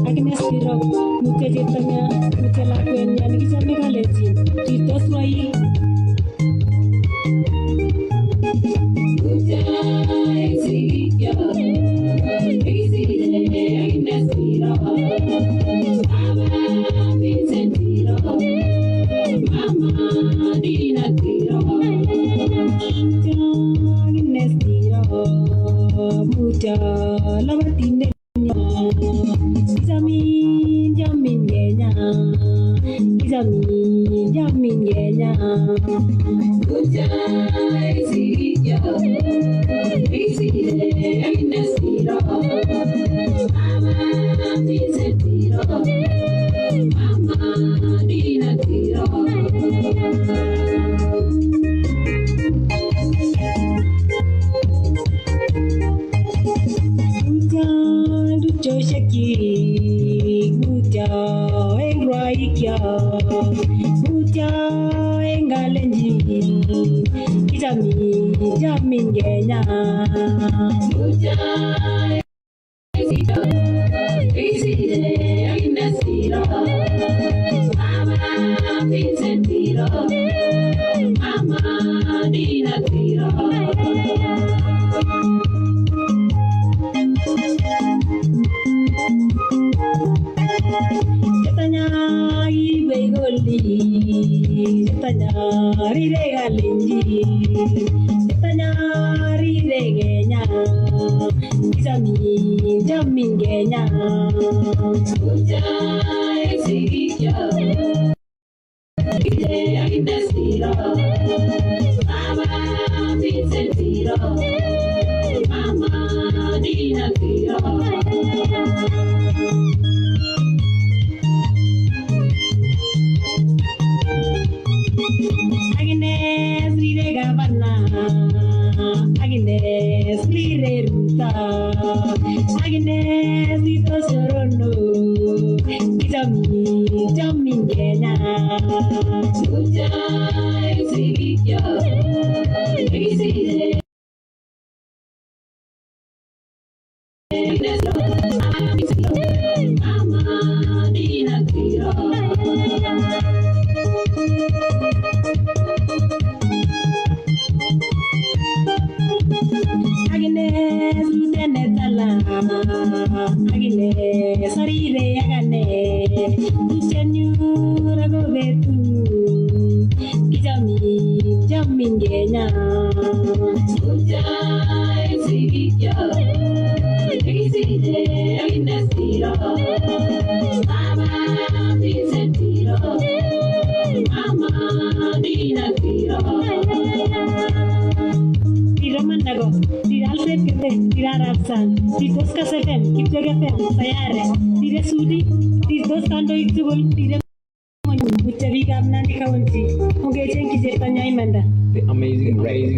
Agnes Tirop, Mute Jetanya, Mute Lakwen, Yanisa Megaleji, Tito Swahili. Agnes Tirop, Mama Vincent Tirop, Mama Dina Tirop, Agnes Tirop, Mute Lavatine. Jamin Kenya, Ujai Siya, Kisii, Agnes Tirop, Mama Vincent Tirop, Mama Dina Tirop. Ruto Shaki, Ruto Engraikia, Ruto Engalenji, Jamin Kenya, Ruto Kisii, Agnes Tirop, Mama Vincent Tirop, Mama Dina Tirop. Tanyari regalinji, tanyari regenya, jamin Kenya, Ujai Siya, Agnes Tirop, Mama Vincent Tirop, Mama Dina Tirop. Agnes Lire Gavana, Agnes Lire Ruta, Agnes Lito Sorono, Jamin Kenya, Ujai Siya, Kisii, Agnes Mama Dina Tirop. Agnes Tenetala, Agnes Sarire Agane, Tuchanyura Govetu, Jamin Kenya, Ujai Siya, Kisii, Agnes Tirop, Mama Vincent Tirop, Dorcas FM, Kipchoge FM, Sayare, Dire Sudi, Dos Kandoik tugul, Dire Muteri Nandi County, Ongejeng Kijetanya Imanda. The amazing record.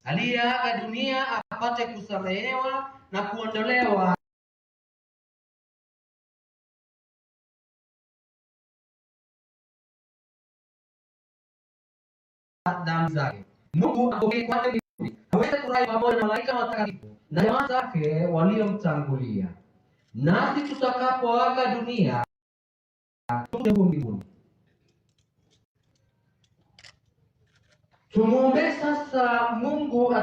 aliyeaga dunia apate kusamehewa na kuondolewa dhambi zake. Mungu apokee kwake mbinguni, aweze kufurahi pamoja na malaika watakatifu na jamaa zake waliomtangulia. Nasi tutakapoaga dunia tuko mbinguni. Tumuombe sasa Mungu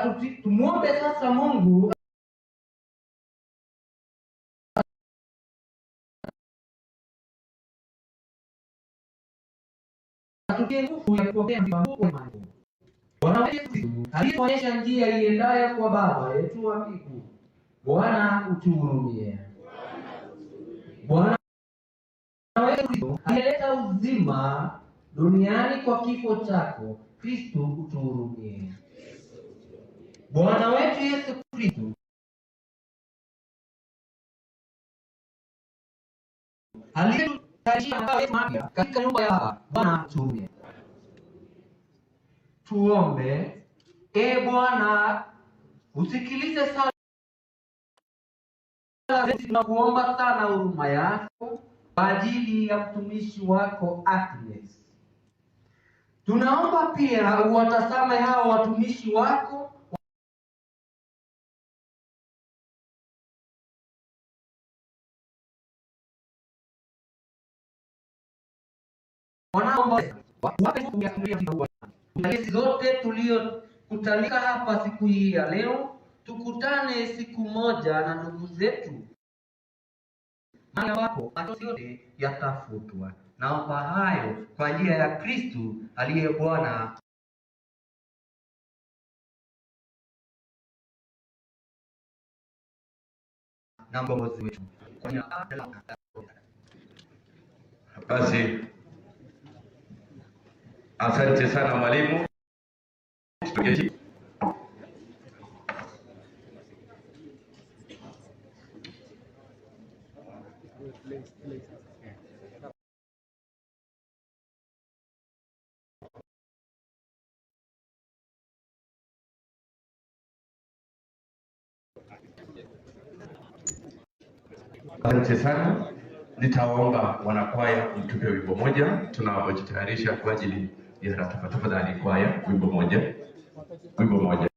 atutie nguvu ya kupokea mpango wa Mungu. Bwana Yesu alionyesha njia iendayo kwa Baba yetu wa mbinguni. Bwana utuhurumie. Bwana wetu alileta uzima duniani kwa kifo chako. Kristo utuhurumie. Bwana wetu Yesu Kristo aliyetutayarisha makao yetu mapya katika nyumba ya Baba. Bwana utuhurumie. Tuombe. Bwana, usikilize sala zetu na kuomba sana huruma yako kwa ajili ya mtumishi wako Agnes. Tunaomba pia uwatazame hao watumishi wako zote tuliokutanika hapa siku hii ya leo. Tukutane siku moja na ndugu zetu, maana wako machozi yote yatafutwa. Naomba hayo kwa njia ya Kristo aliye Bwana na mkombozi wetu. Basi asante sana mwalimu. Asante sana. Nitaomba wanakwaya mtupe wimbo moja tunapojitayarisha kwa ajili ya ratiba. Tafadhali kwaya, wimbo moja. Wimbo moja.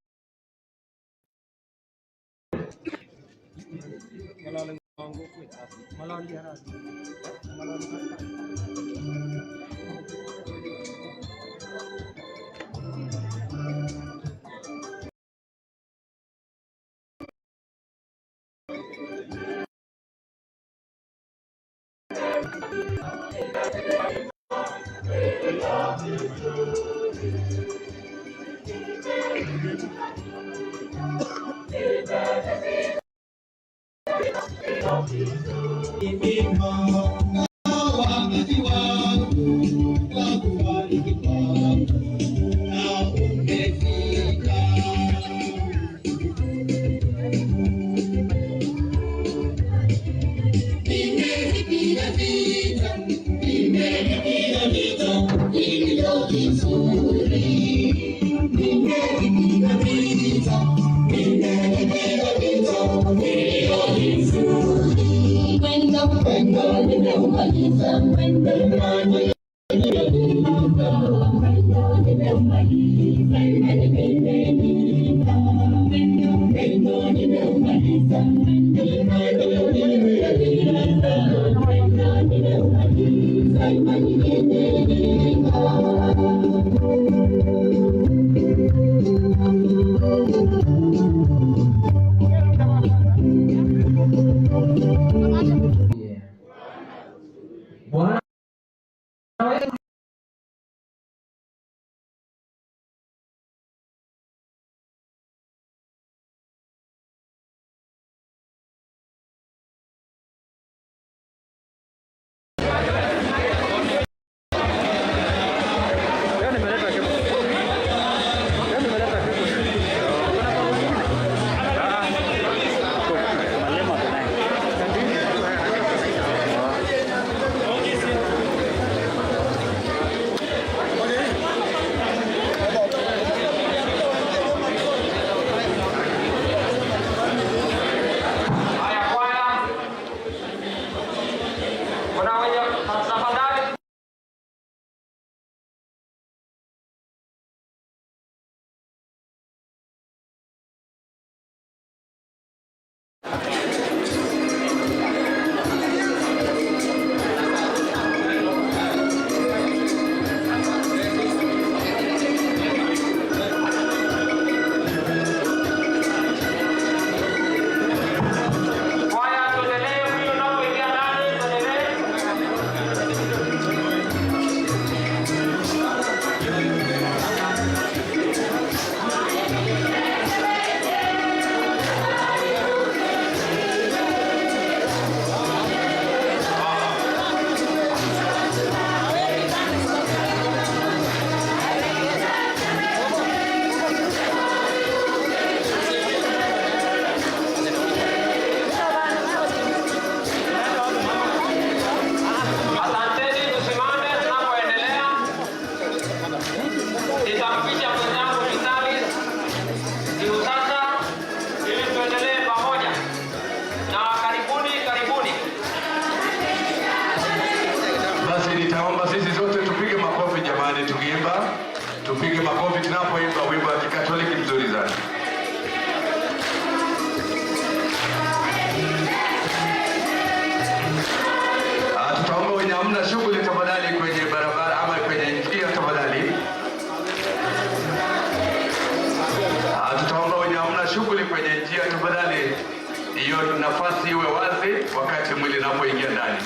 ndio nafasi iwe wazi wakati mwili unapoingia ndani.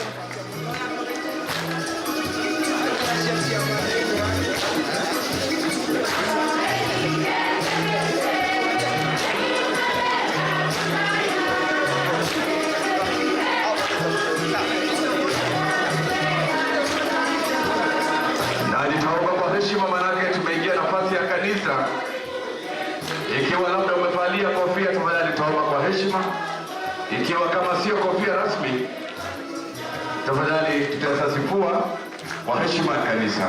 Na nitaomba kwa heshima, manake tumeingia nafasi ya kanisa. Ikiwa labda umevalia kofia, tafadhali nitaomba kwa heshima. Ikiwa kama sio kofia rasmi, tafadhali tutasasifua kwa heshima ya kanisa.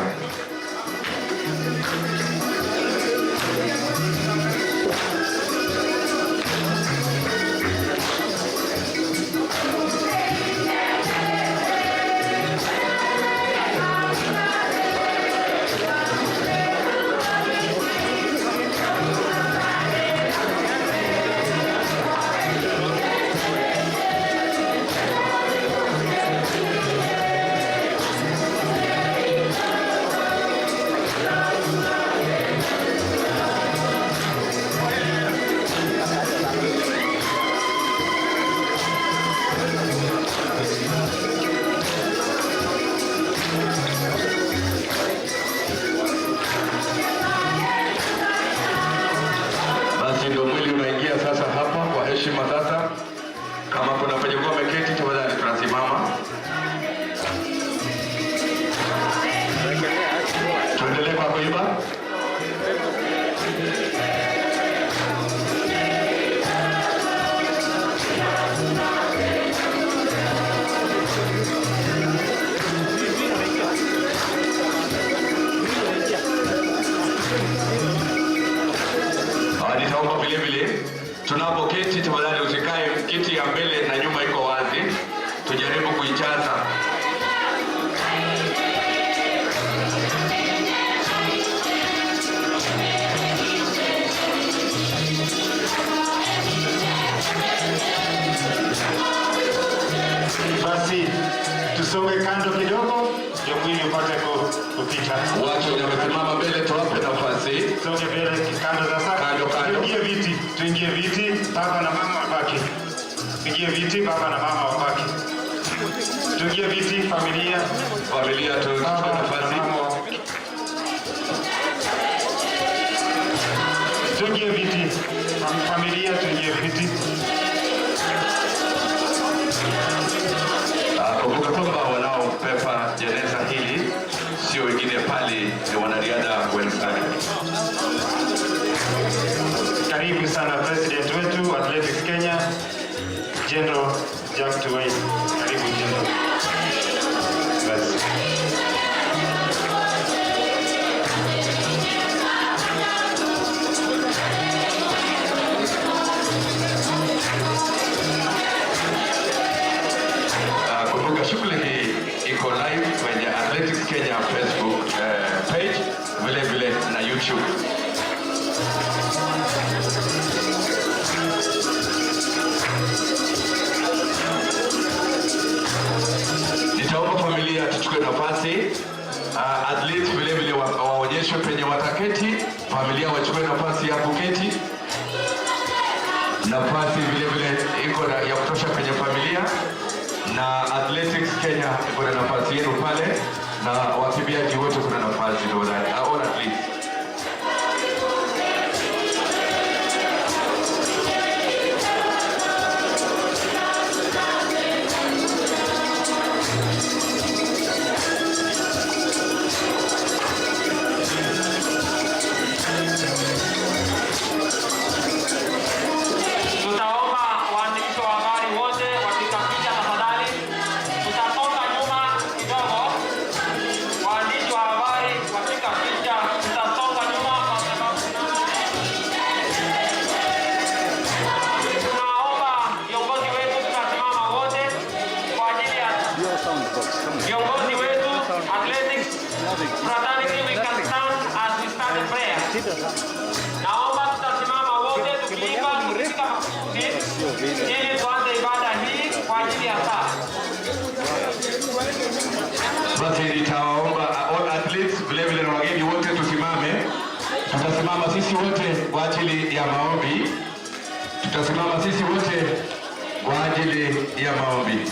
Sasa kama kuna penye kwa meketi, tafadhali tunasimama. Tuendelee kwa kuimba. Nitaomba vile vile tunapoketi, tafadhali usikae kiti ya mbele na nyuma iko wazi, tujaribu kuijaza. Basi tusonge kando kidogo ndio mwili upate kupita. Watu wamesimama mbele, tuwape nafasi. Songe mbele kando za sasa. Tuingie viti, baba na mama wabaki. Tuingie viti, baba na mama wabaki. Tuingie viti, familia tuchukue nafasi. Tuingie viti, familia tuingie viti. Kumbuka kwamba wanaopepa jeneza hili sio wengine pale, ni wanariadha wenzake. Karibu sana President wetu Athletics Kenya, General Jack Tuwai. Karibu General. Basi. Kumbuka shughuli hii iko live kwenye Athletics Kenya Facebook page, vile vile na YouTube. Nitaomba familia tuchukue nafasi. Athletes vile vile waonyeshwe penye wataketi. Familia wachukue nafasi ya kuketi. Nafasi vile vile iko ya kutosha penye familia. Na Athletics Kenya iko na nafasi yenu pale, na wakimbiaji wote kuna nafasi ndio all athletes. Naomba tutasimama wote tukiimba ili tuanze ibada hii kwa ajili ya saa. Basi nitawaomba all athletes vile vile na wageni wote tusimame. Tutasimama sisi wote kwa ajili ya maombi. Tutasimama sisi wote kwa ajili ya maombi.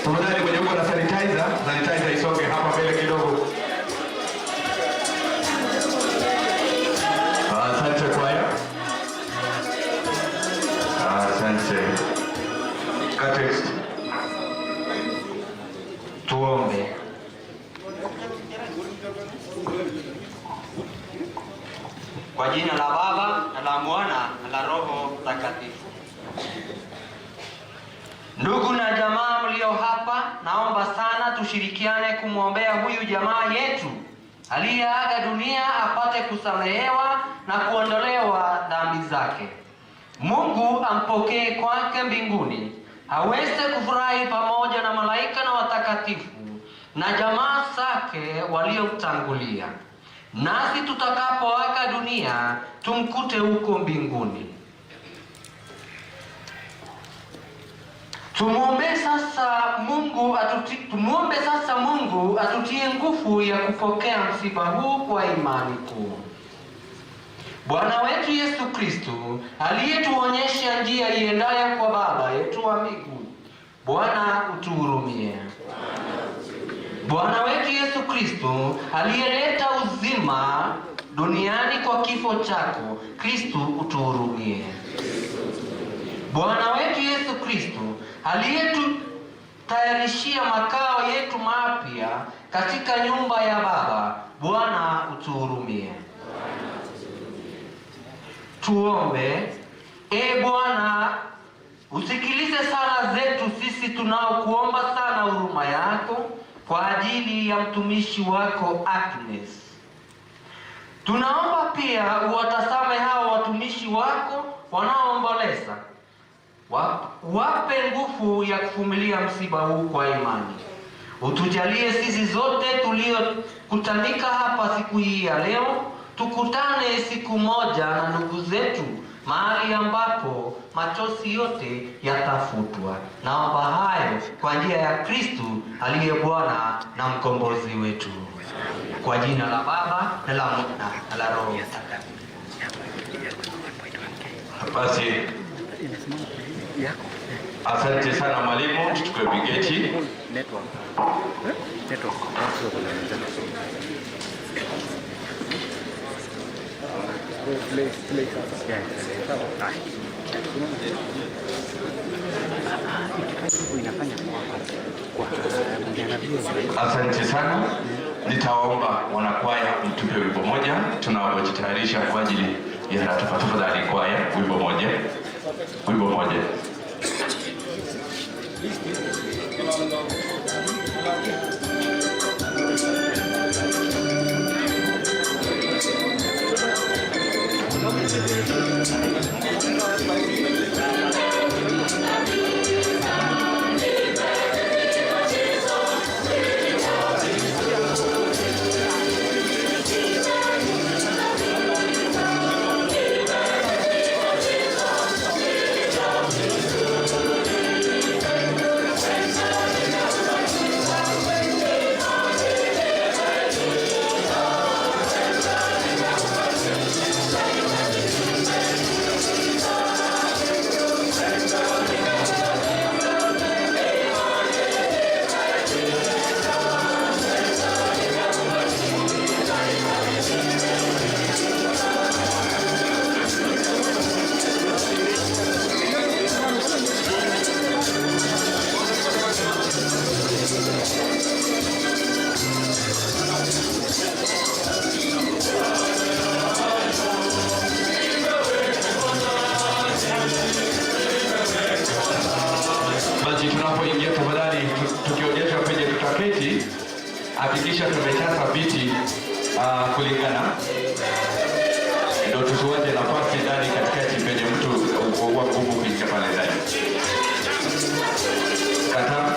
Tafadhali mwenye uko na sanitizer isonge hapa mbele kidogo. Asante kwaya. Asante. Katext. Tuombe. Kwa jina la Baba na la Mwana na la Roho Mtakatifu. Ndugu na jamaa mlio hapa, naomba sana tushirikiane kumwombea huyu jamaa yetu aliyeaga dunia apate kusamehewa na kuondolewa dhambi zake. Mungu ampokee kwake mbinguni, aweze kufurahi pamoja na malaika na watakatifu na jamaa zake waliomtangulia. Nasi tutakapoaga dunia tumkute huko mbinguni. Tumuombe sasa Mungu atutie nguvu ya kupokea msiba huu kwa imani kuu. Bwana wetu Yesu Kristo aliyetuonyesha njia iendayo kwa Baba yetu wa mbinguni, Bwana utuhurumie. Bwana wetu Yesu Kristo aliyeleta uzima duniani kwa kifo chako, Kristo utuhurumie. Bwana wetu Yesu Kristo aliyetutayarishia makao yetu mapya katika nyumba ya Baba, Bwana utuhurumie. Tuombe. Bwana, usikilize sala zetu sisi tunaokuomba sana huruma yako kwa ajili ya mtumishi wako Agnes. Tunaomba pia uwatazame hao watumishi wako wanaoomboleza. Wape nguvu ya kuvumilia msiba huu kwa imani. Utujalie sisi zote tuliokutanika hapa siku hii ya leo, tukutane siku moja na ndugu zetu mahali ambapo machozi yote yatafutwa. Naomba hayo kwa njia ya Kristo aliye Bwana na mkombozi wetu. Kwa jina la Baba na la Mwana na la Roho Mtakatifu. Basi asante sana mwalimu, tuchukue vigeti. Asante sana. Nitaomba wanakwaya mtupe wimbo moja tunapojitayarisha kwa ajili ya ratiba. Tafadhali kwaya, wimbo moja. Tunapoingia tafadhali, tukionyesha penye tutaketi, hakikisha tumejaza viti kulingana, ndio tusiwache nafasi ndani katikati penye mtu wa nguvu kuingia pale ndani. Kata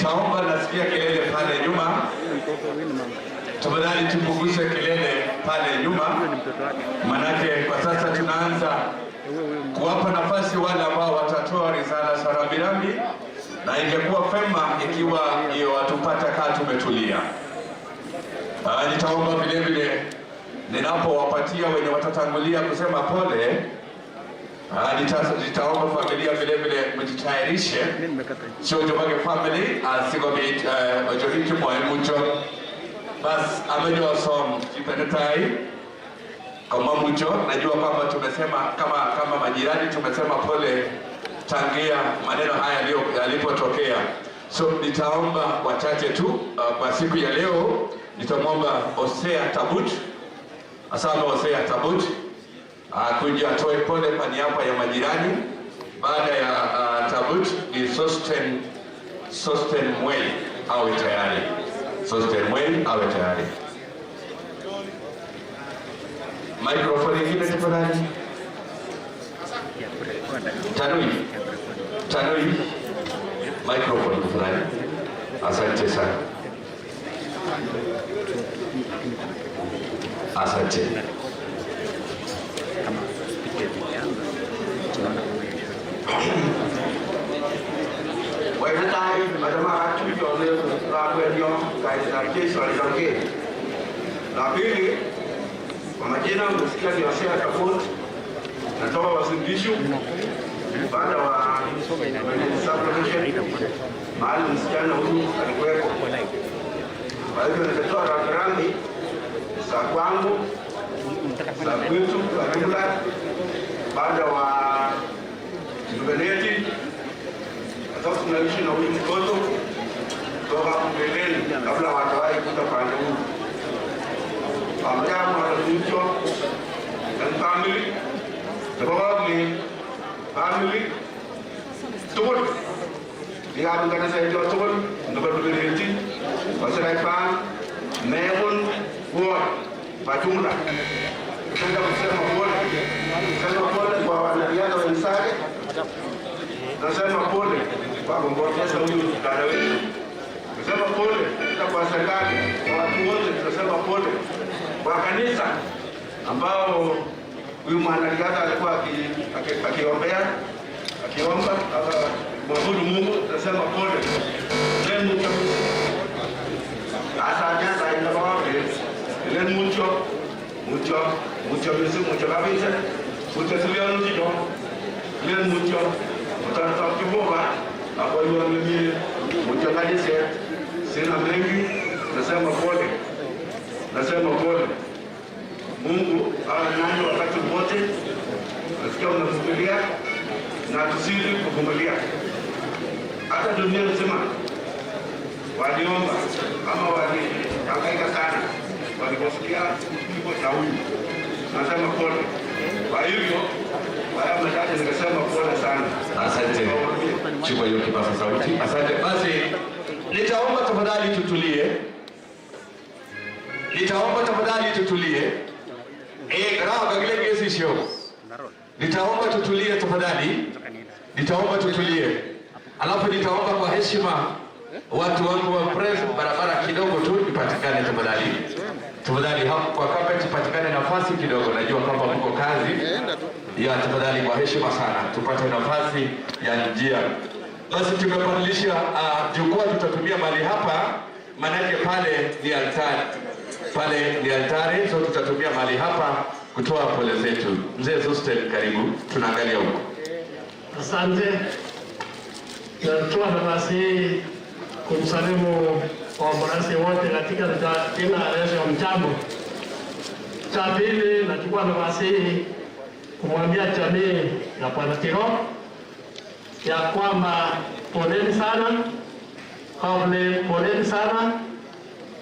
Nitaomba, nasikia kelele pale nyuma. Tafadhali tupunguze kelele pale nyuma. Manake kwa sasa tunaanza kuwapa nafasi wale ambao watatoa risala za rambirambi, na ingekuwa fema ikiwa hiyo watupata kaa tumetulia. Nitaomba vile vile ninapowapatia wenye watatangulia kusema pole, nitaomba familia vile vile mjitayarishe. Sio jomage family asigobi ojohiki mucho bas amejua som kipenetai kama mucho. Najua kwamba tumesema kama majirani tumesema pole tangia maneno haya yalipotokea. So nitaomba wachache tu kwa siku ya leo. Nitamwomba Osea Tabut, asante Osea Tabut, kuja atoe pole kwa niaba ya majirani. Baada ya Tabut ni Sosten Mwei awe tayari. Sosten Mwei awe tayari. Microphone ingine tafadhali. Tanui. Microphone tafadhali. Asante sana. Asante. Waitai madama atu yole rabu elio kaisa kesi walizoke. La pili, kwa majina msikia ni Osea Tabut, natoka Uasin Gishu. Baada wa subdivision mahali msichana huyu alikuwepo. Kwa hivyo nimetoa rambirambi za kwangu, za kwetu kwa jumla. Baada wa Baringo sasa tunaishi na huyu mtoto kutoka mbeleni kabla watawahi kuja pande huu. Pamoja na mwanamke na family, family Tuko dia bukan saya jual Tuko untuk berbelanja pasal fan Meru buat bajumla kita bersama pole kwa wanariadha wenzake. Nasema pole kwa kumpoteza huyu dada wetu. Nasema pole kwa serikali, kwa watu wote. Nasema pole kwa kanisa ambao huyu mwanariadha alikuwa akiomba kumwabudu Mungu. Nasema pole. Leo asante ina wapi? Leo mucho kabisa. Mucho tuliona ndio. Leo mucho Tantang Kiboga, apa yang lebih menjadi saya, sena mengi, nasema pole. Mungu nani wakati wote, nasikia unavumilia na tuzidi kuvumilia. Hata dunia nzima waliomba ama walihangaika sana, waliposikia kifo cha huyu. Nasema pole. Kwa hivyo haya mtaje nikasema pole sana. Asante. Chukua hiyo kipaza sauti. Asante. Basi nitaomba tafadhali tutulie. Graha kagile kesi sio. Nitaomba tutulie. Alafu nitaomba kwa heshima watu wangu wa press barabara kidogo tu ipatikane tafadhali. Tafadhali hapo kwa carpet ipatikane nafasi kidogo. Najua kwamba mko kazi. Ya tafadhali kwa heshima sana tupate nafasi ya njia. Basi tumebadilisha jukwaa, tutatumia mali hapa manake pale ni altari. So tutatumia mali hapa kutoa pole zetu. Mzee Sosten, karibu, tunaangalia huko. Asante. Tunatoa nafasi kumsalimu waombolezaji wote katika jina la Yesu wa mchambo. Cha pili, nachukua nafasi kumwambia jamii ya Bwana Tirop ya kwamba poleni sana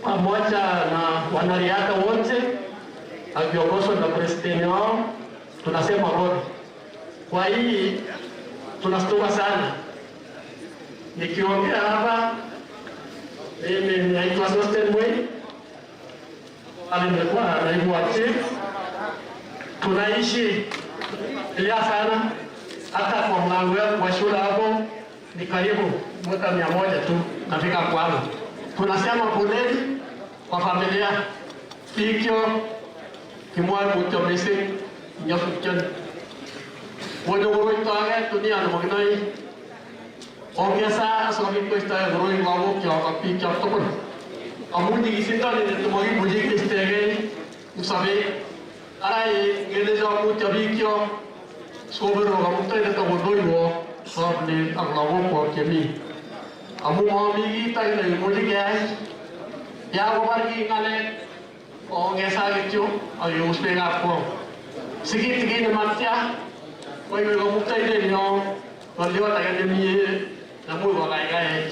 pamoja na wanariadha wote akiongozwa na presidenti wao. Tunasema pole. Kwa hii tunashtuka sana. Nikiongea hapa mimi naitwa Sosten Mwei, nimekuwa naibu wa chief. Tunaishi ya sana hata kwa mlango wa shule hapo ni karibu mwaka 100 tu nafika kwao. Tunasema poleni kwa familia Fikyo Kimwai Mucho Missing Nyafuchen Wodogoro Tage Tunia Mognai Ongesa Somi Costa Growing Wabo Kyoka Pikyo Tokon Amuni Gisinta ni Tumogi Buji Kistege Usabe Arai Geleza Mucho Pikyo Sobero Gamuta ni Tomodoiwo Sobni Aglawo Por Kemi Amu Mami Ita ni Buji Gas Ya Gobargi Kale Ongesa Gicho Ayu Uspega Po Sikit Gini Matya Koi Mego Muta ni Nyo Kalau tak ada ni, namun orang lain.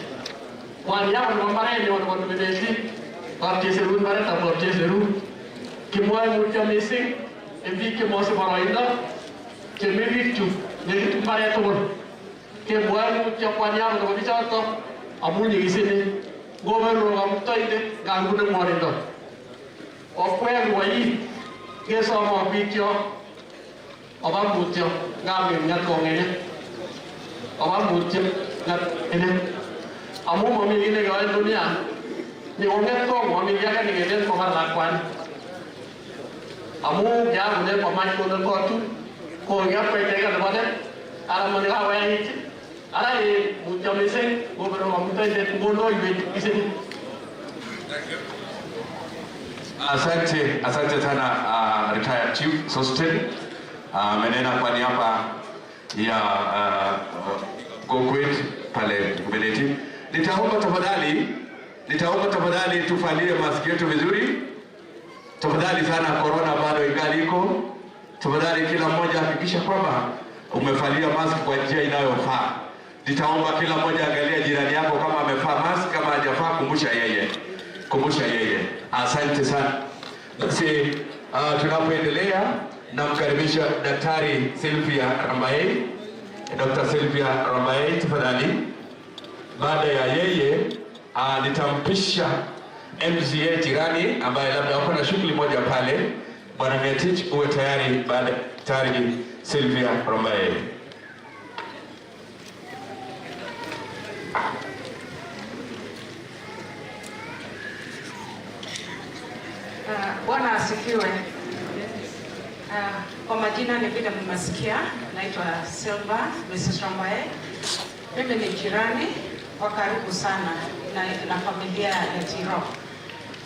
Wanita orang mana ni orang Indonesia, parti seru mana tak parti seru. Kemuai muncul missing, MB kemuai sebarang ini, kemiri tu, jadi tu mana tu. Kemuai muncul wanita orang bicara tu, amun ni sini, governor orang muta ini, ganggu dengan orang itu. Apa yang wajib, kita sama bicara, orang muncul, ganggu dengan orang ini. Awak muncul ini, amu mami ini gaya dunia. Ni orang tu mami dia kan ini dia pemain lakuan. Amu dia punya pemain konon kotu, kau dia pergi ke mana? Alam mana awak yang itu? Alah muncul mesin, beberapa muncul dia bodoh di sini. Asante sana retired chief Sostin menena kwa niaba ya Gokwet pale Mbeleti. Nitaomba tafadhali tufalie maski yetu vizuri. Tafadhali sana, corona bado ingali iko. Tafadhali kila mmoja hakikisha kwamba umefalia maski kwa njia inayofaa. Nitaomba kila mmoja angalia jirani yako kama amefaa maski, kama hajafaa kumbusha yeye. Asante sana. Basi tunapoendelea namkaribisha Daktari Sylvia Rambaye. Dr. Sylvia Rambaye tafadhali. Baada ya yeye nitampisha MCA jirani ambaye labda wako na shughuli moja pale. Bwana Ngetich, uwe tayari baada Daktari Sylvia Rambaye. Bwana asifiwe. Kwa majina ni vile mmesikia, naitwa Sylvia Mrs. Rambaye. Mimi ni jirani wa karibu sana na familia ya Tirop.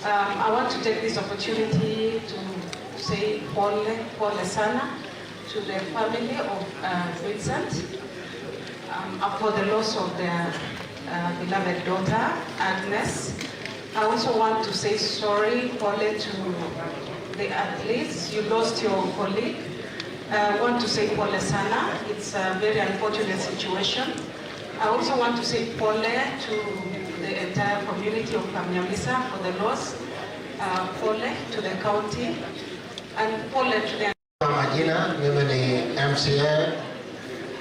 I want to take this opportunity to say pole sana to the family of Vincent for the loss of their beloved daughter Agnes. I also want to say sorry, pole to the athletes. You lost your colleague. I want to say pole sana. It's a very unfortunate situation. I also want to say pole to the entire community of Kamyamisa for the loss. Pole to the county and pole to the... Majina, mimi ni MCA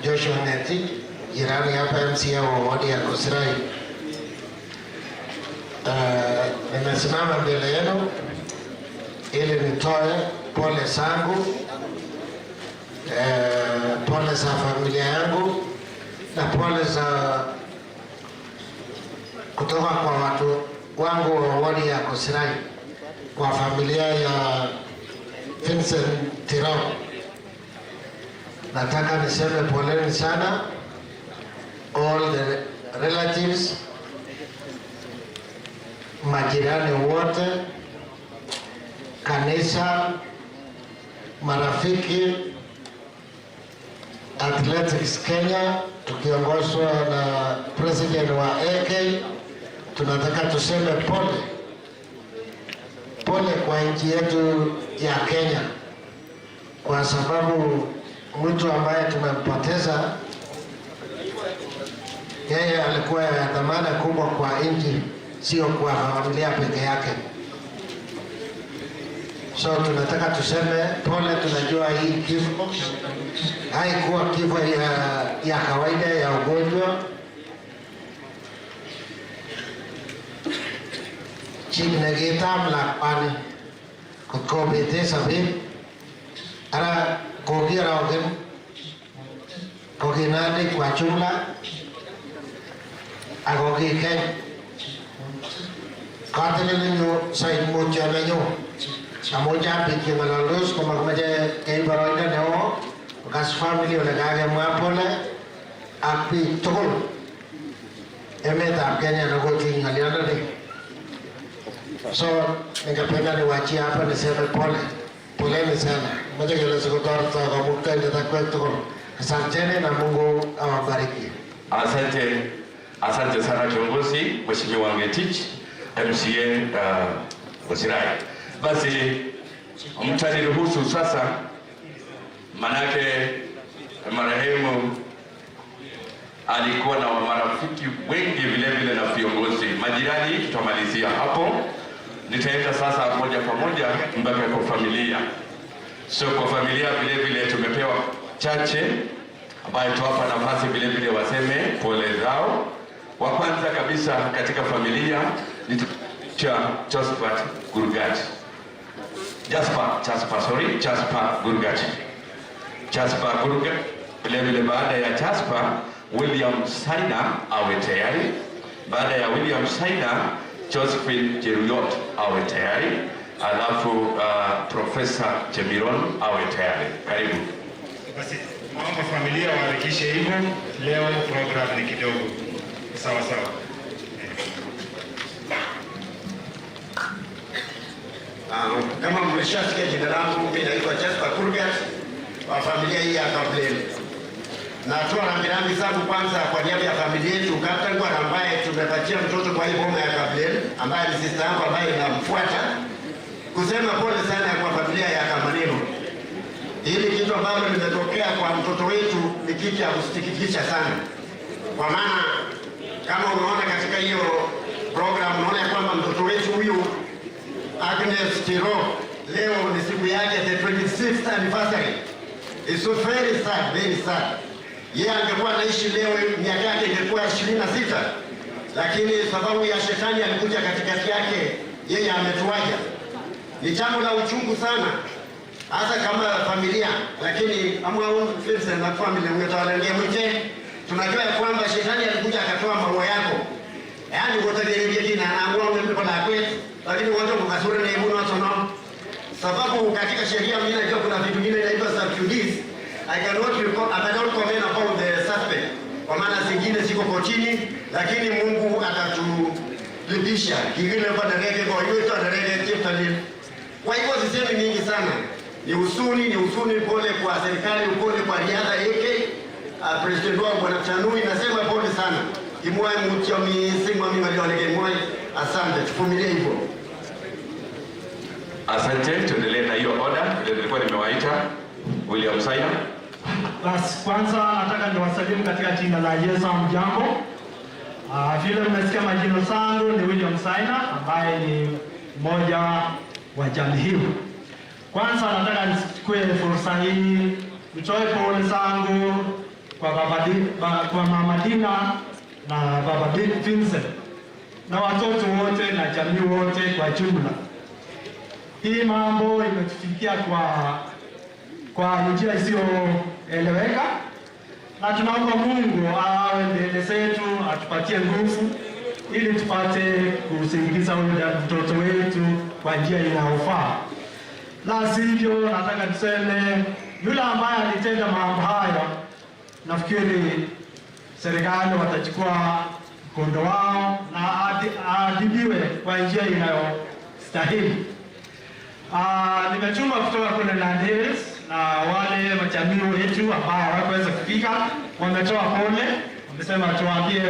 Joshua Neti, jirani hapa MCA wa wadi ya Kosirai. Nimesimama mbele yenu ili nitoe pole zangu, pole za familia yangu na pole za kutoka kwa watu wangu wa wadi ya Kosirai kwa familia ya Vincent Tirop. Nataka niseme poleni sana all the relatives, majirani wote, kanisa, marafiki, Athletics Kenya tukiongozwa na president wa AK. Tunataka tuseme pole kwa nchi yetu ya Kenya, kwa sababu mtu ambaye tumempoteza yeye alikuwa ya dhamana kubwa kwa nchi, sio kwa familia peke yake. So tunataka tuseme pole. Tunajua hii kifo haikuwa kifo ya kawaida ya ugonjwa. Chini na gitam lakpani kukobete sabi ara kogira ogen koginani kwa chumla agogi ke katelenyo sai moja menyo amoja biki malalus komagmaje kay baroida neo gas family ole gage mwapole api tol emeta Kenya na goti ngaliana ni so ningependa niwaachie hapa niseme poleni sana moja kile sikutoa kwa mkende takwetu. Asanteni na Mungu awabariki. Asante sana kiongozi Mheshimiwa Ngetich MCA Mosirai. Basi mtaniruhusu sasa, manake marehemu alikuwa na marafiki wengi vile vile na viongozi majirani. Tutamalizia hapo, nitaenda sasa moja kwa moja mpaka kwa familia. So kwa familia vile vile tumepewa chache ambaye tuwapa nafasi vile vile waseme pole zao. Wa kwanza kabisa katika familia ni Jasper Gurgati. Jasper Gurgati. Vile vile baada ya Jasper, William Saina awe tayari. Baada ya William Saina, Josephine Cheruyot awe tayari. Alafu Professor Chemiron awe tayari. Karibu. Basi naomba familia waharakishe hivyo, leo program ni kidogo. Sawa sawa. Kama mmeshasikia jina langu, mimi naitwa Jasper Gurgati wa familia hii ya Kabarnet. Natoa rambirambi zangu kwanza kwa niaba ya familia yetu Gachagua ambaye tumepatia mtoto kwa hii boma ya Kabarnet, ambaye ni sister yangu ambaye inamfuata. Kusema pole sana kwa familia ya Kabarnet. Hili kitu ambalo limetokea kwa mtoto wetu ni kitu cha kusikitisha sana. Kwa maana kama unaona katika hiyo program, unaona kwamba mtoto wetu huyu Agnes Tirop leo ni siku yake, the 26th anniversary. It's so very sad, very sad. Yeye angekuwa anaishi leo, miaka yake ingekuwa 26, lakini sababu ya shetani alikuja katikati yake, yeye ametuacha. Ni jambo la uchungu sana, hasa kama familia, lakini amwao Vincent na family mngetawalenge mte. Tunajua ya kwamba shetani alikuja akatoa maua yako, yaani wote jina na amwao mmepewa kwetu, lakini wote mkasura na ibuno watono. Sababu katika sheria mimi najua kuna vitu vingine inaitwa subjudice. I cannot comment about the suspect, kwa maana zingine ziko kotini, lakini Mungu atatulipisha kingine kwa derege kwa yote derege tafadhali. Kwa hivyo sisemi mingi sana, ni usuni pole kwa serikali, pole kwa riadha yake. President wangu Bwana Chanui, nasema pole sana. Kimwai mutio misimwa mimi walioneke mwai. Asante, tuvumilie hivyo. Asante, tuendelee na hiyo order. Vile nilikuwa nimewaita William Saina. Basi kwanza nataka niwasalimu katika jina la Yesu. Mjambo. Vile mmesikia majina zangu ni William Saina ambaye ni mmoja wa jamii hii. Kwanza nataka nichukue fursa hii nitoe pole zangu kwa Mama Dina na Baba Vincent na watoto wote na jamii wote kwa jumla. Hii mambo imetufikia kwa njia isiyoeleweka, na tunaomba Mungu awe mbele zetu, atupatie nguvu ili tupate kusindikiza huyu mtoto wetu kwa njia inayofaa. La sivyo, nataka tuseme yule ambaye alitenda mambo haya, nafikiri serikali watachukua mkondo wao na adhibiwe kwa njia inayostahili. Nimetuma kutoka kule Nandi na wale majamii wetu ambao hawakuweza kufika, wametoa pole, wamesema tuwaambie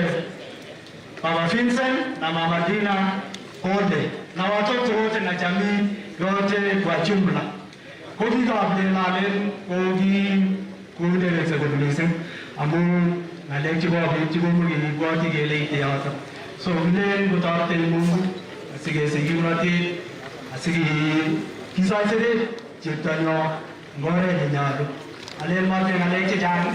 Baba Vincent na Mama Dina pole, na watoto wote na jamii yote kwa jumla. Kogi kabdelalen kuendeleza kudumisem amu naleki kwa bichi kwa kigele itiasa. So vile kutarate Mungu asige sigimati asige kisaisere chitano ngore nyalo ale mate naleki jang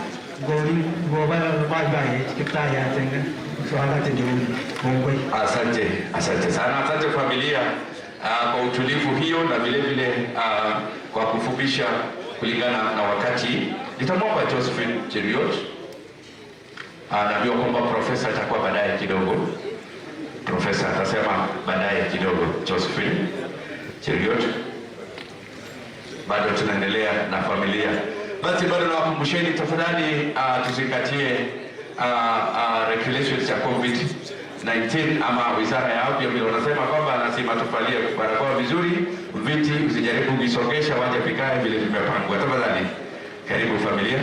gori gobar bai kitaya tenga swala tendeni Mungu. Asante sana, asante familia kwa utulivu hiyo, na vile vile kwa kufupisha kulingana na wakati. Nitamwomba Josephine Cheruyot Naambiwa kwamba profesa atakuwa baadaye kidogo. Profesa atasema baadaye kidogo. Josephine Cheriot. Bado tunaendelea na familia. Basi bado nawakumbusheni tafadhali tuzingatie regulations ya COVID-19 ama wizara ya afya vile wanasema kwamba lazima tuvalie barakoa vizuri, viti usijaribu kuvisongesha, waje vikae vile vimepangwa. Tafadhali karibu familia.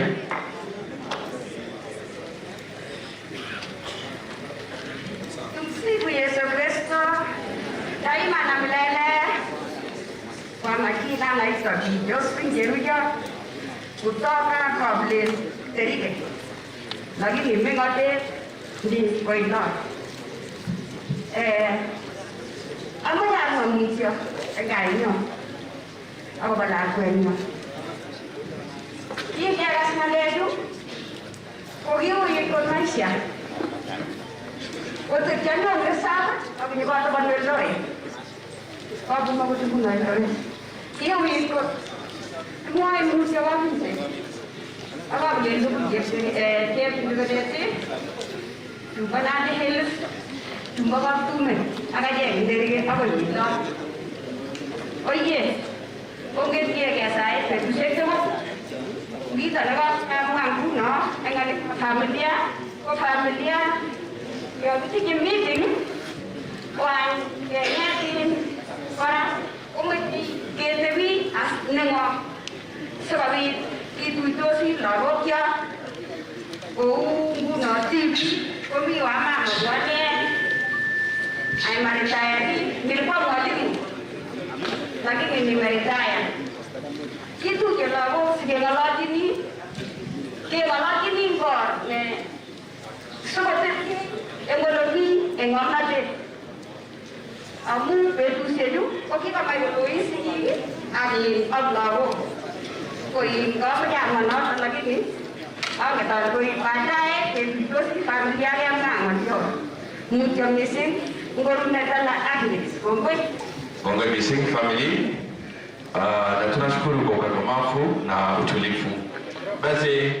Tumsifu Yesu Kristo. Daima na milele. Kwa majina naitwa Josephine Tirop kutoka Kabarnet Kericho. Lakini mmengote ndi koino. Amaya mwamitio ngaino. Ako bala kwenyo. Hii kiasi na ledu. Kogiu yiko maisha. Wote jana ngesaba, abinibata banweloi. Babu mabuti kunai. Hiyo yiko. Moi musia wamse. Aba bilenzo kujese kepi ndogete. Tubanane helis. Tumbaga tume. Agaje nderege abonino. Oye. Onge kia kiasai petu sekema. Kita laga kamu no, enggak familia, ya kita meeting, wan nyatin, orang umati ketewi nengok, sebab itu si Narok ya, guna TV, kami wama buatnya, ay maritaya ni, milpa buatin, lagi ini maritaya. Itu jelas segala lagi ni kor, seperti engologi, engornade. Amu betul seju, oke kami berdoa sih, adi ablawo, koi kau macam mana lagi ni? Kita koi pandai, betul sih familia yang nggak muncul missing, ngornade lah Agnes, Kongoi missing family. Na tunashukuru kwa ukakamavu na utulivu. Basi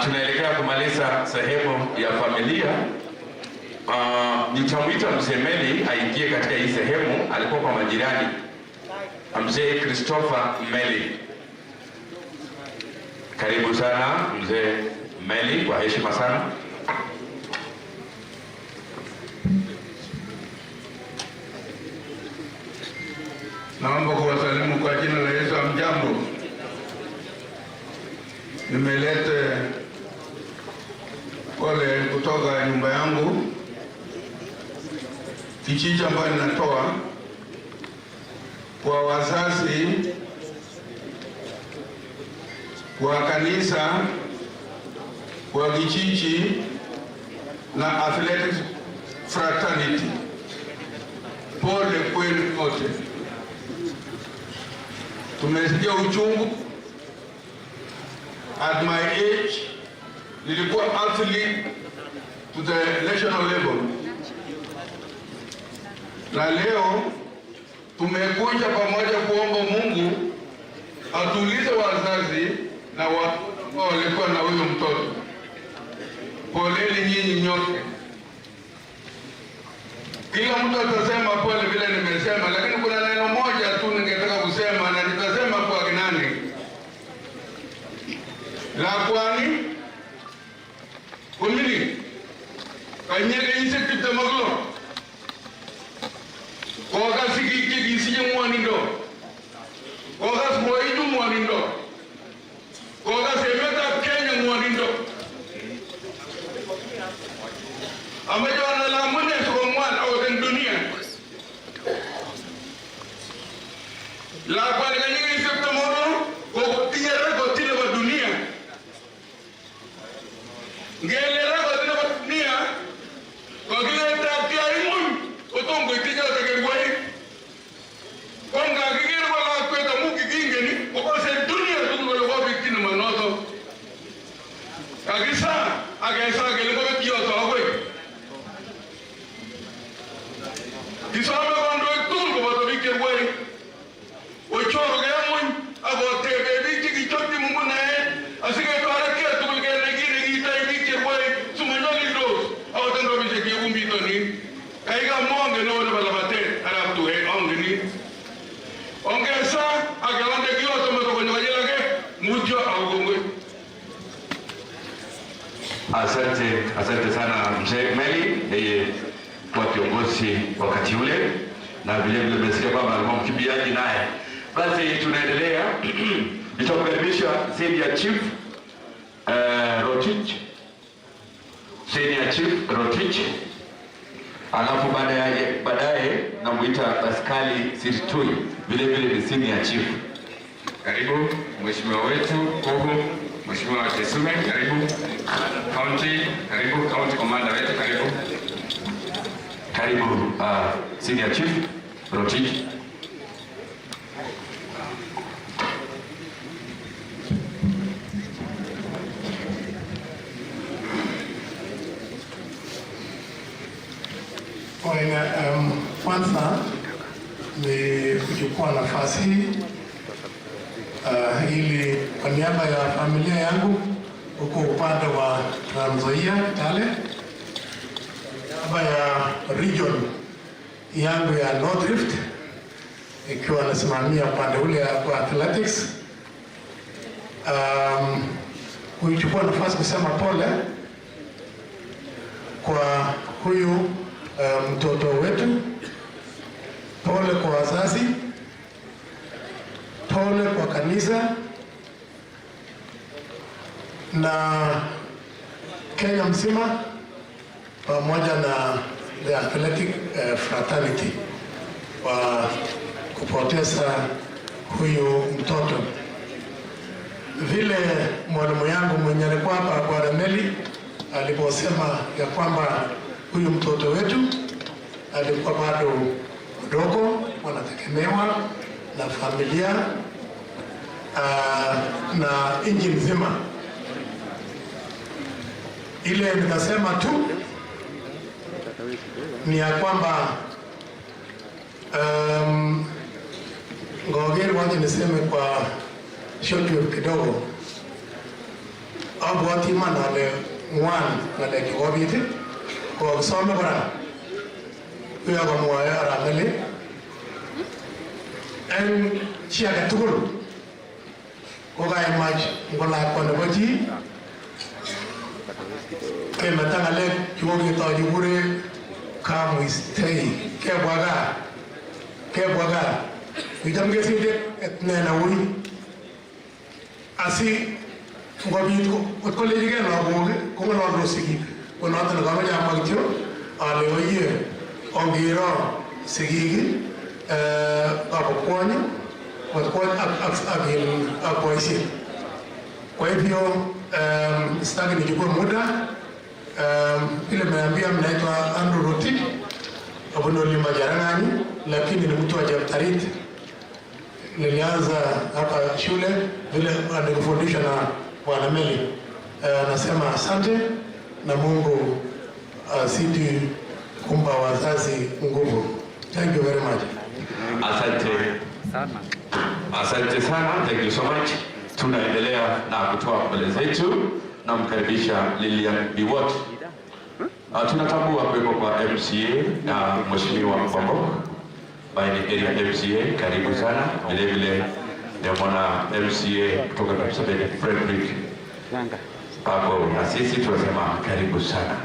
tunaelekea kumaliza sehemu ya familia. Nitamwita mzee Meli aingie katika hii sehemu. Alikuwa kwa majirani, mzee Christopher Meli. Karibu sana mzee Meli, kwa heshima sana. Naomba kuwasalimu kwa jina la Yesu. Amjambo. Nimeleta pole kutoka nyumba yangu, kijiji ambayo ninatoa, kwa wazazi wa kanisa, kwa kijiji na athletics fraternity. Pole kwenu wote. Tumesikia uchungu. At my age, nilikuwa athlete to the national level. Na leo tumekuja pamoja kuomba Mungu atulize wazazi na watu walikuwa na huyo mtoto. Poleni nyinyi nyote. Kila mtu atasema pole vile nimesema, lakini kuna neno moja tu ningetaka kusema, na nitasema kwa nani. La kwani kumili kanyege ise kitamaglo kwa kasi kikisije mwanindo, kwa kasi moidu mwanindo, kwa kasi emeta Kenya mwanindo. Amejana la mwene kwa mwana au dunia. La kwani kanyege ise kitamaglo kwa tinyere kwa tine wa dunia. Ngelera kwa tine wa dunia kwa kile takia imun otongo itija takengwai. Konga kigere kwa la kweta muki kingeni kwa se dunia tungo kwa bikini manoto. Agisa kele kwa kiyo tawwe. Kisame kondo tungo kwa bikini wai. Ochoro akawande kio tomo kwenye wajelake mutio au gongwe. Asante sana Mzee Meli, yeye kwa kiongozi wakati ule na vile vile mmesikia kwamba alikuwa mkimbiaji naye. Basi tunaendelea. Nitakukaribisha Senior Chief Rotich. Senior Chief Rotich. Alafu baadaye namuita Pascali Sirtui, vile vile ni Senior Chief. Karibu mheshimiwa wetu Kogo, mheshimiwa Kesume, karibu county, karibu county commander wetu, karibu Senior Chief Rotich. Kwanza ni kuchukua nafasi hii ili kwa niaba ya familia yangu huko upande wa Nzoia Tale, niaba ya region yangu ya North Rift ikiwa nasimamia upande ule wa athletics, kuchukua nafasi kusema pole kwa huyu mtoto wetu, pole kwa wazazi, pole kwa kanisa na Kenya mzima pamoja na the athletic fraternity kwa kupoteza huyu mtoto. Vile mwalimu yangu mwenye alikuwa hapa kwa Meli aliposema ya kwamba huyu mtoto wetu alikuwa bado mdogo, wanategemewa na familia na nchi nzima. Ile nikasema tu ni ya kwamba ngogeri waje niseme kwa short kidogo abu watima na le ngwan na le kigobiti kwa kusoma bara huyo kwa mwaya ramele en chia katukuru kwa kaya maj ngola kwa nabaji ke matanga le kiwogi to jibure kamu stay ke bwaga ujamge sinde etnena wuri asi ngobit ko leji ke na boge ko no rosiki ko no tan gama ja magtio ale oye ongiro sigigi abokoni kwa agin apoisi. Kwa hivyo sitaki nichukue muda, ile meambia mnaitwa Andrew Rotich abuno lima jarangani, lakini ni mtu wa Jabtarit. Nilianza hapa shule vile alikufundishwa na Bwana Meli. Nasema asante na Mungu asidi kumpa wazazi nguvu. Thank you very much. Asante sana. Thank you so much. Tunaendelea na kutoa mbele zetu na mkaribisha Lilian Biwot. Tunatambua kuwepo kwa MCA na Mheshimiwa Pokot by the area MCA, karibu sana. Vile vile mwana MCA kutoka Kapsabet Frederick hapo na sisi tunasema karibu sana.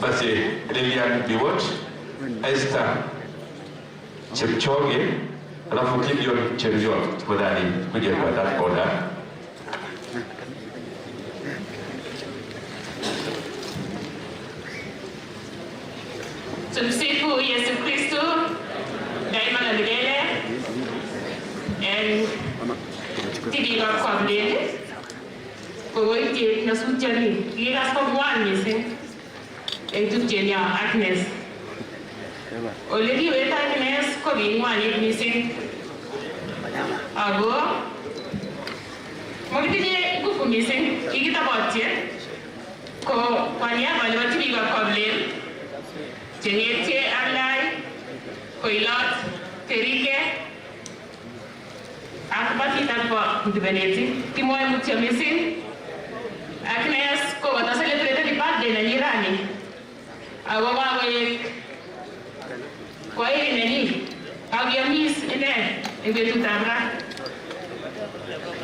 Basi Lilian Biwot, Esther Chepchoge, alafu Gideon Cheriot tafadhali kuja kwa that order. Tumsifu Yesu Kristo daima na milele. En tidiga kwa milele. Kwa iti nasujani iras kwa mwani missing. En tutjenia Agnes. Already wait Agnes kwa mwani missing. Ago Mogitije gufu missing. Ikita botye. Kwa niaba ya tidiga kwa milele. Jenyetie Alai, Koilat, Kericho, akabati tanpa kudibeneti, kimoy mutia missing. Agnes ko bata celebrate di birthday na jirani. Awawa we kwa hili nani? Agia miss ine in betutap ra.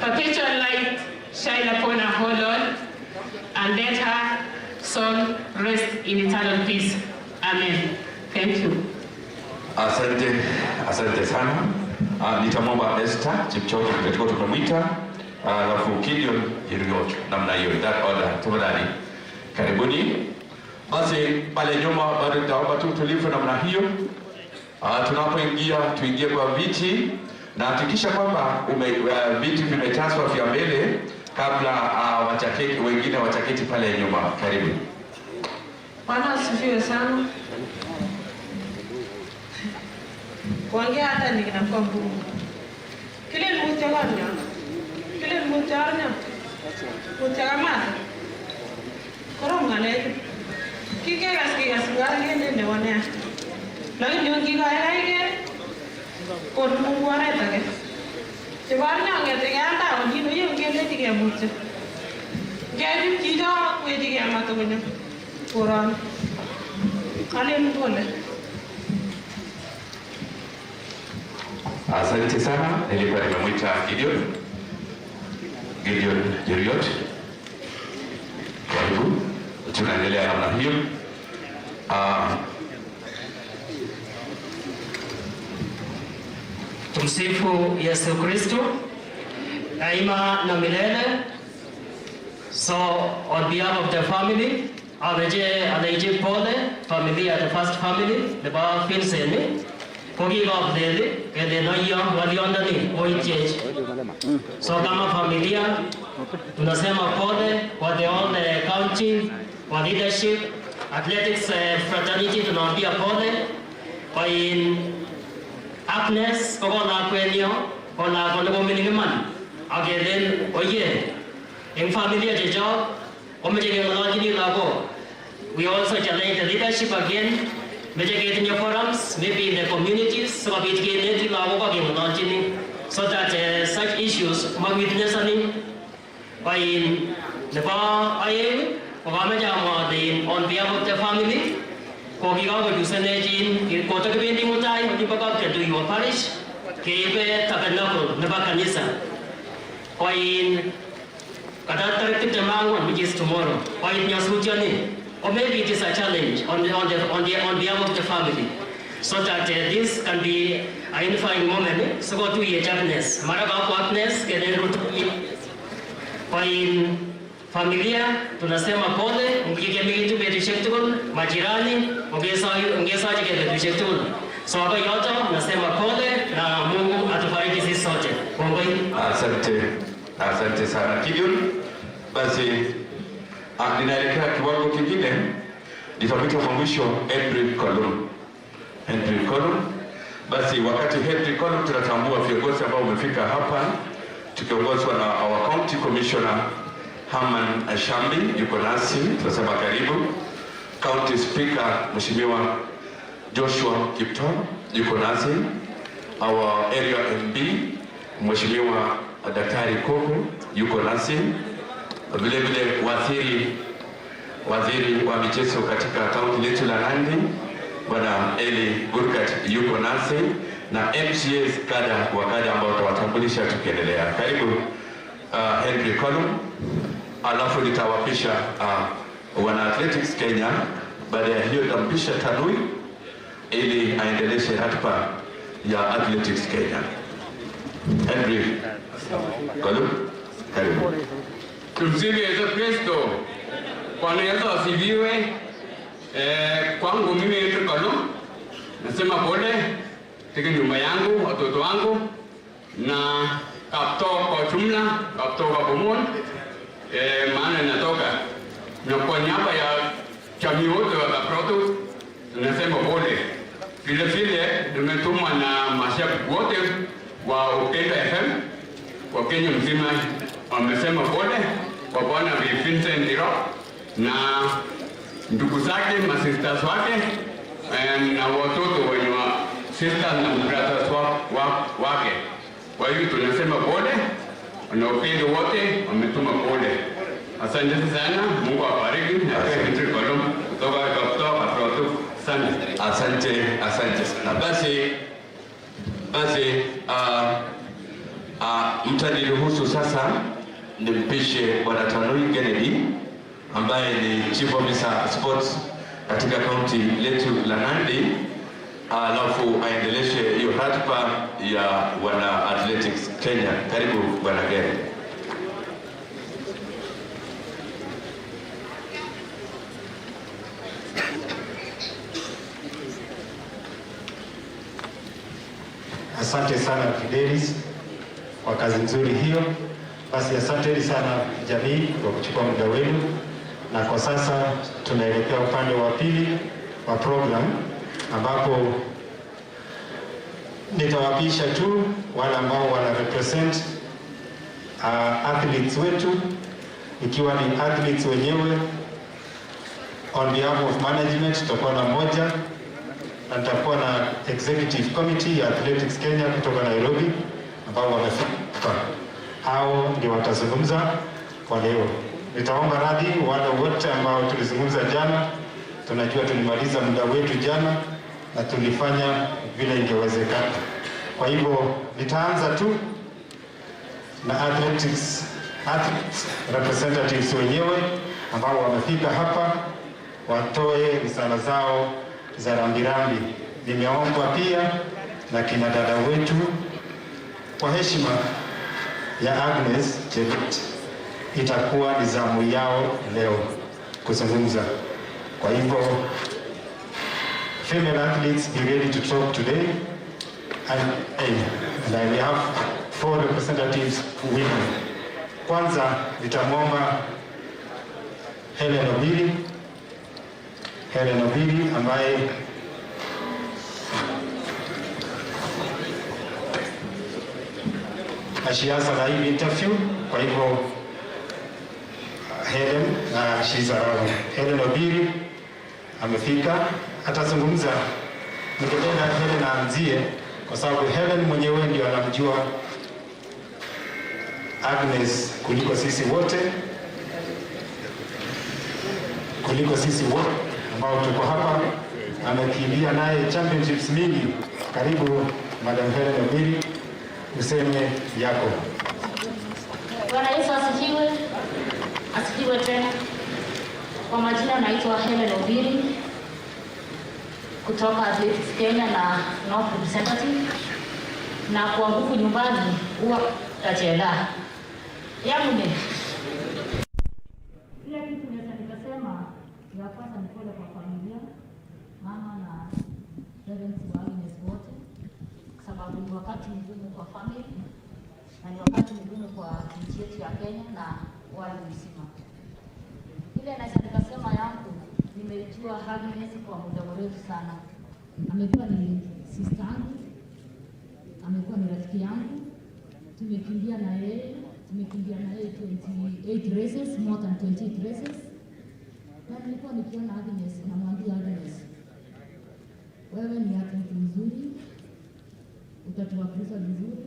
Perpetual light shine upon her, O Lord, and let her soul rest in eternal peace. Amen. Thank you. Asante sana. Nitamwomba Esther Chipchoge katika tukamwita, alafu Gideon Yeriot namna hiyo, that order. Tafadhali karibuni. Basi pale nyuma bado tutaomba tu tulivu namna hiyo. Tunapoingia tuingie kwa viti na hakikisha kwamba viti vimejazwa vya mbele kabla wengine wataketi pale nyuma. Karibu. Bwana asifiwe sana. Kuongea hata ninakuwa ngumu. Kile mutagarnya. Mutagamata. Koroma leo. Kike gaski ne wane. Lakini yongi gaige. Kon Mungu anataka. Sebarnya ngete anda onjino yongi leti ke mutse. Gadi jijo kwedi ke amato gonya. Quran. Ale mbole. Asante sana. Nilikuwa nimemwita Gideon Yeriot. Karibu. Tunaendelea namna hiyo. Tumsifu Yesu Kristo daima na milele. So on behalf of the family, anaije pole familia, the first family, the bar Finseni, Kogi of Lily, and the Noya Waliondani, Oichech. So kama familia, tunasema pole kwa the whole county, kwa leadership, athletics fraternity, tunaambia pole kwa in Agnes, Kokona Kwenyo, Kona Konominman, again, oye, in familia Jejo, we also challenge the leadership again, getting your forums, maybe in the communities, so that such issues might witness by in the bar I on behalf of the family. Kogiga username in Kotakabindi Mutai, Nipaka to your parish, Kebe Tabernacle, Nebakanisa. Or in Katarik Temangon, which is tomorrow, or in Yasutjani, or maybe it is a challenge on behalf of the family, so that this can be identifying moment. So go to your Japanese, Marakwet Agnes, get a root or in familia, tunasema pole, mkikemiki tu betishektul, majirani, ungesaji ke betishektul. So hapa yote, nasema pole, na Mungu atufariki sisi sote. Kongoi. Asante sana Gideon. Basi, ninaelekea kiwango kingine, nitapita kwa mwisho Henry Colum. Basi, wakati Henry Colum tunatambua viongozi ambao umefika hapa, tukiongozwa na our county commissioner, Haman Shambi, yuko nasi, tunasema karibu. County Speaker, Mheshimiwa Joshua Kipton, yuko nasi. Our area MB, Mheshimiwa Daktari Koko, yuko nasi. Vile vile waziri wa michezo katika kaunti letu la Nandi, Bwana Eli Gurkat, yuko nasi. Na MCAs kada ambao tutawatambulisha tukiendelea. Karibu Henry Colum. Alafu nitawapisha wana athletics Kenya. Baada ya hiyo nitampisha Tanui ili aendeleshe ratiba ya athletics Kenya. Henry Colum, karibu. Tumsifu Yesu Kristo. Bwana Yesu asifiwe. Kwangu mimi Henry Colum, nasema pole katika nyumba yangu, watoto wangu na kapto kwa jumla, kapto kwa Bomet. Maana natoka na kwa niaba ya jamii wote wa Kaproto tunasema pole. Vile vile tumetumwa na mashabiki wote wa Upendo FM kwa Kenya mzima, wamesema pole kwa Bwana Vincent Tirop na ndugu zake, masisters wake na watoto wenye sisters na brothers wake. Kwa hivyo tunasema pole. Na Upendo wote wametuma pole. Asante sana, Mungu awabariki. Henry Colum kutoka Kaproto. Asante. Asante sana. Basi mtaniruhusu sasa nimpishe Bwana Tanui Kennedy ambaye ni Chief Officer Sports katika kaunti letu la Nandi, alafu aendeleshe hiyo ratiba ya wana athletics Kenya. Karibu Bwana Kennedy. Asante sana Fidelis kwa kazi nzuri hiyo. Basi asante sana jamii kwa kuchukua muda wenu, na kwa sasa tunaelekea upande wa pili wa program ambapo nitawapisha tu wale ambao wana represent athletes wetu, ikiwa ni athletes wenyewe. On behalf of management tutakuwa na moja, na tutakuwa na executive committee ya Athletics Kenya kutoka Nairobi ambao wamefika. Hao ndio watazungumza kwa leo. Nitaomba radhi wale wote ambao tulizungumza jana. Tunajua tulimaliza muda wetu jana na tulifanya vile ingewezekana. Kwa hivyo nitaanza tu na athletes representatives wenyewe ambao wamefika hapa watoe risala zao za rambirambi. Nimeomba pia na kina dada wetu kwa heshima ya Agnes Tirop, itakuwa ni zamu yao leo kuzungumza. Kwa hivyo female athletes be ready to talk today, and I will have 4 representatives with me. Kwanza nitamwomba Helen Obiri ambaye she has a live interview. Kwa hivyo Helen Obiri amefika, atazungumza. Nikipenda Helen aanzie kwa sababu Helen mwenyewe ndio anamjua Agnes kuliko sisi wote ambao tuko hapa. Amekimbia naye championships mingi. Karibu Madam Helen Obiri, useme yako. Bwana Yesu asifiwe. Asifiwe tena. Kwa majina naitwa Helen Obiri kutoka Athletics Kenya na North Representative, na kwa nguvu nyumbani huwa tajela yamune. Ile kitu nikasema ya kwanza ni pole kwa familia, mama na parents wa Agnes wote, sababu ni wakati mgumu kwa family na ni wakati mgumu kwa nchi yetu ya Kenya na wale mzima. Ile nikasema yangu, nimejua Agnes kwa muda mrefu sana. Amekuwa ni sister yangu, amekuwa ni rafiki yangu. Tumekimbia na yeye 28 races, more than 28 races. Na nilikuwa nikiona Agnes, namwambia Agnes, wewe ni athlete mzuri, utatuwakilisha vizuri.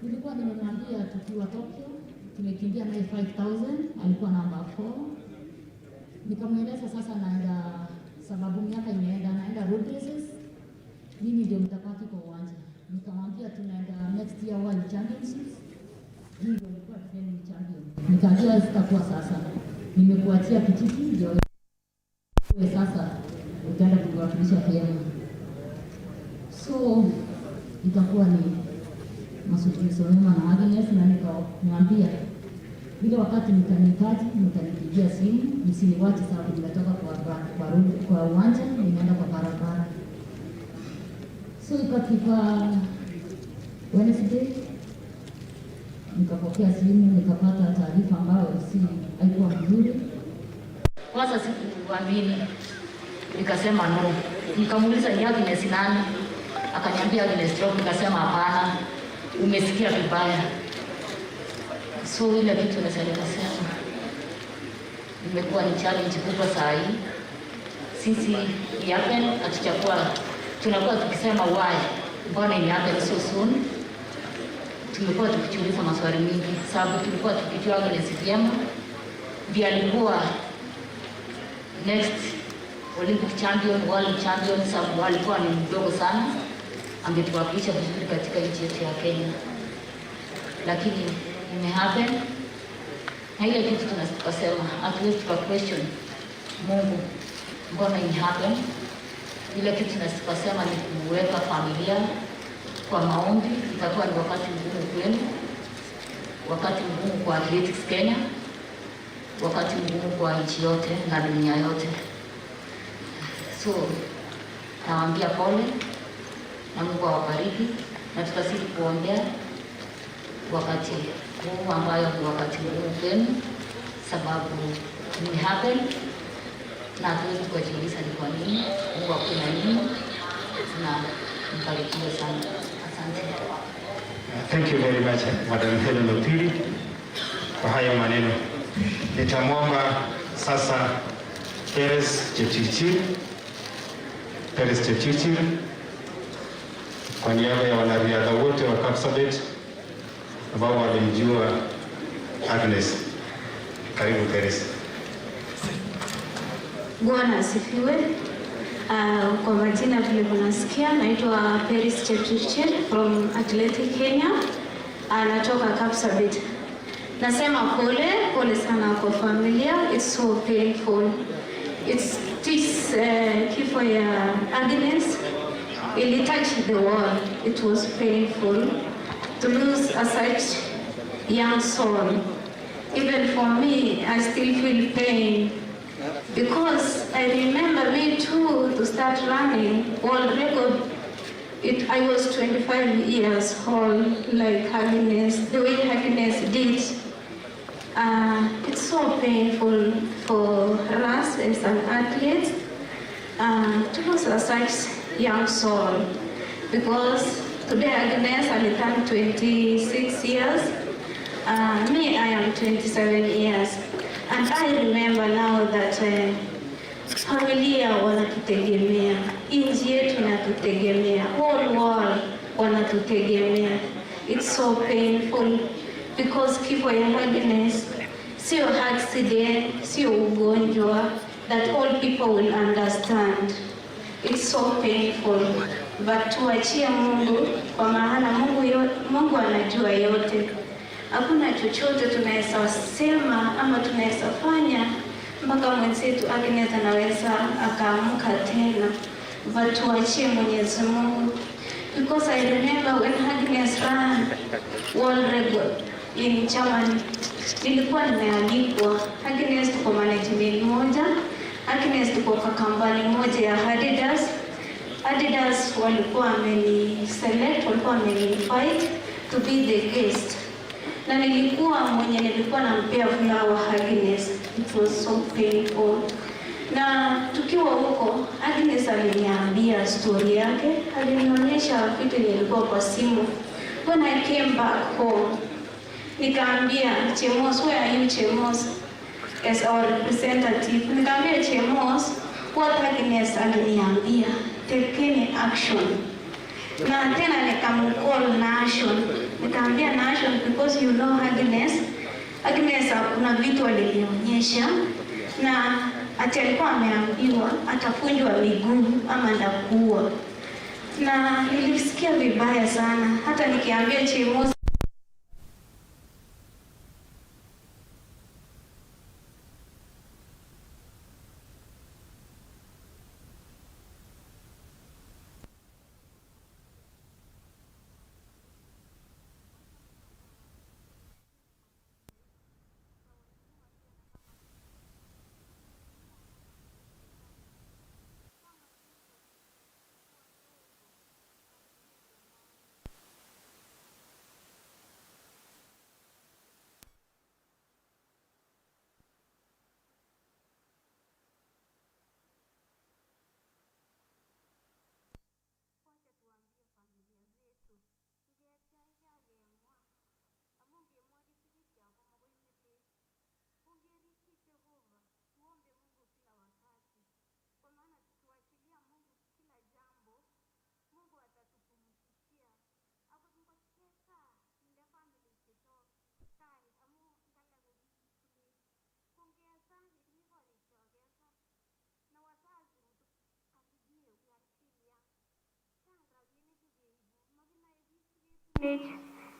Nilikuwa nimemwambia tukiwa Tokyo, tumekimbia naye 5000, alikuwa namba 4. Nikamweleza sasa naenda, sababu miaka imeenda, naenda road races, mimi ndio mtakati kwa uwanja. Nikamwambia tunaenda next year World Championships, ndio nilikuwa training champion. Nikajua sitakuwa sasa, nimekuachia kititi ndio wewe sasa utaenda kuwakilisha Kenya. So itakuwa ni mazungumzo mema na Agnes, na nikamwambia ile wakati mtanihitaji mtanipigia simu, msiniwache sababu nimetoka kwa uwanja nimeenda kwa barabara. So ikafika Wednesday, nikapokea simu, nikapata taarifa ambayo haikuwa nzuri. Kwanza sikuamini, nikasema no. Nikamuuliza ni Agnes nani? Akaniambia Agnes Tirop. Nikasema hapana, umesikia vibaya. So ile kitu nasema imekuwa ni challenge kubwa saa hii. Sisi yapen tunakuwa tukisema why, mbona ni happen so soon. Tumekuwa tukijiuliza maswali mingi, sababu tulikuwa tukijua Agnes vyema ndiye alikuwa next Olympic champion, world champion, sababu alikuwa ni mdogo sana. angetuwakilisha vizuri katika nchi yetu ya Kenya, lakini imehappen. Na ile kitu tunasema hatuwezi tuka question Mungu mbona imehappen. Ile kitu tunasema ni kuweka familia kwa maombi. Itakuwa ni wakati mgumu kwenu, wakati mgumu kwa athletics Kenya, wakati mgumu kwa nchi yote na dunia yote. So nawaambia pole na Mungu awabariki, na tutazidi kuombea wakati huu ambayo ni wakati mgumu kwenu, sababu ni happen na hatuwezi kujiuliza ni kwa nini. Mungu akuna nini, na mbarikiwe sana. Asante. Thank you very much, Madam Helen Opiri, kwa haya maneno. Nitamwomba sasa Peres Chepchirchir kwa niaba ya wanariadha wote wa Kapsabet ambao walimjua Agnes. Karibu Peres. Bwana asifiwe. Kwa majina vile mnasikia, naitwa Peres Chepchirchir from Athletic Kenya. Natoka Kapsabet. Nasema pole sana kwa familia. It's so painful. It's kifo ya Agnes. It touched the world. It was painful to lose a such young soul. Even for me, I still feel pain because I remember me too to start running world record. I was 25 years old, like Agnes, the way Agnes did. It's so painful for us as an athlete to lose such young soul, because today Agnes will turn 26 years. Me, I am 27 years. And I remember now that familia wanatutegemea, nchi yetu inatutegemea, whole world wanatutegemea. It's so painful because kifo ya Agnes sio accident, sio ugonjwa that all people will understand. It's so painful, but tuachie Mungu, kwa maana Mungu anajua yote. Hakuna chochote tunaweza sema ama tunaweza fanya mpaka mwenzetu Agnes anaweza akaamka tena, but tuachie Mwenyezi Mungu. Because I remember when Agnes ran world record in Germany, nilikuwa nimealikwa. Agnes tuko management moja, Agnes tuko kwa kampani moja ya Adidas walikuwa wameni-select, walikuwa wameni-invite to be the guest. Na nilikuwa nampea flower Agnes. It was so painful. Na tukiwa huko, Agnes aliniambia story yake, alinionyesha vitu nilikuwa kwa simu. When I came back home, nikaambia Chemos, where are you Chemos? As our representative, nikaambia Chemos, what Agnes aliniambia, take any action. Na tena nikamcall Nation. Nikaambia Nation because you know Agnes kuna vitu alinionyesha na ati alikuwa ameambiwa atafunjwa miguu ama ndakuwa. Na nilisikia vibaya sana, hata nikiambia Chemos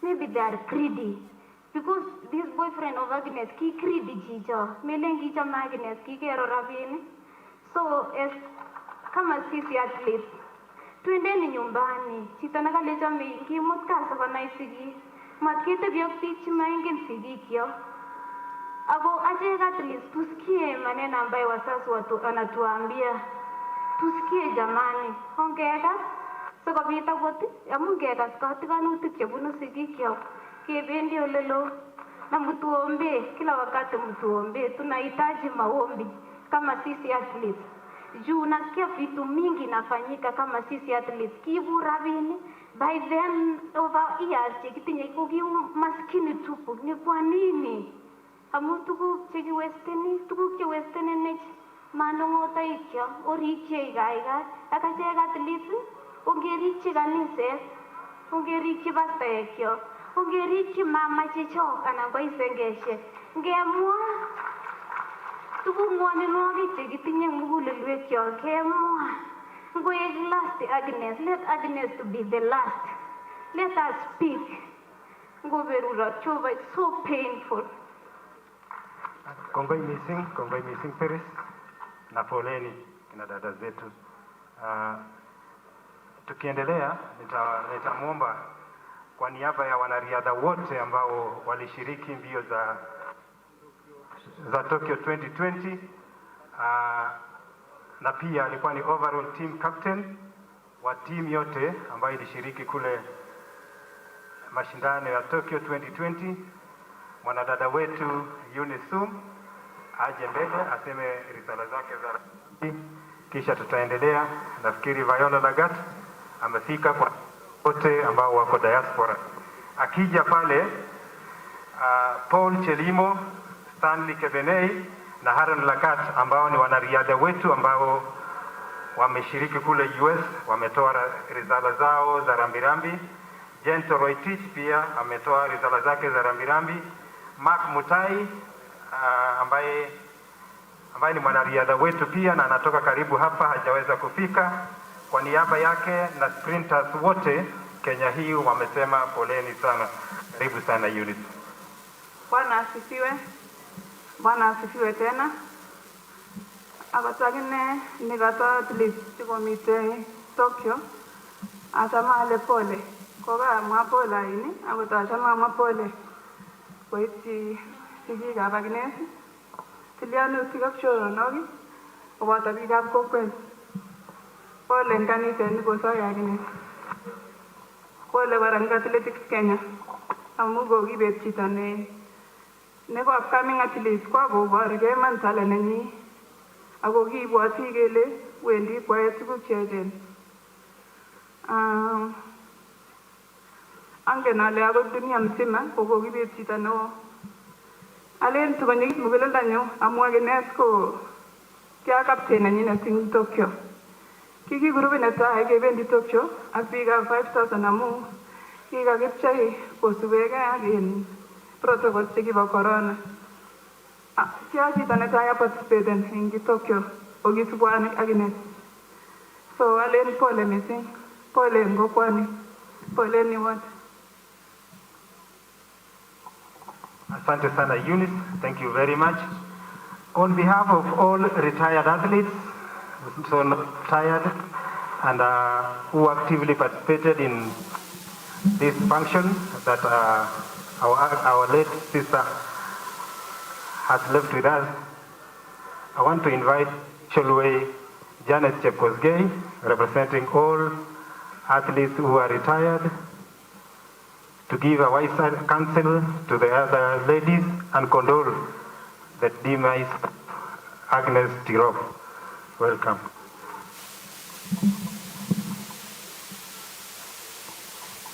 maybe they are greedy. Because this boyfriend of Agnes, he greedy chicho. Melen chicho Agnes, he kero Ravine. So, as kama sisi athletes, tuendeni nyumbani. Chito nakalecha mingi, mutkasa panai sigi. Matkete biok pichi maingen sigi kyo. Ako achek athletes, tusikie maneno ambayo wazazi watu anatuambia. Tusikie jamani. Ongekas. So kapita wote, amu ngekas katikanutik chebunu sigikyok. Kebendi olelo na mtuombe, kila wakati mtuombe. Tunahitaji maombi kama sisi athletes. Juu nasikia vitu mingi nafanyika kama sisi athletes. Kivu Ravine, by then over years chekitinye kuki maskini tupu. Ni kwa nini? Amu tukuk chewesteni nech manongota ikyo orikye igaiga. Akachek athletes, ongerikyi kaniset, ongerikyi pastaekyo. Ongerikyi mama chechok anan ko isengeshek. Ngemwa tuguk ng'wonilwogik chekitinye mugulelwekyok kemwa. Ngoek last Agnes, let Agnes to be the last. Let us speak. Ngoberura Jehova, it's so painful. Kongoi missing Paris na poleni kina dada zetu. Tukiendelea nitamwomba kwa niaba ya wanariadha wote ambao walishiriki mbio za Tokyo 2020 na pia alikuwa ni overall team captain wa team yote ambayo ilishiriki kule mashindano ya Tokyo 2020. Mwanadada wetu Unisum aje mbele aseme risala zake za kisha tutaendelea. Nafikiri Viola Lagat amefika kwa wote ambao wako diaspora. Akija pale Paul Chelimo, Stanley Kebenei na Haran Lagat ambao ni wanariadha wetu ambao wameshiriki kule US, wametoa risala zao za rambirambi. Jento Roitich pia ametoa risala zake za rambirambi. Mark Mutai ambaye ni mwanariadha wetu pia na anatoka karibu hapa, hajaweza kufika. Kwa niaba yake na sprinters wote Kenya hii wamesema poleni sana. Karibu sana Eunice. Bwana asifiwe tena. Abatagine nigata athlete komite Tokyo. Asama ale pole. Koga mapole ini, abatachama mapole. Koiti sigiga Agnes. Tilianu sigak choronogi. Obata bigap kokwet. Pole nganite nikosoya Agnes. Pole barang athletics Kenya. Amugo gibet chito nebo upcoming athletes kwa koborge man talent nenyi. Ako kibwati kele wendi kwae tuguk cheechen. Angen ale akot dunia mzima kokokibet chito neo. Alen tukonyekit muguleldonyu amu Agnes ko kia captain nenyinet eng Tokyo. Kiki grupit netai kebendi Tokyo ak biikab 5,000 amu kikakipchei kosubekei ak protocol chekibo corona. Kia chito netai aparticipaten eng Tokyo okisubwani Agnes. So alen pole missing, pole eng kokwani, pole ni wote. Asante sana Eunice, thank you very much. On behalf of all retired athletes, so not tired, and who actively participated in this function that our late sister has left with us, I want to invite Cholwe Janet Chepkosgei, representing all athletes who are retired, to give a wise counsel to the other ladies and condole the demise of Agnes Tirop. Welcome.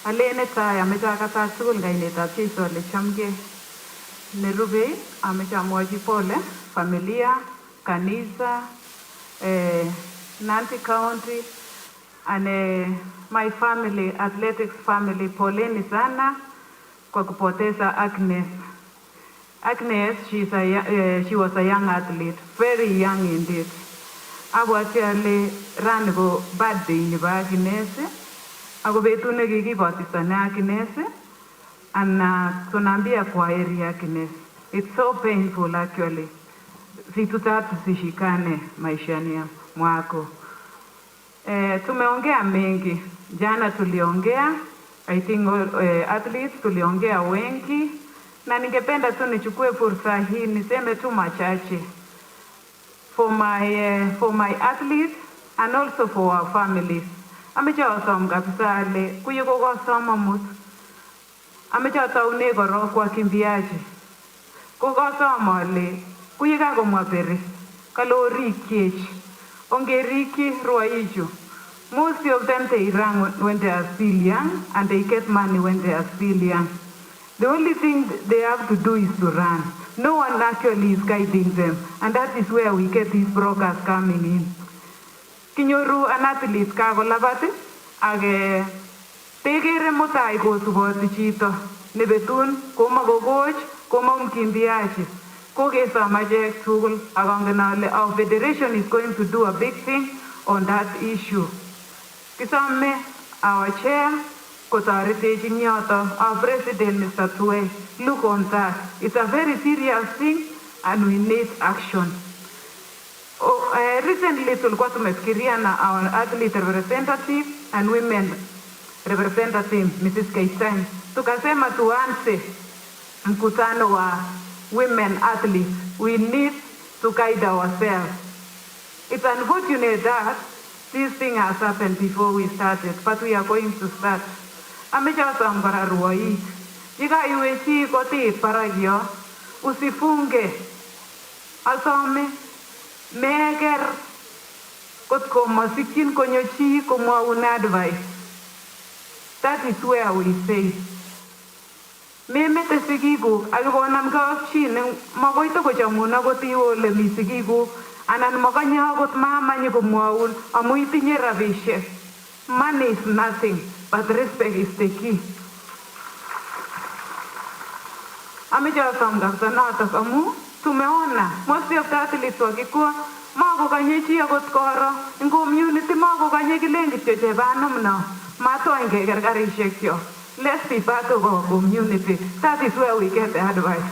Alene tai ameche akatar tugul kainetab Jeiso ale chamgei. Nerube ameche amwochi pole familia, kanisa, Nandi County and my family, athletics family, poleni sana kwa kupoteza Agnes. Agnes, she was a young athlete, very young indeed. Abwati ale rani ko birthday nebo Agnes Ako betut nekikibatisane Agnes and tunaambia kwa heri Agnes. It's so painful actually. Vitu tatu zishikane maishani mwako. Tumeongea mengi. Jana tuliongea, I think athletes tuliongea wengi, na ningependa tu nichukue fursa hii niseme tu machache for my athletes and also for our families. Amechosom kabisa ale kuye kokosoma mut. Amechotaune korok wakimbiaji. Kokosoma ale kuye kakomwa Peri kalorikyech. Ongeriki ruaichu. Most of them they run when they are still young and they get money when they are still young. The only thing they have to do is to run. No one actually is guiding them, and that is where we get these brokers coming in. Kinyoru an athlete kakolabat age tegere mutai kosuboti chito nebetun komakocoach komamkimbiachi kokesom achek tugul akongen ale our federation is going to do a big thing on that issue. Kisome our chair kotoretech ing yoto, our president Mr. Tuwe, look on that. It's a very serious thing and we need action. Recently tulikuwa tumefikiria na our athlete representative and women representative Mrs. Kaitan, tukasema tuanze mkutano wa women athletes. We need to guide ourselves. It's unfortunate that this thing has happened before we started, but we are going to start. Amechosom kora ruoik. Yekaiwe chi kotit barak yo, usifunge. Asome meker kotko masikyin konyo chi komwaun advice. That is where we say. Memete sigikuk akikonamge ak chi ne makoi tokochamun akot iwe ole mi sigikuk anan makanye akot mama nyokomwaun amu itinye rabisiek. Money is nothing, but respect is the key. Amechosom kabisa notok amu tumeona most of the athletes wakikuwa makokanye chi akot koro ing community, makokanye kilen kityo chebanum no matony keker karisiek kyok. Let's be part of our community. That is where we get the advice.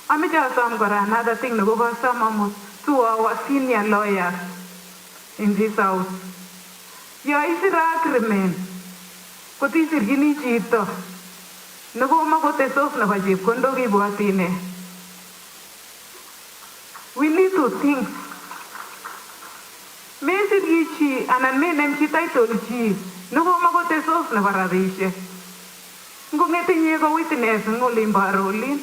Amechosom kora another thing nekokosom amut to our senior lawyers in this house. Yo isire agreement kotisirchini chito nekomakotesos nebo chepkondok ibwati ine. We need to think. Mesirchi chi anan menem chi title chi nekomakotesos nebo rabisiek. Ngongetinye ko witness ing olimbo Arolin,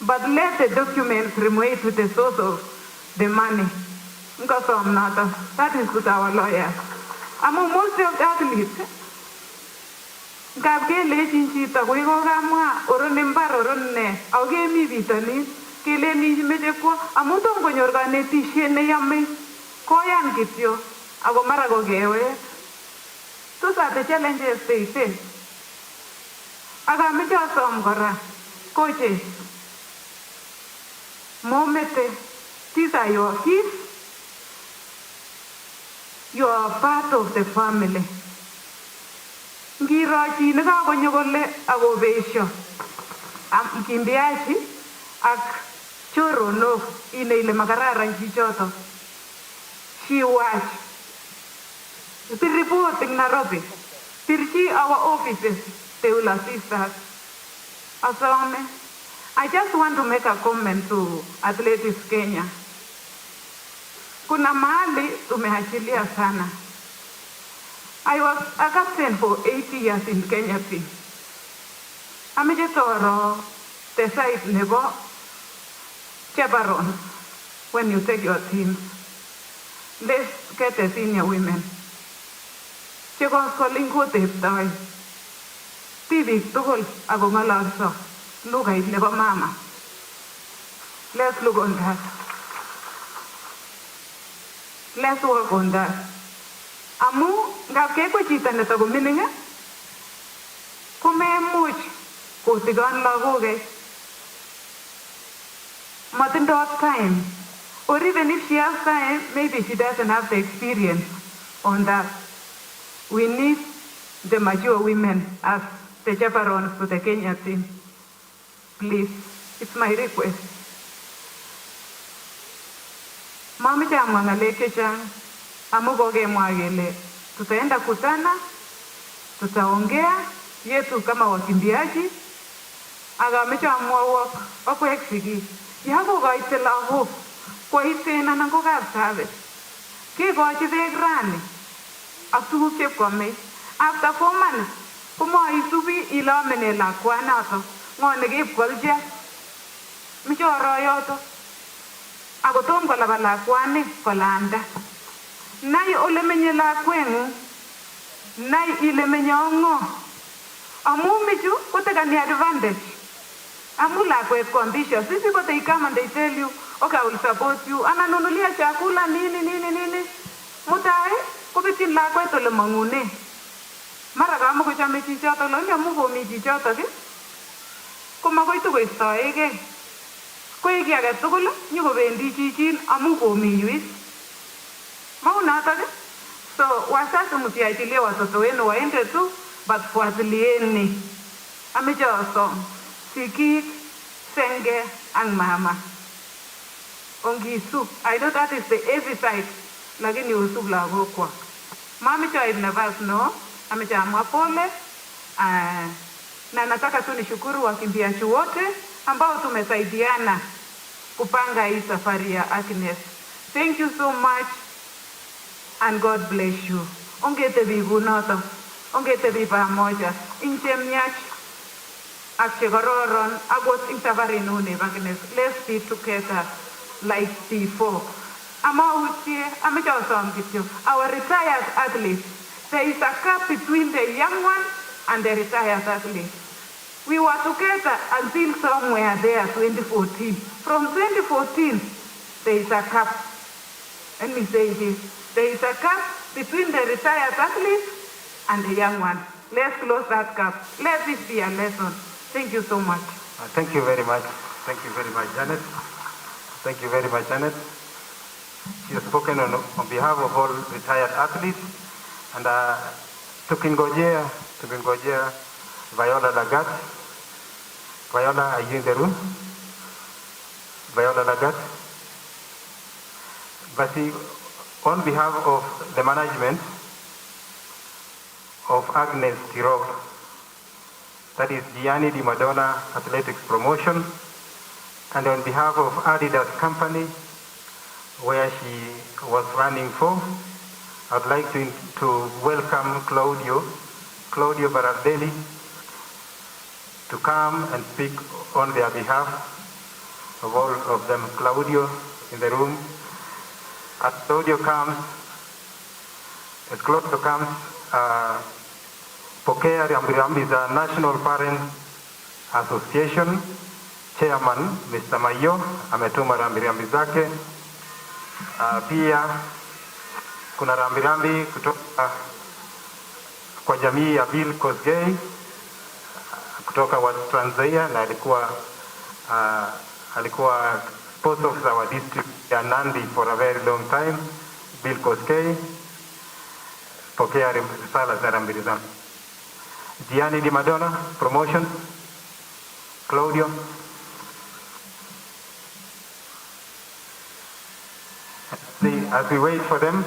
but let the documents remain with the source of the money. Ngosom noto. That is with our lawyers. Amu most of the athletes ngap kelechin chito koi kokamwa oron imbar oron ne ako kemi bitonin kelen imeche kwo amu tom konyor kanetisiet neyome koyan kityo ako mara kokewe. Those are the challenges they face. Akameche asom kora coaches, momete, these are your kids. You are part of the family. Ngiro chi nekakonyo kole akobesyo mkimbiaji ak choronok ine ile makararan chichoto. She watch. The report in Nairobi. Pirchi our offices. They will assist us. Asome. I just want to make a comment to Athletics Kenya. Kuna mahali tumeachilia sana. I was a captain for 8 years in Kenya team. Ameche toro the side nebo chaperone when you take your team. Let's get the senior women. Chekoskoling koteptoi tibik tugul ako ng'ololso lugait nebo mama. Let's look on that. Let's work on that. Amu ngap kekwe chito netakomining komemuch kotigon lagok matindoi time, or even if she has time, maybe she doesn't have the experience on that. We need the mature women as the chaperones to the Kenya team. Please, it's my request. Mami amwa ngalek chechang amu kokemwa kele tutaenda kutana, tutaongea yetu kama wakimbiaji. Akameche amwawok akwek sigik yakokoite lagok koiten anan ko kapsabet kekochi beek rani ak tuguk chepkwame. After 4 months komaisubi ile amene lakwanoto ng'o nekeipkolchi meche oroyoto akotom kolaba lakwani kolanda. Nai ole menye lakweng'ung, nai ile menye ng'o, amu michu kotekani advantage. Amu lakwet ko ambitious. Sisi ko they come and they tell you, okay, I will support you. Ananunulia chakula nini. Mutai kobitin lakwet ole mang'une. Mara kama kochame chichoto lo nyamu komi chichoto ki. Komakoi tukoistoege. Koe ki age tugul nyikobendi chichin amu komi yuis. Maunoto ki. So wazazi msiachilie watoto wenu waende tu, but fuatilieni. Ameche osom sikik, senge, ang mama. Ongisu. I know that is the heavy side, lakini usub lagokwa. Mami choib nafas no, ameche amwa pole. Na nataka tu nishukuru wakimbiaji wote ambao tumesaidiana kupanga hii safari ya Agnes. Thank you so much and God bless you. Ongetebi kunoto, ongetebi pamoja, inchemiach ak chekororon akot ing safari nu nebo Agnes. Let's be together like before. Amautie, ameche osom kityo, our retired athletes, there is a gap between the young one and the retired athletes. We were together until somewhere there, 2014. From 2014, there is a gap. Let me say this. There is a gap between the retired athletes and the young one. Let's close that gap. Let this be a lesson. Thank you so much. Thank you very much. Thank you very much, Janet. Thank you very much, Janet. She has spoken on behalf of all retired athletes. And tukingojea Viola Lagat. Viola, are you in the room? Viola Lagat. But on behalf of the management of Agnes Tirop, that is Gianni Di Madonna Athletics Promotion, and on behalf of Adidas Company, where she was running for, I'd like to welcome Claudio Barardelli to come and speak on their behalf of all of them. Claudio in the room. As Claudio comes, Pokea Rambirambi is a National Parents Association Chairman, Mr. Mayo, ametuma rambirambi zake. Pia kuna rambirambi kutoka kwa jamii ya Bill Kosgei kutoka wa Nzoia, na alikuwa sports officer wa district ya Nandi for a very long time. Bill Kosgei, pokea risala za rambirambi. Gianni Di Madonna Promotion, Claudio. As we wait for them.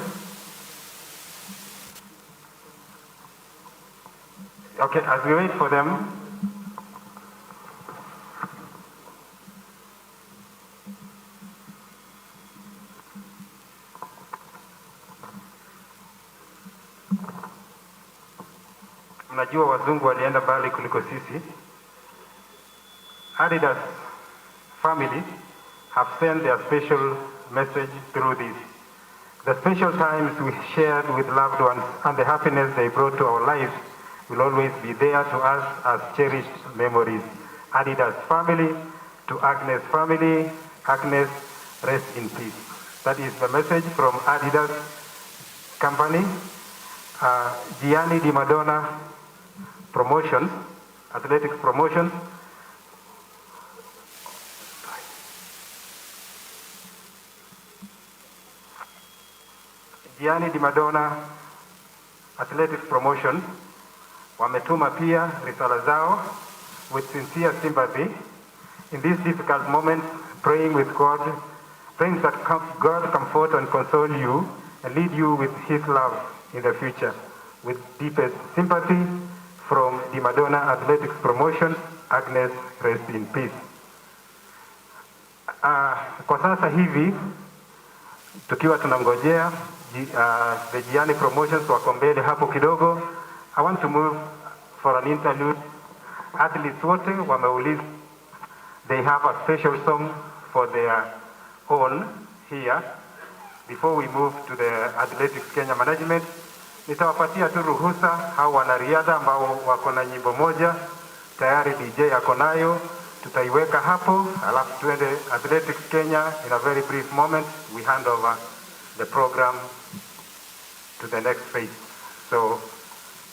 Okay, as we wait for them. Mnajua wazungu walienda mbali kuliko sisi. Adidas family have sent their special message through this. The special times we shared with loved ones and the happiness they brought to our lives will always be there to us as cherished memories. Adidas family, to Agnes family, Agnes, rest in peace. That is the message from Adidas company. Gianni Di Madonna Promotions, Athletics Promotions. Gianni Di Madonna Athletics Promotion wametuma pia risala zao with sincere sympathy in these difficult moments, praying with God, praying that God comfort and console you and lead you with His love in the future. With deepest sympathy from the Madonna Athletics Promotion, Agnes, rest in peace. Kwa sasa hivi tukiwa tunangojea the Gianni Promotions wako mbele hapo kidogo, I want to move for an interlude. Athletes wote wameuliza, they have a special song for their own here. Before we move to the Athletics Kenya management, nitawapatia tu ruhusa hao wanariadha ambao wako na nyimbo moja tayari, DJ ako nayo, tutaiweka hapo, alafu tuende Athletics Kenya. In a very brief moment we hand over the program to the next phase. So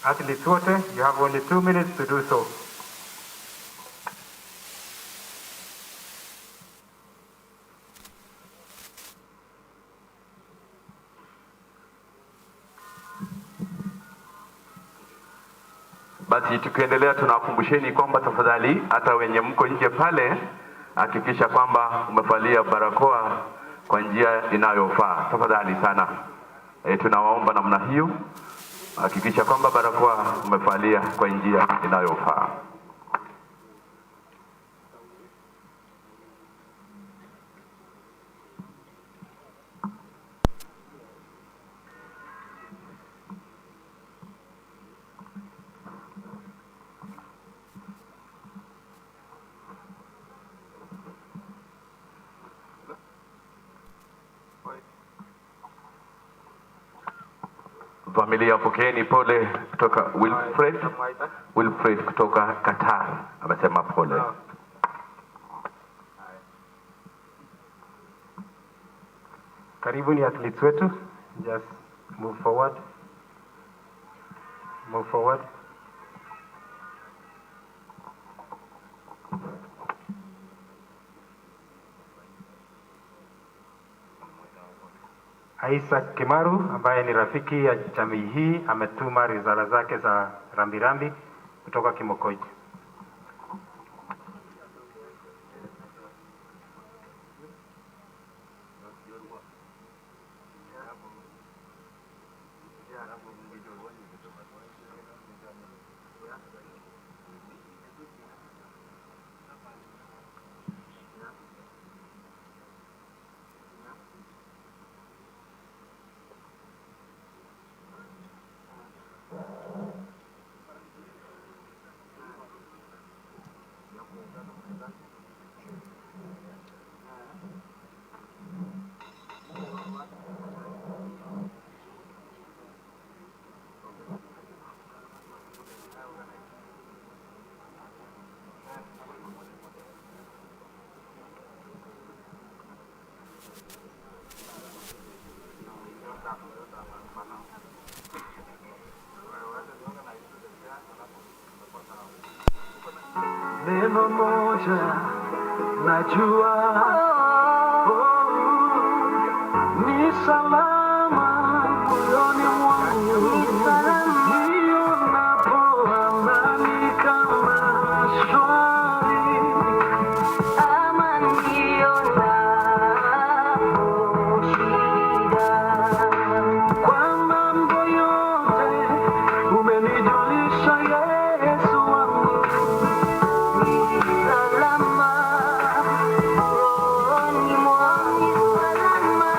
athletes wote, you have only 2 minutes to do so. Basi tukiendelea tunawakumbusheni kwamba tafadhali hata wenye mko nje pale, hakikisha kwamba umevalia barakoa kwa njia inayofaa. Tafadhali sana. Tunawaomba namna hiyo. Hakikisha kwamba barakoa umevalia kwa njia inayofaa. Familia, pokeeni pole kutoka Wilfred kutoka Qatar, amesema pole. Karibuni athletes wetu, just move forward. Move forward. Isaac Kimaru ambaye ni rafiki ya jamii hii ametuma risala zake za rambirambi kutoka Kimokoji. Neno moja najua, ni salama moyoni mwangu, nionapo amani kama shwari, ama nionapo shida. Kwa mambo yote umenijulisha Yesu wangu, salama rohoni mwangu, salama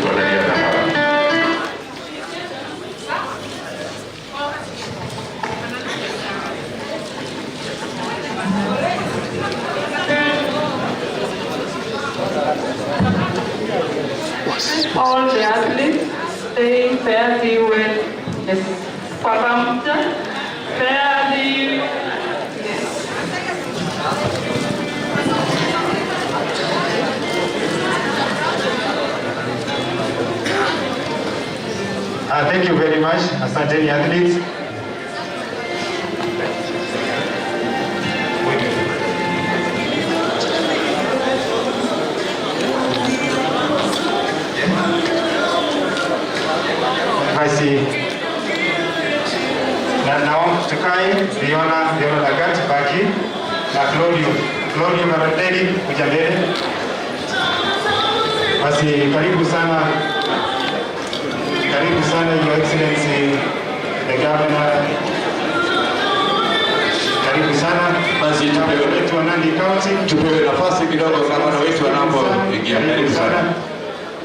wanariadha hawa. All the athletes stay fairly with this parameter, fairly. Thank you very much, asanteni athletes. Basi naomba tukae, Riona Lagat baki na Claudio Maradeli kuja mbele. Basi karibu sana Your Excellency the Governor. Karibu sana. Basi tupewe wetu wa Nandi County, tupewe nafasi kidogo gavana wetu anapoingia. Karibu sana.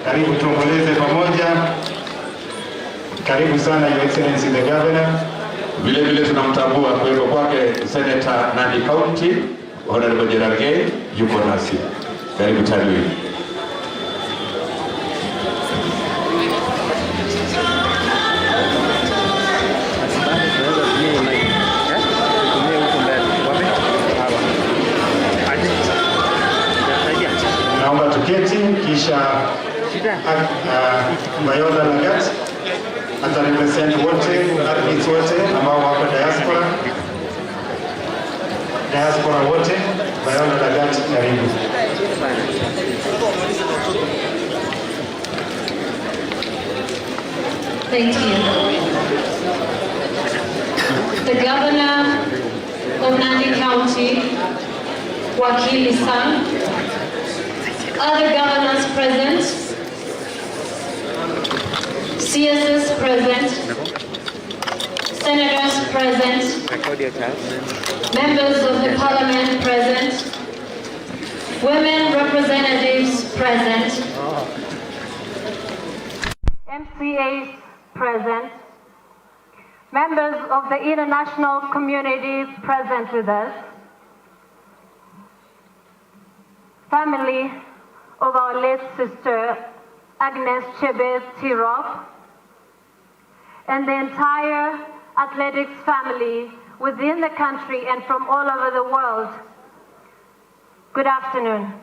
Karibu tuomboleze pamoja. Karibu sana Your Excellency the Governor. Vile vile tunamtambua kuwepo kwake Senator Nandi County, Honorable Jerage, yuko nasi. Karibu tani. Naomba tuketi kisha Viola Lagat atarepresent wote athletes wote ambao wako diaspora wote. Viola Lagat, karibu. Thank you. The Governor of Nandi County, Wakili San, other governors present, CSS present, senators present, members of the parliament present, women representatives present, MCAs present, members of the international community present with us, family of our late sister Agnes Tirop, and the entire athletics family within the country and from all over the world. Good afternoon.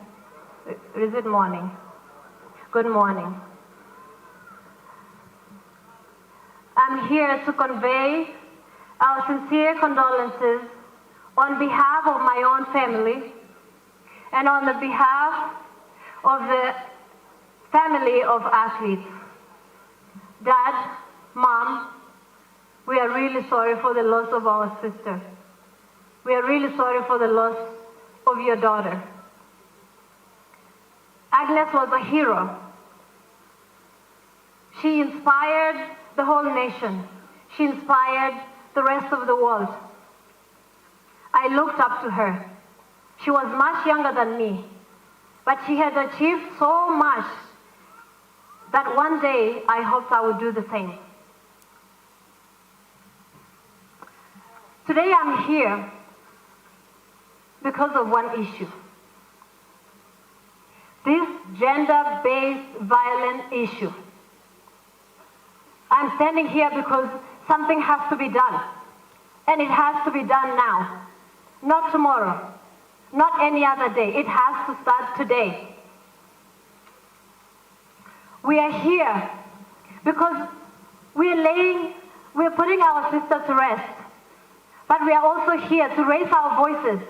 Is it morning? Good morning. I'm here to convey our sincere condolences on behalf of my own family and on the behalf of the family of athletes. Dad, Mom, we are really sorry for the loss of our sister. We are really sorry for the loss of your daughter. Agnes was a hero. She inspired the whole nation. She inspired the rest of the world. I looked up to her. She was much younger than me, but she had achieved so much that one day I hoped I would do the same. Today I'm here because of one issue. This gender-based violent issue. I'm standing here because something has to be done. And it has to be done now. Not tomorrow. Not any other day. It has to start today. We are here because we're putting our sister to rest. But we are also here to raise our voices.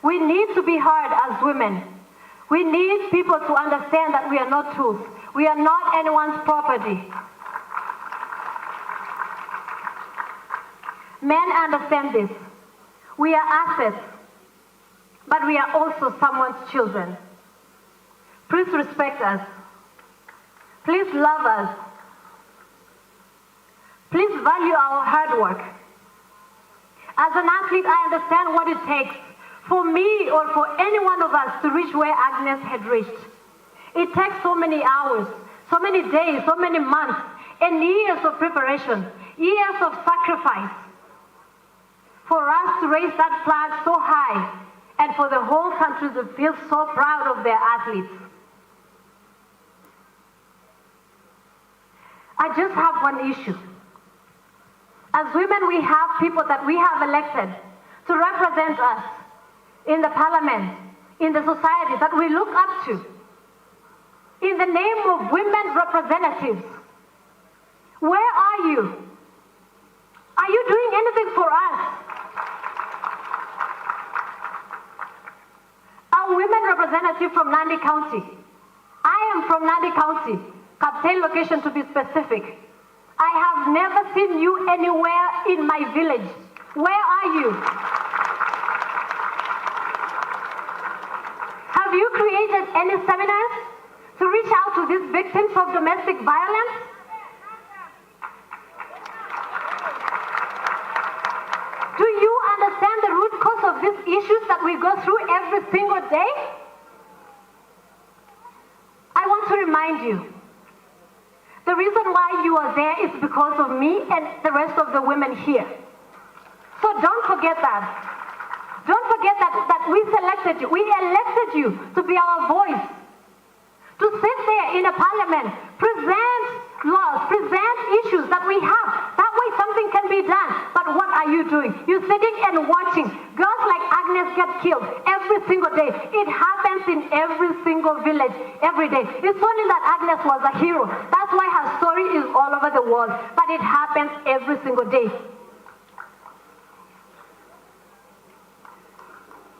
We need to be heard as women. We need people to understand that we are not tools. We are not anyone's property. Men understand this. We are assets, but we are also someone's children. Please respect us. Please love us. Please value our hard work. As an athlete, I understand what it takes for me or for any one of us to reach where Agnes had reached. It takes so many hours, so many days, so many months, and years of preparation, years of sacrifice for us to raise that flag so high and for the whole country to feel so proud of their athletes. I just have one issue. As women, we have people that we have elected to represent us in the parliament, in the society that we look up to. In the name of women representatives, where are you? Are you doing anything for us? A women representative from Nandi County. I am from Nandi County, Kaptel location to be specific. I have never seen you anywhere in my village. Where are you? Have you created any seminars to reach out to these victims of domestic violence? Do you understand the root cause of these issues that we go through every single day? I want to remind you, the reason why you are there is because of me and the rest of the women here. So don't forget that. Don't forget that we selected you, we elected you to be our voice. To sit there in a parliament, present laws, present issues that we have. That way something can be done. But what are you doing? You're sitting and watching. Girls like Agnes get killed every single day. It happens in every single village, every day. It's only that Agnes was a hero. That's why her story is all over the world. But it happens every single day.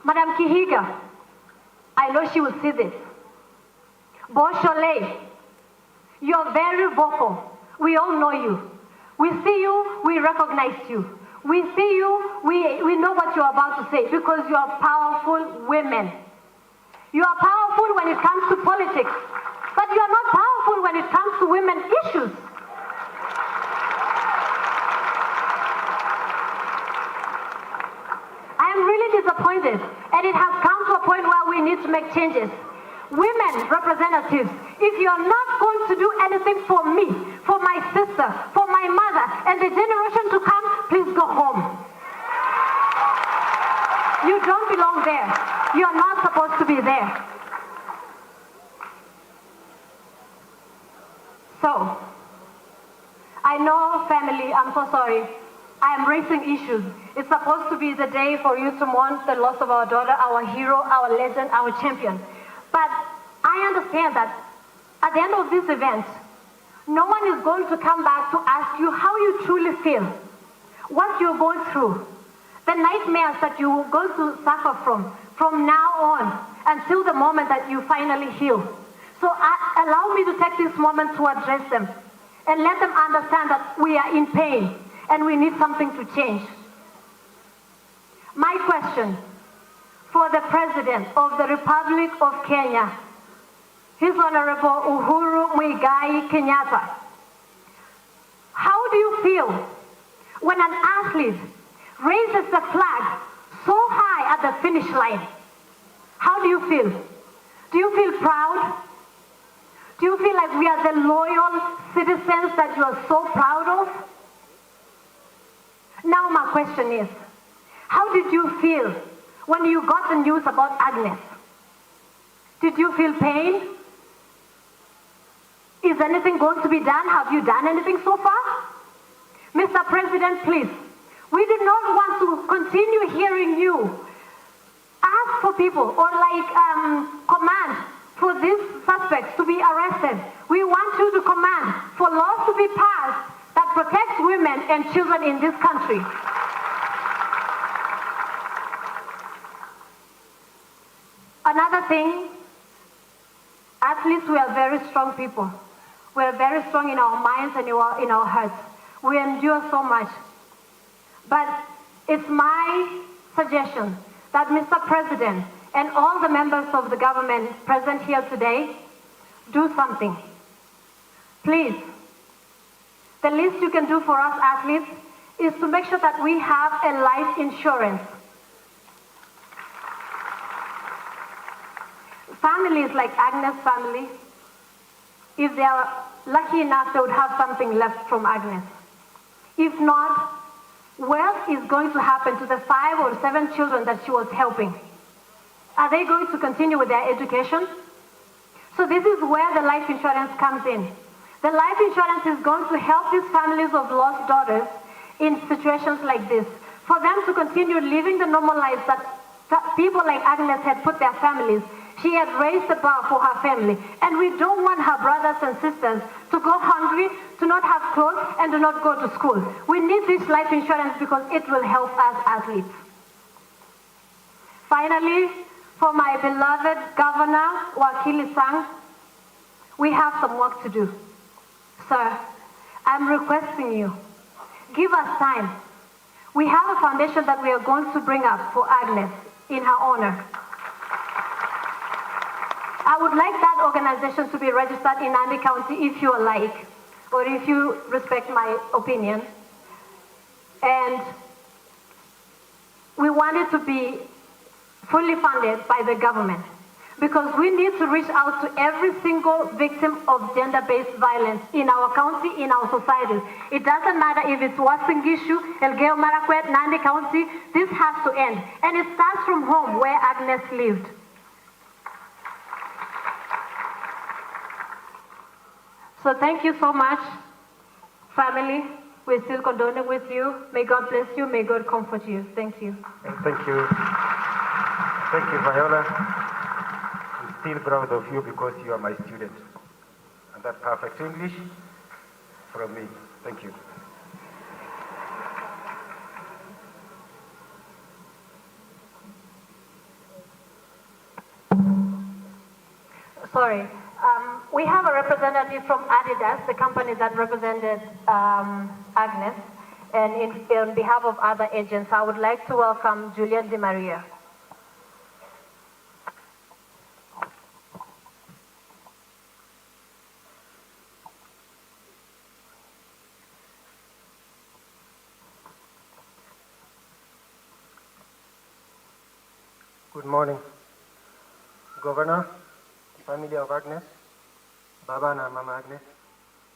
Madam Kihiga, I know she will see this. Beausoleil, you're very vocal. We all know you. We see you, we recognize you. We see you, we know what you're about to say because you are powerful women. You are powerful when it comes to politics, but you are not powerful when it comes to women issues. I am really disappointed, and it has come to a point where we need to make changes. Women representatives, if you're not going to do anything for me, for my sister, for my mother, and the generation to come, please go home. You don't belong there. You're not supposed to be there. So, I know, family, I'm so sorry. I am raising issues. It's supposed to be the day for you to mourn the loss of our daughter, our hero, our legend, our champion. But I understand that at the end of this event, no one is going to come back to ask you how you truly feel, what you're going through, the nightmares that you're going to suffer from now on until the moment that you finally heal. So allow me to take this moment to address them and let them understand that we are in pain and we need something to change. My question for the President of the Republic of Kenya, His Honorable Uhuru Muigai Kenyatta. How do you feel when an athlete raises the flag so high at the finish line? How do you feel? Do you feel proud? Do you feel like we are the loyal citizens that you are so proud of? Now my question is, how did you feel when you got the news about Agnes? Did you feel pain? Is anything going to be done? Have you done anything so far? Mr. President, please, we do not want to continue hearing you ask for people or command for these suspects to be arrested. We want you to command for laws to be passed that protects women and children in this country. Another thing, athletes, we are very strong people. We are very strong in our minds and in our hearts. We endure so much. But it's my suggestion that Mr. President and all the members of the government present here today do something. Please, the least you can do for us athletes is to make sure that we have a life insurance. Families like Agnes' family, if they are lucky enough, they would have something left from Agnes. If not, what is going to happen to the 5 or 7 children that she was helping? Are they going to continue with their education? So this is where the life insurance comes in. The life insurance is going to help these families of lost daughters in situations like this, for them to continue living the normal lives that people like Agnes had put their families. She had raised the bar for her family, and we don't want her brothers and sisters to go hungry, to not have clothes, and to not go to school. We need this life insurance because it will help us athletes. Finally, for my beloved Governor Wakili Sang, we have some work to do. Sir, I'm requesting you, give us time. We have a foundation that we are going to bring up for Agnes in her honor. I would like that organization to be registered in Nandi County if you like, or if you respect my opinion. And we want it to be fully funded by the government, because we need to reach out to every single victim of gender-based violence in our county, in our societies. It doesn't matter if it's Uasin, Gishu, Elgeyo, Marakwet, Nandi County. This has to end. And it starts from home, where Agnes lived. So thank you so much, family. We're still condoning with you. May God bless you. May God comfort you. Thank you. Thank you. Thank you, Viola. I'm still proud of you because you are my student. And that perfect English from me. Thank you. Sorry. We have a representative from Adidas, the company that represented Agnes, and on behalf of other agents, I would like to welcome Julian Di Maria. Good morning, Governor, family of Agnes, Baba and Mama Agnes,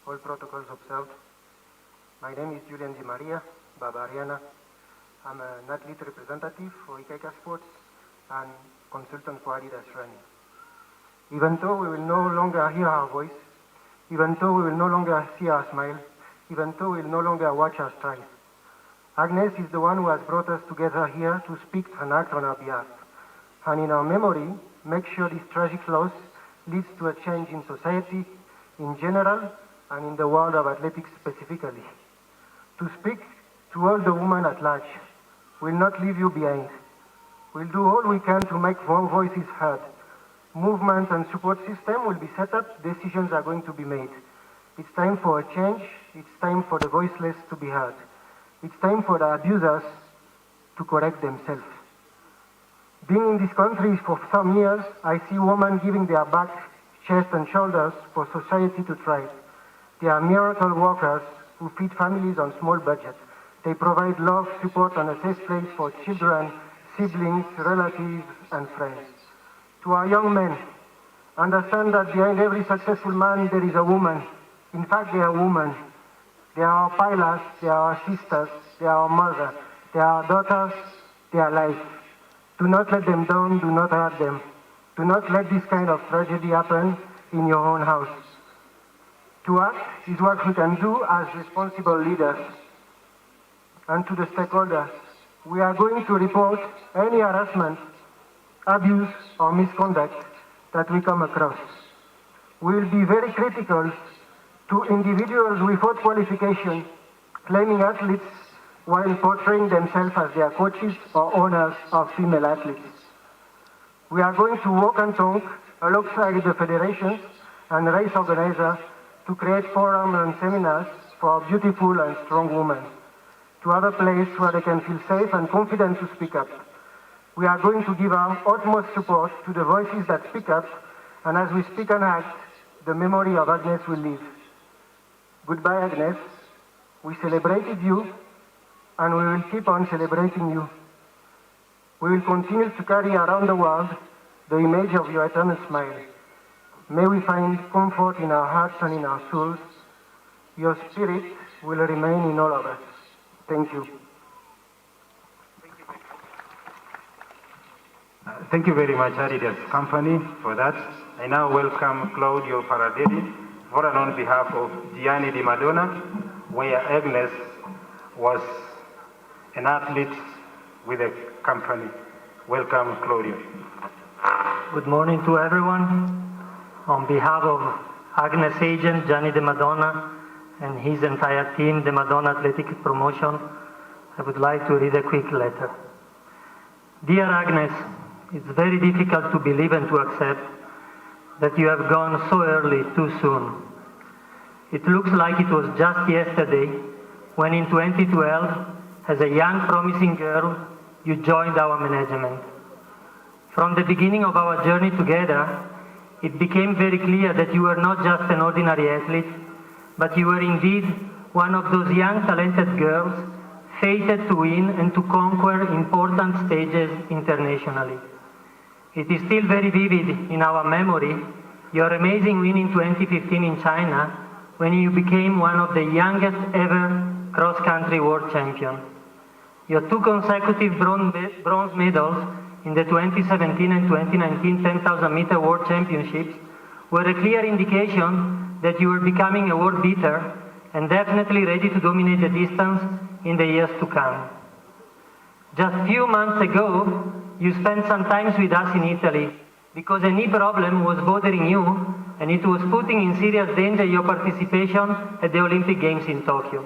all protocols observed. My name is Julian Di Maria, Baba Ariana. I'm an athlete representative for Ikaika Sports and consultant for Adidas Running. Even though we will no longer hear her voice, even though we will no longer see her smile, even though we will no longer watch her strive, Agnes is the one who has brought us together here to speak and act on our behalf. And in our memory, make sure this tragic loss leads to a change in society in general and in the world of athletics specifically. To speak to all the women at large, we'll not leave you behind. We'll do all we can to make more voices heard. Movement and support system will be set up, decisions are going to be made. It's time for a change, it's time for the voiceless to be heard. It's time for the abusers to correct themselves. Being in this country for some years, I see women giving their back, chest and shoulders for society to thrive. They are miracle workers who feed families on small budgets. They provide love, support and a safe place for children, siblings, relatives and friends. To our young men, understand that behind every successful man there is a woman. In fact, they are women. They are our pilots, they are our sisters, they are our mother, they are our daughters, they are life. Do not let them down, do not hurt them. Do not let this kind of tragedy happen in your own house. To act is what we can do as responsible leaders. And to the stakeholders, we are going to report any harassment, abuse or misconduct that we come across. We will be very critical to individuals without qualification claiming athletes while portraying themselves as their coaches or owners of female athletes. We are going to walk and talk alongside the federations and race organizers to create forums and seminars for beautiful and strong women, to have a place where they can feel safe and confident to speak up. We are going to give our utmost support to the voices that speak up, and as we speak and act, the memory of Agnes will live. Goodbye, Agnes. We celebrated you, and we will keep on celebrating you. We will continue to carry around the world the image of your eternal smile. may we find comfort in our hearts and in our souls. Your spirit will remain in all of us. Thank you. Thank you very much, Adidas Company, for that. I now welcome Claudio Paradeli, for and on behalf of Gianni Di Madonna, where Agnes was an athlete with the company. Welcome, Claudio. Good morning to everyone. On behalf of Agnes' agent, Gianni De Madonna, and his entire team, the Madonna Athletic Promotion, I would like to read a quick letter. Dear Agnes, it's very difficult to believe and to accept that you have gone so early, too soon. It looks like it was just yesterday when in 2012, as a young promising girl, you joined our management. From the beginning of our journey together, it became very clear that you were not just an ordinary athlete, but you were indeed one of those young talented girls fated to win and to conquer important stages internationally. It is still very vivid in our memory, your amazing win in 2015 in China, when you became one of the youngest ever cross-country world champion. Your 2 consecutive bronze medals in the 2017 and 2019 10,000 meter world championships were a clear indication that you were becoming a world beater and definitely ready to dominate the distance in the years to come. Just a few months ago, you spent some time with us in Italy because a knee problem was bothering you and it was putting in serious danger your participation at the Olympic Games in Tokyo.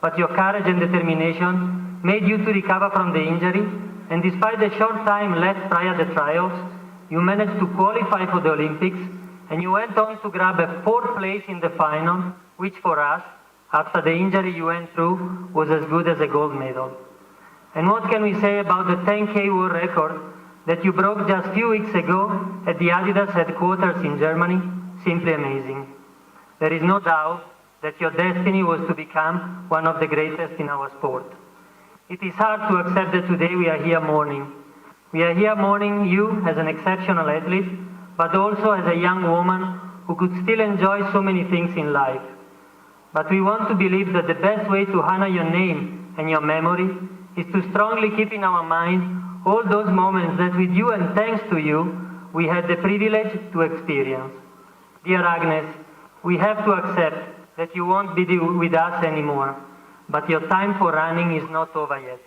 But your courage and determination made you to recover from the injury, and despite the short time left prior to the trials, you managed to qualify for the Olympics, and you went on to grab a 4th place in the final, which for us, after the injury you went through, was as good as a gold medal. And what can we say about the 10K world record that you broke just a few weeks ago at the Adidas headquarters in Germany? Simply amazing. There is no doubt that your destiny was to become one of the greatest in our sport. It is hard to accept that today we are here mourning. We are here mourning you as an exceptional athlete, but also as a young woman who could still enjoy so many things in life. But we want to believe that the best way to honor your name and your memory is to strongly keep in our mind all those moments that with you and thanks to you, we had the privilege to experience. Dear Agnes, we have to accept that you won't be with us anymore, but your time for running is not over yet,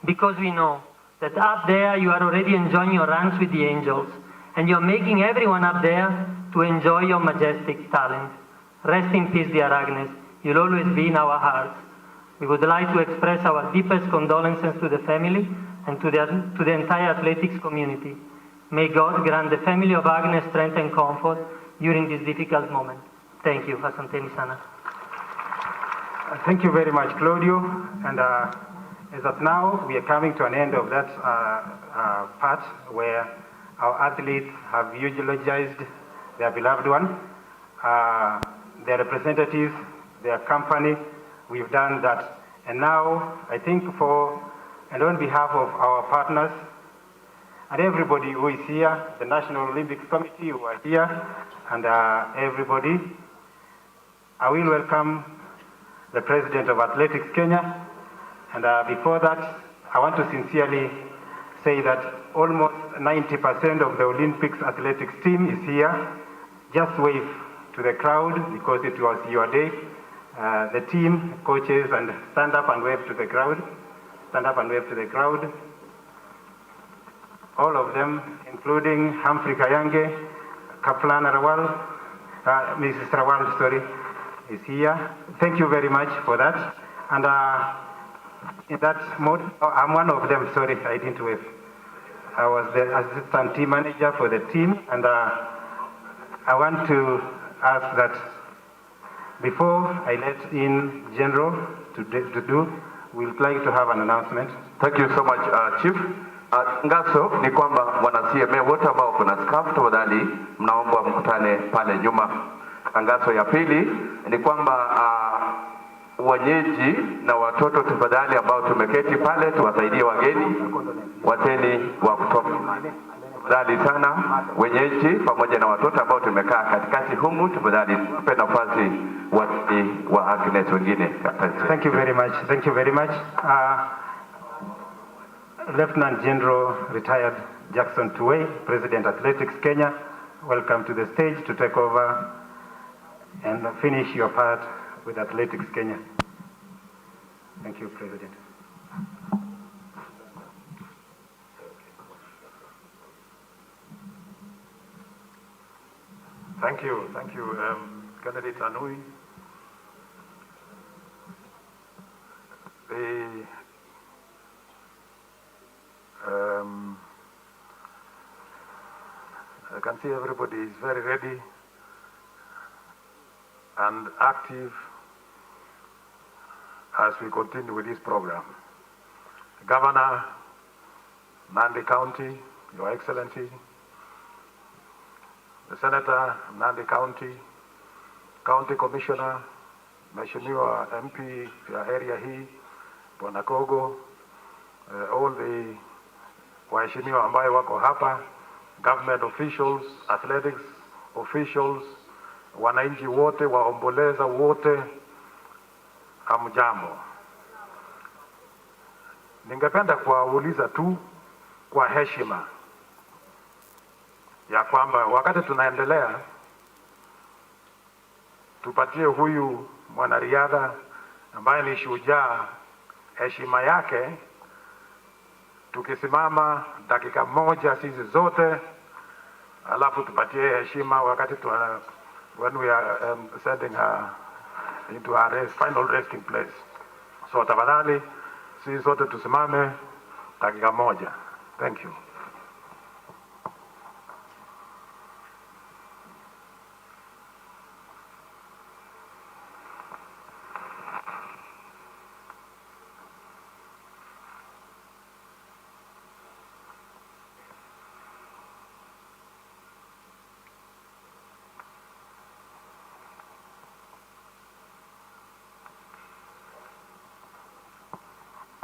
because we know that up there you are already enjoying your runs with the angels, and you're making everyone up there to enjoy your majestic talent. Rest in peace, dear Agnes. You'll always be in our hearts. We would like to express our deepest condolences to the family and to the entire athletics community. May God grant the family of Agnes strength and comfort during this difficult moment. Thank you. Asanteni sana. Thank you very much, Claudio. And as of now, we are coming to an end of that part where our athletes have eulogized their beloved one, their representatives, their company. We've done that. And now, I think and on behalf of our partners and everybody who is here, the National Olympics Committee who are here, and everybody, I will welcome the President of Athletics Kenya. And before that, I want to sincerely say that almost 90% of the Olympics athletics team is here. Just wave to the crowd because it was your day. The team, coaches, and stand up and wave to the crowd. Stand up and wave to the crowd. All of them, including Humphrey Kayange, Kaplan Rawal, Mrs. Rawal, sorry, is here. Thank you very much for that. And in that mode, I'm one of them, sorry, I didn't wave. I was the assistant team manager for the team, and I want to ask that before I let in General to do, we'd like to have an announcement. Thank you so much, Chief. Tangazo ni kwamba wana CMA wote ambao kuna scarf tafadhali mnaomba mkutane pale nyuma. Tangazo ya pili ni kwamba wenyeji na watoto tafadhali ambao tumeketi pale tuwasaidie wageni wateni wa kutoka. Tafadhali sana wenyeji pamoja na watoto ambao tumekaa katikati humu, tafadhali tupe nafasi wa Agnes wengine. Thank you very much. Thank you very much. Lieutenant General retired Jackson Tuwei, President Athletics Kenya, welcome to the stage to take over and finish your part with Athletics Kenya. Thank you, President. Thank you, candidate Anui. I can see everybody is very ready and active as we continue with this program. Governor, Nandi County, Your Excellency, the Senator, Nandi County, County Commissioner, Mheshimiwa MP ya area hii, Bwana Kogo, all the waheshimiwa ambayo wako hapa, government officials, athletics officials, wananchi wote, waomboleza wote, hamjambo. Ningependa kuwauliza tu kwa heshima ya kwamba wakati tunaendelea tupatie huyu mwanariadha ambaye ni shujaa heshima yake, tukisimama dakika moja sisi zote, alafu tupatie heshima wakati when we are sending her into her final resting place. So tafadhali sisi zote tusimame dakika moja. Thank you.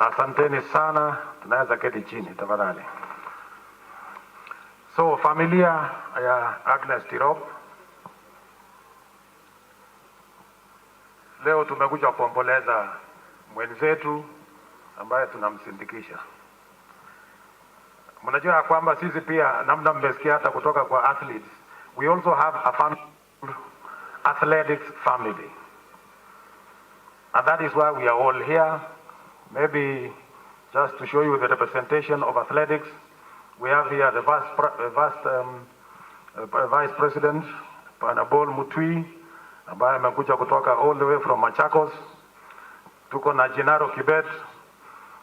Asanteni sana, tunaweza keti chini tafadhali. So familia ya Agnes Tirop, leo tumekuja kuomboleza mwenzetu ambaye tunamsindikisha. Mnajua ya kwamba sisi pia, namna mmesikia hata kutoka kwa athletes, we also have a athletics family. And that is why we are all here. Maybe just to show you the representation of athletics, we have here the Vice President, Panabol Mutwi, ambaye amekuja kutoka all the way from Machakos. Tuko na Jinaro Kibet,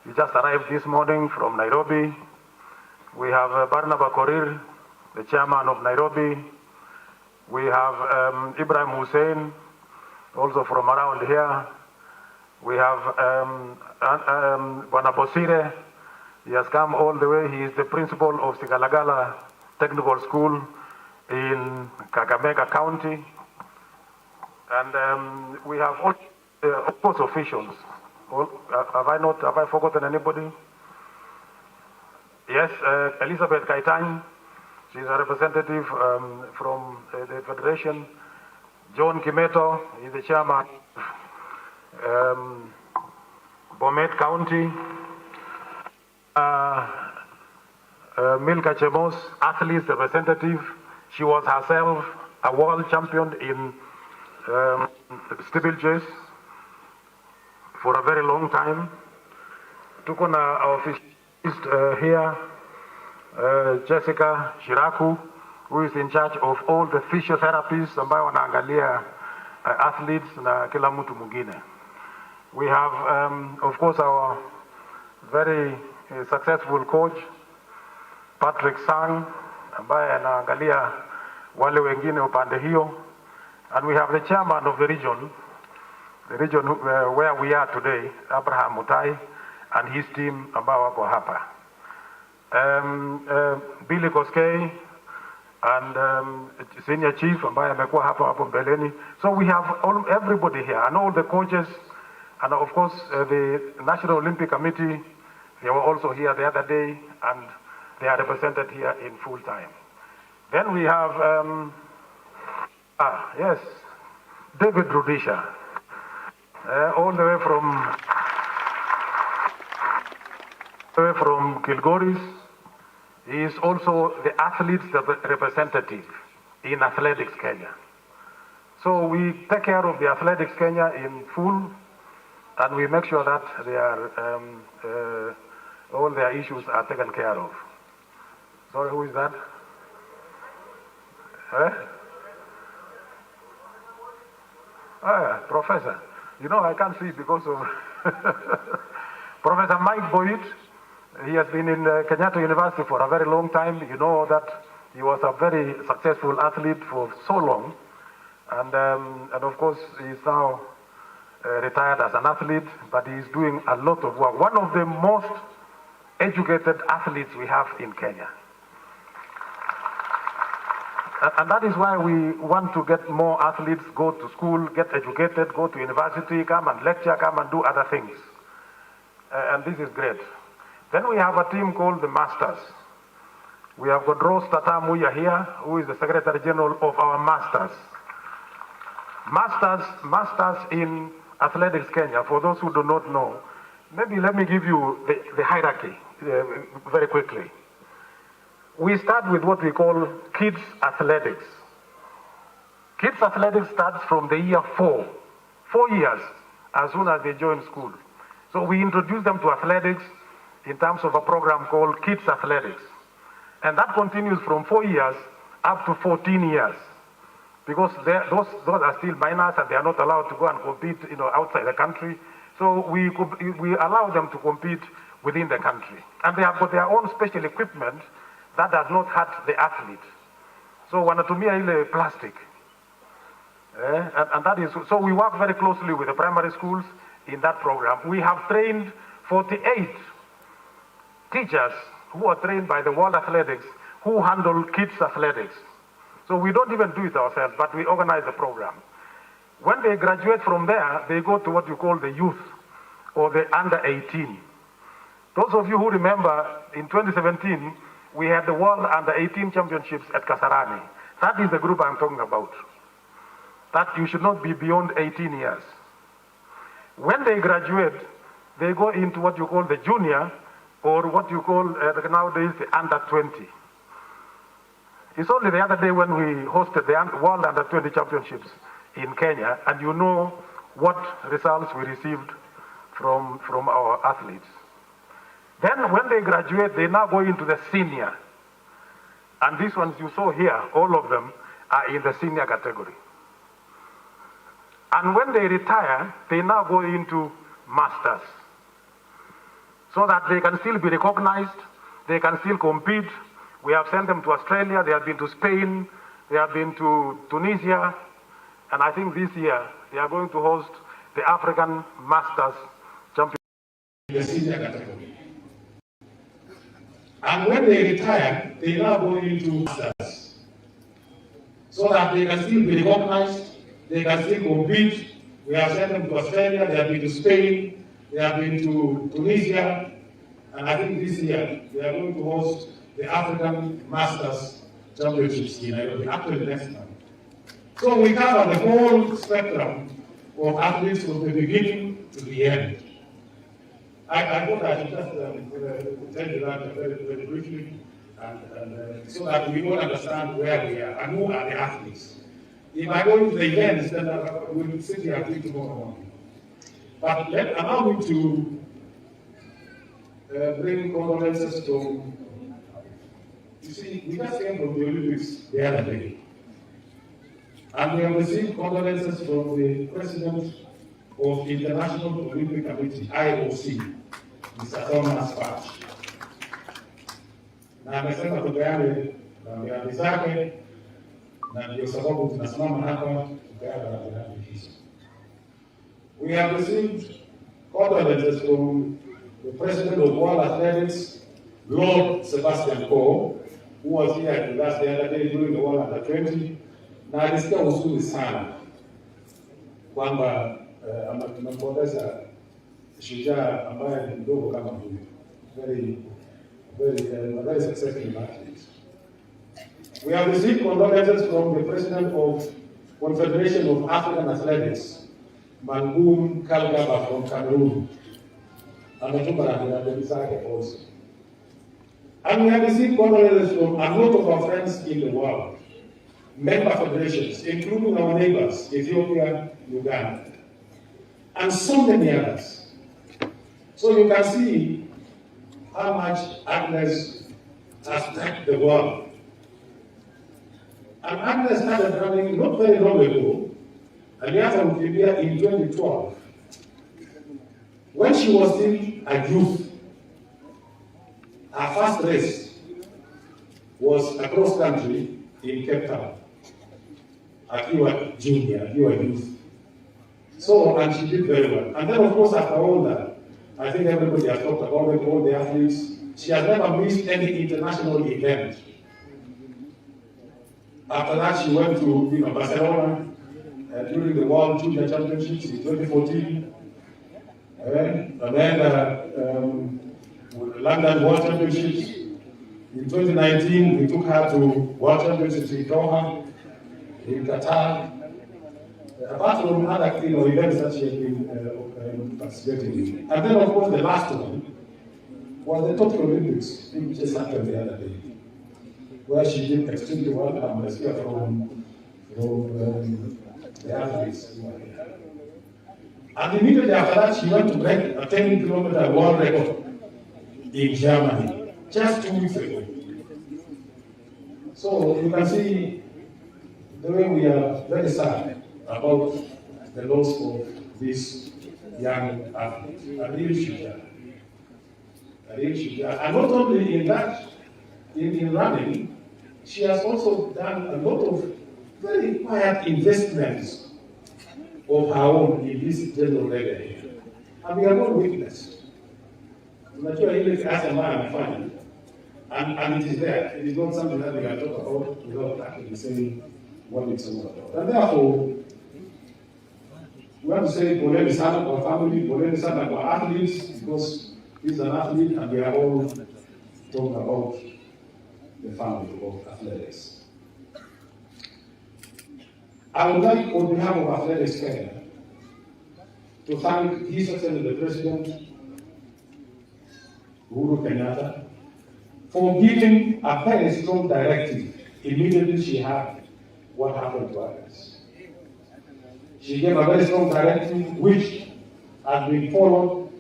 he just arrived this morning from Nairobi. We have Barnaba Korir, the chairman of Nairobi. We have Ibrahim Hussein, also from around here. We have Bwana Bosire. He has come all the way. He is the principal of Sigalagala Technical School in Kakamega County. And we have all, of course, officials. Have I forgotten anybody? Yes, Elizabeth Kaitany. She's a representative from the Federation. John Kimeto, he's the chairman. Bomet County, Milka Chemos, athletes representative. She was herself a world champion in steeplechase for a very long time. Tuko na our officialist here, Jessica Shiraku, who is in charge of all the physiotherapists ambayo wanaangalia athletes na kila mtu mwingine. We have, of course, our very successful coach, Patrick Sang, ambaye anaangalia wale wengine upande hiyo. And we have the chairman of the region where we are today, Abraham Mutai, and his team ambao wako hapa. Billy Koskei and senior chief ambaye amekuwa hapo mbeleni. So we have everybody here and all the coaches. And of course, the National Olympic Committee, they were also here the other day, and they are represented here in full time. Then we have, yes, David Rudisha, all the way from Kilgoris. He is also the athletes representative in Athletics Kenya. So we take care of the Athletics Kenya in full, and we make sure that they are, all their issues are taken care of. Sorry, who is that? Professor. You know, I can't see because of Professor Mike Boyd. He has been in Kenyatta University for a very long time. You know that he was a very successful athlete for so long. And of course, he's now retired as an athlete, but he's doing a lot of work. One of the most educated athletes we have in Kenya. And that is why we want to get more athletes go to school, get educated, go to university, come and lecture, come and do other things. And this is great. Then we have a team called the Masters. We have got Rose Tatamuya here, who is the Secretary General of our Masters. Masters in Athletics Kenya, for those who do not know, maybe let me give you the hierarchy very quickly. We start with what we call kids athletics. Kids athletics starts from the year 4 years, as soon as they join school. So we introduce them to athletics in terms of a program called Kids Athletics. And that continues from 4 years up to 14 years. Because those are still minors and they are not allowed to go and compete, outside the country. So we allow them to compete within the country. And they have got their own special equipment that does not hurt the athlete. So wanatumia ile plastic. And that is, so we work very closely with the primary schools in that program. We have trained 48 teachers who are trained by the World Athletics who handle kids athletics. So we don't even do it ourselves, but we organize the program. When they graduate from there, they go to what you call the youth or the under 18. Those of you who remember, in 2017, we had the World Under 18 Championships at Kasarani. That is the group I'm talking about. That you should not be beyond 18 years. When they graduate, they go into what you call the junior, or what you call nowadays the under 20. It's only the other day when we hosted the World Under 20 Championships in Kenya, and you know what results we received from our athletes. Then when they graduate, they now go into the senior. And these ones you saw here, all of them are in the senior category. And when they retire, they now go into masters. So that they can still be recognized, they can still compete. We have sent them to Australia, they have been to Spain, they have been to Tunisia, and I think this year they are going to host the African Masters Championship. In the senior category. And when they retire, they now go into masters. So that they can still be recognized, they can still compete. We have sent them to Australia, they have been to Spain, they have been to Tunisia, and I think this year they are going to host the African Masters Championships in Nairobi, actually next month. So we cover the whole spectrum of athletes from the beginning to the end. I thought I should just tell you that very, very briefly, and so that we all understand where we are and who are the athletes. If I go into the events, then we'll sit here until tomorrow morning. But allow me to bring condolences to, you see, we just came from the Olympics the other day. And we have received condolences from the President of the International Olympic Committee, IOC, Mr. Thomas Bach. Na amesema tupeane rambirambi zake, na ndio sababu tunasimama hapa tupeane rambirambi hizo. We have received condolences from the President of World Athletics, Lord Sebastian Coe, who was here with us the other day during the World Under 20, na alisikia huzuni sana kwamba tumempoteza shujaa ambaye ni mdogo kama huyu, very very successful athlete. We have received condolences from the President of Confederation of African Athletics, Mangum Kalgaba from Cameroon, and also. And we have received condolences from a lot of our friends in the world, member federations, including our neighbors, Ethiopia, Uganda, and so many others. So you can see how much Agnes has touched the world. And Agnes started running not very long ago, Alianza Wikipedia in 2012, when she was still a youth. Her first race was across country in Cape Town, Akiwa Junior, Akiwa Youth. So, and she did very well. And then, of course, after all that, I think everybody has talked about it, all the athletes. She has never missed any international event. After that, she went to Barcelona during the World Junior Championships in 2014. And then London World Championships. In 2019, we took her to World Championships in Doha, in Qatar. Apart from other events that she has been participating in. And then, of course, the last one was the Tokyo Olympics, which just happened the other day, where she did extremely well and was here from the athletes. And immediately after that, she went to break a 10-kilometer world record in Germany, just 2 weeks ago. So you can see the way we are very sad about the loss of this young athlete, a real shooter. And not only in that, in running, she has also done a lot of very quiet investments of her own in this general area. And we are not witnessed. And it is there. It is not something that we can talk about without actually saying what it's all about. And therefore, we have to say poleni sana kwa family, poleni sana kwa athletes, because he's an athlete and we are all talking about the family of athletics. I would like, on behalf of Athletics Kenya, to thank His Excellency the President, Uhuru Kenyatta, for giving a very strong directive immediately she heard what happened to others. She gave a very strong directive which has been followed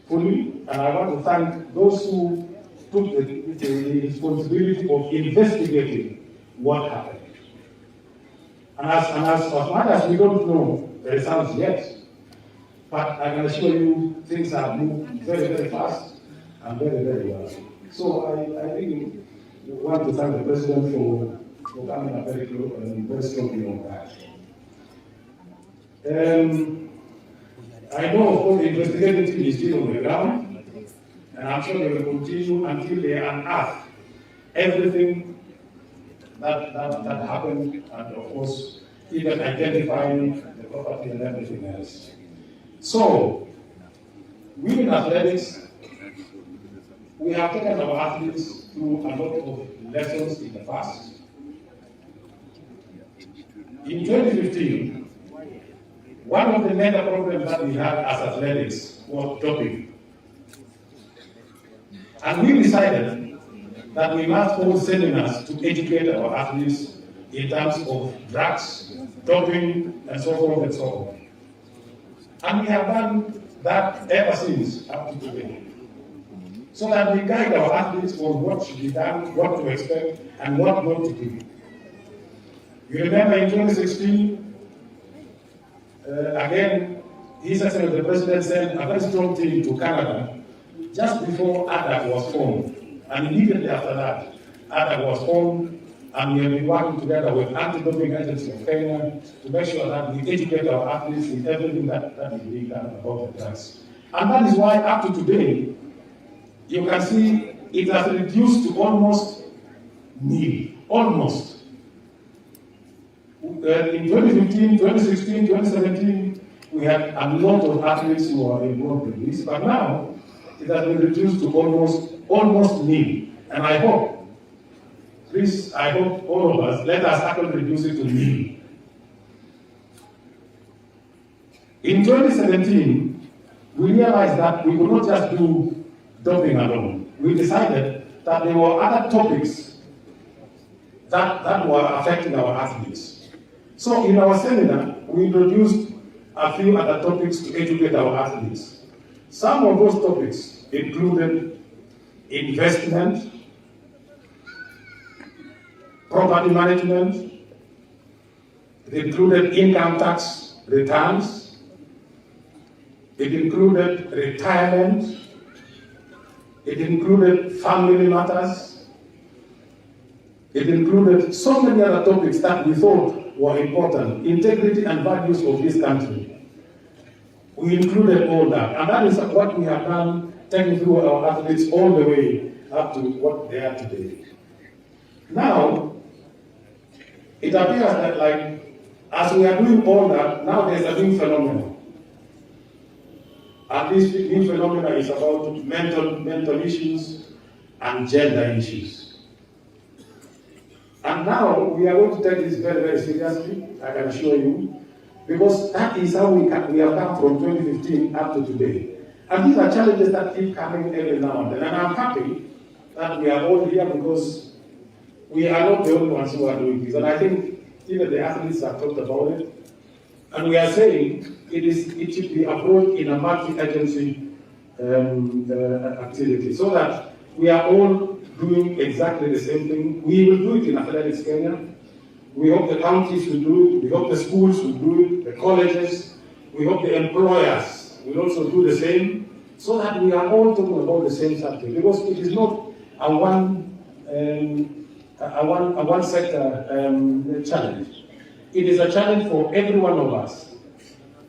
fully, and I want to thank those who took the responsibility of investigating what happened. And as much as we don't know the results yet, but I can assure you things have moved very, very fast and very, very well. So I think we want to thank the President for coming up very close and very strongly on that. I know, of course, the investigating team is still on the ground, and I'm sure they will continue until they unearth everything that happened, and of course, even identifying the property and everything else. So, we in athletics, we have taken our athletes through a lot of lessons in the past. In 2015, one of the major problems that we had as athletics was doping. And we decided that we must hold seminars to educate our athletes in terms of drugs, doping, and so forth and so on. And we have done that ever since up to today. So that we guide our athletes on what should be done, what to expect, and what not to do. You remember in 2016, again, His Excellency the President sent a very strong team to Canada just before ADA was formed. And immediately after that, ADA was formed, and we have been working together with Anti-Doping Agency of Kenya to make sure that we educate our athletes in everything that is being done about the drugs. And that is why up to today, you can see it has reduced to almost nil, almost. In 2015, 2016, 2017, we had a lot of athletes who were involved in this, but now it has been reduced to almost almost nil. And I hope, please, I hope all of us, let us actually reduce it to nil. In 2017, we realized that we could not just do doping alone. We decided that there were other topics that were affecting our athletes. So in our seminar, we introduced a few other topics to educate our athletes. Some of those topics included investment, property management, it included income tax returns, it included retirement, it included family matters, it included so many other topics that we thought were important, integrity and values of this country. We included all that, and that is what we have done, taking through our athletes all the way up to what they are today. Now, it appears that like, as we are doing all that, now there's a new phenomenon. And this new phenomenon is about mental issues and gender issues. And now we are going to take this very, very seriously, I can assure you, because that is how we have come from 2015 up to today. And these are challenges that keep coming every now and then. And I'm happy that we are all here because we are not the only ones who are doing this. And I think even the athletes have talked about it. And we are saying it should be approached in a multi-agency activity so that we are all doing exactly the same thing. We will do it in Athletics Kenya. We hope the counties will do it. We hope the schools will do it, the colleges. We hope the employers will also do the same so that we are all talking about the same subject. Because it is not a one sector challenge. It is a challenge for every one of us.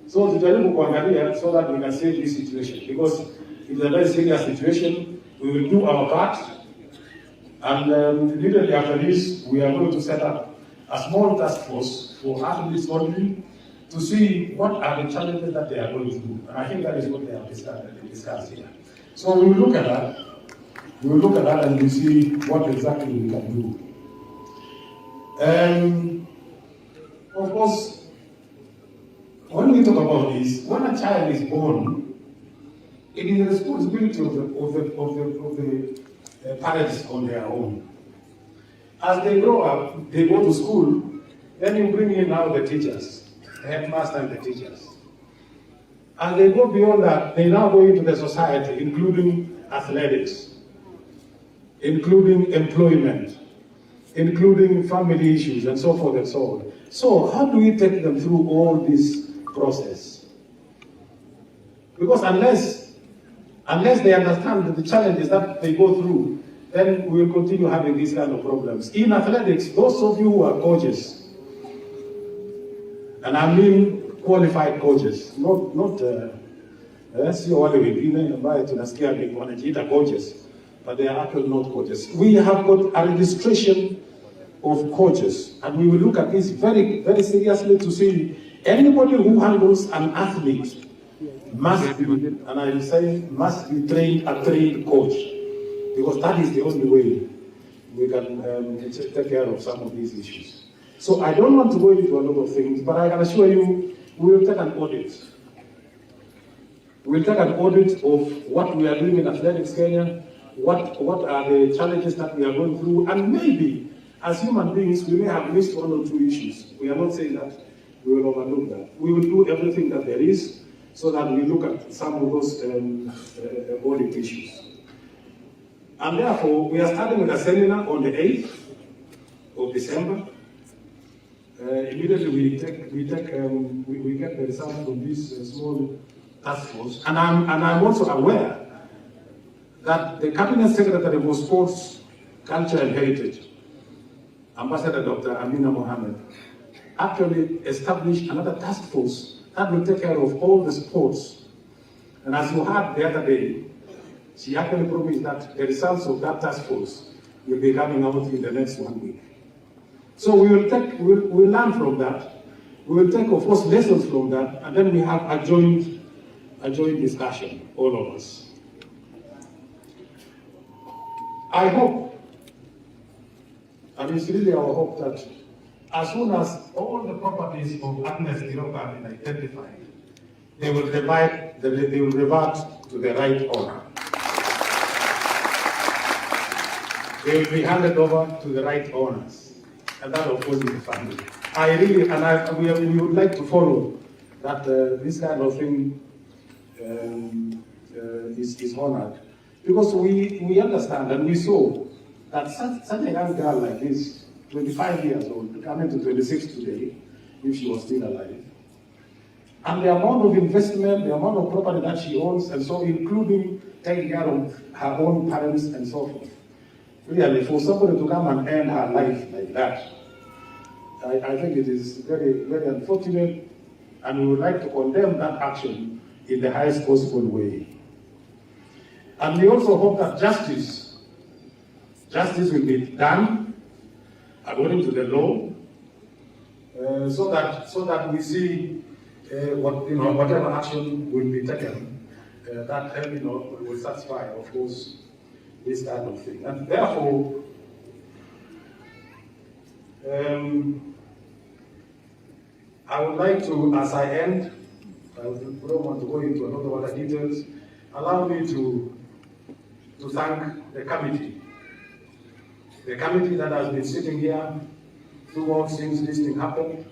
So tujaribu kuangalia so that we can save this situation, because it's a very serious situation. We will do our part, and immediately after this, we are going to set up a small task force for athletes only to see what are the challenges that they are going through. And I think that is what they have discussed here. So we will look at that. We will look at that and we'll see what exactly we can do. Of course, when we talk about this, when a child is born, it is the responsibility of the parents on their own. As they grow up, they go to school, then you bring in now the teachers, the headmaster and the teachers. As they go beyond that, they now go into the society, including athletics, including employment, including family issues, and so forth and so on. So how do we take them through all this process? Because unless they understand the challenges that they go through, then we will continue having these kind of problems. In athletics, those of you who are coaches, and I mean qualified coaches, not sio wale wengine ambaye tunasikia wanajiita coaches, but they are actually not coaches. We have got a registration of coaches, and we will look at this very, very seriously to see anybody who handles an athlete must be, and I will say must be a trained coach, because that is the only way we can take care of some of these issues. So I don't want to go into a lot of things, but I can assure you we will take an audit. We will take an audit of what we are doing in Athletics Kenya, what are the challenges that we are going through, and maybe as human beings we may have missed one or two issues. We are not saying that we will overlook that. We will do everything that there is so that we look at some of those audit issues. And therefore, we are starting with a seminar on the 8th of December. Immediately we get the results from this small task force. And I'm also aware that the Cabinet Secretary for Sports, Culture and Heritage, Ambassador Dr. Amina Mohammed, actually established another task force that will take care of all the sports. And as you heard the other day, she actually promised that the results of that task force will be coming out in the next 1 week. So we'll learn from that. We will take, of course, lessons from that, and then we have a joint discussion, all of us. I hope, and it's really our hope, that as soon as all the properties of Agnes Tirop have been identified, they will revert to the right owner. They will be handed over to the right owners, and that of course is the family. We would like to follow that this kind of thing is honored, because we understand and we saw that such a young girl like this, 25 years old, coming to 26 today, if she was still alive, and the amount of investment, the amount of property that she owns, and so including taking care of her own parents and so forth. Really, for somebody to come and end her life like that, I think it is very, very unfortunate, and we would like to condemn that action in the highest possible way. And we also hope that justice will be done according to the law, so that we see whatever action will be taken that will satisfy, of course, this kind of thing. And therefore, I would like to, as I end, I don't want to go into a lot of other details, allow me to thank the committee that has been sitting here throughout since this thing happened.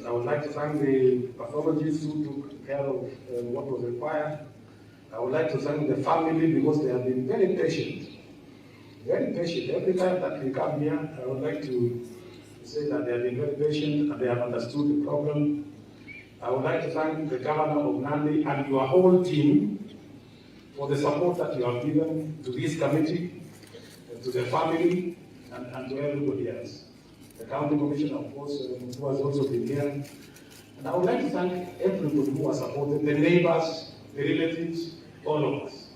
I would like to thank the pathologists who took care of what was required. I would like to thank the family, because they have been very patient. Very patient. Every time that we come here, I would like to say that they have been very patient and they have understood the problem. I would like to thank the Governor of Nandi and your whole team for the support that you have given to this committee, to the family, and to everybody else. The County Commissioner, of course, who has also been here. And I would like to thank everybody who has supported, the neighbors, the relatives, all of us.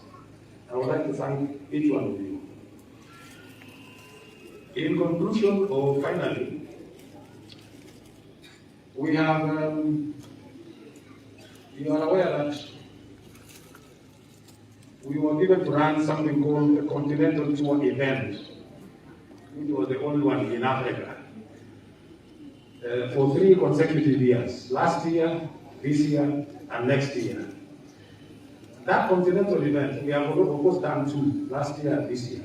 I would like to thank each one of you. In conclusion, or finally, we have, you are aware that we were given to run something called a continental tour event, which was the only one in Africa, for 3 consecutive years, last year, this year, and next year. That continental event, we have of course done 2, last year and this year.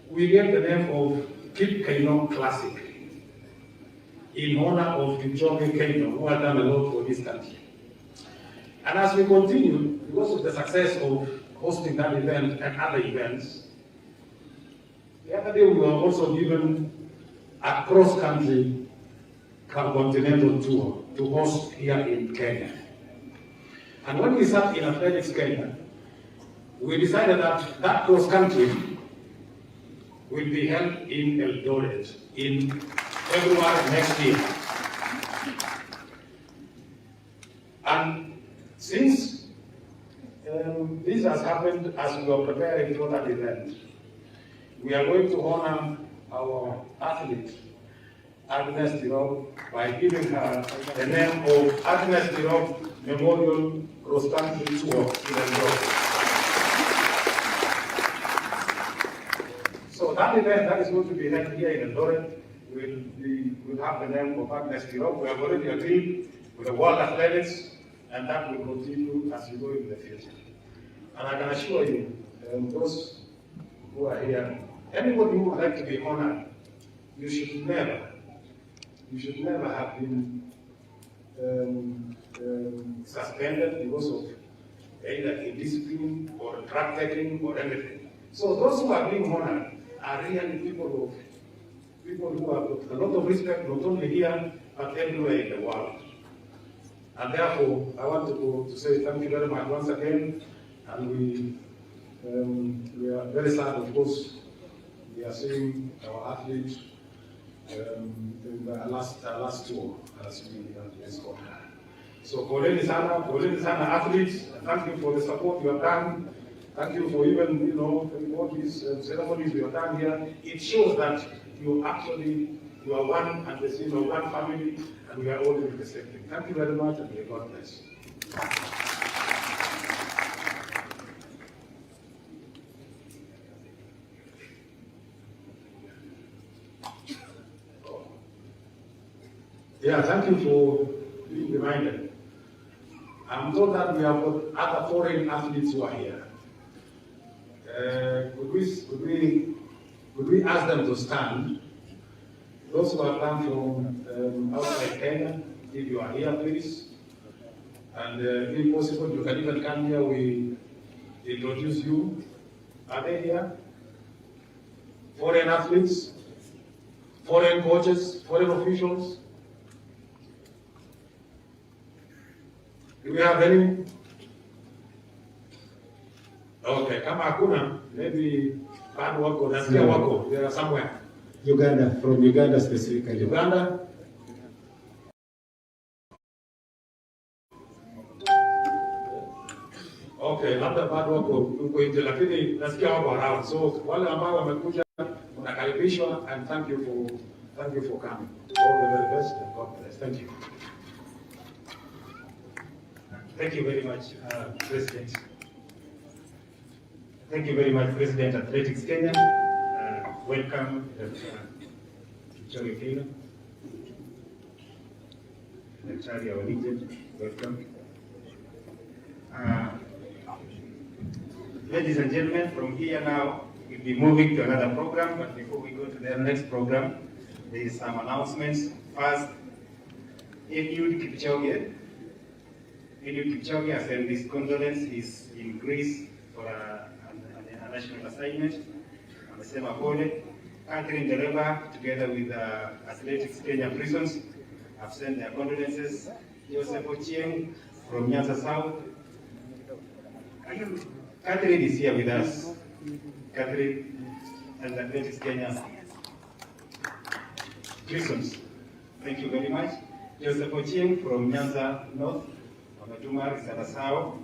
We gave the name of Keep Kano Classic, in honor of Kipchoge Keino, who has done a lot for this country. And as we continue, because of the success of hosting that event and other events, the other day we were also given a cross-country continental tour to host here in Kenya. And when we sat in Athletics Kenya, we decided that that cross-country will be held in Eldoret in February next year. And since this has happened as we were preparing for that event, we are going to honor our athlete, Agnes Tirop, by giving her the name of Agnes Tirop Memorial Cross Country Tour in Eldoret. So that event that is going to be held here in Eldoret will have the name of Agnes Tirop. We have already agreed with the World Athletics, and that will continue as we go in the future. And I can assure you, those who are here, anybody who would like to be honored, you should never have been suspended because of either indiscipline or drug taking or anything. So those who are being honored are really people who have got a lot of respect, not only here, but everywhere in the world. And therefore, I want to say thank you very much once again. And we are very sad, of course, we are seeing our athletes in the last tour as we escort her. So, poleni sana athletes, thank you for the support you have done. Thank you for even, all these ceremonies we have done here. It shows that you are one and the same, one family, and we are all doing the same thing. Thank you very much, and may God bless. Yeah, thank you for being reminded. I'm told that we have got other foreign athletes who are here. Could we ask them to stand? Those who have come from outside Kenya, if you are here, please. And if possible, you can even come here, we introduce you. Are they here? Foreign athletes, foreign coaches, foreign officials. Do we have any? Okay, kama hakuna, maybe bado wako, nasikia wako, they are somewhere. Uganda, from Uganda specifically. Uganda? Okay, labda bado wako huko nje, lakini nasikia wako around. So wale ambao wamekuja unakaribishwa, and thank you for coming. All the very best and God bless. Thank you. Thank you very much, President. Thank you very much, President Athletics Kenya. Welcome, Dr. Kenya. Daktari, our legend, welcome. Ladies and gentlemen, from here now, we'll be moving to another program, but before we go to the next program, there is some announcements. First, Eliud Kipchoge. Eliud Kipchoge has sent his condolences. He's in Greece for a national assignment. Amesema pole. Catherine Dereba, together with Athletics Kenya Prisons, have sent their condolences. Joseph Ochieng from Nyanza South. Catherine is here with us. Catherine and Athletics Kenya Prisons. Thank you very much. Joseph Ochieng from Nyanza North. Wametuma risala sao.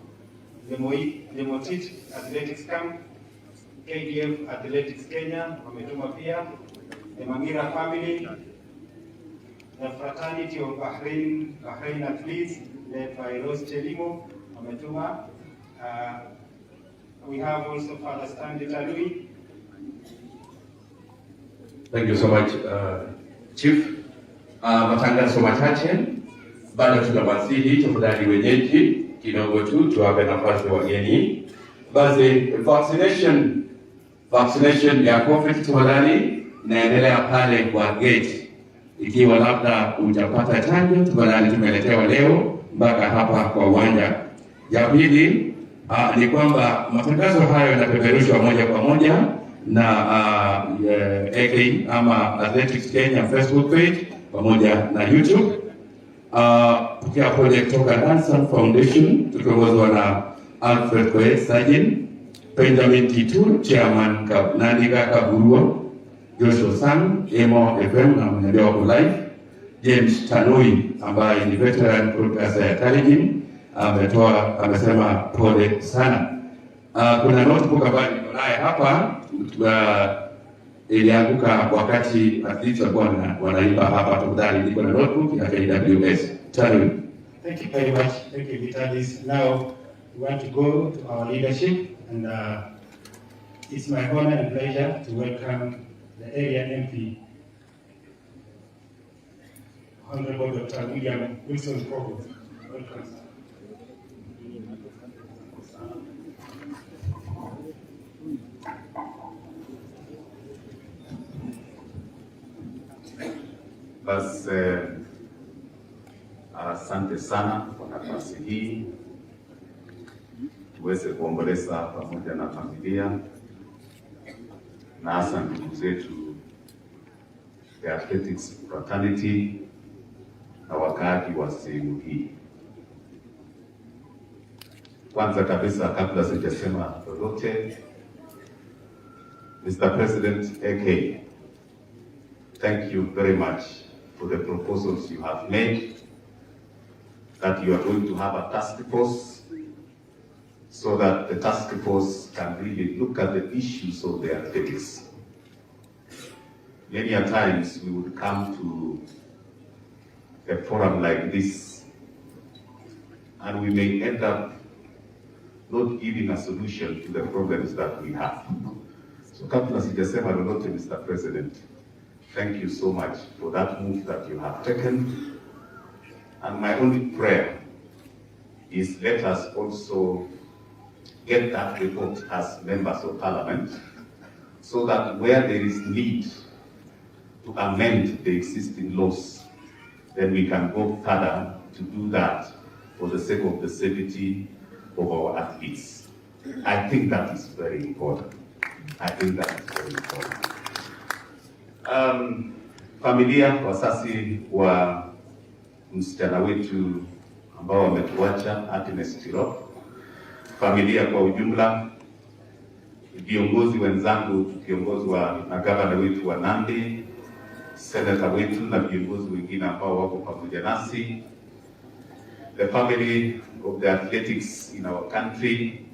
Lemotit Athletics Camp. KDF Athletics Kenya wametuma pia. The Mangira family, the fraternity of Bahrain athletes led by Rose Chelimo wametuma. We have also Father Stanley Talui. Thank you so much, Chief. Matangazo machache bado tunawasihi, tafadhali wenyeji kidogo tu tuwape nafasi wageni. Basi vaccination ya COVID tafadhali inaendelea pale kwa gate. Ikiwa labda hujapata chanjo, tafadhali tumeletewa leo mpaka hapa kwa uwanja. Ya pili ni kwamba matangazo hayo yanapeperushwa moja kwa moja na AK ama Athletics Kenya Facebook page pamoja na YouTube. Tukia project kutoka Dancer Foundation tukiongozwa na Alfred Koe Sajin, Benjamin Titu, Chairman Nandi Kaburua, Joshua Sang, Emo FM na mwenye wako live, James Tanui ambaye ni veteran broadcaster ya Television amesema pole sana. Kuna notebook ambayo niko naye hapa ilianguka wakati athletes walikuwa wanaimba hapa, tafadhali niko na notebook ya KWS. Tanui. Thank you very much. Thank you, Vitalis. Now we want to go to our leadership, and it's my honor and pleasure to welcome the area MP, Honorable Dr. William Wilson Pokot. Welcome. Basi asante sana kwa nafasi hii tuweze kuomboleza pamoja na familia na hasa ndugu zetu the athletics fraternity na wakaaji wa sehemu hii. Kwanza kabisa, kabla sijasema lolote, Mr. President AK, thank you very much for the proposals you have made, that you are going to have a task force so that the task force can really look at the issues of the athletics. Many a times we would come to a forum like this and we may end up not giving a solution to the problems that we have. So kabla sijasema lolote, Mr. President, thank you so much for that move that you have taken And my only prayer is let us also get that report as members of parliament, so that where there is need to amend the existing laws, then we can go further to do that for the sake of the safety of our athletes. I think that is very important. Familia, wasasi wa msichana wetu ambao wametuacha, Agnes Tirop, familia kwa ujumla, viongozi wenzangu tukiongozwa na gavana wetu wa Nandi, senata wetu na viongozi wengine ambao wako pamoja nasi, the family of the athletics in our country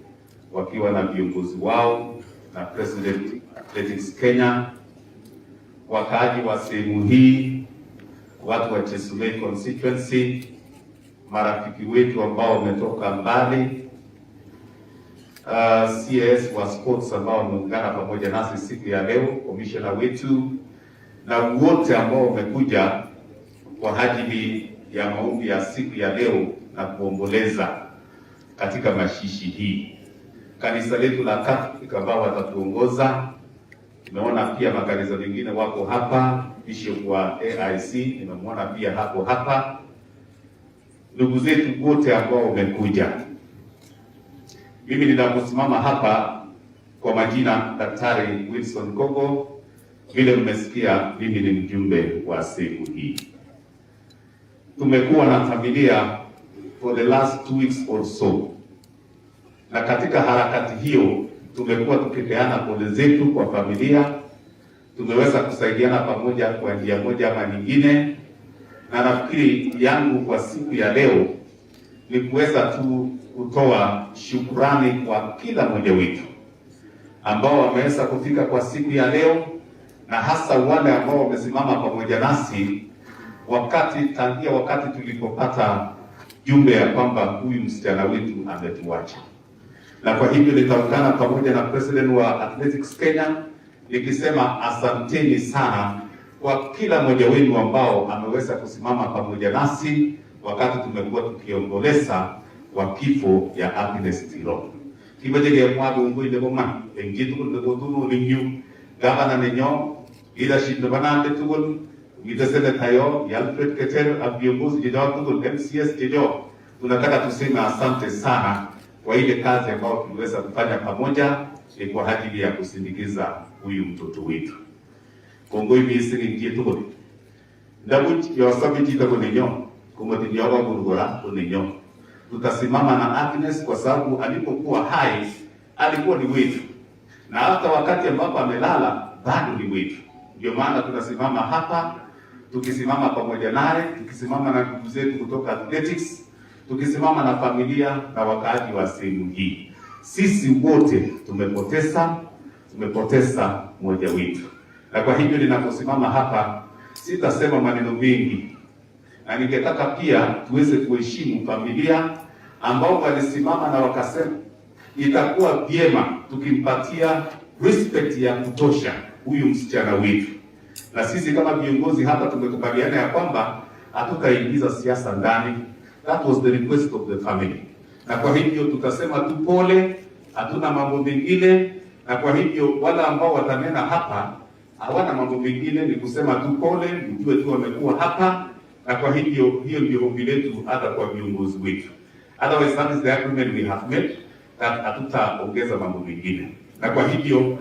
wakiwa na viongozi wao na President Athletics Kenya, wakaaji wa sehemu hii, watu wa Kisii constituency, marafiki wetu ambao wametoka mbali, CS wa sports ambao wameungana pamoja nasi siku ya leo, commissioner wetu na wote ambao wamekuja kwa ajili ya maombi ya siku ya leo na kuomboleza katika mashishi hii. Kanisa letu la Catholic ambao watatuongoza, tumeona pia makanisa mengine wako hapa, bishop wa AIC nimemwona pia hapa, ndugu zetu wote ambao wamekuja. Mimi ninaposimama hapa kwa majina Daktari Wilson Kogo, vile mmesikia mimi ni mjumbe wa sehemu hii. Tumekuwa na familia for the last 2 weeks or so, na katika harakati hiyo tumekuwa tukipeana pole zetu kwa familia, tumeweza kusaidiana pamoja kwa njia moja ama nyingine, na nafikiri yangu kwa siku ya leo ni kuweza tu kutoa shukrani kwa kila mmoja wetu ambao wameweza kufika kwa siku ya leo, na hasa wale ambao wamesimama pamoja nasi tangia wakati tulipopata jumbe ya kwamba huyu msichana wetu ametuacha. Na kwa hivyo nitaungana pamoja na President wa Athletics Kenya nikisema asanteni sana kwa kila mmoja wenu ambao ameweza kusimama pamoja nasi wakati tumekuwa tukiomboleza kwa kifo ya Agnes Tirop. Kibajege mwago ngoi boma engitu ndotunu ninyu gavana nenyo leadership de banande tugul mitesele tayo Alfred Keter abiongozi jidao tugul MCS jidao. Tunataka tuseme asante sana kwa ile kazi ambayo tuliweza kufanya pamoja kwa ajili ya kusindikiza huyu mtoto wetu. Kongoi misiri ngitu ndabuti ya sabiti tako nenyo kumati yawa gurugora kunenyo. Tutasimama na Agnes kwa sababu alipokuwa hai alikuwa ni wetu, na hata wakati ambapo amelala bado ni wetu. Ndio maana tunasimama hapa, tukisimama pamoja naye, tukisimama na ndugu zetu kutoka athletics, tukisimama na familia na wakaaji wa sehemu hii. Sisi wote tumepoteza mmoja wetu, na kwa hivyo ninaposimama hapa sitasema maneno mengi, na ningetaka pia tuweze kuheshimu familia ambao walisimama na wakasema itakuwa vyema tukimpatia respect ya kutosha huyu msichana wetu. Na sisi kama viongozi hapa tumekubaliana ya kwamba hatutaingiza siasa ndani. That was the request of the family. Na kwa hivyo tutasema tu pole, hatuna mambo mengine, na kwa hivyo wala ambao watanena hapa hawana mambo mengine, ni kusema tu pole, mjue tu wamekuwa hapa. Na kwa hivyo hiyo ndio ombi letu hata kwa viongozi wetu. Otherwise that is the agreement we have made, that hatutaongeza mambo mengine. Na kwa hivyo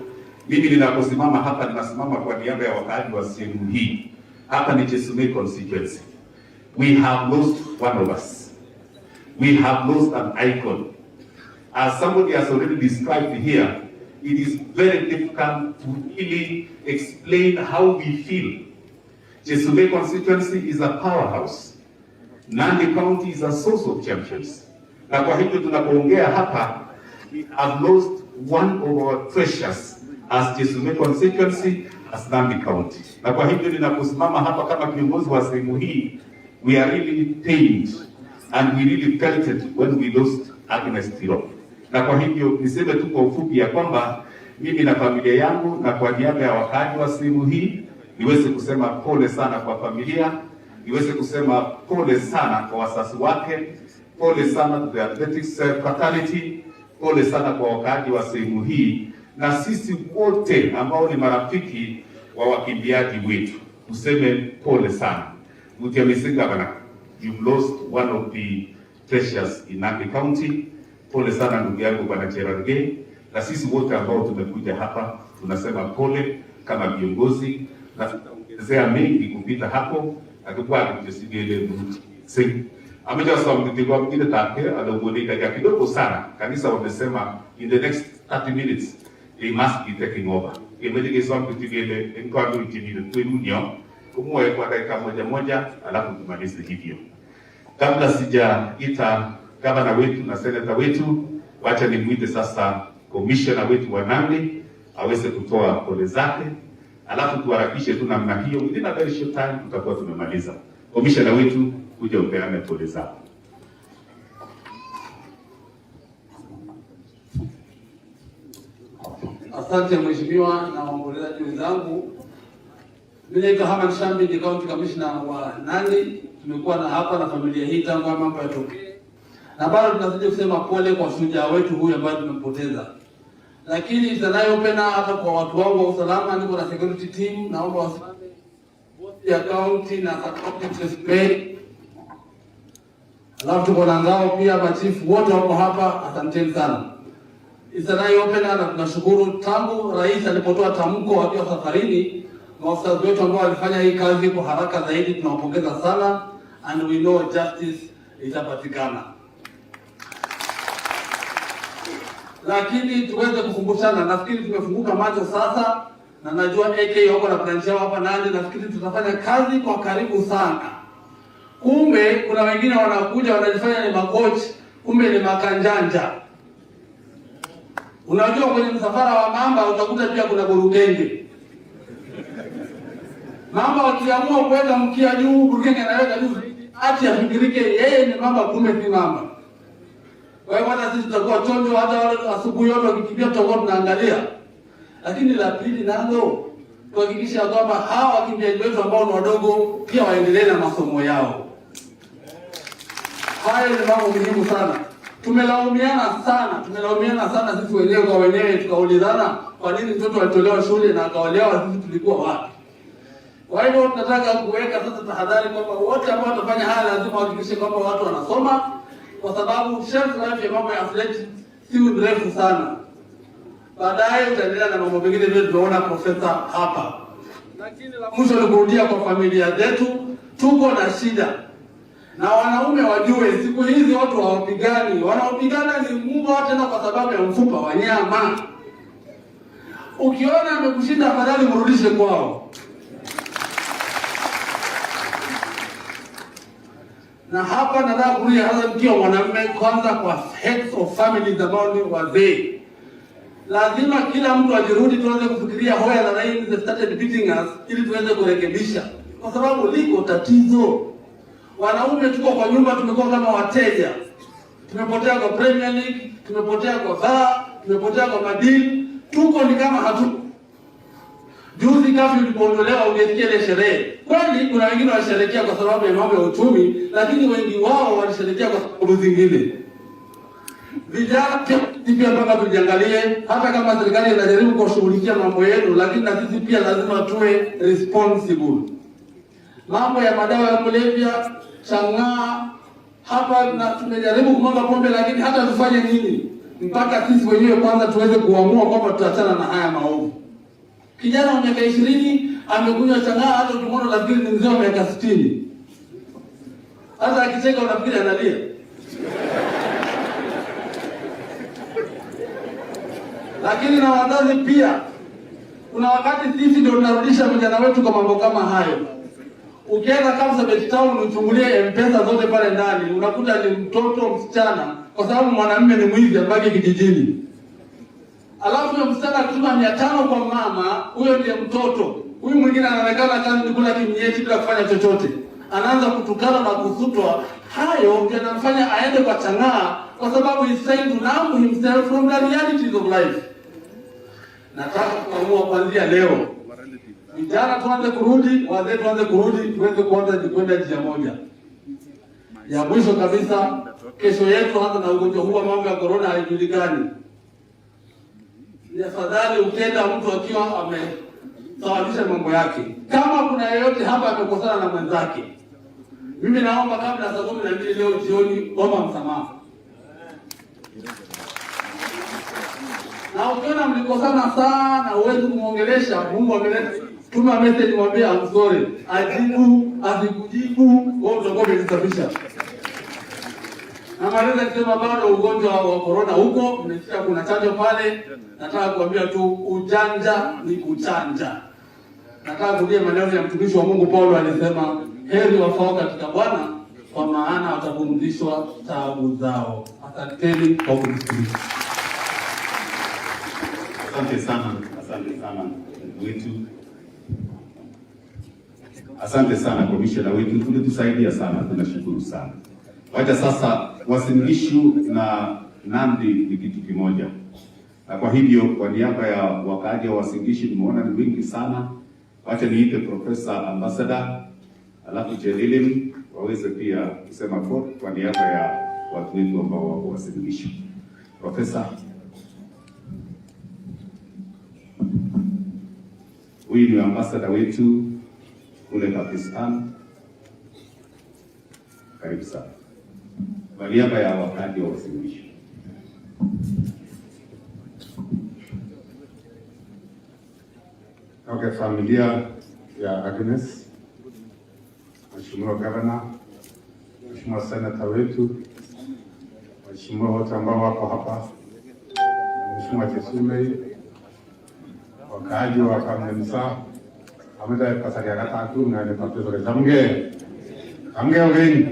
mimi ninaposimama hapa ninasimama kwa niaba ya wakaaji wa sehemu hii. Hapa ni Kisii constituency. We have lost one of us. We have lost an icon. As somebody has already described here, it is very difficult to really explain how we feel. Kisii constituency is a powerhouse. Nandi County is a source of champions. Na kwa hivyo tunapoongea hapa, we have lost one of our treasures as Kisii constituency, as Nandi County. Na kwa hivyo ninaposimama hapa kama kiongozi wa sehemu hii, we are really pained and we really felt it when we lost Agnes Tirop. Na kwa hivyo niseme tu kwa ufupi ya kwamba mimi na familia yangu na kwa niaba ya wakaaji wa sehemu hii niweze kusema pole sana kwa familia, niweze kusema pole sana kwa wazazi wake, pole sana to the athletics fraternity, pole sana kwa wakaaji wa sehemu hii, na sisi wote ambao ni marafiki wa wakimbiaji wetu tuseme pole sana. Mutiamisinga bana, you've lost one of the treasures in Nandi County. Pole sana ndugu yangu bwana Cherargei, na sisi wote ambao tumekuja hapa tunasema pole kama viongozi, na tutaongezea mengi kupita hapo akikuwa akijisigele sing ameja something mwingine take anamuonika ya kidogo sana. Kanisa wamesema in the next 30 minutes they must be taking over. Imeje something tigele enkwado itimile tuinyo kumwe kwa dakika moja alafu tumalize hivyo. Kabla sijaita gavana wetu na seneta wetu, wacha nimuite sasa commissioner wetu wa Nandi aweze kutoa pole zake, alafu tuharakishe tu namna hiyo, within a very short time tutakuwa tumemaliza. Commissioner wetu kuja upeane pole zako. Asante mheshimiwa na waombolezaji wenzangu. Mimi naitwa Hamad Shambi, ni county commissioner wa Nandi. Tumekuwa na hapa na familia hii tangu mambo yatokee, na bado tunazidi kusema pole kwa shujaa wetu huyu ambaye tumempoteza. Lakini tunayopenda hata kwa watu wangu wa usalama, niko na security team, naomba wasimame both ya county na county spray. Alafu tuko na ngao pia, machifu wote wako hapa, asanteni sana. Tunayopenda na tunashukuru tangu rais alipotoa tamko akiwa safarini, maafisa wetu ambao walifanya hii kazi kwa haraka zaidi, tunawapongeza sana, and we know justice itapatikana. Lakini tuweze kukumbushana, nafikiri tumefunguka macho sasa, na najua AK wako na branch yao hapa Nandi, nafikiri tutafanya kazi kwa karibu sana. Kumbe kuna wengine wanakuja wanajifanya ni makochi, kumbe ni makanjanja. Unajua kwenye msafara wa mamba utakuta pia kuna burukenge. Mamba wakiamua kuweka mkia juu, burukenge anaweka juu, ati afikirike yeye ni mamba, kumbe si mamba. Kwa hiyo hata sisi tutakuwa chonjo, hata wale asubuhi yote wakikimbia tutakuwa tunaangalia. Lakini la pili nalo, tuhakikisha kwamba hawa wakimbiaji wetu ambao ni wadogo pia waendelee na masomo yao. Haya ni mambo muhimu sana. Tumelaumiana sana sisi wenyewe kwa wenyewe, tukaulizana kwa nini mtoto alitolewa shule na akaolewa, sisi tulikuwa wapi? Kwa hiyo tunataka kuweka sasa tahadhari kwamba wote ambao watafanya haya lazima wahakikishe kwamba watu wanasoma, kwa sababu shelf life ya mambo ya athletics si mrefu sana. Baadaye utaendelea na mambo mengine vile tunaona profesa hapa. Lakini la mwisho ni kurudia kwa familia zetu, tuko na shida. Na wanaume wajue siku hizi watu hawapigani, wanaopigana ni Mungu tena kwa sababu ya mfupa wa nyama. Ukiona amekushinda afadhali mrudishe kwao. Na hapa nataka kurudia hasa mkiwa mwanamume, kwanza kwa heads of families ambao ni wazee. Lazima kila mtu ajirudi, tuanze kufikiria where the lines started beating us, ili tuweze kurekebisha, kwa sababu liko tatizo. Wanaume tuko kwa nyumba, tumekuwa kama wateja. Tumepotea kwa Premier League, tumepotea kwa VAR, tumepotea kwa madili. Tuko ni kama hatu. Juzi kafi ulipoondolewa ungesikia ile sherehe. Kwani kuna wengine wanasherehekea kwa sababu ya mambo ya uchumi, lakini wengi wao wanasherehekea kwa sababu zingine. Vijana pia mpaka tujiangalie, hata kama serikali inajaribu kushughulikia mambo yetu, lakini na sisi pia lazima tuwe responsible. Mambo ya madawa ya kulevya, chang'aa, hapa na tumejaribu kumwaga pombe, lakini hata tufanye nini mpaka sisi wenyewe kwanza tuweze kuamua kwamba tutaachana na haya maovu. Kijana wa miaka 20 amekunywa chang'aa, hata ukimwona unafikiri ni mzee wa miaka 60. Hata akicheka unafikiri analia. Lakini na wazazi pia, kuna wakati sisi ndio tunarudisha vijana wetu kwa mambo kama hayo. Ukienda Kabarnet town uchungulie M-Pesa zote pale ndani, unakuta ni mtoto msichana, kwa sababu mwanamume ni mwizi abaki kijijini. Alafu yule msichana akituma 500 kwa mama, huyo ndiye mtoto. Huyu mwingine anaonekana kazi ni kula kimnyeti bila kufanya chochote. Anaanza kutukana na kusutwa. Hayo ndio yanamfanya aende kwa chang'aa, kwa sababu he is trying to numb himself from the realities of life. Nataka kuamua kuanzia leo, Vijana tuanze kurudi, wazee tuanze kurudi, tuweze kuanza kwenda njia moja. Ya mwisho kabisa, kesho yetu hata na ugonjwa huu wa mambo ya corona haijulikani. Ni afadhali ukienda mtu akiwa amesawazisha mambo yake. Kama kuna yeyote hapa amekosana na mwenzake, mimi naomba kabla ya saa 12 leo jioni, omba msamaha. Na ukiona mlikosana sana, uwezi kumuongelesha, Mungu ameleta tuma message mwambie I'm sorry. Ajibu, asikujibu, wewe utakuwa umejisafisha. Na maliza kusema bado ugonjwa wa corona huko, mnasikia kuna chanjo pale. Nataka kuambia tu ujanja ni kuchanja. Nataka kurudia maneno ya mtumishi wa Mungu Paulo alisema, heri wafao katika Bwana kwa maana watapumzishwa taabu zao. Asanteni kwa kunisikiliza. Asante sana wetu. Asante sana komishona wetu, tulitusaidia sana, tunashukuru sana. Wacha sasa Uasin Gishu na Nandi ni kitu kimoja. Na kwa hivyo kwa niaba ya wakaaji wa Uasin Gishu nimeona ni wingi sana. Wacha niite Profesa Ambassador alafu Jelilim waweze pia kusema kwa niaba ya watu wetu ambao wako Uasin Gishu. Profesa, huyu ni ambassador wetu kule Pakistan. Karibu sana. Kwa niaba ya wakaaji wa Uasin Gishu. Okay, familia ya Agnes, Mheshimiwa Governor, Mheshimiwa Senator wetu, Mheshimiwa wote ambao wako hapa, Mheshimiwa Tesume, wakaaji wa Kamnemsa, ameda pasaria katatu na ile papezo jamge. Jamge wengi.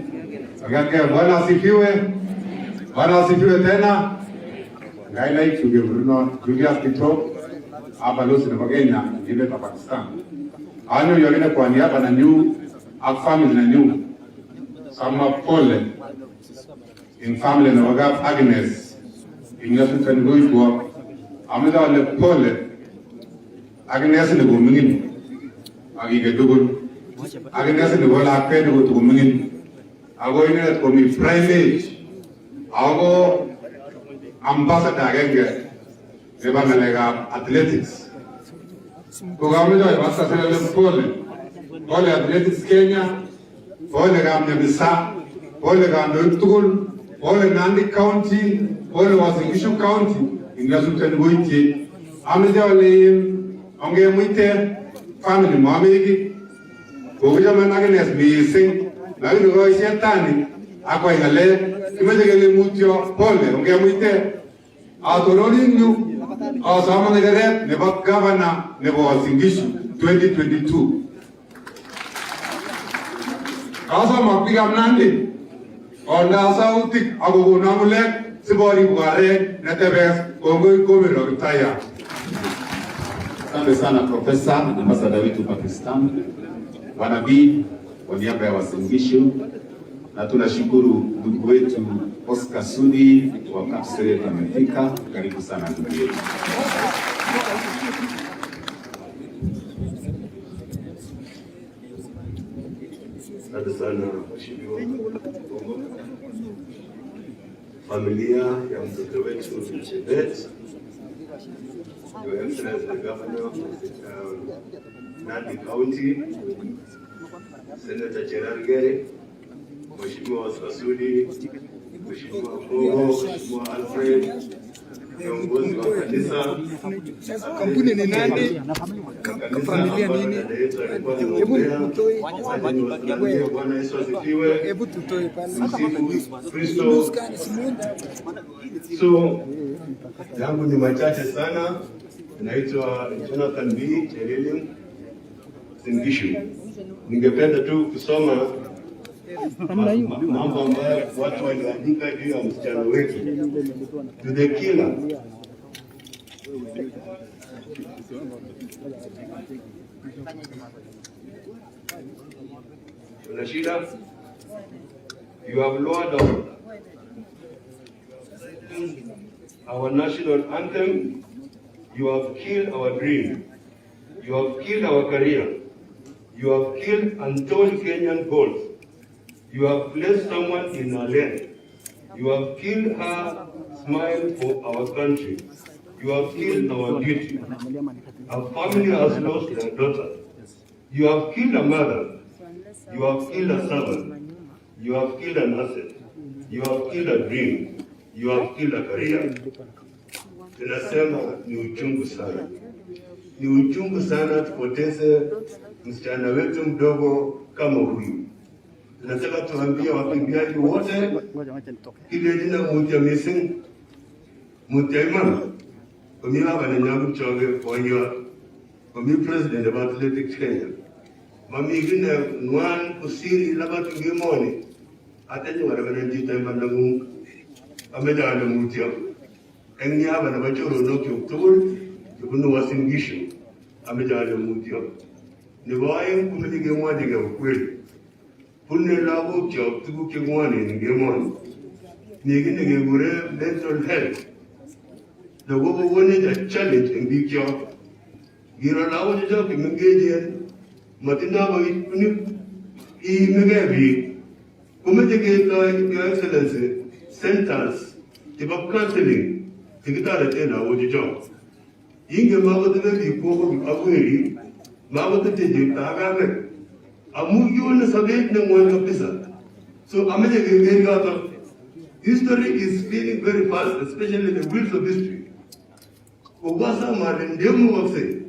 Agake Bwana asifiwe. Bwana asifiwe tena. Ngaila hiki Bruno, Rigathi Tirop, hapa losi na Kenya, ile pa Pakistan. Anyo yogene kwa niaba na new family na new. Sama pole in family na waga Agnes. Ingasu kanigoi kwa ameda wale pole. Agnes ni gumingin. Agige dugun. Agnes ni wala akpedu gumingin. Ago ine ko mi primate. Ago ambassador agenge. Eba melega athletics. Kugamida basta sele pole athletics Kenya, pole gamne bisa, pole gamne Tukul, pole Nandi County, pole Uasin Gishu County, ingasu tengoiti. Amija wale onge muite family mwamegi. Kuja managnes missing, lakini kwa shetani akwa ingale kimeje gele mutio pole onge muite. Atoroni Asama negare nebo governor nebo Uasin Gishu 2022. Asa mapiga Nandi. Onda sauti agogo namulek sibori bugare netebes kongo komero kitaya. Asante sana Profesa Ambassador wetu Pakistan. Wanabii kwa niaba ya Uasin Gishu, na tunashukuru ndugu wetu Oscar Sudi wa Kapseret amefika. Karibu sana ndugu yetu. Asante sana Mheshimiwa familia ya mtoto wetu Chebet, Your Excellency the Governor of Nandi County, Senator Cherargei, Mheshimiwa Oscar Sudi, Mheshimiwa Kogo, Mheshimiwa Alfred, viongozi wa kanisa. Kampuni ni nani? Familia nini? Hebu tutoe. Bwana Yesu asifiwe. Hebu tutoe pale. Kristo. So, yangu ni machache sana. Naitwa Jonathan B. Cherelium Singishu. Ningependa tu kusoma mambo ambayo watu waliandika juu ya msichana wetu. To the killer. Kuna shida? You have lowered our national anthem. You have killed our dream. You have killed our career. You have killed untold Kenyan goals. You have placed someone in our land. You have killed her smile for our country. You have killed our beauty. Our family has lost their daughter. You have killed a mother. You have killed a servant. You have killed an asset. You have killed a dream. You have killed a career. Tunasema ni uchungu sana. Ni uchungu sana tupoteze msichana wetu mdogo kama huyu. Tunataka tuambie wakimbiaji wote kile jina mutia missing mutia imam. Kumi hapa ni nyangu choge kwa Kumi president of Athletics Kenya. Mami gine nwan kusiri laba tungimoni. Ate ni warabana njita imam nangung. Ameja ane mutia. Engi hapa na bachoro noki Oktober. Yukuno Uasin Gishu. Ameja ane mutia. Ni wae kumitige mwadige ukweli. Punne labo chok tuku kingwani ngemoni. Nigine gegure mental health. The woman wanted a challenge in big job. Gira lao job ki mengejen. Matinda ba I megabi. Kumete ke Your Excellency centers tiba counseling tikitara tena wo job. Inge mago de bi ko agweri mago de je tagabe. Amu yone sabet ne mo pisa. So amete ke gato. History is speeding very fast, especially the wheels of history. Obasa maren demu wakse.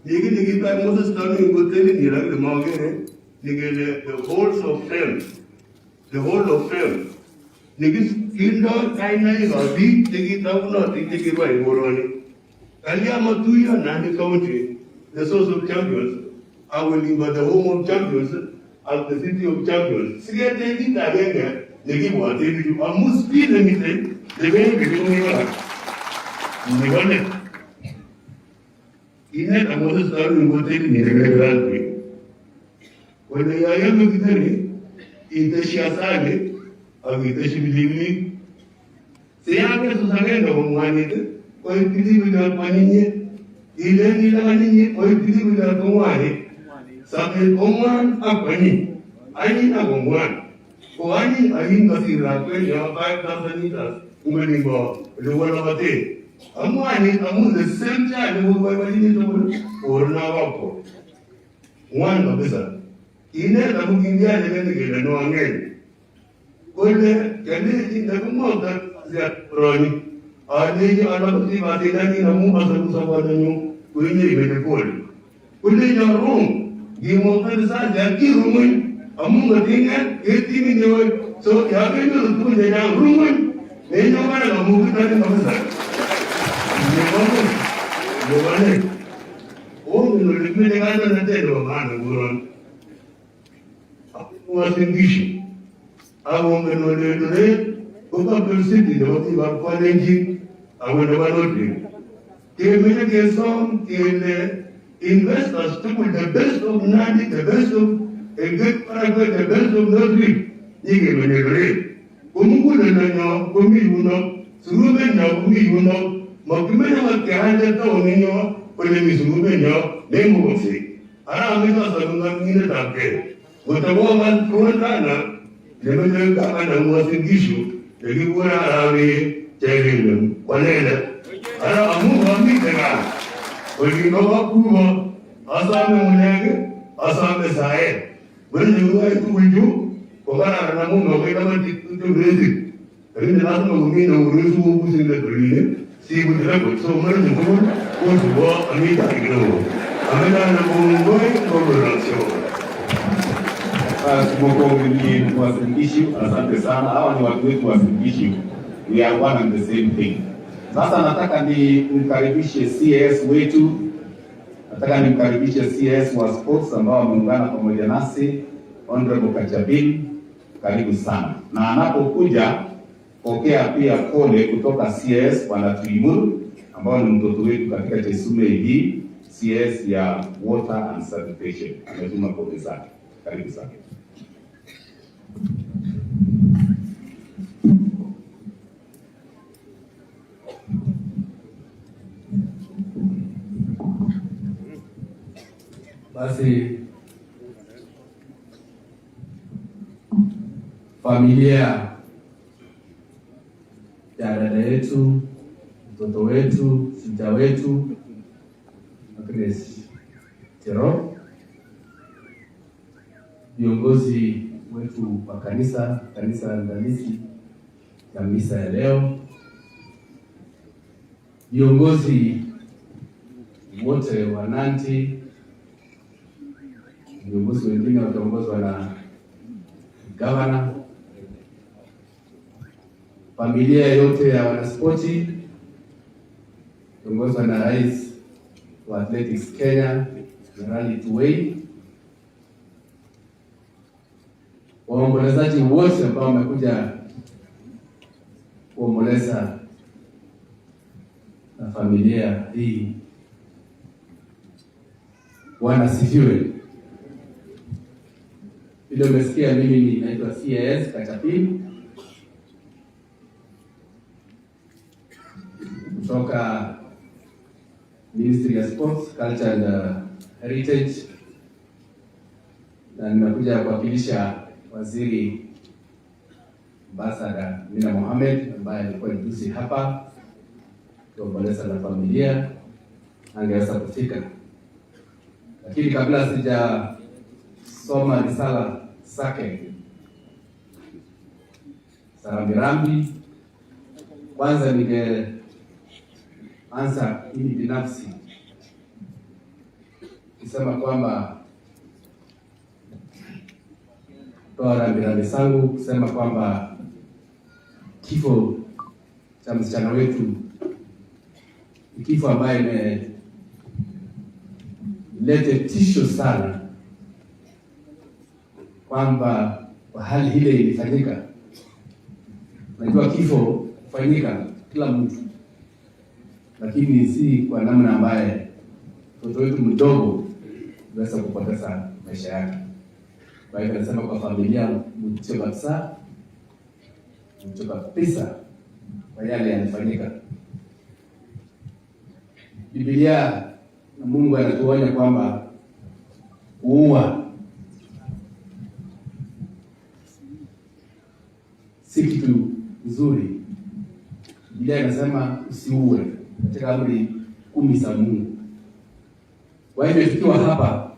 Nigi by Moses Tanu go telling you like the Magere, nigi the holes of fame. The hole of fame. Nigi kinda kaina iwabi, nigi tauna nigi by Moroni. Kaliama tuya Nandi County, the source of champions. I will leave the home of champions and the city of champions. Sige tegi tagenga, nigi wa tegi. Amu speed limited, the way we do Nigone. Ine na Moses Tanu ngote ni ngegalwi. Wena yaya mkitani iteshi asale au iteshi bilimi. Siyake susagenda kumwanite kwa ipiti bila paninye ile nila ninye kwa ipiti bila kumwani. Sabe kumwan apani ani na kumwan. Kwa ani ahinga sirapwe ya 5,000 liters umelimba luwala wate. Amwani amu the same time we were in it or now. One of the in it, I'm giving you a no again. When the mouth that running, I need another thing I did in a moment of someone we need a call. Put in your room, give more to the side that give room among the thing and 18 in the world. So you have to put the young room, then no matter move it on the side. Nobody. Oh, you know, the meaning I don't know, man, Uasin Gishu. I won't know today. Pokot city, the what you are calling, I will never know you. They made a song in investors took the best of Nandi, the best of a good Marakwet, the best of Nandi. You gave me a great. Umukuno, Umino, Suruben, Umino. Makimena makihanda taonino kwenye misurubenyo nemu wasi. Ara amika sabunga ngine take. Watakuwa Turkana nemele kama na Uasin Gishu ekikuwa arawi chegele wanele. Ara amu amika. Walilowa kuwa asame munege asame sae. Wale yuwa tuwiju wakana na mungu wakana matikurezi. Lakini lazima umina urusu ubusinga tuline. See with the level, so much of the world was what I need to know. I mean, I'm going Tuko Uasin Gishu, asante sana. Hawa ni watu wetu Uasin Gishu. We are one and the same thing. Sasa nataka nimkaribishe CS wetu. Nataka nimkaribishe CS wa sports ambao wameungana pamoja nasi, Honorable Kachabil. Karibu sana. Na anapokuja pokea pia pole kutoka CS Bwana Tuimuru ambao ni mtoto wetu katika Tesume hii, CS ya Water and Sanitation. Ametuma pole zake. Karibu sana. Basi familia ya dada yetu, mtoto wetu, sita wetu, Agnes Tirop, viongozi wetu wa kanisa andalizi ya misa ya leo, viongozi wote wa Nandi, viongozi wengine wakiongozwa na gavana, familia yote ya wanaspoti kiongozwa na rais wa Athletics Kenya Jenerali Tuwei, waombolezaji wote ambao wamekuja kuomboleza na familia hii, wanasifiwe. Vile umesikia, mimi ninaitwa CAS Kachapin kutoka Ministry of Sports, Culture and Heritage, na nimekuja kuwakilisha waziri Ambassador Mina Mohamed ambaye alikuwa juzi hapa kuomboleza na familia, angeweza kufika, lakini kabla sijasoma risala zake rambirambi, kwanza ningeanza mimi binafsi kusema kwamba toa rambirambi zangu kusema kwamba kifo cha msichana wetu ni kifo ambaye imelete tisho sana, kwamba kwa hali ile ilifanyika. Najua kifo kufanyika kila mtu, lakini si kwa namna ambaye mtoto wetu mdogo anaweza kupoteza maisha yake. Kwa hivyo nasema kwa familia, mchoka kabisa kwa yale yalifanyika. Biblia na Mungu anatuonya kwamba kuua si kitu nzuri. Biblia inasema usiue katika amri 10 za Mungu. Kwa hivyo tukiwa hapa,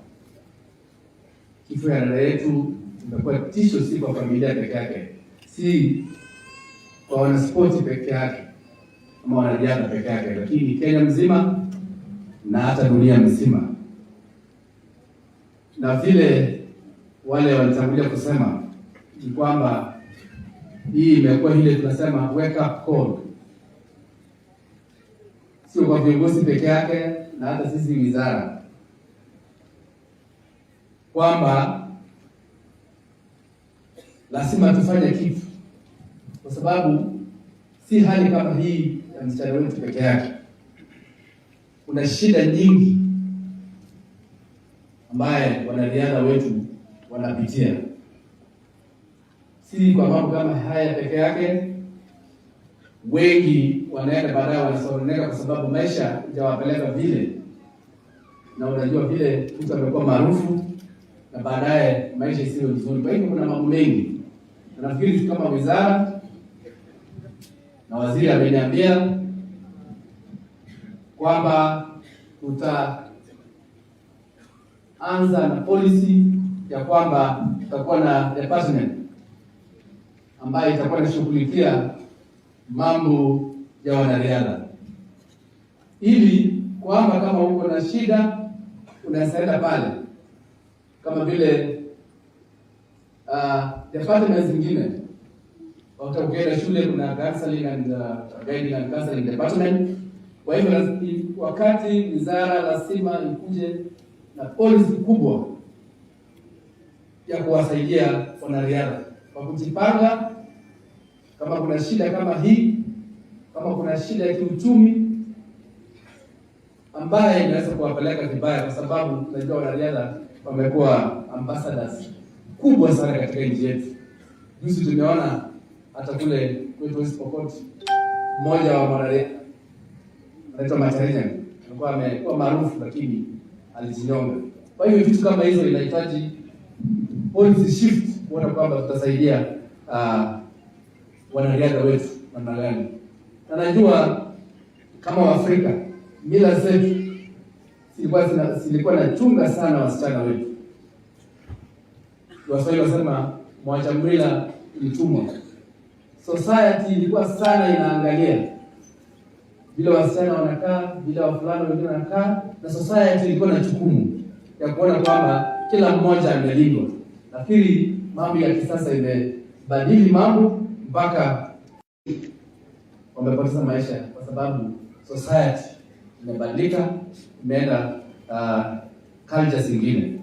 kifo ya dada yetu imekuwa tisho, si kwa familia peke yake, si kwa wanaspoti peke yake ama wanariadha peke yake, lakini Kenya mzima na hata dunia mzima. Na vile wale walitangulia kusema ni kwamba hii imekuwa ile tunasema wake up call, sio kwa viongozi peke yake na hata sisi wizara, kwamba lazima tufanye kitu, kwa sababu si hali kama hii ya msichana wetu peke yake. Kuna shida nyingi ambaye wanariadha wetu wanapitia, si kwa mambo kama haya peke yake. Wengi wanaenda baadaye wanasononeka kwa sababu maisha hajawapeleka vile, na unajua vile mtu amekuwa maarufu na baadaye maisha isiyo nzuri. Kwa hivyo kuna mambo mengi, na nafikiri kama wizara na waziri ameniambia kwamba tutaanza na policy ya kwamba tutakuwa na department ambayo itakuwa inashughulikia mambo ya wanariadha, ili kwamba kama uko na shida unaenda pale, kama vile departments zingine. Wakati ukienda shule kuna counseling and guiding and counseling department. Kwa hivyo wakati wizara lazima ikuje na policy kubwa ya kuwasaidia wanariadha kwa kujipanga, kama kuna shida kama hii, kama kuna shida ya kiuchumi ambaye inaweza kuwapeleka vibaya, kwa sababu tunajua wanariadha wamekuwa ambassadors kubwa sana katika nchi yetu. Juzi tumeona hata kule kwetu Pokot, mmoja wa wanariadha anaitwa Macharina, alikuwa amekuwa maarufu lakini alijinyonga. Kwa hiyo vitu kama hizo inahitaji policy shift, kuona kwamba tutasaidia wanariadha wetu namna gani. Na najua kama Waafrika mila zetu zilikuwa na chunga sana wasichana wetu. Waswahili wasema mwacha mila ilitumwa. Society ilikuwa sana inaangalia vile wasichana wanakaa, vile wavulana wengine wanakaa, na society ilikuwa na jukumu ya kuona kwamba kila mmoja amelindwa. Nafikiri mambo ya kisasa imebadili mambo mpaka wamepoteza maisha kwa sababu society imebadilika, imeenda culture zingine.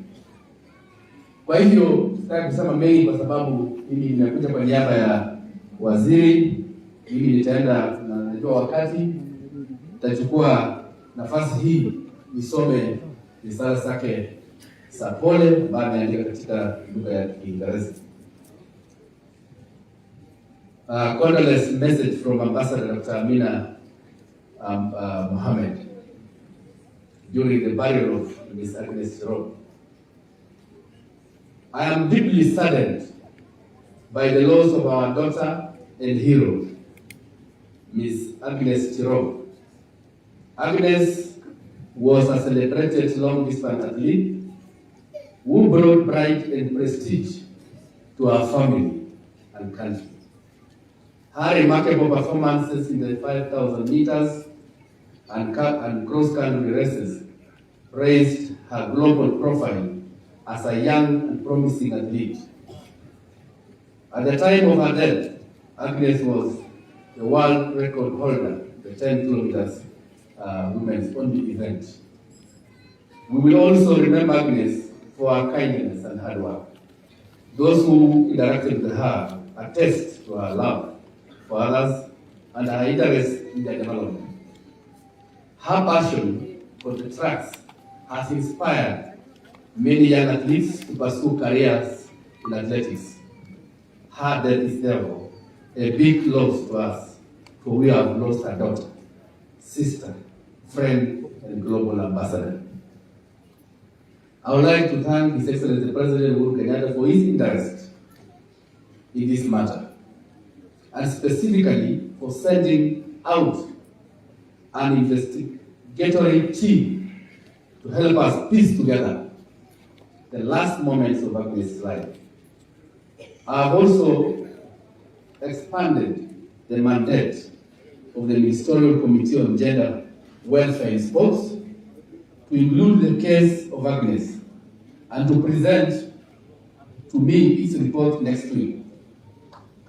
Kwa hivyo sitaki kusema mengi kwa sababu mimi nimekuja kwa niaba ya waziri. Mimi nitaenda, na najua wakati nitachukua nafasi hii nisome risala zake za pole ambayo ameandika katika lugha ya Kiingereza. Condolence message from Ambassador Dr. Amina Mohammed during the burial of Miss Agnes Tirop. I am deeply saddened by the loss of our daughter and hero, Miss Agnes Tirop. Agnes was a celebrated long-distance athlete who brought pride and prestige to our family and country. Her remarkable performances in the 5,000 meters and cross-country races raised her global profile as a young and promising athlete. At the time of her death, Agnes was the world record holder, the 10 kilometers women's only event. We will also remember Agnes for her kindness and hard work. Those who interacted with her attest to her love for others and her interest in their development. Her passion for the tracks has inspired many young athletes to pursue careers in athletics. Her death is therefore a big loss to us, for we have lost a daughter, sister, friend, and global ambassador. I would like to thank His Excellency President Uhuru Kenyatta for his interest in this matter, and specifically for sending out an investigatory team to help us piece together the last moments of Agnes' life. I have also expanded the mandate of the Ministerial Committee on Gender, Welfare and Sports to include the case of Agnes and to present to me its report next week.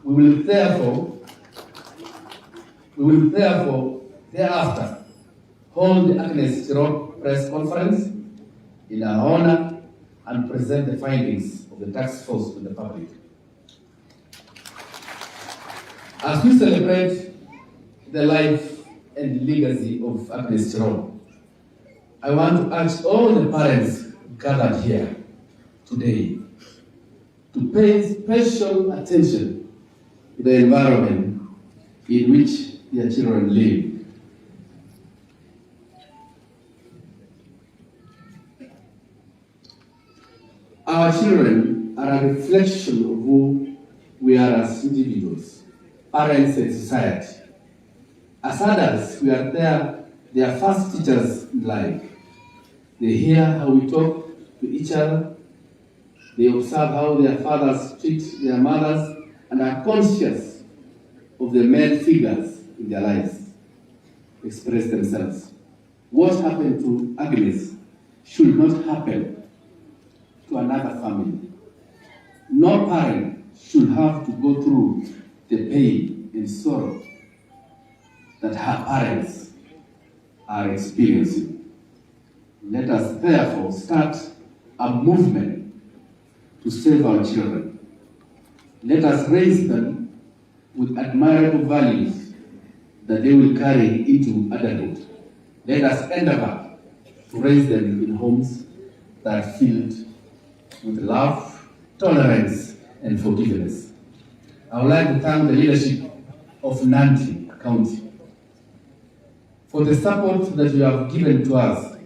We will therefore thereafter hold the Agnes Tirop press conference in our honor and present the findings of the task force to the public. As we celebrate the life and legacy of Agnes Tirop, I want to urge all the parents gathered here today to pay special attention to the environment in which their children live. Our children are a reflection of who we are as individuals, parents, and society. As adults, we are their first teachers in life. They hear how we talk to each other. They observe how their fathers treat their mothers and are conscious of the male figures in their lives express themselves. What happened to Agnes should not happen to another family. No parent should have to go through the pain and sorrow that her parents are experiencing. Let us therefore start a movement to save our children. Let us raise them with admirable values that they will carry into adulthood. Let us endeavor to raise them in homes that are filled with love, tolerance, and forgiveness. I would like to thank the leadership of Nandi County for the support that you have given to us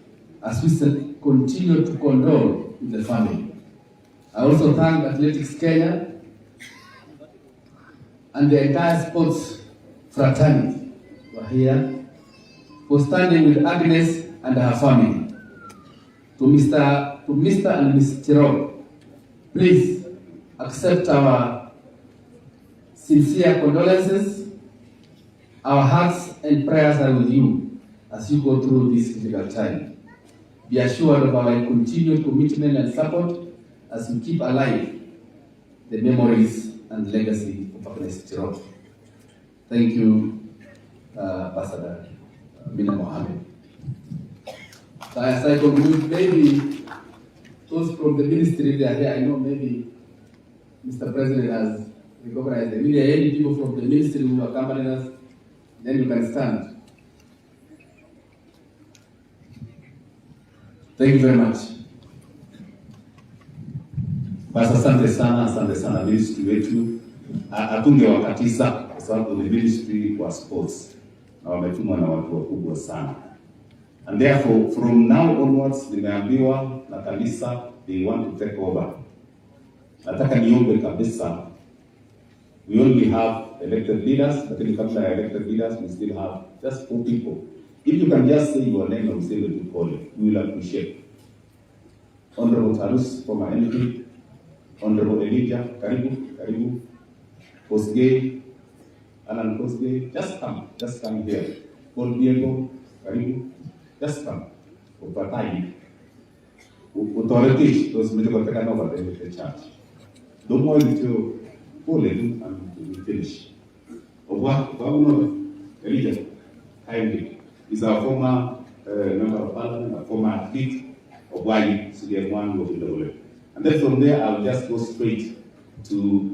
as we continue to condole with the family. I also thank Athletics Kenya and the entire sports fraternity who are here for standing with Agnes and her family. To Mr. and Ms. Tirop, please accept our sincere condolences. Our hearts and prayers are with you as you go through this difficult time. Be assured of our continued commitment and support as we keep alive the memories and legacy of Agnes Tirop. Thank you, Ambassador Mina Mohammed. As I conclude, maybe those from the ministry they are here, I know maybe Mr. President has recognized them. If there are any people from the ministry who are accompanying us, then you can stand. Thank you very much. Basi asante sana ministry wetu. Atunge wakatisa kwa sababu ni ministry wa sports na wametumwa na watu wakubwa sana. And therefore from now onwards nimeambiwa na kanisa they want to take over. Nataka niombe kabisa, we only have elected leaders, lakini kabla ya elected leaders we still have just 4 people. If you can just say your name and say to call it, we will appreciate. Honorable Tarus, former MP, Honorable Elijah, karibu, Kosgei, Alan Kosgei, just come here. Paul Diego, karibu, just come. Upatai, authorities, those medical taken over the church. Don't worry to pull it and we finish. Elijah, kindly. Is our former member of parliament, a former athlete of Wali, CDM1 of the. And then from there, I'll just go straight to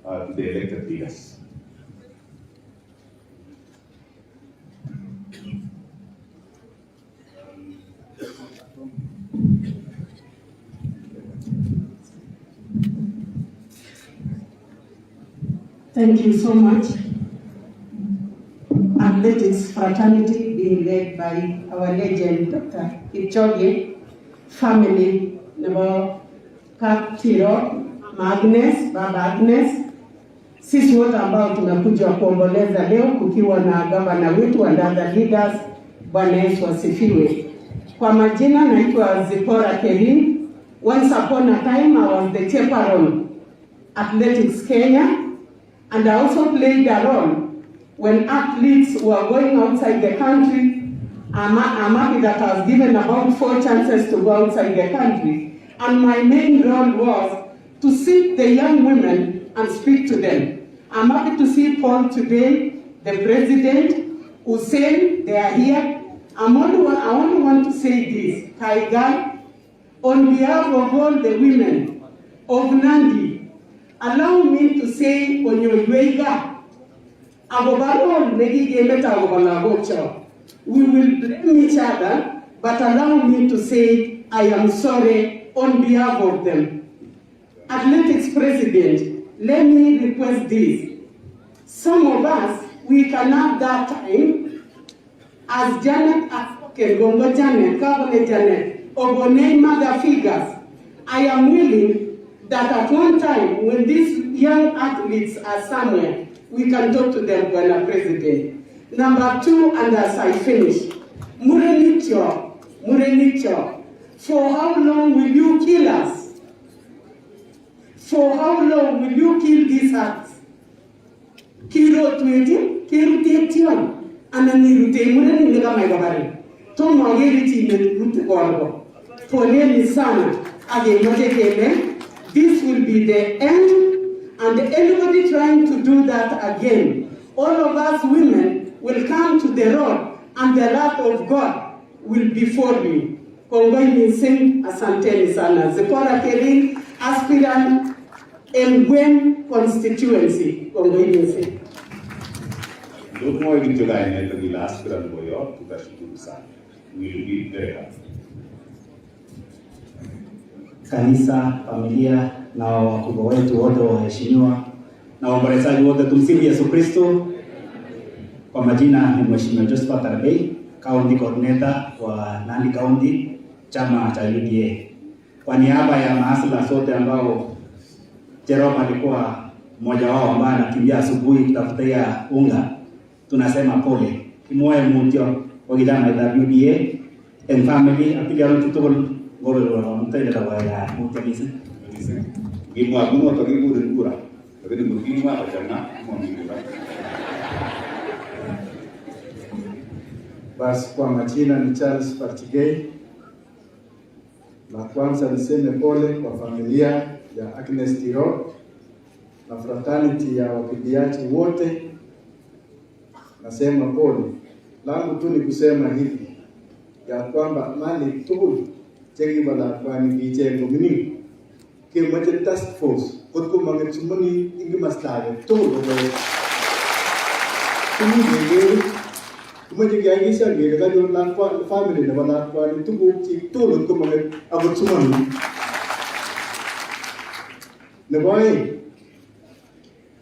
the elected leaders. Thank you so much. Athletics fraternity being led by our legend, Dr. Kipchoge, family, Nebo Tirop, Agnes, Baba Agnes. Sisi wote ambao tumekuja kuomboleza leo kukiwa na gavana wetu and other leaders, Bwana Yesu asifiwe. Kwa majina naitwa Zipora Kerin. Once upon a time I was the chaperone Athletics Kenya, and I also played a role when athletes were going outside the country. I'm happy that I was given about 4 chances to go outside the country. And my main role was to sit the young women and speak to them. I'm happy to see Paul today, the president, Uasin, they are here. I only want to say this, Kaigan, on behalf of all the women of Nandi, allow me to say Onyoywega, we will blame each other, but allow me to say I am sorry on behalf of them. Athletics president, let me request this. Some of us, we can have that time, as Janet has spoken, Gongo Janet, Kabarnet Janet, Obonei mother figures. I am willing that at one time, when these young athletes are somewhere, we can talk to them, Bwana President. Number 2, and as I finish, Murenicho, for how long will you kill us? For how long will you kill these acts? Kiro tweeti, kiru tetion, ananirute mureni nega maigabari. Tomo geriti rutu korgo. Poleni sana, age yote kele. This will be the end. And anybody trying to do that again, all of us women will come to the road and the wrath of God will befall you. Kongoi Singh, asanteni sana. Zipora Kerin, aspirant Embu constituency. Kongoi Singh. Don't know if you guys enter the last aspirant boyo, tutashukuru sana. We will be very happy. Kanisa, familia na wakubwa wetu wote waheshimiwa na waombolezaji wote, tumsifu Yesu Kristo. Kwa majina ni Mheshimiwa Josephat Arbei, county coordinator wa Nandi County, chama cha UDA. Kwa niaba ya maasila sote ambao Tirop alikuwa mmoja wao ambaye anakimbia asubuhi kutafutia unga, tunasema pole. Kimoyo mutio wa kijana wa UDA and family apiga watu tukul ngoro mtaenda kwa ya mutio misa. Gimwa gumo takibu ndura. Lakini mkimwa achana mwamingura. Basi kwa majina ni Charles Partigay. La kwanza niseme pole kwa familia ya Agnes Tirop na fraternity ya wakimbiaji wote. Nasema pole. Langu tu ni kusema hivi ya kwamba mali tu cheki bala kwa ni kijengo mini kimoja task force kutko mangesumani ingi maslaga tu wewe tumi kumaji gaisha ngere ka jo lan kwa family na bala kwa ni tugu chi tu ko mangi abu sumani ne boy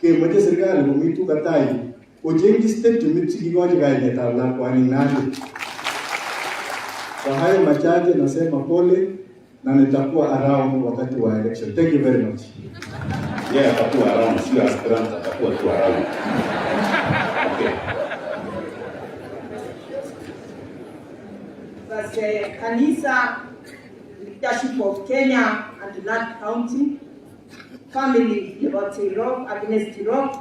ke moja serikali mumi tu katai ujengi step tumiti kigoje gaje tala kwa ni nani. Kwa hayo machache nasema pole na nitakuwa around wakati wa election. Thank you very much. Yeah, atakuwa around, sio aspirant, atakuwa tu around. Okay. Basi kanisa, leadership of Kenya and Nandi County, family ya Tirop, Agnes Tirop,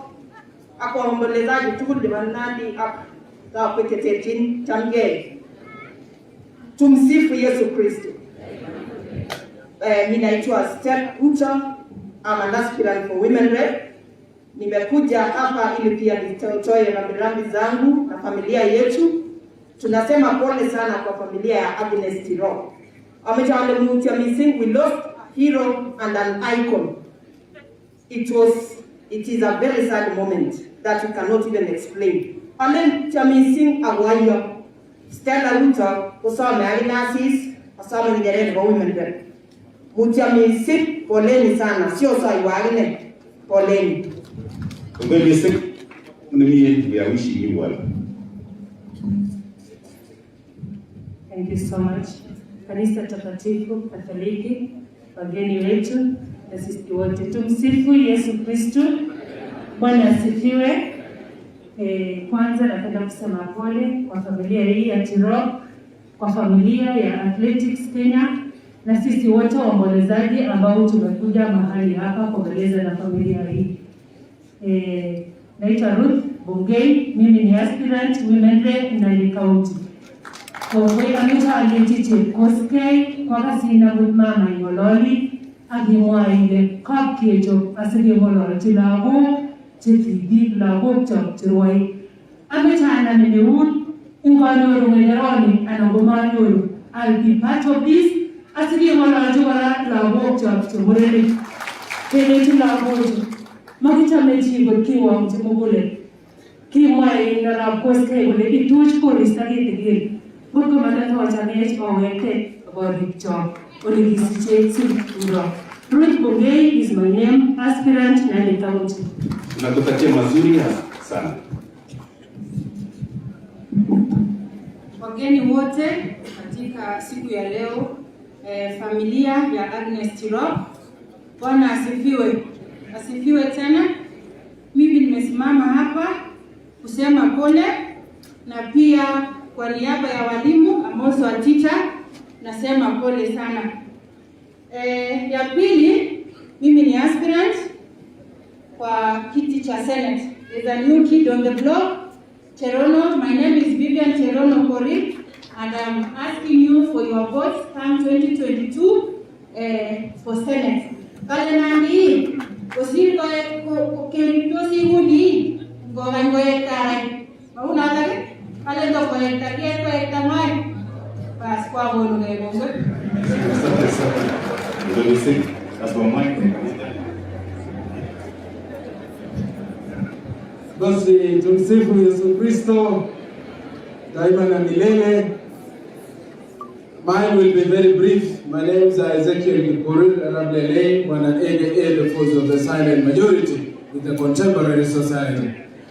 ako ombolezaji tukul wa Nandi up za kweketetin tange. Tumsifu Yesu Kristo. Mimi naitwa Ruto. I'm an aspirant for women rep. Nimekuja hapa ili pia nitoe rambirambi zangu na familia yetu. Tunasema pole sana kwa familia ya Agnes Tirop. Amechawale mnutia missing, we lost a hero and an icon. It is a very sad moment that we cannot even explain. And then missing agwayo Stella Ruto kusoma alinasis kusoma njereni kwa women rep. Mutiamisi poleni sana, sio sawa wale poleni. Mbele mnimi ya wishi you well. Thank you so much. Kanisa takatifu Katoliki, wageni wetu na sisi wote, tumsifu Yesu Kristo. Bwana asifiwe. Kwanza napenda kusema pole kwa familia hii ya Tirop, kwa familia ya Athletics Kenya na sisi wote waombolezaji ambao tumekuja mahali hapa kuomboleza na familia hii. Naitwa Ruth Bongei, mimi ni aspirant women rep Nandi County. Kwa amita alitiche koske kwa kasina mama ngololi agimwa ile kapkejo asige ngololi tilago chetibi lago chaptiroi amita ananewun ingalo ngeroni anagomano. I'll be part of this. Asige ngololi wala lago chaptiroi keleti lago magita mechi gokiwa mtimogole kimwa ina koske ile ituch ko ristage Good commander was an age oriented about the job. Only his Ruth Bongei is my name, aspirant Nandi County. Tunakutakia mazuri sana. Wageni wote katika siku ya leo, familia ya Agnes Tirop, Bwana asifiwe. Asifiwe tena. Mimi nimesimama hapa kusema pole na pia kwa niaba ya walimu amoso wa teacher nasema pole sana. Ya pili, mimi ni aspirant kwa kiti cha Senate. There's a new kid on the block, Cherono. My name is Vivian Cherono Kori, and I'm asking you for your votes come 2022 for Senate. Kale Nandi, osirko kelitosi hudi ngoe kare. Mauna lagi? Kale ndo kwa itakia kwa itamai. Bas kwa bolu ngebo. Basi tumsifu Yesu Kristo daima na milele. Mine will be very brief. My name is Ezekiel Gikuru, Arablele, one of the force of the silent majority with the contemporary society.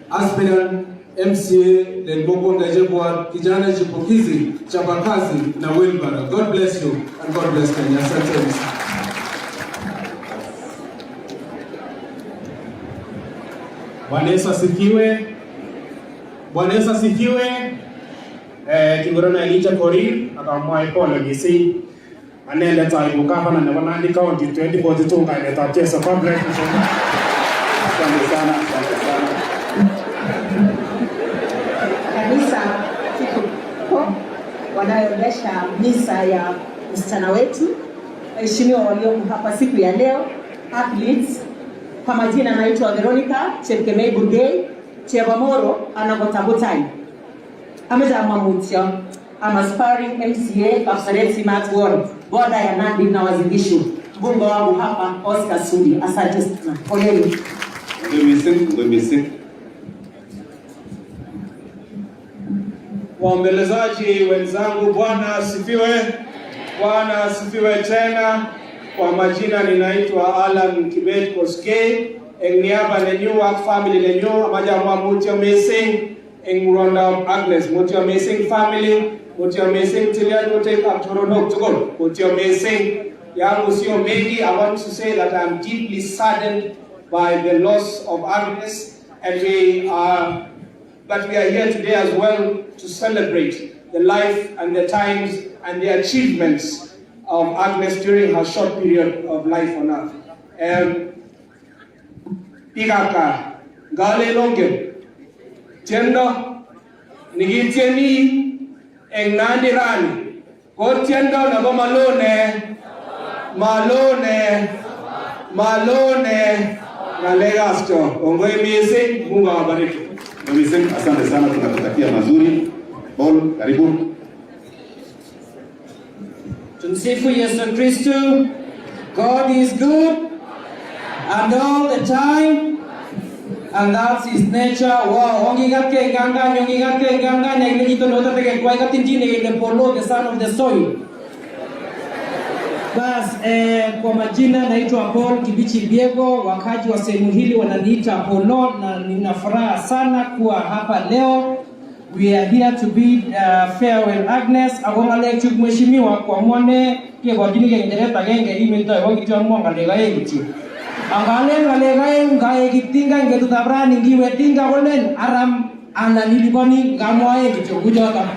Aspirant MCA the Bokonga Jebwa kijana chipukizi chapakazi na Wilbara. God bless you and God bless Kenya. Asante. Bwana Yesu asifiwe. Bwana Yesu asifiwe. Kingorona Elijah Korir akamwa ipole Kisii. Anende taibu gavana na Nandi County 2042 kaile tatesa public. Asante sana. Kanisa Tuko wanayoendesha misa ya msichana wetu waheshimiwa walioko hapa siku ya leo, athletes. Kwa majina naitwa Veronica Chepkemei Burgei Chebamoro anagotabutai. Ameja mamutio ama sparring MCA Kabarnet Mat Ward boda ya Nandi na Gishu. Bungo wangu hapa Oscar Sudi. Asante sana. Poleni. Mimi Waombolezaji wenzangu, Bwana asifiwe. Bwana asifiwe tena. Kwa majina ninaitwa Alan Kibet Koske. Niaba ya New Work Family lenyo amaja mwa Mutio Missing Ronda Agnes Mutio Missing Family Mutio Missing Tiliano take up to Mutio Missing yangu sio mengi. I want to say that I'm deeply saddened by the loss of Agnes, and we are here today as well to celebrate the life and the times and the achievements of Agnes during her short period of life on earth. Pigaka gale longe tiendo nigitieni eng Nandi rani ko tiendo na go malone na legasto ongoi misi. Mungu awabariki. Asante sana, tunakutakia mazuri. Paul, karibu. Tumsifu Yesu Kristo. God is good and all the time, and that's his nature. Wow, ongigate ganga na ile kitu ndio teke kwa katinjini ile polo, the son of the soil. Bas, kwa majina naitwa Paul Kibichi Biego, wakaji wa sehemu hili wananiita Polo, na nina furaha sana kuwa hapa leo. We are here to bid farewell Agnes. Agongale chuk mheshimiwa kwa mwone pia kwa jini kengereta genge imito wakiti wa mwanga lega yengiti. Angale lega yenga yegitinga ngetu tabrani ngiwe tinga kolen aram analiliboni ngamwa yengiti kujota.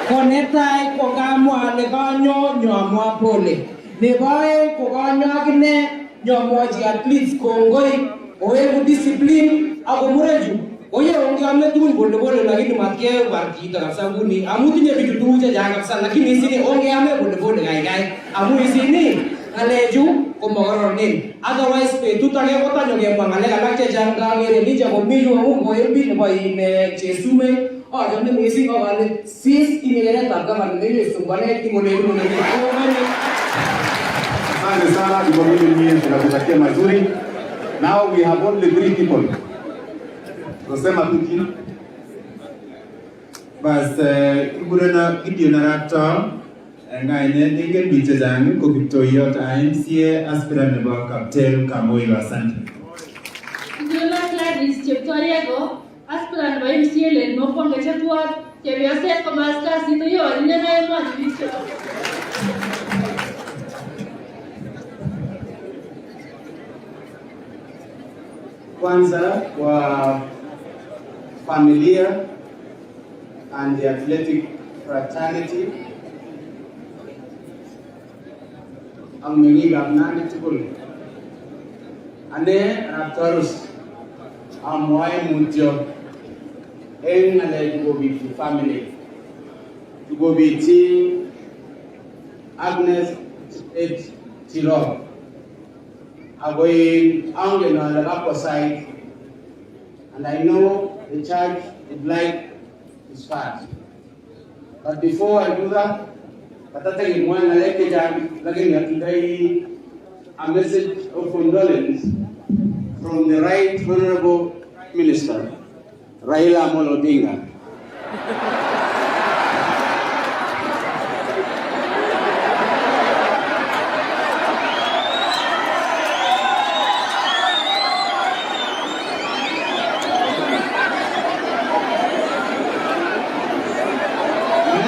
Konetai kogamwa leganyo nyamwa pole. Nebae koganyo agine nyamwa ji athletes kongoi owe discipline agomureju. Oye ongame tuun bole lakini matke barkita kabisa nguni amutinye vitu tuje ja kabisa lakini isini ongame bole gai amu isini aleju komoronin otherwise pe tutage kotanyo gemba ngalega lakche janga ngere nije komiju ngo embi ne boy ne chesume jamne misi ko wale sis inegere tabga manne sumbane timone Asante sana, mimi tunakutakia mazuri. Now we have only 3 people. Kusema tuki bas iburana video narata ngaine ninge biche zangu ko Victoria MCA aspirant nebo Captain Kamoilo. Asante. Jona Gladys Cheptoriego aspirant nebo MCA le moponge chetwa chebiose ko master sito yo nene majibicho. Kwanza kwa familia and the athletic fraternity, ang mengiga Nandi tukul ane raptorus amwai mutio eng ale tugobiti family tugobiti Agnes Tirop agoy angle na lagapo side, and I know the church would like to start. But before I do that, a message of condolence from the Right Honorable Minister, Raila Amolo Odinga.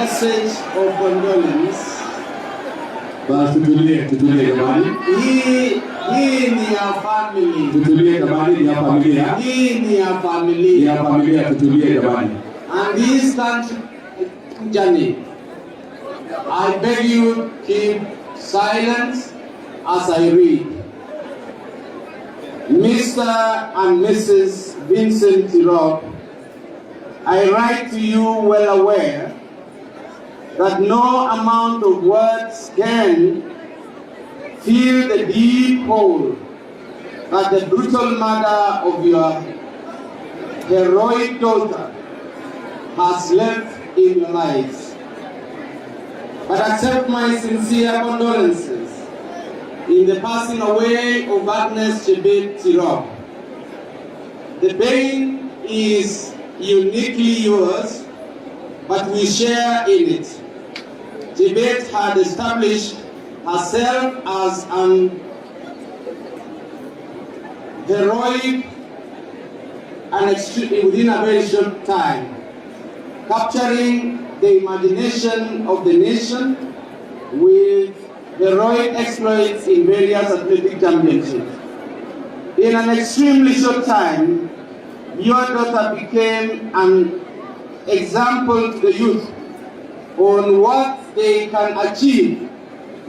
message of condolence. Basi tutulie jamani. Hii ni ya family. Tutulie jamani, ni ya familia. Hii ni ya familia. Ni ya familia, tutulie jamani. And this country journey, I beg you keep silence as I read. Mr. and Mrs. Vincent Tirop, I write to you well aware that no amount of words can fill the deep hole that the brutal murder of your heroic daughter has left in your lives. But accept my sincere condolences in the passing away of Agnes Tirop. The pain is uniquely yours, but we share in it. Tibet had established herself as an heroic and within a very short time, capturing the imagination of the nation with heroic exploits in various athletic championships. In an extremely short time, your daughter became an example to the youth on what they can achieve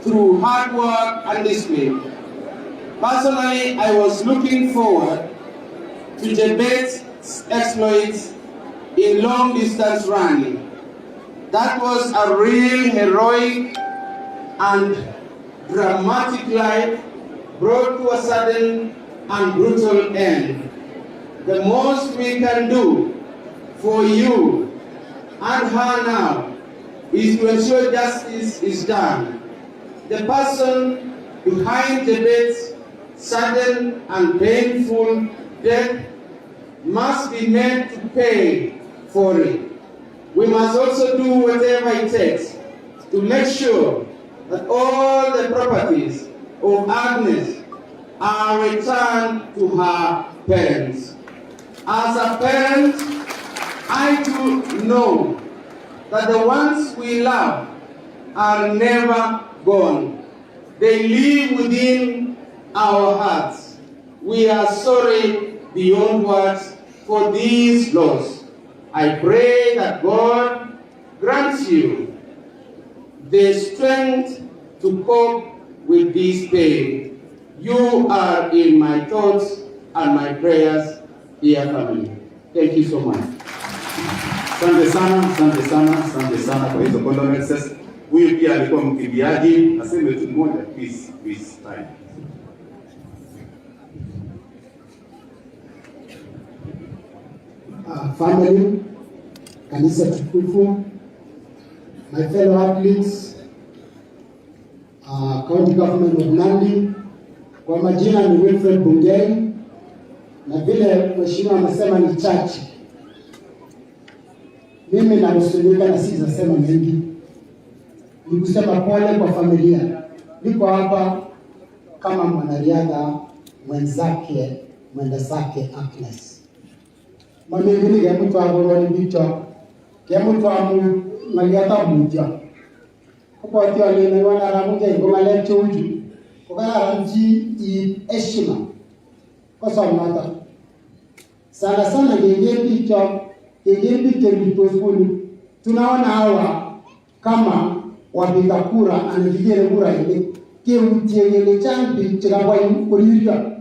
through hard work and discipline. Personally, I was looking forward to Jebet's exploits in long-distance running. That was a real heroic and dramatic life brought to a sudden and brutal end. The most we can do for you and her now is to ensure justice is done. The person behind Tibet's sudden and painful death must be made to pay for it. We must also do whatever it takes to make sure that all the properties of Agnes are returned to her parents. As a parent, I too know that the ones we love are never gone. They live within our hearts. We are sorry beyond words for this loss. I pray that God grants you the strength to cope with this pain. You are in my thoughts and my prayers, dear family. Thank you so much. Asante sana kwa hizo condolences. Huyu pia alikuwa mkimbiaji, aseme tu moja, please time. Family, kanisa tukufu, my fellow athletes, county government of Nandi, kwa majina ni Wilfred Bungei, na vile mheshimiwa amesema ni chache. Mimi nahuzunika na sisasema mengi. Ni kusema pole kwa familia. Niko hapa kama mwanariadha mwenzake, mwenda zake Agnes. Mamegini ya mtu agoroni bicho, ya mtu amu maliata muja. Kwa hiyo alina wana ramuja ngoma lecho uju. Kwa ranji heshima. Kwa sababu sana ngenge bicho tunaona hawa kama wapiga kura anapigia kura ile kiutengele chambi chakwa kuliria.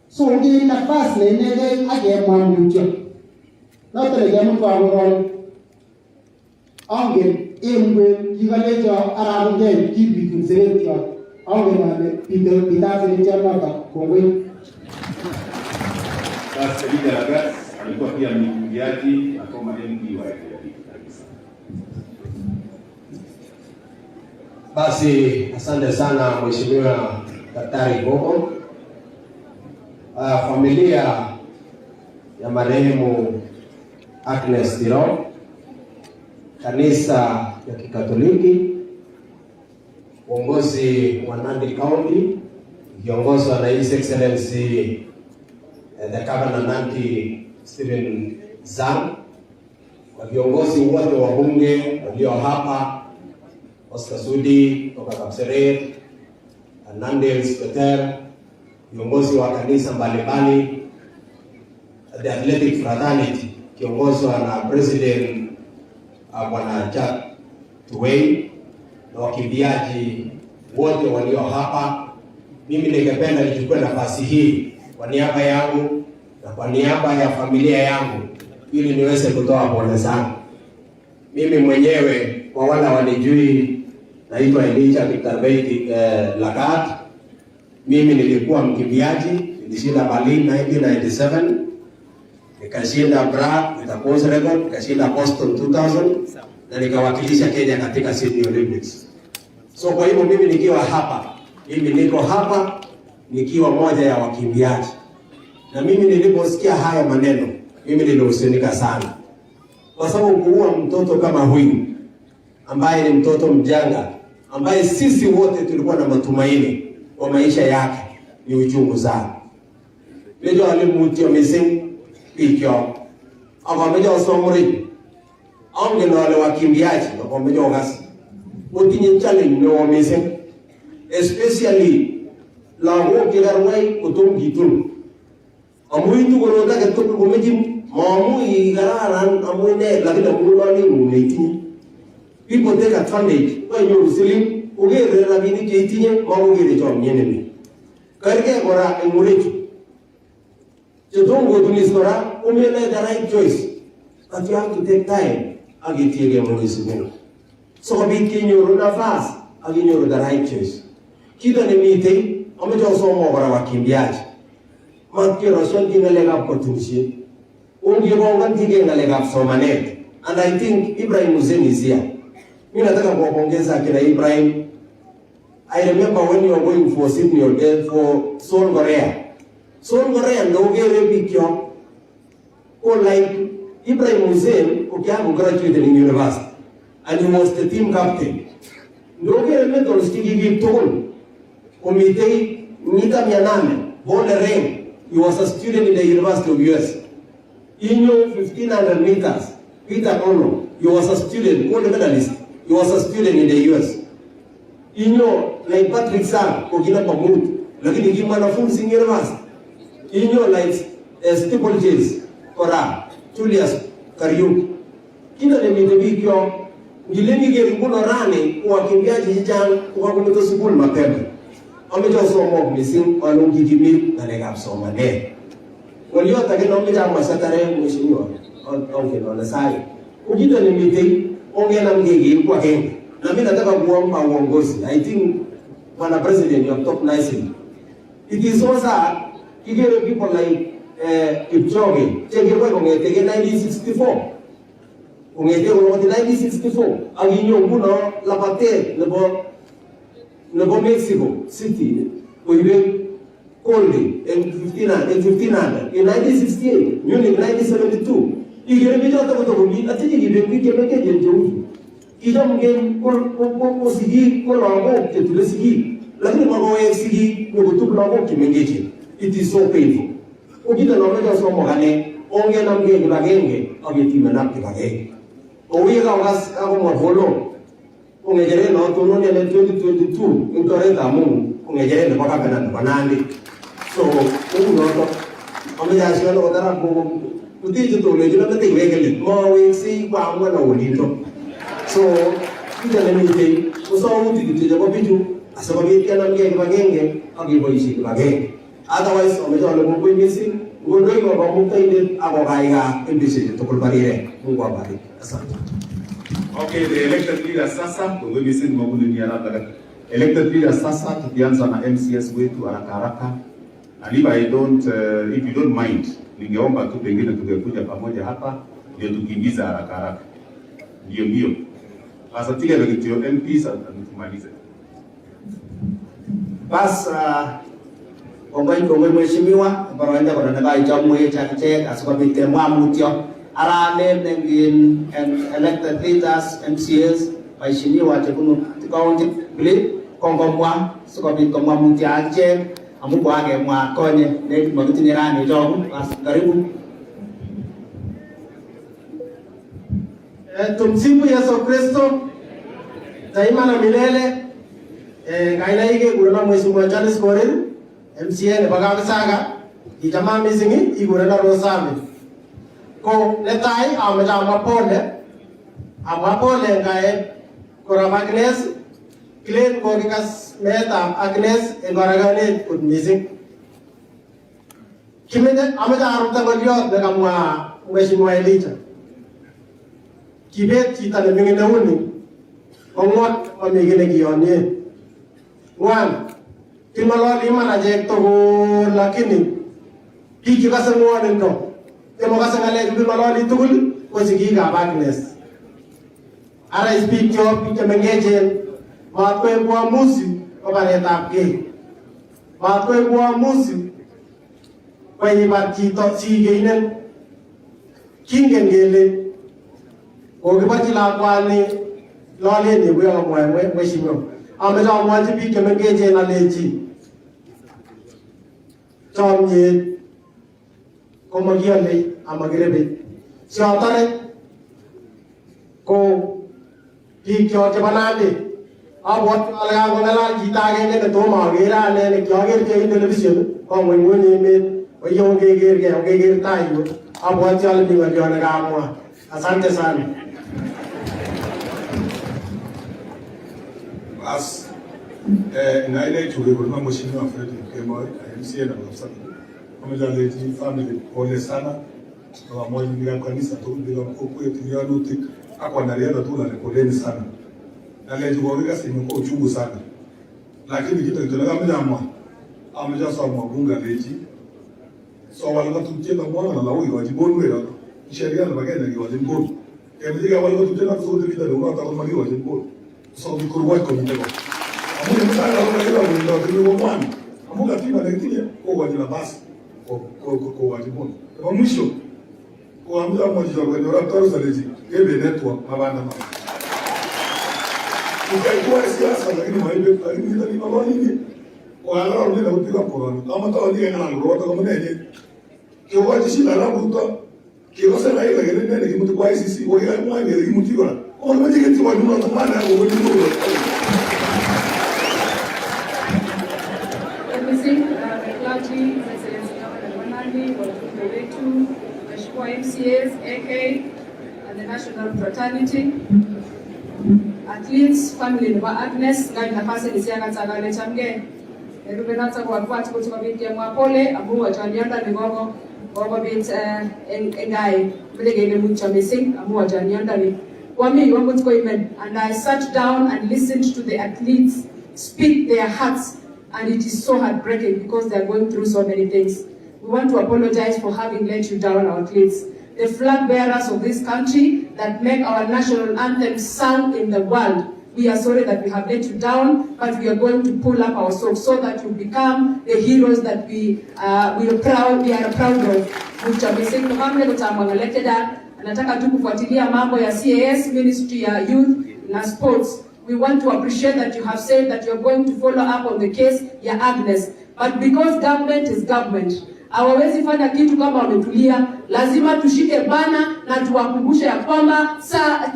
So ngi nafasi nene age mwamucho na tele ya mtu agoroni ange embe yigalejo arabunge kibi kunseretio ange na bitaze chama kongwe. Basi Rigathi alikuwa pia mkimbiaji na kama MD wa Elgeyo. Basi asante sana Mheshimiwa Daktari Bobo. Familia ya marehemu Agnes Tirop, kanisa ya Kikatoliki, uongozi wa Nandi County kiongozwa na His Excellency the Governor Nandi Stephen Zang, na viongozi wote wa bunge walio hapa, Oscar Sudi kutoka Kapseret, Nandi, viongozi wa kanisa mbalimbali, the athletic fraternity kiongozwa na president Bwana Jack Tuwei na wakimbiaji wote walio hapa. Mimi ningependa nichukue nafasi hii kwa niaba yangu na kwa niaba ya familia yangu ili niweze kutoa pole zangu. Mimi mwenyewe kwa wala wanijui, naitwa Elijah Lagat. Mimi nilikuwa mkimbiaji, nilishinda Berlin 1997, nikashinda Prague with a course record, nikashinda Boston 2000 na nikawakilisha Kenya katika Sydney Olympics. So kwa hivyo mimi nikiwa hapa, mimi niko hapa nikiwa moja ya wakimbiaji. Na mimi niliposikia haya maneno, mimi nilihuzunika sana. Kwa sababu kuua mtoto kama huyu ambaye ni mtoto mjanga, ambaye sisi wote tulikuwa na matumaini kwa maisha yake, ni uchungu sana. Lejo alimutia missing pikyo. Akameja osomori. Onge wale wakimbiaji akameja gasi. Utinye challenge no missing, especially la woke garwai kutumgitun. Amuitu koronda ketuk kumejim mamu igararan amuine lakini amulani mumeitini. People take advantage. Kwa hiyo Muslim ugere Ravine keitinye mamu ugere chom nyenemi. Karike kora emurechu. Chetongo tunisora umele the right choice. But you have to take time. Agitiege Muslim. So kabit kinyo nafasi aginyo the right choice. Kita ni mite amejo somo kora wakimbiaji. Makiro shanti ngalegap kotumshi. Ungi bongan tige ngalegap somanet. And I think Ibrahim Hussein is here. Mimi nataka kuwapongeza kina Ibrahim. I remember when you were going for Sydney or for Seoul, Korea. Seoul, Korea ndo ugere bikyo. Or like Ibrahim Hussein ukiabu graduated in university. And he was the team captain. Ndo ugere medals kigigi tukul. Umitei nita mianame. Born a rank. He was a student in the University of US. In your 1500 meters, Peter Ono, he was a student, gold medalist. He was a student in the US. In your, like Patrick Sang, Kokina Pamut, lakini kimwanafunzi in university. In your, like steeplechase, Kora, Julius Kariuki. Kina ni mitebikyo, ngileni gerikuno rani, wakimbiaji jijang, kukakumito sikuli mapema. Amejo somo missing walungi kimi na legap soma de. Wali yote kena ameja masatare mheshimiwa. Okay, na sai. Ujita ni meeting onge na mgege kwa Kenya. Na mimi nataka kuomba uongozi. I think Bwana President you have talked nicely. It is so sad kigere people like Kipchoge. Chegirwa kongetege 1964. Kongetege 1964. Aginyo mbuno lapate nebo Mexico City, we cold in 1500. In 1968, Munich 1972. Igere to mi atiji gibe wike meke jenjo. Ija mgen ko sigi ko lago ke tule sigi. Lakini mago sigi no kutubu lago ke mengeje. It is so painful. Ujita no meja so mogane onge na mgen bagenge ageti menap bagenge. Owi ga ngas ako mo holo. Ungejere no tuno ne 2022 intoreta Mungu ungejere ne baka bana banandi. So uno to ameja sio no tara ko utiji to le jina mate wegeli mo we si kwa mwana ulito. So kita ne mite uso uti kiti jabo bitu asaba bitia na mge bagenge agiboishi bagenge. Otherwise ameja le mo misi ngondo ko ba mu taide ako kaiga mbisi to kulbarire Mungu abariki. Asante. Okay, the elected leaders sasa, msini mabudu ni haraka. Elected leaders sasa, tukianza na MCS wetu haraka haraka. And if you don't mind, ningeomba tu pengine tungekuja pamoja hapa ndio tukimbiza haraka haraka. Ndio. Sasa tile ndio MPs tumalize. Bas Kongoi mheshimiwa, baraenda kwa nanga itamwe chake asibabite mwamutio. Arane nengin elected leaders MCAs mheshimiwa tekunu county bili kongomwa sikobit komwa mutiaje amuko age mwa konye ne magitinyirani jogu karibu. Tumsifu Yesu Kristo daima na milele. Ngaina ige gurana Mheshimiwa Charles Korir MCA ne Bagasaga ijama misingi igurana Rosami ko netai amapole ngae kora Agnes claim ko kikas meta Agnes engaragane kut mising kimene amaja aruta golyo daga mwa Mheshimiwa Elijah kibet kita ne mingine uni omot omigine gionye one kimaloli mana je to lakini piki kasa ngone ndo temo kasa ngale kimaloli tugul ko sigi ga Agnes ara speak job pike mengeje matwe kwa musi ko bare tapke matwe kwa musi kwa ibati to sige inen kingen gele o gibati la kwani lole ni wewe mwe Mheshimiwa ameza mwaji pike mengeje na leji tomye como giale amagrebe si otare ko pikyo ke banade abot alga ngala jitage ne to magera ne kyoger ke television ko ngoni me oyo geger tayo abot jal ni ngajona gamwa asante sana as ngaile chuge kwa Mheshimiwa Fred Kemoi MCA na Msaki amejale family pole sana kwa moyo ni kanisa tu bila kwetu ya nutik akwa na riadha tu na poleni sana na leo tunaona simu kwa uchungu sana lakini kitu tunataka amejaswa mabunga leji so wale watu tena mwana na lawi wajibonu wao sheria na bagani ni wajibonu kama wale watu tena sote kita ndio watakomali wajibonu so bikurwa kwa mtego amu msala wale ndio mwana amu katika ndio kwa wajibona basi kwa wajibonu kwa mwisho kwa mtu mmoja wa ndio raptor zaleji ebe network mabanda mama ukaikuwa siasa lakini maibe lakini ni mambo nyingi wala ndio na kupiga korona kama tawali ngana ngoro kama nene kwa jisi la Ruto kwa sasa ile nene kimutu kwa sisi kwa ile mwana ile kimutu kwa on maji kitu wa nuna tamana kwa ndio Rigathi, Excellency Governor Nandi, wajumbe wetu, Mheshimiwa MCAs, AK, and the National Fraternity, athletes, family of Agnes, ngai nafasi nisianga tsagale chamge, erubenatsa kwa kwati kutoka binti ya mwapole, abu wachanyanda nigogo, gogo bint engai, mlegele mucha missing, abu wachanyanda ni. Wami wamutko imen, and I sat down and listened to the athletes speak their hearts. And it is so heartbreaking because they are going through so many things. We want to apologize for having let you down, our athletes. The flag bearers of this country that make our national anthem sung in the world. We are sorry that we have let you down, but we are going to pull up our socks so that you become the heroes that we are proud of. Nataka tu kufuatilia mambo ya CAS, Ministry ya Youth na Sports. We want to appreciate that you have said that you are going to follow up on the case ya Agnes. But because government is government, hawawezi fanya kitu kama wametulia. Lazima tushike bana na tuwakumbushe ya kwamba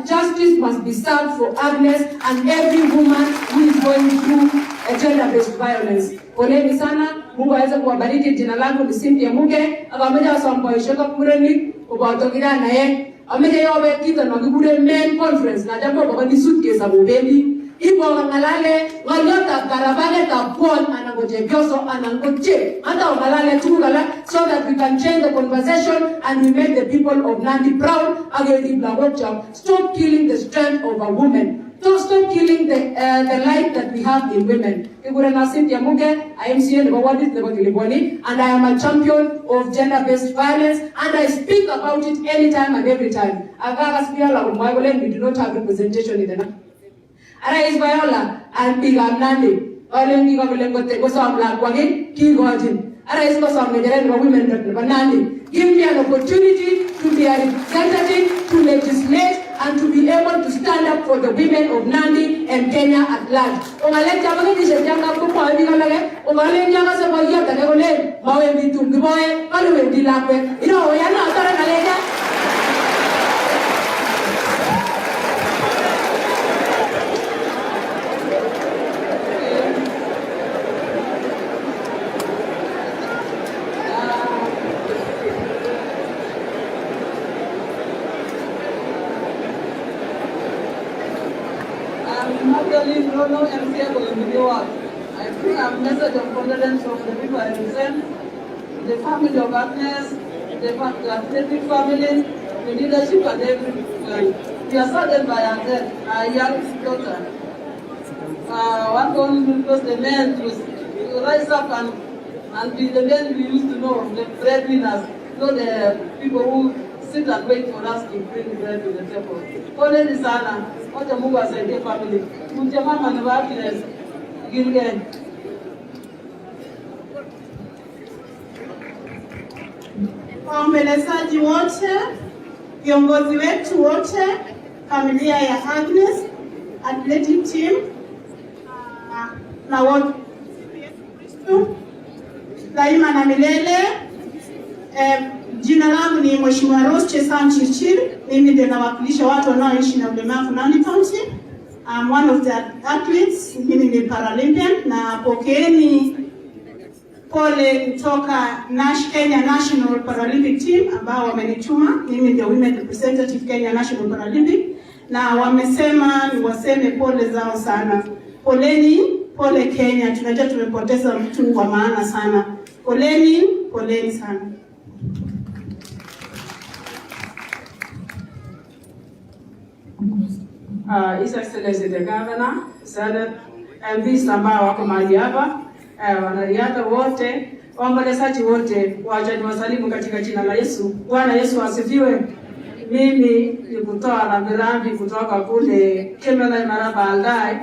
justice must be served for Agnes and every woman who is going through a gender-based violence. Poleni sana, Mungu aweze kuwabariki. Jina langu ni Cynthia Muge, akameja wasamboisheka kumureni, kubatogira na ye. Ameja yobe kita na kibure main conference na jambo kwa ni suitcase za mubeli ipo ngalale ngaliota karabale ta pon anangoje bioso anangoje hata ngalale tukala so that we can change the conversation and we make the people of Nandi proud again. Stop killing the strength of a woman. Stop killing the light that we have in women. Kigurana Cynthia Muge, I am CA and I am a champion of gender-based violence, and I speak about it anytime and every time. We do not have representation in the Arais Viola and Piga Nandi. Give me an opportunity to be a representative, to legislate, and to be able to stand up for the women of Nandi and Kenya at large. Magdalene Rono, MCA Bolivia. I bring a message of condolence from the people I represent, the family of Agnes, the athletic family, the leadership and everyone. We are saddened by our death, our young daughter. One only because the men to rise up and be the men we used to know, the breadwinners, not the people who sit and wait for us to bring bread to the table. Pole ni sana, wacha Mungu asaidie family. Mche mama ni Agnes Gilgen. Waombolezaji wote, viongozi wetu wote, familia ya Agnes, athletic team, na wote daima na milele. Jina langu ni Mheshimiwa Rose Chesam Chirchir. Mimi ndio nawakilisha watu wanaoishi na ulemavu Nandi County. I'm one of the athletes. Mimi ni Paralympian na pokeeni pole kutoka Kenya National Paralympic Team ambao wamenituma. Mimi ndio women representative Kenya National Paralympic na wamesema niwaseme pole zao sana. Poleni, pole Kenya. Tunajua tumepoteza mtu wa maana sana. Poleni, poleni sana. His Excellency the Governor, Senate, MPs ambao wako mahali hapa, wanariadha wote, waombolezaji wote, wacha niwasalimu katika jina la Yesu. Bwana Yesu asifiwe. Mimi ni kutoa rambirambi kutoka kule Kemela Maraba Aldai.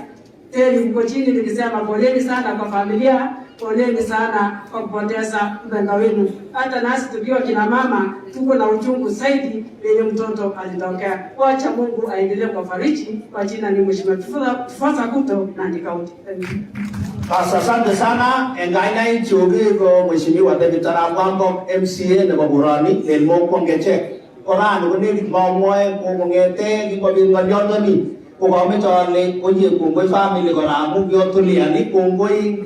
Tena niko chini nikisema poleni sana kwa familia, poleni sana kwa kupoteza mpendwa wenu. Hata nasi tukiwa kina mama tuko na uchungu zaidi yenye mtoto alitokea. Wacha Mungu aendelee kufariji. Kwa jina ni Mheshimiwa Tufosa Kuto Nandi County. Asante sana. Engaina ichoge ko Mheshimiwa David Tarabambo MCA na Baburani elmo kongeche. Korani ko ne gitmomoe ko ngete gikobinga nyondoni. Ko kami chole ko ye ko ngoi family ko ramu biotuliani ko ngoi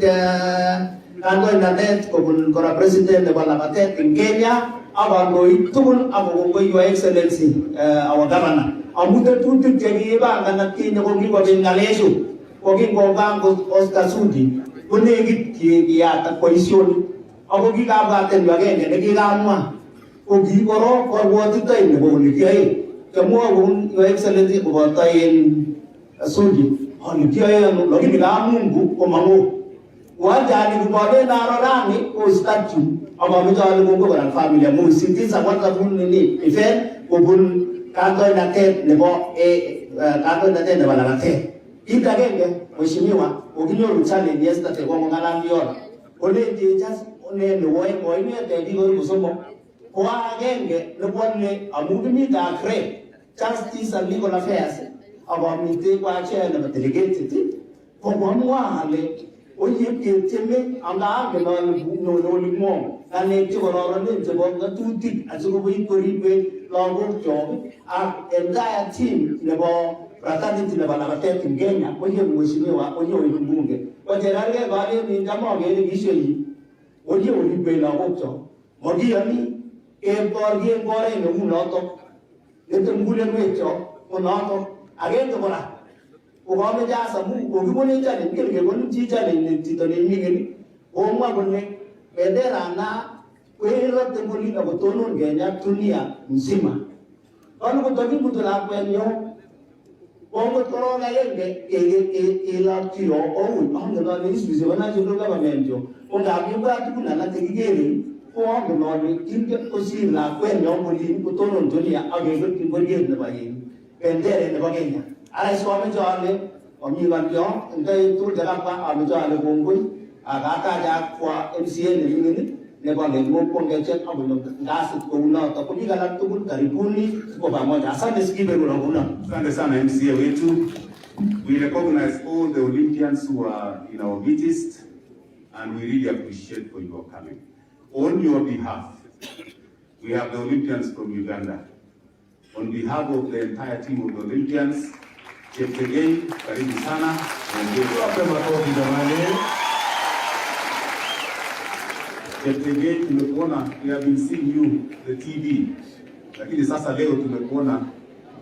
kanto internet ko bun ko president de Baringo in Kenya abangoi tubun abo ngoi your excellency our governor amute tuntu jegi ba ngana Kenya ko ngi ko bingalesu ko ngi ko bango Oscar Sudi kunegi ki ya ta koisyon abo gi ka ba ten wagenge ne gi gamwa ko gi koro ko woti tai ne bo ni kai kamo bun your excellency ko tai Sudi on kia no logi bila Mungu ko mangu wajani kubode na rorani ko statue aba mjali Mungu kwa familia mu sitiza wata bunni ife ko bun kanto na te nebo kanto na te ne bala te itagenge mheshimiwa ukinyo challenge yesterday kwa ngala ndiona ole just one no wo ne te di go kusomo kwa agenge ne bonne amugimi ta kre justice and legal affairs aba mite kwa chair na delegate ko mwale oye keteme anga no limo ane chigoro ne chibonga tuti azugo ikoribe logo job entire team nebo fraternity nebo na matete Kenya oye mheshimiwa oye mbunge wajerage bale ni ndamo ngene Gishu oye olibe logo job mogiani borgie bore no unoto nete ngule mecho unoto agendo bora Ugame jasa Mungu ukibone chale ngeke bonu chichale ni titone mingeni omwa bonne bendera na kwero temboli na botono ngenya dunia nzima ono kutoki mutula kwenyo ongo korona yenge ila tiro owu ongo na ni sisi wana jodo government yo onga biba tukuna na tegigeri ongo no ni kinge osila kwenyo ngoli botono dunia agego kimboli na bayi bendera na bagenya ara swami jale omi ganjo ndai tur jaga pa ami jale bongoi agata ja kwa MCA ne ngini ne ba le mo kongeche abuno ndasit ko una to kuni gala tubun karibuni ko pamoja asante sikibe kuna Asante sana MCA wetu. We recognize all the Olympians who are in our midst and we really appreciate for your coming. On your behalf, we have the Olympians from Uganda. On behalf of the entire team of the Olympians, Cheptegei, karibu sana. Cheptegei, tumekuona, we have been seeing you, the TV. Lakini sasa leo tumekuona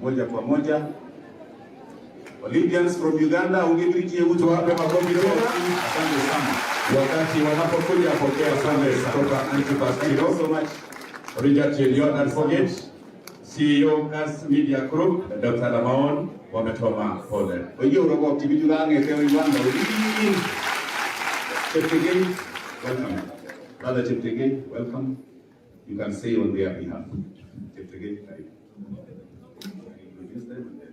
moja kwa moja. Olympians from Uganda, ungepigie uto wape makofi tena. Asante sana. Wakati wanapokuja pokea asante kutoka Antipastiro so much. Rigathi, don't forget CEO Gas Media Group, Dr. Lamaon, wametoma pole. Oye urogo kibiju gange teo Uganda. Cheptegei, welcome. Brother Cheptegei, welcome. You can say on their behalf. Cheptegei, karibu. Introduce them and then.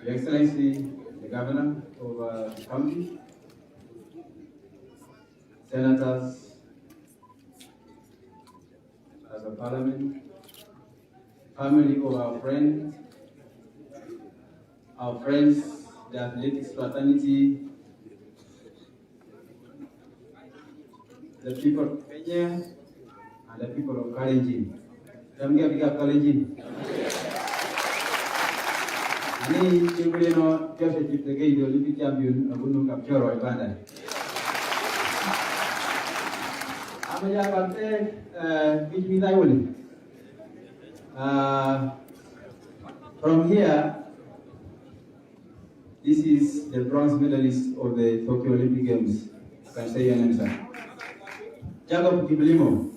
Your Excellency, the Governor of the county, Senators, as a Parliament, family of our friends, the athletics fraternity, the people of Kenya, and the people of Kalenjin. Can we get Kalenjin? Ani chibulino Joshua Cheptegei, the Olympic champion, Abunu Kapchoro, Uganda. Amaya Bante, Bichmitaiwuli. From here, this is the bronze medalist of the Tokyo Olympic Games. Can say your name, sir. Jacob Kiblimo.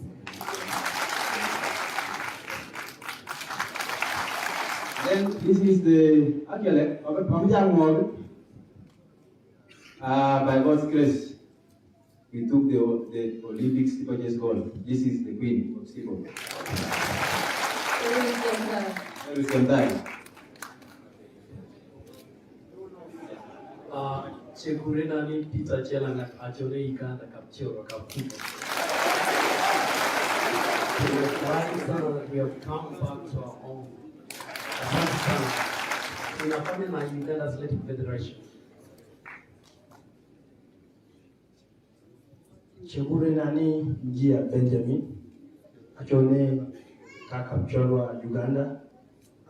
Then this is the actually by God's grace, we took the Olympic steeplechase gold. This is the queen of steeple. Every same time. Chekurenani Peter Chelangat Achone Uganda Kapchoro Kapuko. We are glad that we have come back to our home. Tunafanya na Uganda Athletic Federation. Chekurenani Njia Benjamin Achone Kakapchorwa Uganda.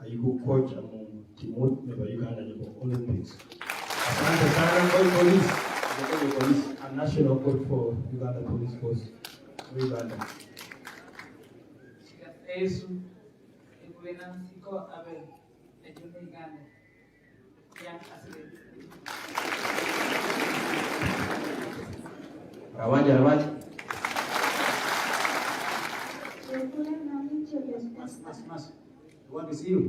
Ayuko coach among Timot Neba Uganda Neba Olympics. Asante sana police. I'm national coach for Uganda Police Force. Uganda. Yesu ikuena siko abel ejune Uganda. Ya asile. Rawaja. Mas. I want to see you.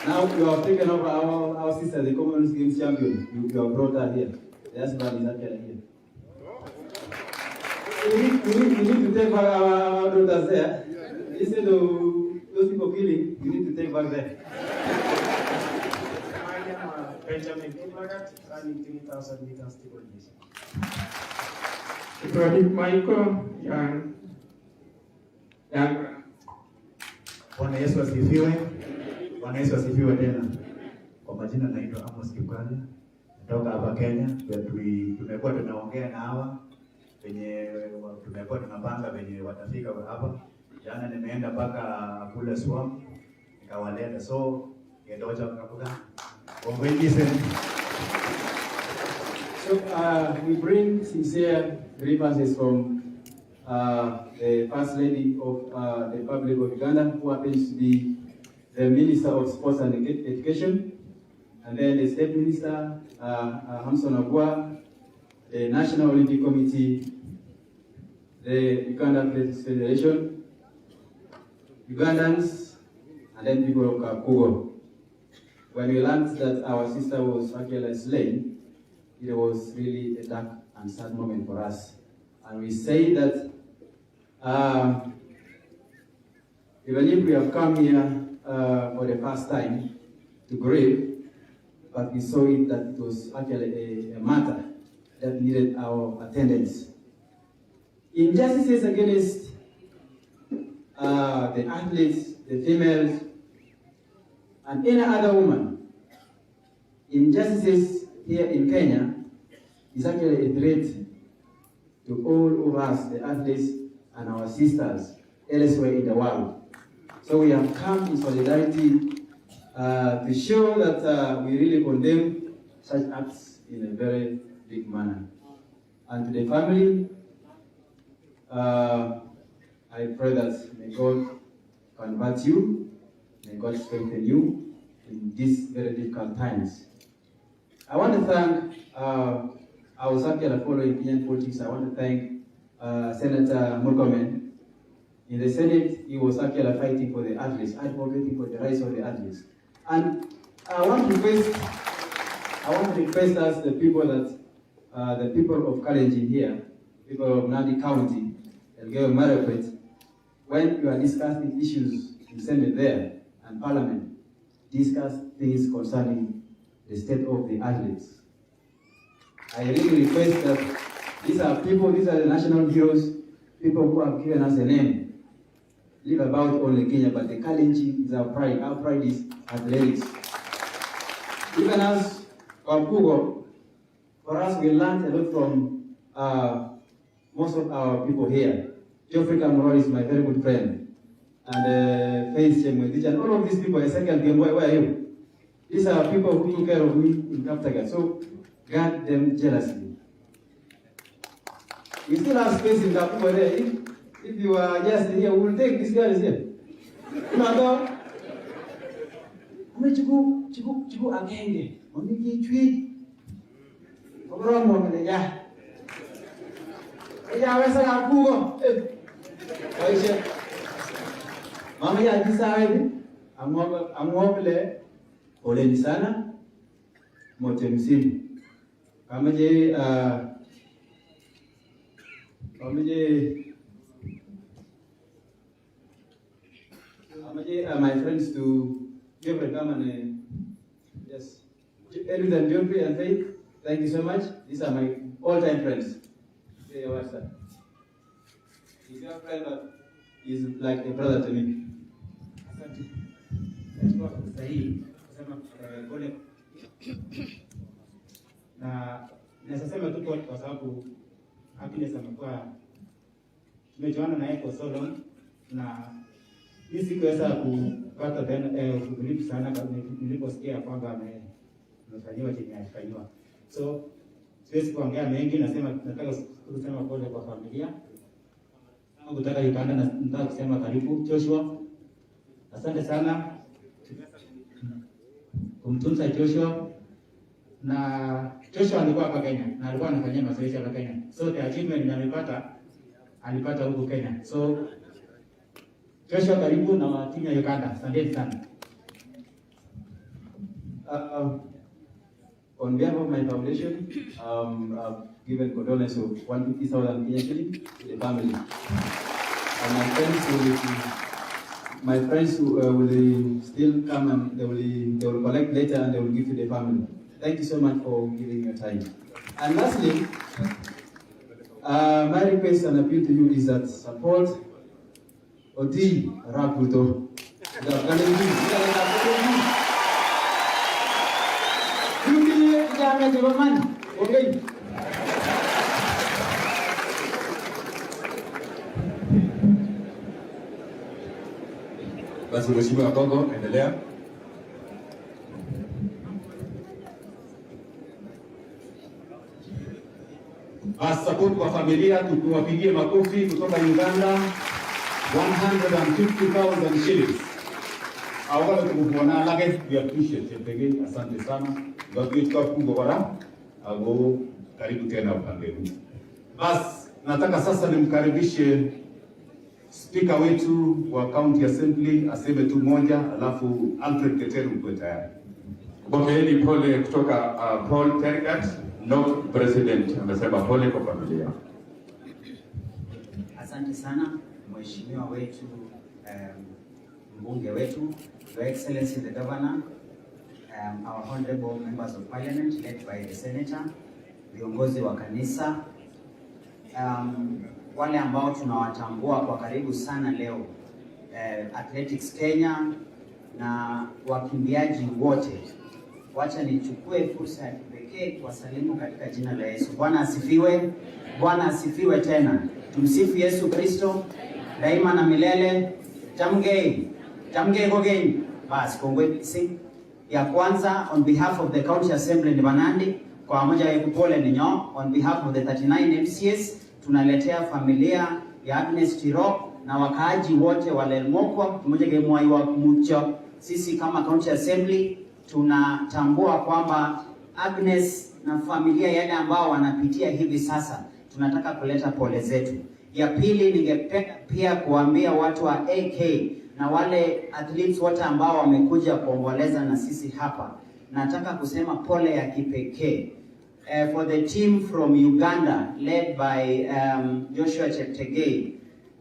Now you have taken over our sister, the Commonwealth Games champion. You have brought her here. The husband is actually here. We need to take back our daughters there. Instead of those people killing, you need to take back there. I am Benjamin Kiplagat, running 3,000 meters steeplechase. Ibrahim Michael, yang Bwana Yesu asifiwe. Bwana Yesu asifiwe tena. Kwa majina naitwa Amos Kipkali. Kutoka hapa Kenya. Tumekuwa tunaongea na hawa venye tumekuwa tunapanga venye watafika hapa. Jana nimeenda mpaka kule Swam nikawaleta, so ngetocha kapuka. So we bring sincere grievances from the First Lady of the Republic of Uganda, who happens to be the Minister of Sports and Education, and then the State Minister, Hamson Agua, the National Olympic Committee, the Uganda Athletics Federation, Ugandans, and then people of Kakugo. When we learned that our sister was actually slain, it was really a dark and sad moment for us. And we say that even if we have come here for the first time to grieve, but we saw it that it was actually a matter that needed our attendance. Injustices against the athletes, the females, and any other woman. Injustices here in Kenya is actually a threat to all of us, the athletes and our sisters elsewhere in the world. So we have come in solidarity to show that we really condemn such acts in a very big manner. And to the family, I pray that may God convert you, may God strengthen you in these very difficult times. I want to thank, I was actually following Kenyan politics. I want to thank Senator Murkomen. In the Senate, he was actually fighting for the athletes, advocating for the rights of the athletes. And I want to request us, the people of Kalenjin here, people of Nandi County, Elgeyo Marakwet, when you are discussing issues in Senate there and Parliament, discuss things concerning the state of the athletes. I really request that these are the national heroes, people who have given us a name. Live about only Kenya, but the Kalenjin is our pride. Our pride is athletics. Even as Tuko, for us, we learned a lot from most of our people here. Geoffrey Kamoro is my very good friend. And Faith Chemwetich, and all of these people, a second game, where are you? These are people who took care of me in Kaptaga. So guard them jealously. We still have space in Nakuru there. If you are just here, we will take this guy is here. Remember? Chiku agenge. Oniki tweet. Program mo ya. Ya wesa kapugo. Aisha. Mama ya kisa hivi. Amwobele poleni sana. Mote msimu. Kama je my friends to Geoffrey come and yes, Elvis and Geoffrey and Faith, thank you so much. These are my all-time friends. Say your word, sir. He's your friend, but he's like a brother to me. Asante. Nachukua fursa hii kusema pole na nasema tu pole kwa sababu Agnes amekuwa tumejuana naye kwa so long na hii sikuweza kupata uvumilivu sana niliposikia kwamba amefanyiwa chenye alifanyiwa. So siwezi kuongea mengi, nataka kusema pole kwa familia. Kutoka Uganda na nataka kusema karibu Joshua. Asante sana kumtunza Joshua. Na Joshua alikuwa hapa Kenya na alikuwa anafanyia mazoezi hapa Kenya. So the achievement alipata huko Kenya. So Joshua karibu na timu ya Uganda. Asante sana. On behalf of my foundation, I've given condolence of 150,000 Kenyan shillings to the family. And my friends will still come and they will collect later and they will give to the family. Thank you so much for giving your time. And lastly, my request and appeal to you is that support Oti Ruto. Okay. Basi Mheshimiwa Kongo, endelea. Support kwa familia, tuwapigie makofi kutoka Uganda, 150,000 shillings. Awala tukuona lage, we appreciate it. Asante sana. Kwa fungo bara, ago karibu tena upande huu. Bas, nataka sasa nimkaribishe Speaker wetu wa County Assembly aseme tu moja, alafu Alfred Keteru mko tayari. Pokeeni pole kutoka Paul Tergat, no president, amesema pole kwa familia. Asante sana mheshimiwa wetu, mbunge wetu, Your Excellency the Governor, our honorable members of parliament led by the senator, viongozi wa kanisa, wale ambao tunawatambua kwa karibu sana leo, Athletics Kenya, na wakimbiaji wote. Wacha nichukue fursa ya kipekee kuwasalimu katika jina la Yesu. Bwana asifiwe. Bwana asifiwe tena. Tumsifu Yesu Kristo daima na milele. Jamgei gogeni. Basi kongwe sing. Ya kwanza, on behalf of the County Assembly ni Nandi, kwa moja ya kupole ninyo, on behalf of the 39 MCS, tunaletea familia ya Agnes Tirop na wakaaji wote wa Lelmokwa, tumoja gemwai wa Mucho. Sisi kama County Assembly tunatambua kwamba Agnes na familia yale ambao wanapitia hivi sasa, tunataka kuleta pole zetu. Ya pili, ningependa pia kuambia watu wa AK na wale athletes wote ambao wamekuja kuomboleza na sisi hapa, nataka kusema pole ya kipekee. For the team from Uganda led by Joshua Cheptegei,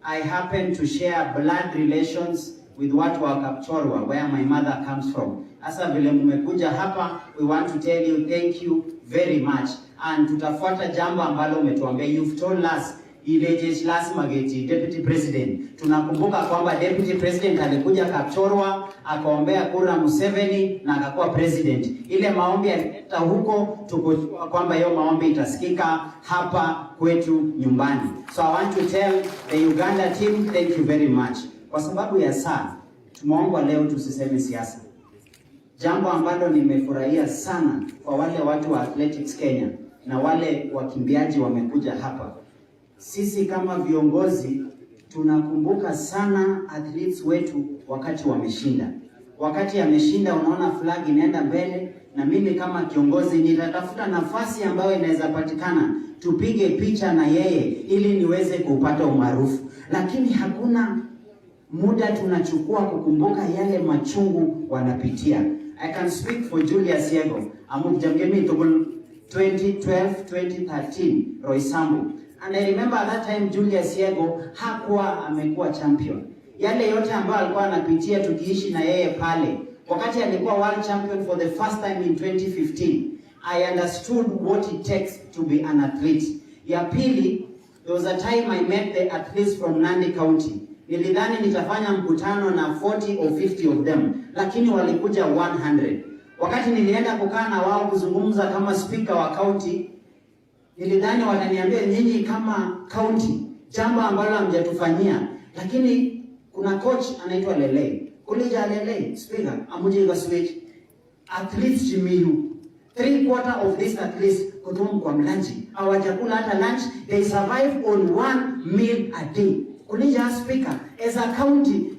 I happen to share blood relations with watu wa Kapchorwa, where my mother comes from. Asa vile mmekuja hapa, we want to tell you thank you very much, and tutafuata jambo ambalo umetuambia. You've told us ile lazima geti Deputy President. Tunakumbuka kwamba Deputy President alikuja Kapchorwa akaombea kura Museveni na akakuwa president. Ile maombi alileta huko, tukujua kwamba hiyo maombi itasikika hapa kwetu nyumbani. So I want to tell the Uganda team thank you very much. Kwa sababu ya saa, tumeomba leo tusiseme siasa. Jambo ambalo nimefurahia sana kwa wale watu wa Athletics Kenya na wale wakimbiaji wamekuja hapa. Sisi kama viongozi tunakumbuka sana athletes wetu wakati wameshinda. Wakati ameshinda, unaona flag inaenda mbele, na mimi kama kiongozi nitatafuta nafasi ambayo inaweza patikana tupige picha na yeye ili niweze kupata umaarufu. Lakini hakuna muda tunachukua kukumbuka yale machungu wanapitia. I can speak for Julius Yego. Amujamgemi tobul 2012, 2013 Roysambu. And I remember at that time Julius Yego hakuwa amekuwa champion. Yale yote ambayo alikuwa anapitia tukiishi na yeye pale. Wakati alikuwa world champion for the first time in 2015, I understood what it takes to be an athlete. Ya pili, there was a time I met the athletes from Nandi County. Nilidhani nitafanya mkutano na 40 or 50 of them, lakini walikuja 100. Wakati nilienda kukaa na wao kuzungumza kama speaker wa county, nilidhani wataniambia nyinyi kama county jambo ambalo hamjatufanyia, lakini kuna coach anaitwa Lele. Kulija Lele, speaker, amuje switch athletes Meru. 3/4 of these athletes kutoka kwa lunch. Hawajakula hata lunch, they survive on 1 meal a day. Kulija speaker, as a county,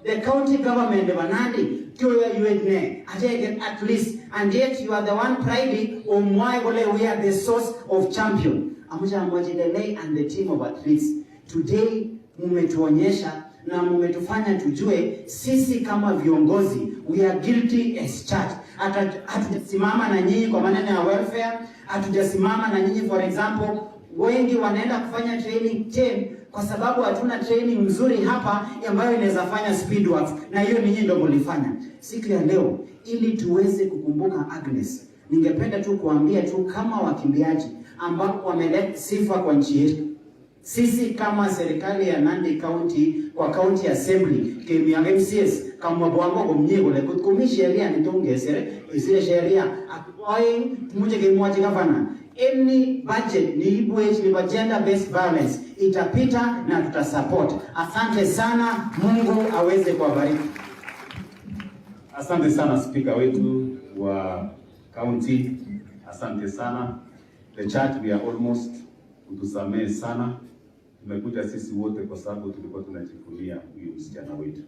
the county government of Nandi, at least, and yet you are the one priding on why we are the source of champion. Amuja Mwajidele and the team of athletes. Today, mumetuonyesha na mumetufanya tujue sisi kama viongozi, we are guilty as charged. Hatujasimama na nyinyi kwa maneno ya welfare, hatujasimama na nyinyi. For example, wengi wanaenda kufanya training 10 kwa sababu hatuna training nzuri hapa ambayo inaweza fanya speed works, na hiyo ninyi ndio mlifanya. Siku ya leo ili tuweze kukumbuka Agnes, ningependa tu kuambia tu kama wakimbiaji ambao wameleta sifa kwa nchi yetu. Sisi kama serikali ya Nandi County kwa County Assembly kemi MCS kama bwango gomnyego le kutumi sheria nitongesere isile sheria akoi tumuje gemwaji gavana any budget ni ibwe ni gender based violence itapita na tutasupport. Asante sana, Mungu aweze kuwabariki. Asante sana speaker wetu wa county. Asante sana. The church we are almost utusamee sana. Tumekuja sisi wote kwa sababu tulikuwa tunajivunia huyu msichana wetu.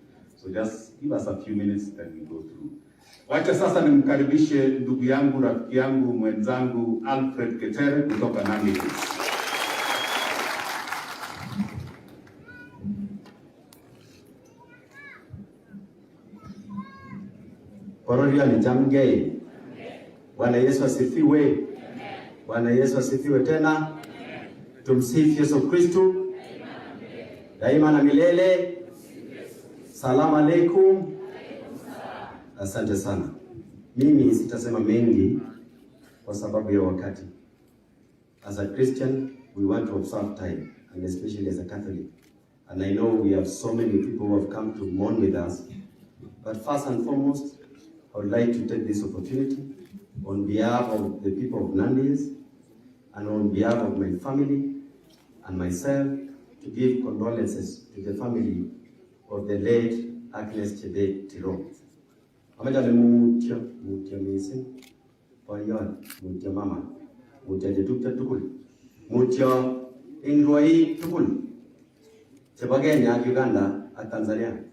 So just give us a few minutes that we go through. Wacha sasa nimkaribishe ndugu yangu, rafiki yangu, mwenzangu Alfred Ketere kutoka Nandi. Parodia ni jamgei. Bwana Yesu asifiwe. Bwana Yesu asifiwe tena. Tumsifu Yesu Kristo daima na milele. Salamu alaikum. Asante sana. Mimi sitasema mengi kwa sababu ya wakati. As a Christian, we want to observe time, and especially as a Catholic. And I know we have so many people who have come to mourn with us. But first and foremost, I would like to take this opportunity on behalf of the people of Nandi and on behalf of my family and myself to give condolences to the family of the late Agnes Tirop. Amajale mutya missing, Payon, mutya mama, mutya jetupya tukul, mutya ingroi tukul. Sebagai nyak Uganda at Tanzania.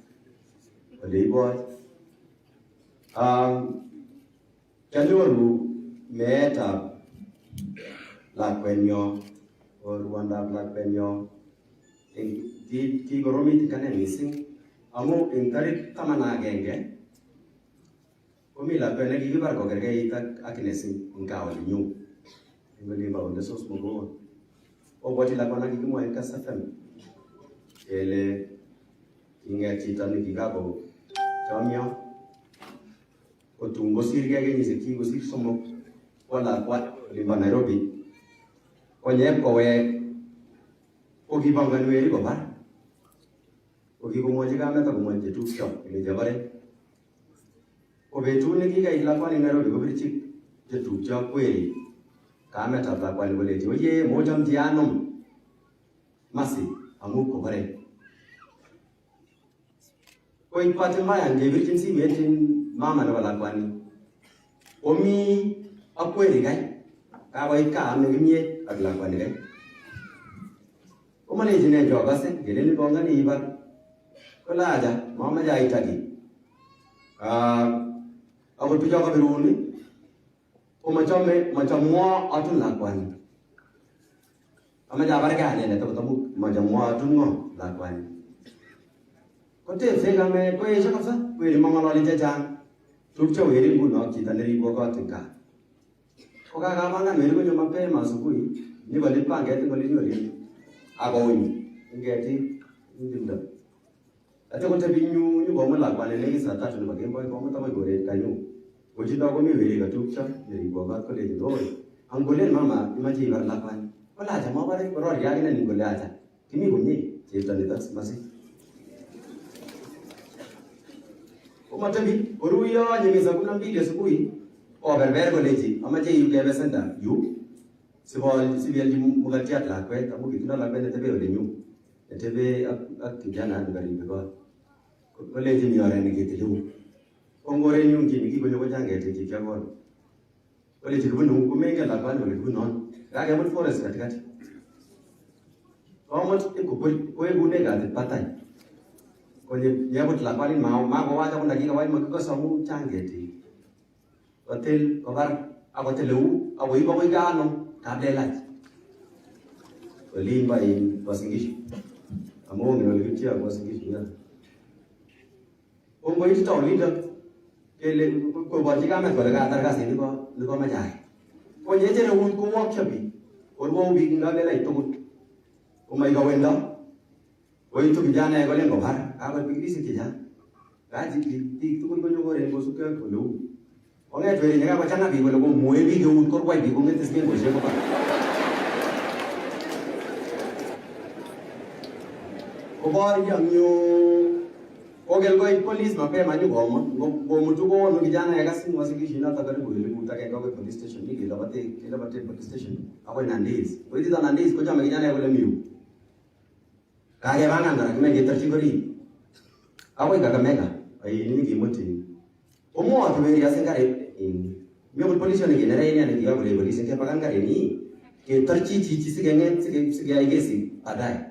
Boy. Kaluru met up Lakwenyo or Rwanda Lakwenyo. Ki goromit kane missing. Amu ingkari tamana genge. Kumi Lakwenyo gigibar kogerge ita akinesin ingkawa linyu. Ingolimba onde sos mogo. Oboti Lakwana gigimo enka safem. Ele ingechita nikigabo chamyo otungo sirge ge nyisiki gosir somo wala kwa limba Nairobi konye kowe okibanganweri gobar okikumoje kama ta kumoje tukyo ile jabare obetu nikiga ila kwa Nairobi gobirchi je tukyo kweli kama ta kwa ngoleji oye moja mtiano masi amuko bare koi pati maya ngebirchin si metin mama na wala kwani omi akweri gai ka wai ka me gimye agla kwani gai omane jine joga se geleni bonga ni ibar kola aja mama ja itagi ago tu joga biruni o macammo atun la kwani ama ja barga ne to tamu macammo atun ngo la kwani kote fega me ko yesha kapsa weri mama loli jajang tukcha weri buno kita neri boga tinka koka gamanga meri ko nyoma pe masukui ni bali pange tin bali nyori ago wi ngeti ndimda ate ko tabi nyu bomo la kwale ne isa tatu ni bagembo ko mo tama gore kanyu oji do ko mi weri ga tukcha neri boga ko le do angole mama imaji bar la kwani wala jama bare ko ro yagi na ni gole aja kimi gunyi cheta ni tas masi Matabi, Uruyo, Yamizakuna Bidia Sui, or Berbergo Leti, Amaje, you gave a center, you, Civil Mugatiat Laquet, a Mukina Laquet, the Tebe, you, the Tebe at Kijana, and very good. Collegium, you are renegade you. Ongore, you give you a janget, if you want. College, who make a Laquan will go on. Ragabot Forest at Gat. How much it could put away Bunega at Patai? Kwenye nyabut la kwani mago waja kuna giga wai makiko samu changeti hotel kobar agotelu awi ba wai gano kadela limba in wasingishi amongi no litia wasingishi ya ongo iti tawlinda kele ko baji kama ko daga targa sini ko majai kwenye jere un ko wakchabi orwo bi ngabela itogut o mai gawenda Woi tu kijana ya kole ngobar, apa pikir sih kijana? Kaji ti tu pun nyogore ngo suka kulu. Onge tueri nyaka bachana bi kole ko moe bi ke un korwai bi ko ngetes ke ngo sheko pa. Ko bar yang yo ogel ko police mape manyu go mutu ko no kijana ya kasin wasiki shina ta kare bule ku ta ke ko police station ni ke labate police station. Ako Nandi. Ko di ta Nandi ko jama kijana ya kole miu. Kaya bana ngara kime getarchi gori awai Kakamega ai ni gimuti omo atuberi asengare mio polisi ne genera ini ane dia boleh polisi ke pakan kare ni getarchi cici sigenge sige ai gesi adai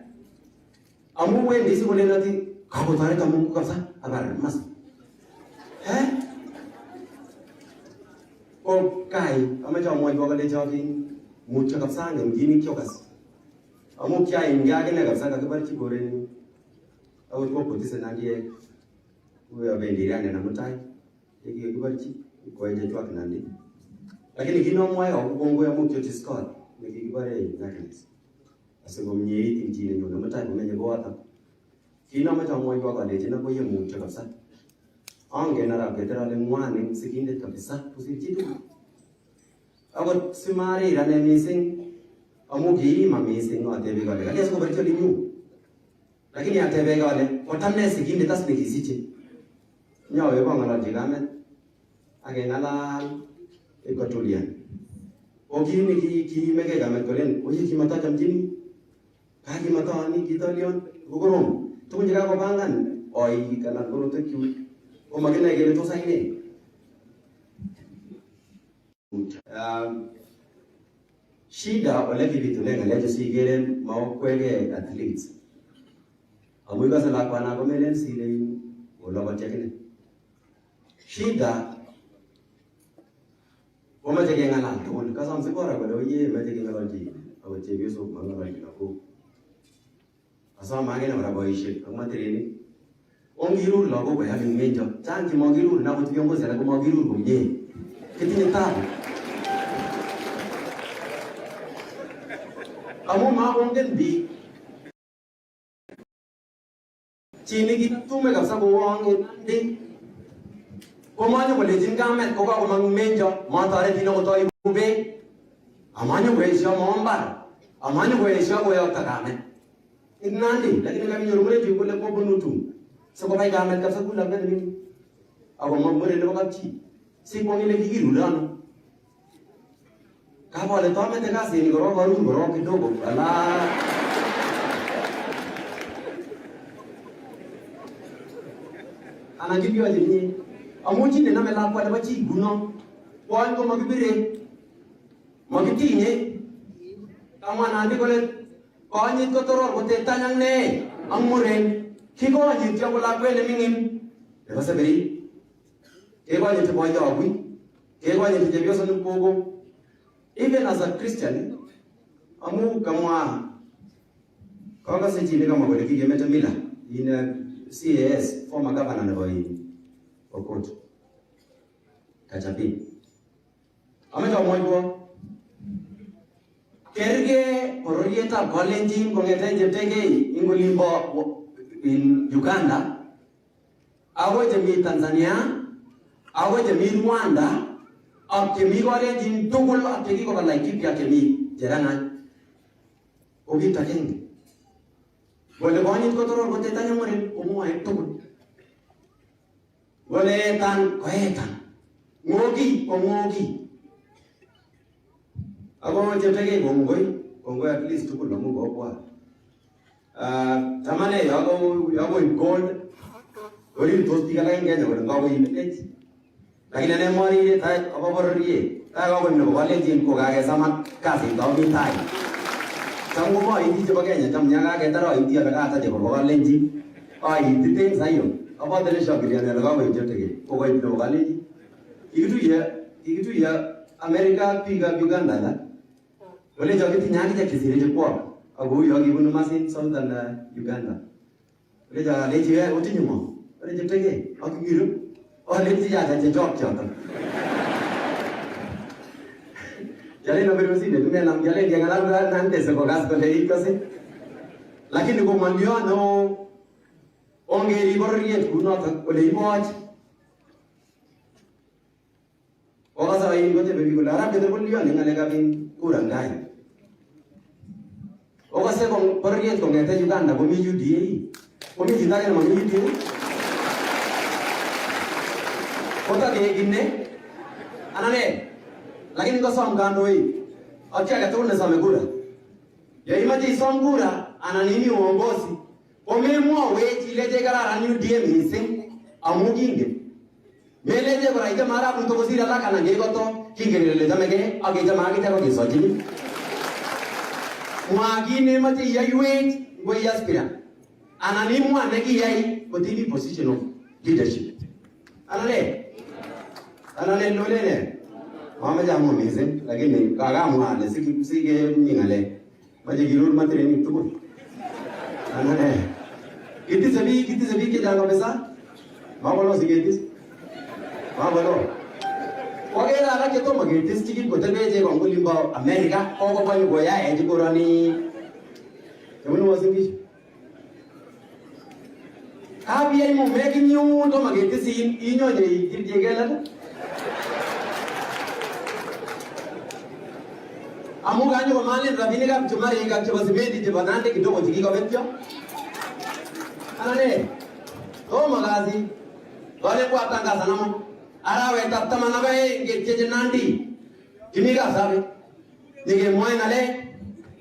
amu we disi boleh nanti kau tare kamu kapsa abar mas ko kai ama jaw moy bogale jawin mucha kapsa ngam gini kyokas amu kya inga ke na kapsa ka barchi gore ni awu ko poti se nandiye we abendira ne namutai eki ke barchi ko je twak nandi lakini kino moy o bongo ya mu kyoti scott ne ki bare nakis asengo mnyei tinjine no namutai menye go ata kino ma jaw moy bogale je na ko ye mucha kapsa ange na ra ketera le mwane sikinde kabisa kusirchitu awu simari rane missing amugi mamising no atebe gale gale asko barcho linyu lakini atebe gale kotanne sikinde tas nikisiche nyawe bangalalchi kamet akengalal ikotulian. Okini kiimeke kamet kolen oye kimatachamchini kakimatoni kitolion kokorom tukun chekakopangan oi kanan korotwekyuk komakinai kele tos aine. Shida ole kibitune ngalechu sikere maokwege athletes. Amu ikase lakwana komelen sile olokotyakine. Shida komache kengalal tugul. Kasam sikora kole oye mache kengalalchi ako chepyosok mangalalchi lakok. Kasam akine kora boisiek ak materinik. Ongirur lakok koyak ing menjo. Chang chemokirur na kot viongozi alak komokirur komie. Kitinye tabu. Amu makongen biik chini kitume kabisa kowong Nandi komanyo kolechin kamet kokakomang menjo matoretin akotoi beek amanyo koesio mombar amanyo koesio koyokta kamet ing Nandi lakini kaminyoru murechu kole kobunu tum sikobai kamet kabisa kula meni ako mamure nebo kapchi sikwongile kikirulano kapole tomete kasini korok arun korok kidogo ala anakibyochi inye amu chi nenome lakwa nebo chi guno kwony ko makibire makitinye kamwa Nandi kole konyit kotoror kotetany ak nee ak muren kikonyit yo ko lakwet nemingin nebo seberi kekonyiti boyo abui kekonyiti chepyoso nikogo. Even as a Christian, amu kamwa kakase chi nekama kole kikemete mila in CAS former governor nebo Pokot Kachapi. Amecha mwoiwo kerge bororietab Kalenjin kong'eten cheptegei ing olimbo in Uganda agoi chemi Tanzania agoi chemi Rwanda ak chemi Kalenjin tugul ak chekikoba Laikipia chemi Cherang'any ko kit agenge. Kole konyit kotoror kotetany ak muren komwoe tugul. Kole etan ko etan, ng'oki ko ng'oki. Ako cheptegei kongoi at least tugul amu kobwa. Tamane yako gold orirtos biik alak eng Kenya kole kakoimetech. Lakini ane moririe tai apo bororiet tai kakoib nebo Kalenjin kokakesamat kasit omi tai. Cham ko boitik chebo Kenya cham nyakaketar oiti alak ata chebo Kalenjin oititen sayo apo teleshokiriani ale kakoib cheptegei kokoib nebo Kalenjin. Kikituye America ak biikab Uganda la kolecho kitinye akichek chesire chekwok ako uyo kibunu Uasin Southern Uganda. Kolecho alechi otinye ng'o? Ole cheptegei ak ngiro olenji yacha chechok choton. Yale no berusinde tumenam yale ngengalal nante sikokas kole ikose. Lakini komangyono ongeri bororiet kunoto ole iboch. Okasa yin kote bebi kula arab kete bolyon ngalekab kurandai. Okase kong bororiet kongete Uganda komi UDA. Komi chitake na mami UDA. Kota kegine anane lakini kosom kandoik akia katuni some kura ya imaje isom kura ananini uongozi omemwa wechi leje kararan UDA missing amu kinge meleje kora ite mara punto kosira la kana ngegoto kinge lele jamege age jama age tako kisoji mwagine maje yaiwech we yaspira anani mwa neki yai kotini position of leadership anane lolene mama jamu missing lakini kagamwa ale sige nyingale maje girur matreni tukul anane kiti sabi ke janga pesa mabolo sigetis mabolo ogera ala ke to magetis chiki ko tebeje ko ngulimba America ko ko bani goya e jikorani yamunu wasingi abi ai mo making you to magetis inyoje dirjegela amu ganyo ko mali Ravine ka tumari ka chibasibedi jibanande kidogo jikiko betyo anane to magazi wale kwa tangaza namo arawe taptama na gae ngeje Nandi kimiga sabe nige moy nale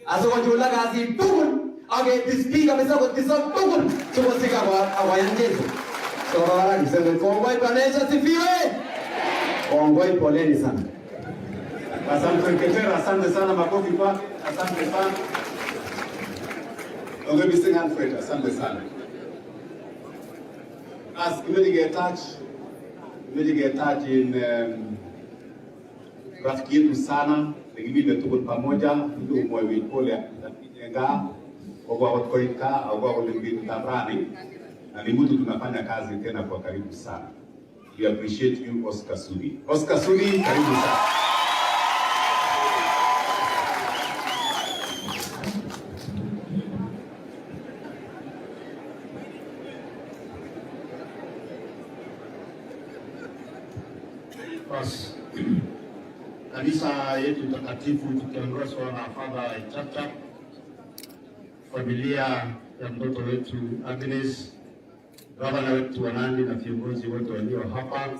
aso ko jula gazi tukun age dispi kabisa ko tisa tukun so sika kwa awayanje so wala niseme kongoi panesha sifiwe kongoi poleni sana. Asante Ketera, asante sana, makofi kwa, asante sana. Okay, Mr. Alfred, asante sana. As really get touch in rafiki yetu sana, nikibidi tuko pamoja, ndio moyo wipole nga kwa watoika au kwa walimbini tabrani, na ni mtu tunafanya kazi tena kwa karibu sana. We appreciate you, Oscar Sudi. Oscar Sudi, karibu sana. Kanisa yetu takatifu tukiongozwa na Father Chapter, familia ya mtoto wetu Agnes, gavana wetu wa Nandi na viongozi wote walio hapa,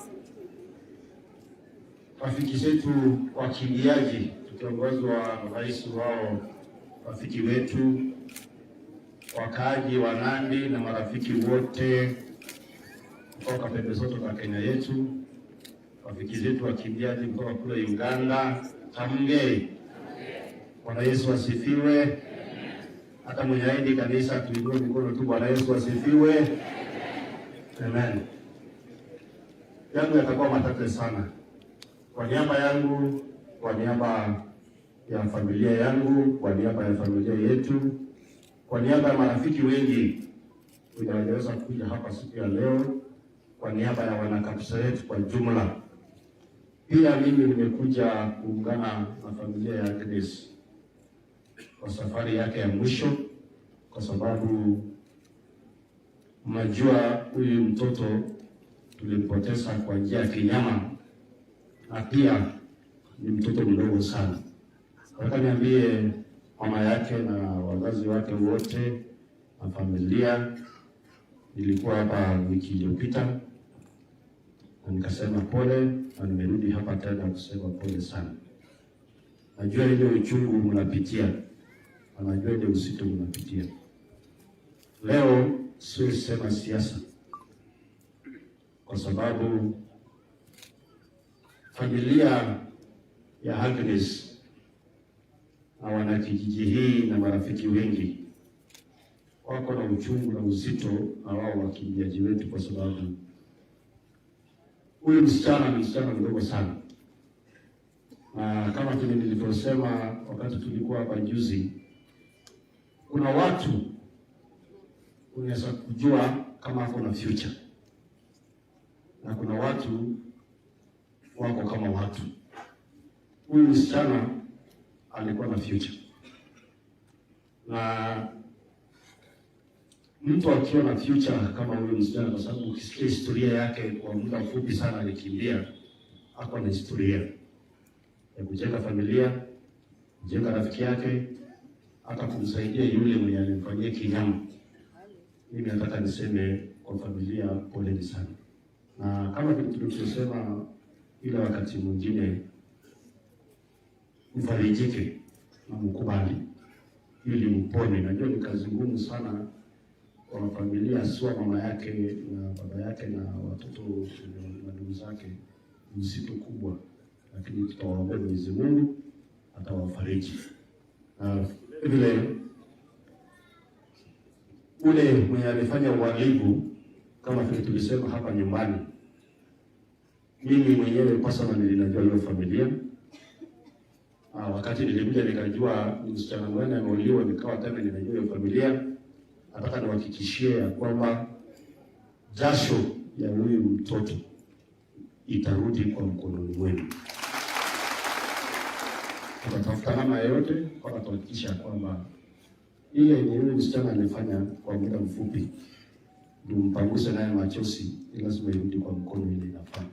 rafiki zetu wakimbiaji tukiongozwa na rais wao, rafiki wetu, wakaaji wa Nandi na marafiki wote kutoka pembe zote za Kenya yetu, rafiki zetu wakimbiaji kutoka kule Uganda, Tamge. Bwana Yesu asifiwe. Hata mwenye aidi kanisa tuinue mikono tu. Bwana Yesu asifiwe. Amen. Yangu yatakuwa matate sana. Kwa niaba yangu, kwa niaba ya familia yangu, kwa niaba ya familia yetu, kwa niaba ya marafiki wengi tunaweza kuja hapa siku ya leo, kwa niaba ya wanakapsaret kwa jumla. Pia mimi nimekuja kuungana na familia ya Agnes kwa safari yake ya mwisho, kwa sababu mnajua huyu mtoto tulimpoteza kwa njia ya kinyama, na pia ni mtoto mdogo sana. Nataka niambie mama yake na wazazi wake wote na familia, nilikuwa hapa wiki iliyopita na nikasema pole, na nimerudi hapa tena kusema pole sana. Najua ile uchungu mnapitia, najua ile uzito mnapitia. Leo sio sema siasa, kwa sababu familia ya Agnes na wanakijiji hii na marafiki wengi wako na uchungu na uzito na wao wakimbiaji wetu, kwa sababu huyu msichana ni msichana mdogo sana. Na kama vile nilivyosema wakati tulikuwa hapa juzi, kuna watu unaweza kujua kama wako na future, na kuna watu wako kama watu. Huyu msichana alikuwa na future, na mtu akiwa na future kama huyu msichana, kwa sababu ukisikia historia yake kwa muda mfupi sana alikimbia, hapo na historia ya kujenga familia, kujenga rafiki yake, hata kumsaidia yule mwenye alimfanyia kinyama. Mimi nataka niseme kwa familia poleni sana, na kama tulivyosema ile wakati mwingine, mfarijike na mkubali ili mpone. Najua ni kazi ngumu sana kwa familia, sio mama yake na baba yake na watoto na ndugu zake, mzito kubwa, lakini tutawaombea Mwenyezi Mungu atawafariji. Vile ule mwenye alifanya uhalifu kama vile tulisema hapa nyumbani, mimi mwenyewe personally nilinajua hiyo familia. Wakati nilikuja nikajua msichana mwana ameuliwa, nikawa tena ninajua hiyo familia. Nataka niwahakikishie ya kwamba jasho ya huyu mtoto itarudi kwa mkononi mwenu. Tutatafuta namna yoyote kwa kuhakikisha kwamba ile yenye huyu msichana alifanya kwa muda mfupi ndio mpanguse naye machozi, lazima irudi kwa mkono ile inafaa.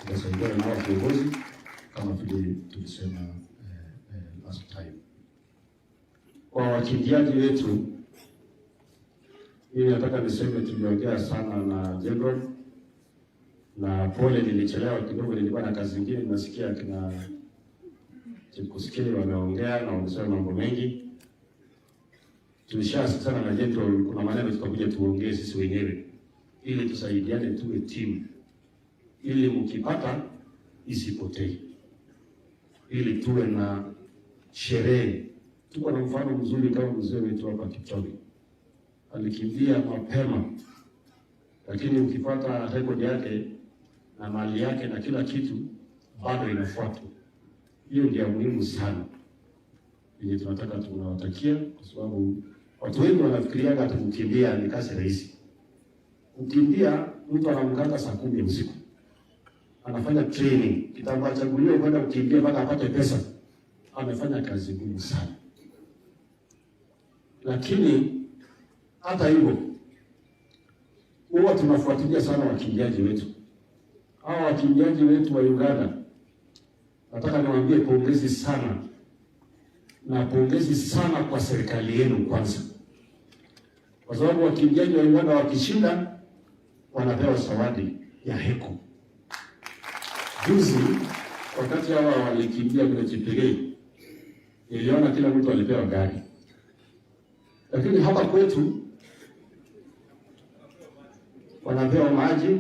Tutasaidia na viongozi kama vile tulisema last time. Kwa wakimbiaji wetu, mimi nataka niseme tuliongea sana na General na pole, nilichelewa kidogo, nilikuwa na kazi nyingine. Nasikia kina Chikusikia wanaongea na wamesema mambo mengi. Tulishasikizana na Jeto, kuna maneno tutakuja tuongee sisi wenyewe ili tusaidiane, tuwe team, ili mkipata isipotee, ili tuwe na sherehe. Tuko na mfano mzuri kama mzee wetu hapa Kipchoge, alikimbia mapema, lakini ukipata rekodi yake na mali yake na kila kitu bado inafuatwa. Hiyo ndio muhimu sana yenye tunataka tunawatakia, kwa sababu watu wengi wanafikiria hata kukimbia ni kazi rahisi. Kukimbia, mtu anamkanga saa 10 usiku, anafanya training, kitambo achaguliwe kwenda kukimbia mpaka apate pesa, amefanya kazi ngumu sana. Lakini hata hivyo huwa tunafuatilia sana wakimbiaji wetu. Hao wakimbiaji wetu wa Uganda, nataka niwaambie pongezi sana, na pongezi sana kwa serikali yenu kwanza, kwa sababu wakimbiaji wa Uganda wakishinda wanapewa zawadi ya heko. Juzi wakati hawa walikimbia kule Chipegei, niliona kila mtu alipewa gari, lakini hapa kwetu wanapewa maji,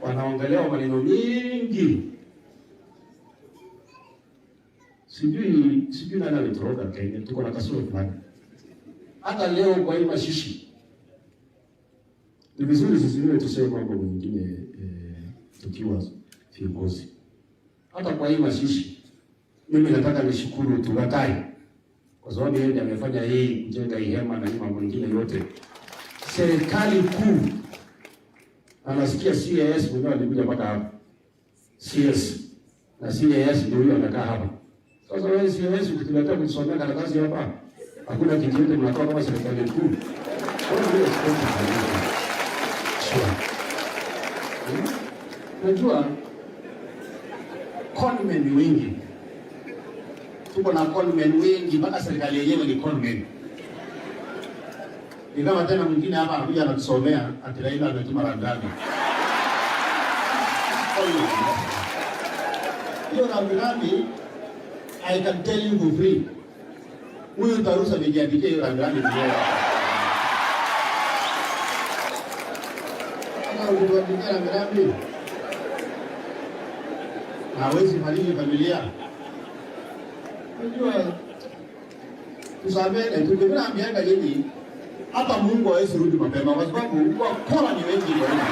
wanaongelewa maneno mingi. Sijui nani alitoroka Kenya, tuko na kasoro fulani. Hata leo kwa hii mashishi, ni vizuri sisi wewe tuseme mambo mengine tukiwa viongozi. Hata kwa hii mashishi, mimi nataka nishukuru Tugatai, kwa sababu yeye ndiye amefanya hii kujenga hii hema na mambo mengine yote. Serikali kuu, anasikia CAS mwenyewe alikuja mpaka hapa. CS na CAS ndio huyo anakaa hapa. Sasa wewe CAS ukituletea kusomea karatasi hapa, hakuna kitu yote mnatoa kama serikali kuu. Unajua conmen wengi, tuko na conmen wengi, mpaka serikali yenyewe ni conmen. Ni kama tena mwingine hapa anakuja anatusomea ati Raila ametuma Randani. Hiyo Randani, I can tell you for free, huyu Tarusa amejiandikia hiyo Randani mwenyewe. Kama ukiandikia Randani, hawezi malini familia. Unajua, tusamene, tukibina miaka nyingi, hata Mungu hawezi rudi mapema, kwa sababu wakora ni wengi kwa hiyo.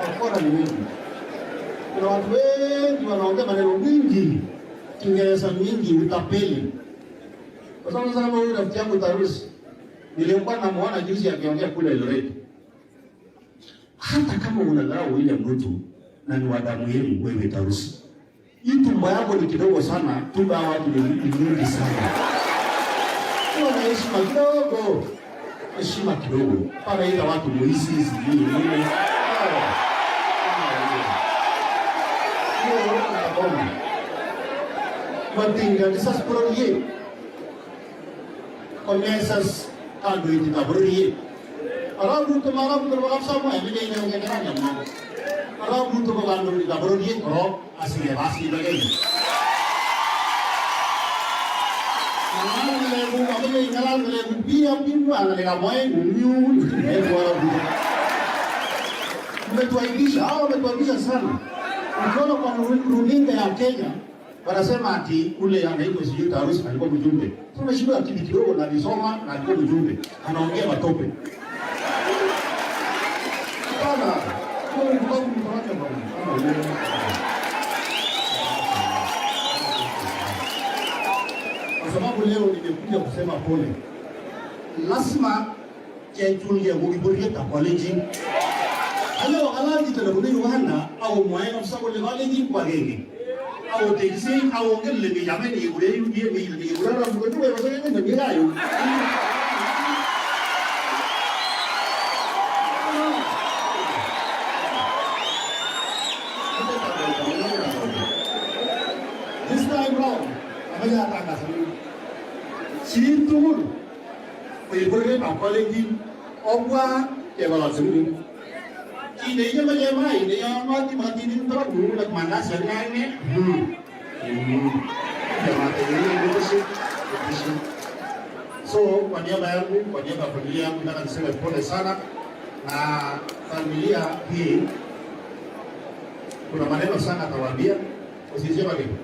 Wakora ni wengi. Kuna watu wengi wanaongea maneno mingi, Kiingereza mingi, utapeli. Kwa sababu sana huyu rafiki yangu Tarusi, nilikuwa namuona juzi akiongea kule Elgeyo. Hata kama unadharau ile mtu na ni wadamu yenu wewe Tarusi, hii tumbo yako ni kidogo sana, tumbo ya watu ni nyingi sana. Kwa na heshima kidogo, heshima kidogo. Para ila watu muisi sijui nini. Matinga disas puroriye. Começas a noite da puroriye. Arabu to marabu to baksa mo emi ne ne ngena nyama. Arabu to bakando da puroriye ko asile basi lagi. Lebu kami ngalang lebu biar biar lega main uniun lebu arabu. Umetuaibisha sana. Ukiona kwa runinga ya Kenya wanasema ati ule anaitwa sijui Tarusi alikuwa mjumbe. Tunashindwa akili kidogo na nisoma na alikuwa mjumbe. Anaongea matope. Bana, kwa mtu mtaraja bwana. Kwa sababu leo nimekuja kusema pole. Lazima chetulie mugiburie ta college. Hello, alaji telefoni wana au mwaena msako le college kwa genge. Au taxi au ngel le jamani ule yudie ni urara mkono wa wasenge na mirayo. This time round, amaya ataka sana. Sintul. we put it on quality of what they will also do. He the Yama, they are not in the room like Manas and So, kwa niaba yangu, kwa niaba ya familia yangu, nataka niseme pole sana na familia hii. Kuna maneno sana atawaambia, usisema nini?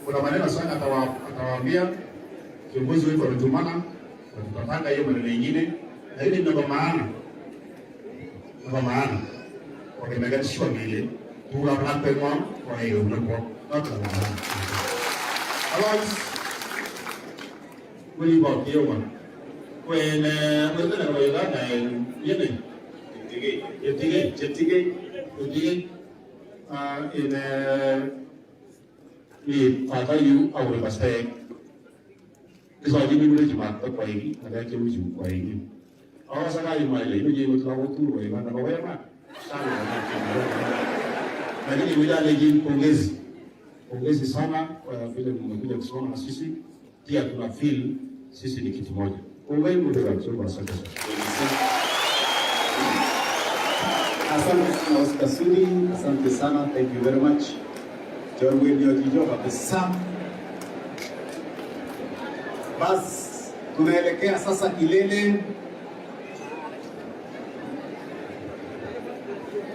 Kuna maneno sana atawaambia. Kiongozi wetu ametumana na tutapanga hiyo maneno mengine, na hili ndio maana wakimeganishwa vile tunapelekwa kwa hiyo mloko watu wa Otherwise, we about the one. When we're going to go down and in Father, you are with us. This is you will mark the way, and I can you way. I was a my lady, you would love to way, and I lakini wilaya hii pongezi sana kwa vile mmekuja kusoma na sisi, pia tuna feel sisi ni kitu moja. Asante sana Oscar Sudi, asante sana, thank you very much. John William Jijo kabisa. Bas, tunaelekea sasa kilele.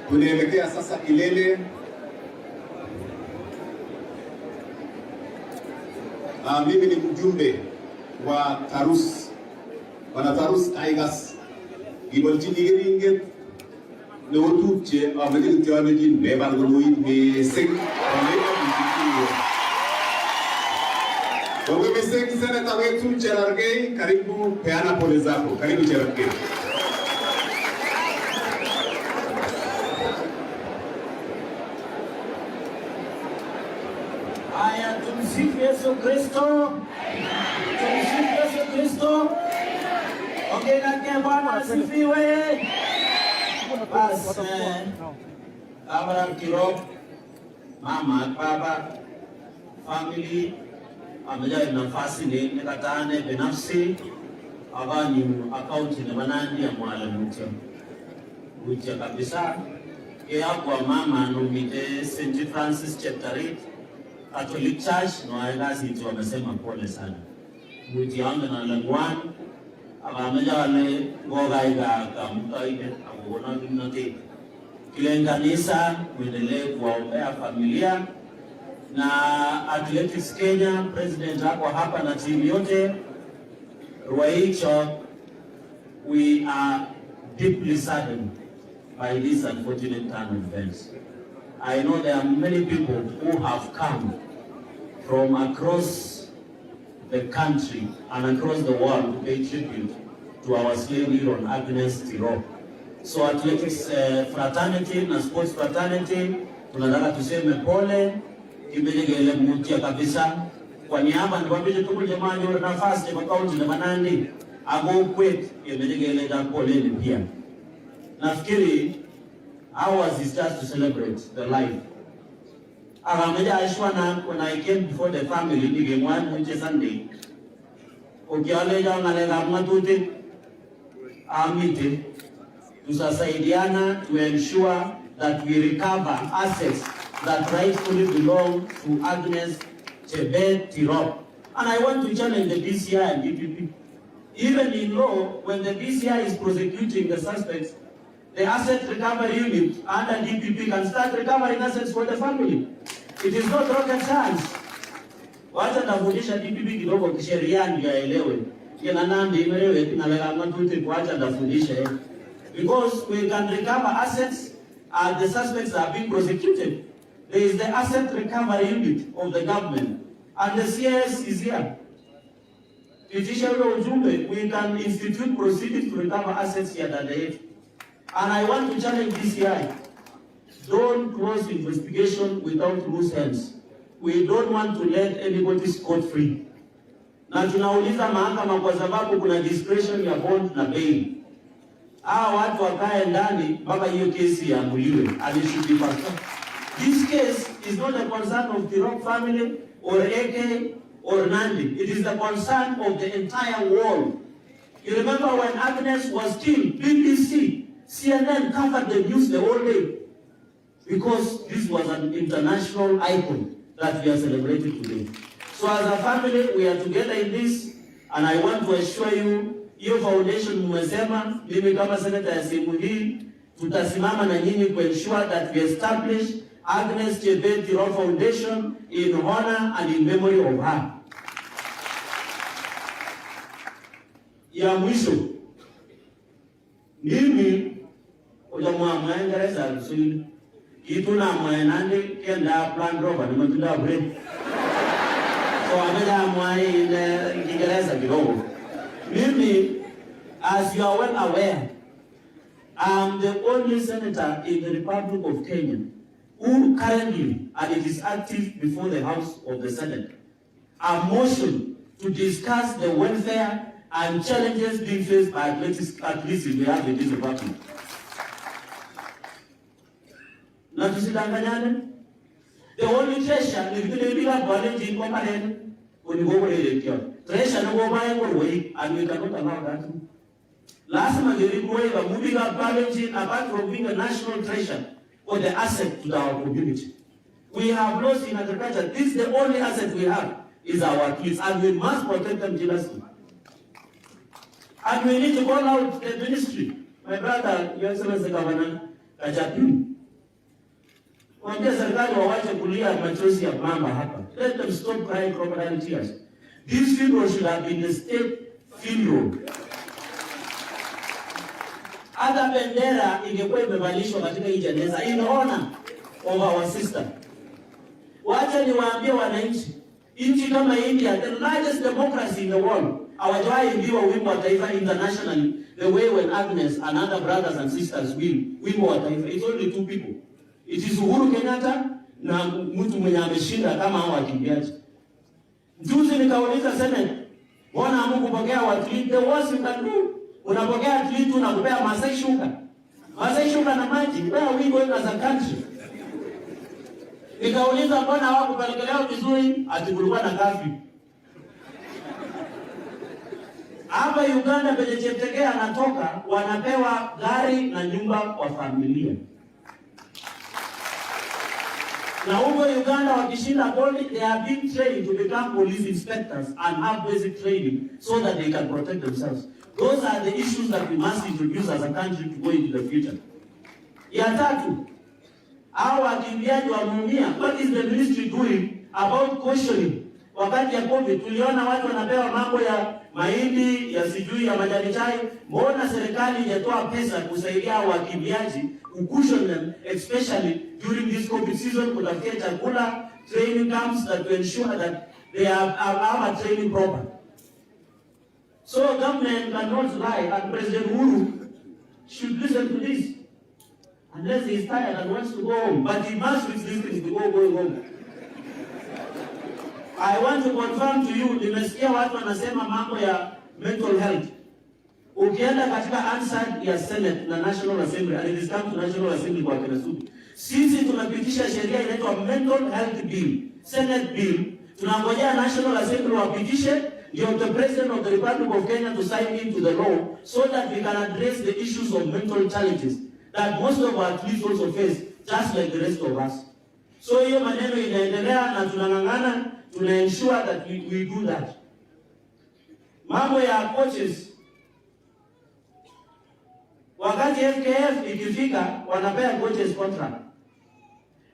Tunaelekea sasa kilele. Mimi ni mjumbe wa Tarus. Wana Tarus Tigers. Gibolchi Nigiringet. Ne otupche amete kutiwameji neba nguluit mesek. Wewe mesek seneta wetu Cherargei, karibu peana pole zako. Karibu Cherargei. Tumsifu Yesu Kristo. Tumsifu Yesu Kristo. Okay, na Bwana asifiwe. Bas, Agnes Tirop, mama, baba, family, amejaa nafasi ni nikatane binafsi abani account ni Nandi ya mwalimu mtu kabisa. Kwa mama nomite St. Francis chapter 8 Catholic Church no aidasi tu wamesema pole sana. Mwiti yangu na langwan ameja wale ngogaiga kamka ile akuona kinyote. Kile kanisa muendelee kuwaombea familia na Athletics Kenya president wako hapa na timu yote. Ruaicho, we are deeply saddened by this unfortunate turn of events. I know there are many people who have come from across the country and across the world to pay tribute to our slave hero Agnes Tirop. So athletics fraternity na sports fraternity tunataka tuseme pole kimejegele mtia kabisa. Kwa niaba niwaambie tu jamani wa nafasi kwa kaunti na Nandi ago kwet kimejegele da pole pia. Nafikiri ours is just to celebrate the life. Agameja Ashwana, when I came before the family, ni gemwan mche Sunday. Ukialeja ngalega matute amite tusasaidiana to ensure that we recover assets that rightfully belong to Agnes Tirop. And I want to challenge the DCI and DPP. Even in law, when the DCI is prosecuting the suspects, the asset recovery unit under DPP can start recovering assets for the family. It is not rocket science. Wacha nafundisha DPP kidogo kisheria ndio yaelewe. Kina Nandi imeelewe tunalega matute kuacha nafundisha. Because we can recover assets and the suspects are being prosecuted. There is the asset recovery unit of the government and the CIS is here. We can institute proceedings to recover assets here at the head. And I want to challenge DCI. Don't close investigation without loose ends. We don't want to let anybody scot-free. Na tunauliza mahakama kwa sababu kuna discretion ya bond na bail. Watu wakae ndani mpaka hiyo kesi iamuliwe and it should be faster. This case is not a concern of the Rock family or AK or Nandi. It is the concern of the entire world You remember when Agnes was killed, BBC, CNN covered the news the whole day because this was an international icon that we are celebrating today. So as a family, we are together in this, and I want to assure you, your foundation mmesema, mimi kama senator ya sehemu hii, tutasimama na nyinyi to ensure that we establish Agnes Tirop Foundation in honor and in memory of her. Ya mwisho, mimi ujamwa mwengereza lusuli, kitu na mwenande kenda plan rover ni matunda bread. So ameda mwai Kiingereza kidogo. Mimi, as you are well aware, I'm the only senator in the Republic of Kenya who currently, and it is active before the House of the Senate, a motion to discuss the welfare and challenges being faced by athletes we have in this department. Na tusidanganyane, the only treasure ni vile bila bwale jini kwa manene unigogo elekeo. Treasure no go buy go way, and we cannot allow that. Last month we were moving up balancing apart from being a national treasure or the asset to our community. We have lost in agriculture. This is the only asset we have is our athletes, and we must protect them jealously. And we need to call out the ministry. My brother, Your Excellency Governor Gachagua, mwambie serikali wawache kulia machozi ya mama hapa. Let them stop crying crocodile tears. This funeral should have been a state funeral. Hata bendera ingekuwa imevalishwa katika hii jeneza in honor of our sister. Wacha niwaambie wananchi, nchi kama India, the largest democracy in the world, hawajawahi imbiwa wimbo wa taifa internationally the way when Agnes and other brothers and sisters will wimbo wa taifa. It's only two people. It is Uhuru Kenyatta na mtu mwenye ameshinda kama hao wakimbiaji. Juzi nikauliza Senate, mbona hamkupokea athlete? The worst you can do, unapokea athlete unakupea Masai Sugar. Masai Sugar na maji, where are we going as a country? Nikauliza mbona hawakupelekelewa vizuri? Ati kulikuwa na curfew. Hapa Uganda penye Cheptegei anatoka wanapewa gari na nyumba kwa familia. Na huko Uganda wakishinda gold, they are being trained to become police inspectors and have basic training so that they can protect themselves. Those are the issues that we must introduce as a country to go into the future. Ya tatu, hao wakimbiaji wameumia. What is the ministry doing about cautioning? Wakati ya COVID tuliona watu wanapewa mambo ya mahindi, ya sijui ya majani chai. Mbona serikali hajatoa pesa kusaidia wakimbiaji, caution them, especially during this COVID season, kutafutia chakula, training camps that will ensure that they have a training proper. So government cannot lie, and President Uhuru should listen to this. Unless he is tired and wants to go home, but he must reach these things before going home. I want to confirm to you, nimesikia watu wanasema mambo ya mental health. Ukienda katika answer ya Senate na National Assembly, and it is come to National Assembly kwa Kinasubi, sisi tunapitisha sheria inaitwa Mental Health Bill, Senate Bill. Tunangojea National Assembly wapitishe, ndio the President of the Republic of Kenya to sign into the law so that we can address the issues of mental challenges that most of our athletes also face, just like the rest of us. So hiyo maneno inaendelea na tunangangana, tuna ensure that we do that. Mambo ya coaches, wakati FKF ikifika wanapea coaches contract,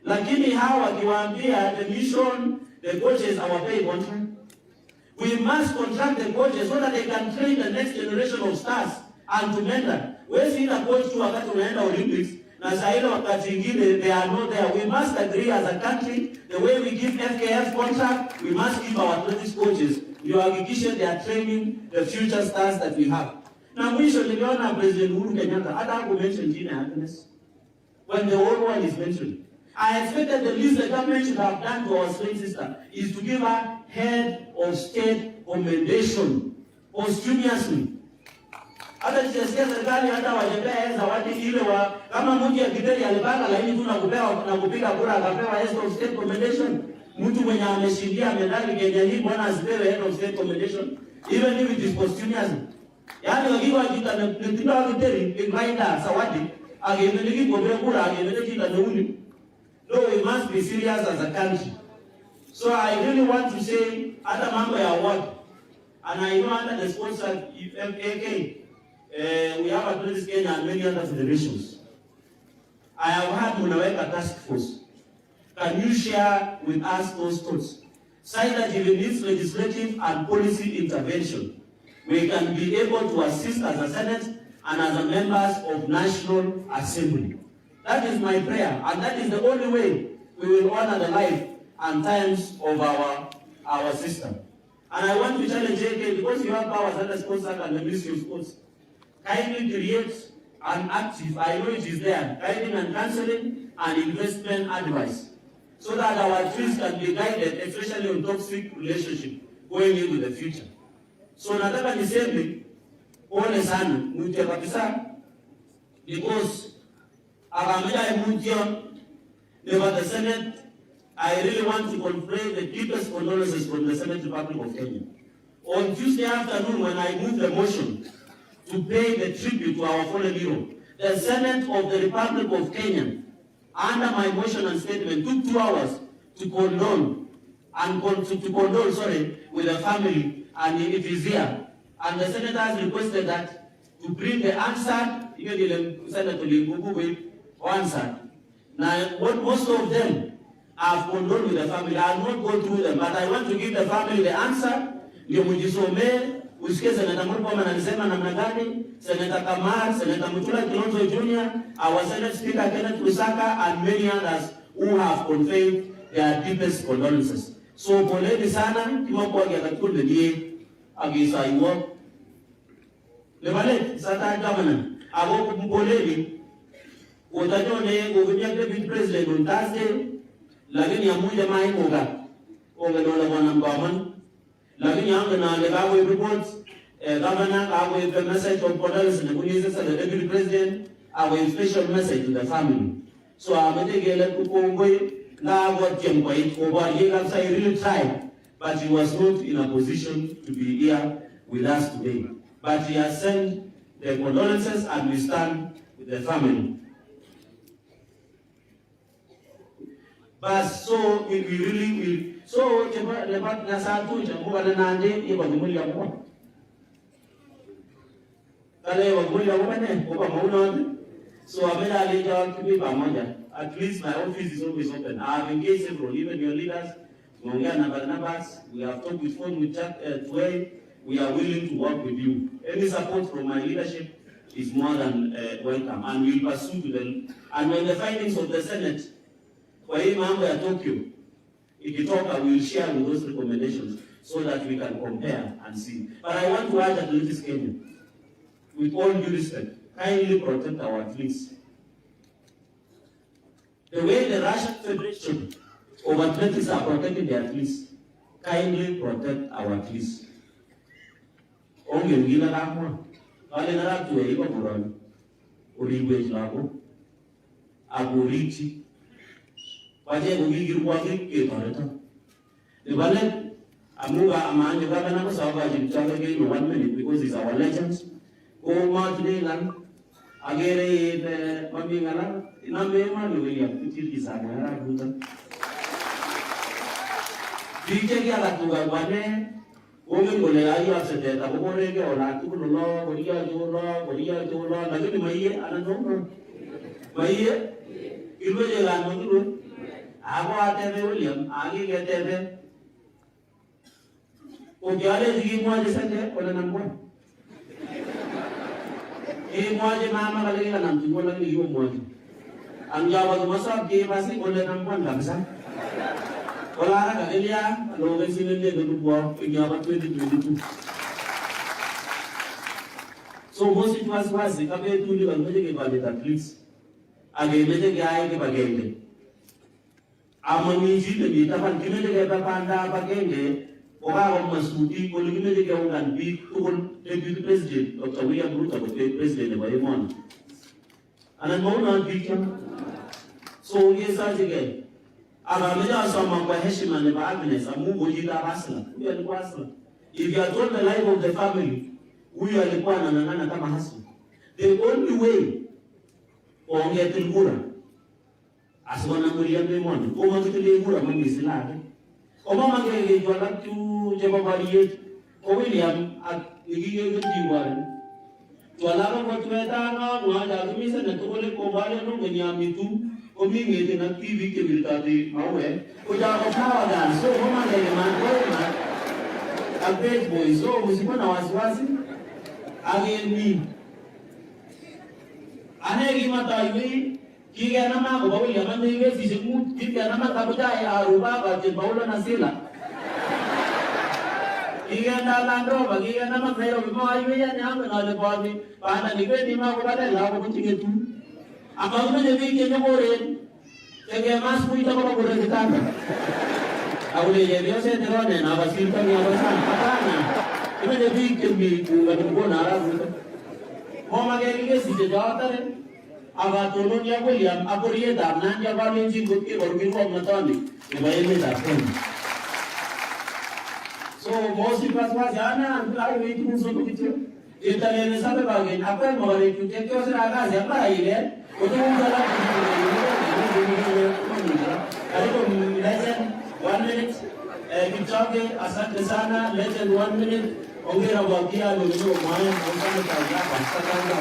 lakini hawa wakiwaambia the mission, the coaches hawapei contract. We must contract the coaches so that they can train the next generation of stars and to mentor. Wewe si coach tu wakati unaenda Olympics na saile wakati ingine they are not there. We must agree as a country, the way we give FKF contract, we must give our athletics coaches. You hakikishe they are training the future stars that we have. Na mwisho niliona President Uhuru Kenyatta hata hakumention jina Agnes when the whole world is mentioning. I expected the least the government should have done to our sweet sister is to give her head of state commendation posthumously. Hata sisi serikali hata wajepea zawadi ile wa kama mmoja ya Githeri alipanga laini tu na kupewa na kupiga kura akapewa head of state commendation. Mtu mwenye ameshindia medali Kenya hii bwana asipewe head of state commendation even if it is posthumous. Yani wakiwa kita na ndio wakiteri ingaida sawadi agemeleki gobe kura agemeleki na nauli. No, we must be serious as a country. So I really want to say hata mambo ya award, and I know under the sponsor AK we have Athletics Kenya and many other federations. I have heard munaweka task force. Can you share with us those thoughts? Say that if it needs legislative and policy intervention, we can be able to assist as a Senate and as a members of National Assembly. That is my prayer, and that is the only way we will honor the life and times of our system. And I want to challenge JK, because you have powers under sponsor and the Ministry of Sports, kindly create an active, I know it is there, guiding and counseling and investment advice, so that our trees can be guided, especially on toxic relationship going into the future. So nataka niseme pole sana muje kabisa, because akamja muje never the Senate. I really want to convey the deepest condolences from the Senate Republic of Kenya. On Tuesday afternoon, when I moved the motion to pay the tribute to our fallen hero, the Senate of the Republic of Kenya, under my motion and statement, took 2 hours to condole with the family, and it is here. And the senators requested that to bring the answer, even Senator Lingugu with answer. Now, what most of them have condoled with the family, I will not go through them, but I want to give the family the answer. Ndio mjisomee, usikie Senator Murkomen anasema namna gani, Senator Kamar, Senator Mutula Kilonzo Jr., our Senate Speaker Kenneth Lusaka, and many others who have conveyed their deepest condolences. So poleni sana, kimo kwa gatakunde niye agisa iwo. Lebale, sata governor, abo poleni, utajone governor deputy president on Thursday, lakini ya moja mai moga ongedola bwana Mbaman, lakini yangu na legawe reports governor awe the message of condolence na kuniza sa the deputy president awe special message to the family. So ametegele kukongwe na wote mkwai over here. I really tried, but he was not in a position to be here with us today, but he has sent the condolences and we stand with the family. But so we really will. So lebat nasatu jambu na Nandi iba gumuli yako. Kale wa gumuli yako ne kwa mauna. So amela alija kibi pamoja. At least my office is always open. I have engaged several, even your leaders. Tumeongea na Barnabas. We have talked with phone with Jack Tway. We are willing to work with you. Any support from my leadership is more than welcome, and we will pursue to them. And when the findings of the Senate kwa hii mambo ya Tokyo ikitoka, we will share with those recommendations so that we can compare and see. But I want to urge Athletics Kenya, with all due respect, kindly protect our athletes. The way the Russian Federation of Athletics are protecting the athletes, kindly protect our athletes. Onge ngila kamwa, wale naratuwe iko kurani, uliwe jilako, agurichi, waje kugigiru kwa kike toreta. Nibale amuga amanje gavana kwa sababu ajimchanga ke in 1 minute because he's our legend. Ko matne lan agere mami ngala inambe manu William kutir kisana ra buta. Dije kya la tuga bane oge kole ayo asete ta bore ke ora tu lo boria jo lo lakini maiye anano maiye ilwe je la no Ago atebe William, agi getebe. Ukiale zigi mwaje sanje, wala namwa. Mwaje mama kalagi ka namti, wala ni yu mwaje. Ang jawa tumasab, ki pasi wala namwa labsa. Wala ka kaliya, aloge sinende duduwa, inyaba 2022. So most it was kabe tuli ka mwaje ke balita please. Age mwaje ke aye ke bagende. Amani jile ni tapan kimele ke panda bagenge oba ko masuti ko kimele ke ungan bi tukon deputy president Dr. William Ruto ko president ba yemon anan mo na bi kan so yesa jige aba meja sama kwa heshima ne ba Agnes amu bojita basla ni kwasla. If you are told the life of the family huyu alikuwa anang'ang'ana kama hasi. The only way ongetil kura asikonamurian memoni komakitile kura mangisilake komamake walak chu chebo bariyet ko William ak nikikekejiwaren Tualaka kwa tumetano mwaja kumisa na tukole kubale no mnyamitu komi ngete na TV ke biltati mawe kuja kwa dan so kama ngene mangoema update boy so msipo na wasiwasi ageni anegi mataiwi kiga na mako bawi ya mande iwe sisimu kiga na maka bujaya aruba ba je baulo na sila Iganda lando bagi iganda makero bimo ayuwe ya nyambe na le bodi pana niwe ni ma ko bale la ko tinge tu apa ko je bi ke nyore ke mas puita ko ko re ta awle ye bio se tero ne na basil ka ni abasan patana ibe je bi ke mi ku ga ko na ra ku mo ma ge ke si je jawatare aba tolo ni William aporiye da nan ja ba ni jingo ke orgi ko matani e ba ye da ko So mosi paswa jana ai wei tu so kitu eta le sabe bagen apa more tu ke kyo se raga se apa ile ko tu ngala ai ko legend 1 minute kichoge asante sana legend 1 minute ongera wakia lo lo maana ongana ta ya pasta kanga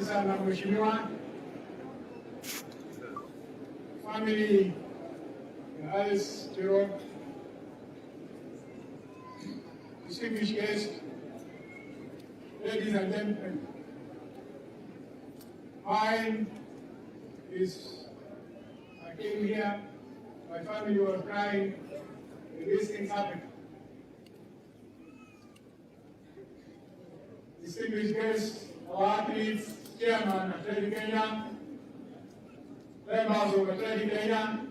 sana mheshimiwa family Agnes Tirop, distinguished guests, ladies and gentlemen, mine is, I came here, my family was crying, and these things happened. Distinguished guests, our athletes, Chairman of Athletic Kenya, members of Athletic Kenya.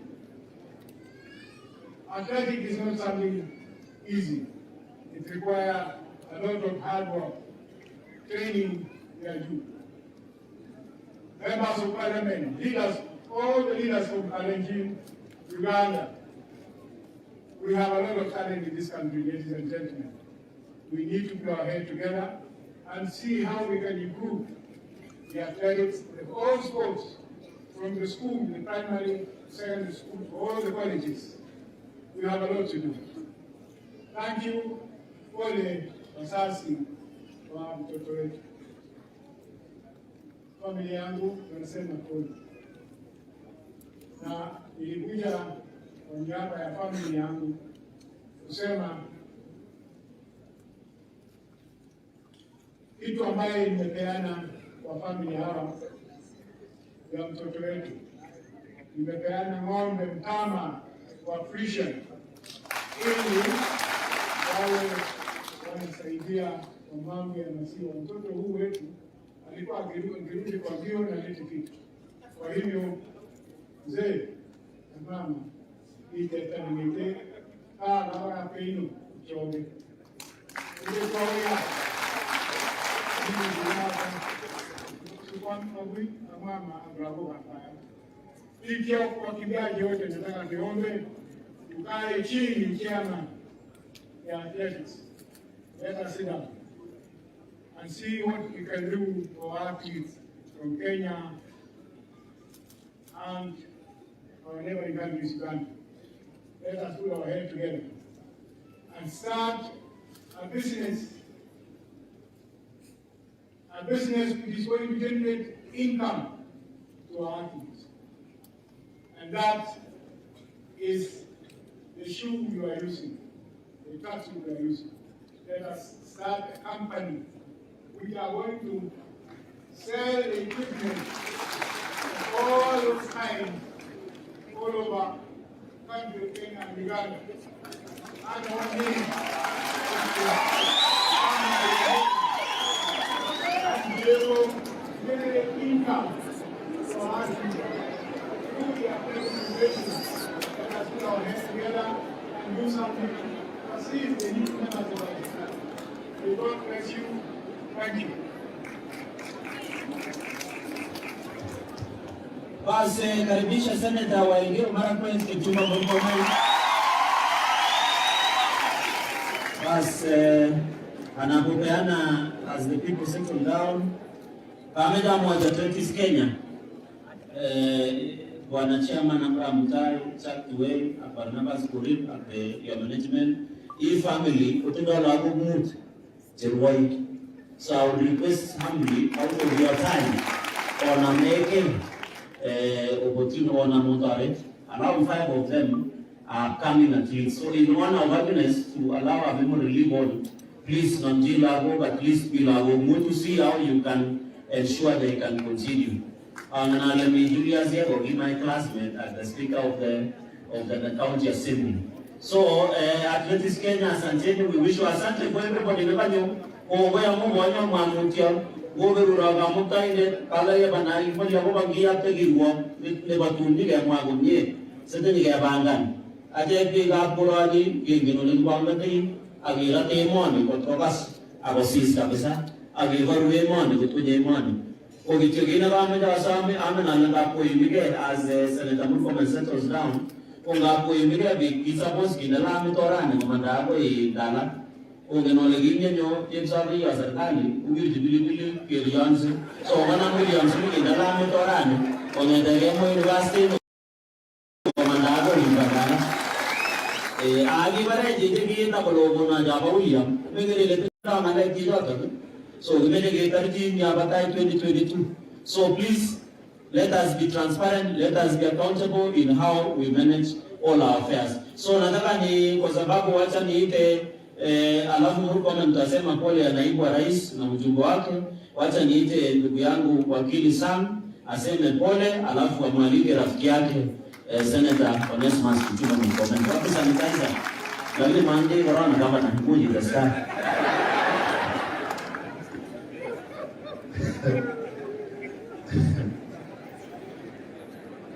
Athletic is not something easy. It requires a lot of hard work, training they are due. Members of Parliament, leaders, all the leaders from Elgeyo, Uganda. We have a lot of talent in this country, ladies and gentlemen. We need to put our heads together and see how we can improve the athletics of all sports, from the school, the primary, secondary school, all the colleges. We have a lot to do. Thank you for the wasasi wa mtoto wetu. Familia yangu wanasema pole. Na nilikuja kwa niaba ya familia yangu kusema kitu ambaye nimepeana kwa familia hawa ya mtoto wetu. Nimepeana ng'ombe mtama wa Frisian ili wawe wanasaidia kwa mambo ya maziwa. Mtoto huu wetu alikuwa akirudi kwa mbio na leti kitu. Kwa hivyo mzee na mama itatanimete na peino choge. Ile kwa mama bravo hapa. Hivyo wakimbiaji wote nataka niombe tukae chini chama ya athletics. Let us sit down and see what we can do for athletes from Kenya and our neighboring countries, Uganda. Let us put our heads together and start a business which is going to generate income to our athletes. And that is the shoe you are using, the taxi you are using. Let us start a company. We are going to sell equipment of all those kinds all over country, Kenya and Uganda. And one day, and they will generate income for our people. We are taking let us put our heads together and do something to see if they need members of our society. May God bless you. Thank you. Basi karibisha Senator wa Elgeyo Marakwet Kipchumba Murkomen. Basi anapopeana as the people settle down. Pamoja moja Turkis Kenya. Bwana Chairman Abraham Mutai, Chuck Tuwei, Barnabas Kurip, and your management. Hii family utindola kumut Jerwai. So I would request humbly out of your time on making opportunity on a moderate. Around 5 of them are coming at least. So in honor of Agnes to allow our memory live on, please don't deal but please be to see how you can ensure they can continue. And let me Julius here will be my classmate as the Speaker of the County Assembly. So Athletics Kenya, Asante, we wish you Asante for everybody. Over a Momoya Mamutia, over Ragamuta in the Palaya Banai, when you have a Gia Tegiwa, with Nebatundi and Magunia, certainly a Bangan. I take big Apuradi, giving on Bangati, Agira Temon, but Tobas, our sister, Agira Raymond, with Tuja money. Ogitogina Ramada Sami, Amananga, you get as Senator Murkomen settles down. Ongapo immediately is supposed in the Lamitoran, Mandapo, Dana. Ogenolegi nyo yemsabi ya serikali ubili Williams so wana Williams in the Lamitoran Onedemo University Mandago in Turkana Agi Bareji na Bologona Java William Megere so we made a 13 Yabatai 2022. So please let us be transparent, let us be accountable in how we manage all our affairs. So nataka ni kwa sababu wacha niite alafu Murkomen mtasema pole ya naibu wa rais na mjumbe wake. Wacha niite ndugu yangu wakili Sam aseme pole, alafu amwalike rafiki yake Senator Onesmus Kipchumba Murkomen. Wapi sanitizer? Lakini mandi corona kama na kuji kasa.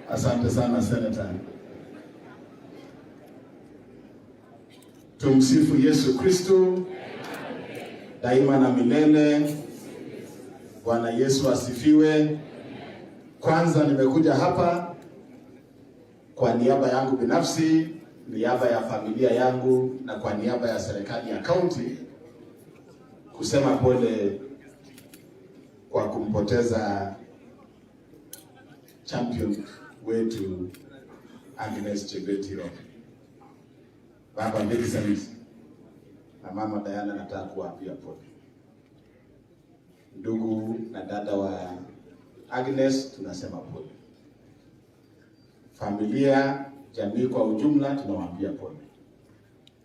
Asante sana Senator. Tumsifu Yesu Kristo daima na milele. Bwana Yesu asifiwe. Kwanza nimekuja hapa kwa niaba yangu binafsi, niaba ya familia yangu na kwa niaba ya serikali ya county kusema pole kwa kumpoteza champion wetu Agnes Tirop. Baba Millicent na mama Diana nataka kuwapia pole. Ndugu na dada wa Agnes tunasema pole. Familia, jamii kwa ujumla tunawaambia pole.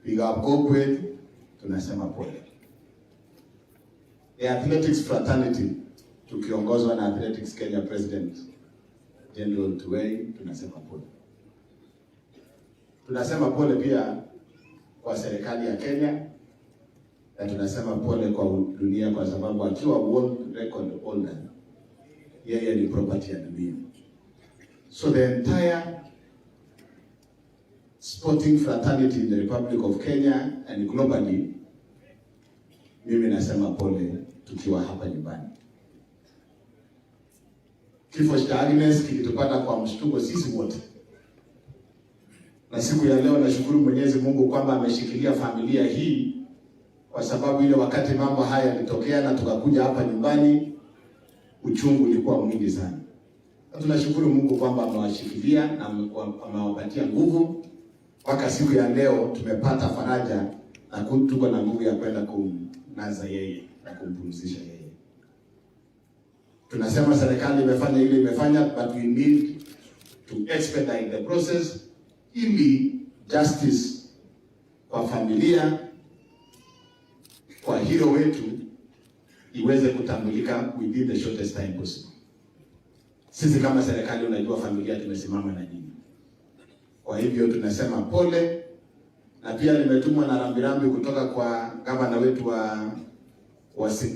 Piga Pokot tunasema pole. The Athletics Fraternity tukiongozwa na Athletics Kenya President General Tuwei tunasema pole. Tunasema pole pia kwa serikali ya Kenya na tunasema pole kwa dunia kwa sababu akiwa world record holder yeye ni property ya dunia. So the entire sporting fraternity in the Republic of Kenya and globally, mimi nasema pole tukiwa hapa nyumbani. Kifo cha Agnes kilitupata kwa mshtuko sisi wote. Na siku ya leo nashukuru Mwenyezi Mungu kwamba ameshikilia familia hii kwa sababu ile wakati mambo haya yalitokea na tukakuja hapa nyumbani uchungu ulikuwa mwingi sana. Na tunashukuru Mungu kwamba amewashikilia na amewapatia nguvu mpaka siku ya leo tumepata faraja na tuko na nguvu ya kwenda kumnaza yeye na kumpumzisha yeye. Tunasema serikali imefanya ile imefanya, but we need to expedite the process ili justice kwa familia, kwa hero wetu iweze kutambulika within the shortest time possible. Sisi kama serikali unajua familia tumesimama na nyinyi. Kwa hivyo tunasema pole, na pia nimetumwa na rambirambi kutoka kwa gavana wetu wa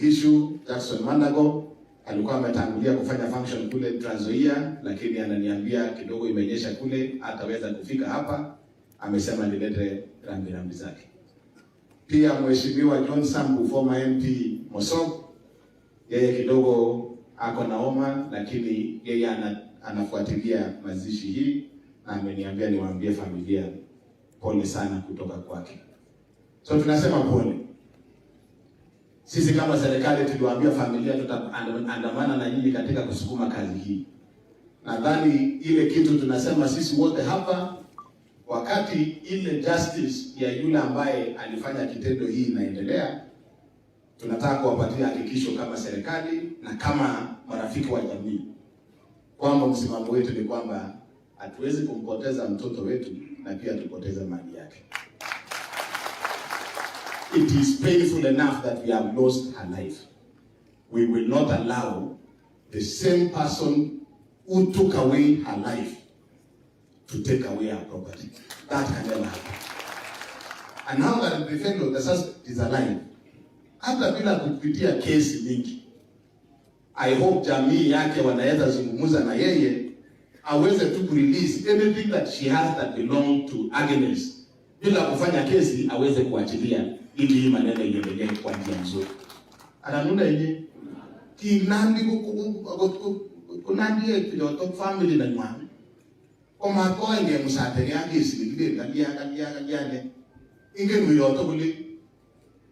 Gishu Jackson Mandago. Alikuwa ametangulia kufanya function kule Nzoia, lakini ananiambia kidogo imenyesha kule hataweza kufika hapa. Amesema nilete rambirambi zake. Pia Mheshimiwa John Sambu former MP Mosoriot, yeye kidogo ako na homa, lakini yeye anafuatilia mazishi hii na ameniambia niwaambie familia pole sana kutoka kwake. So tunasema pole. Sisi kama serikali tuliwaambia familia tutaandamana na nyinyi katika kusukuma kazi hii. Nadhani ile kitu tunasema sisi wote hapa, wakati ile justice ya yule ambaye alifanya kitendo hii inaendelea, tunataka kuwapatia hakikisho kama serikali na kama marafiki wa jamii kwamba msimamo wetu ni kwamba hatuwezi kumpoteza mtoto wetu na pia tupoteze mali yake. It is painful enough that we have lost her life. We will not allow the same person who took away her life to take away her property. That can never happen. And now that the defender of the suspect is alive, hata bila kupitia kesi mingi, I hope jamii yake wanaweza zungumza na yeye aweze tu release anything that she has that belong to Agnes, bila kufanya kesi aweze kuachilia ili hii maneno iendelee kwa njia nzuri. Ananunda yenye Nandi kunandi piloto family na mwana koma ko nge musate yangi isibigire kandiane inge muyoto buli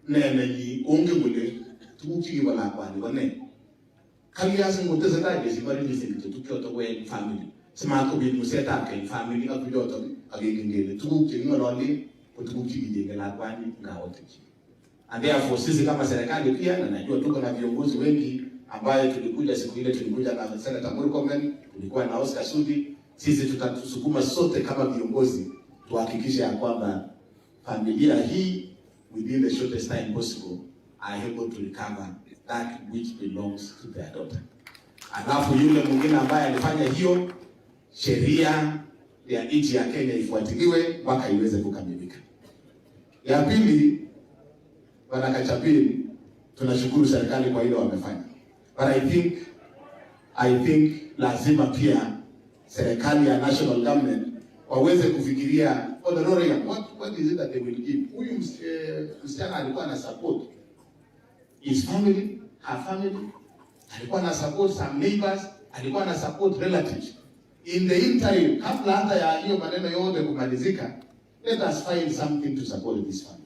nene yi onge buli tuki wala kwani wane kaliasi mutese taje sibari ni sinto tukyoto we family smart ko bi museta ke family akuyoto agingengele tuki ngololi tuki bijenge la kwani ngaote. And therefore sisi kama serikali pia, na najua tuko na viongozi wengi ambaye tulikuja siku ile, tulikuja na Senator Murkomen, tulikuwa na Oscar Sudi. Sisi tutatusukuma sote kama viongozi tuhakikishe ya kwamba familia hii within the shortest time possible are able to recover that which belongs to their daughter. Alafu yule mwingine ambaye alifanya hiyo, sheria ya nchi ya Kenya ifuatiliwe mpaka iweze kukamilika. Ya pili, Bwana Kachapili, tunashukuru serikali kwa hilo wamefanya. But I think lazima pia serikali ya national government waweze kufikiria honorarium, what is it that they will give. Huyu msichana alikuwa na support his family, her family, alikuwa na support some neighbors, alikuwa na support relatives. In the interim, kabla hata ya hiyo maneno yote kumalizika, let us find something to support this family.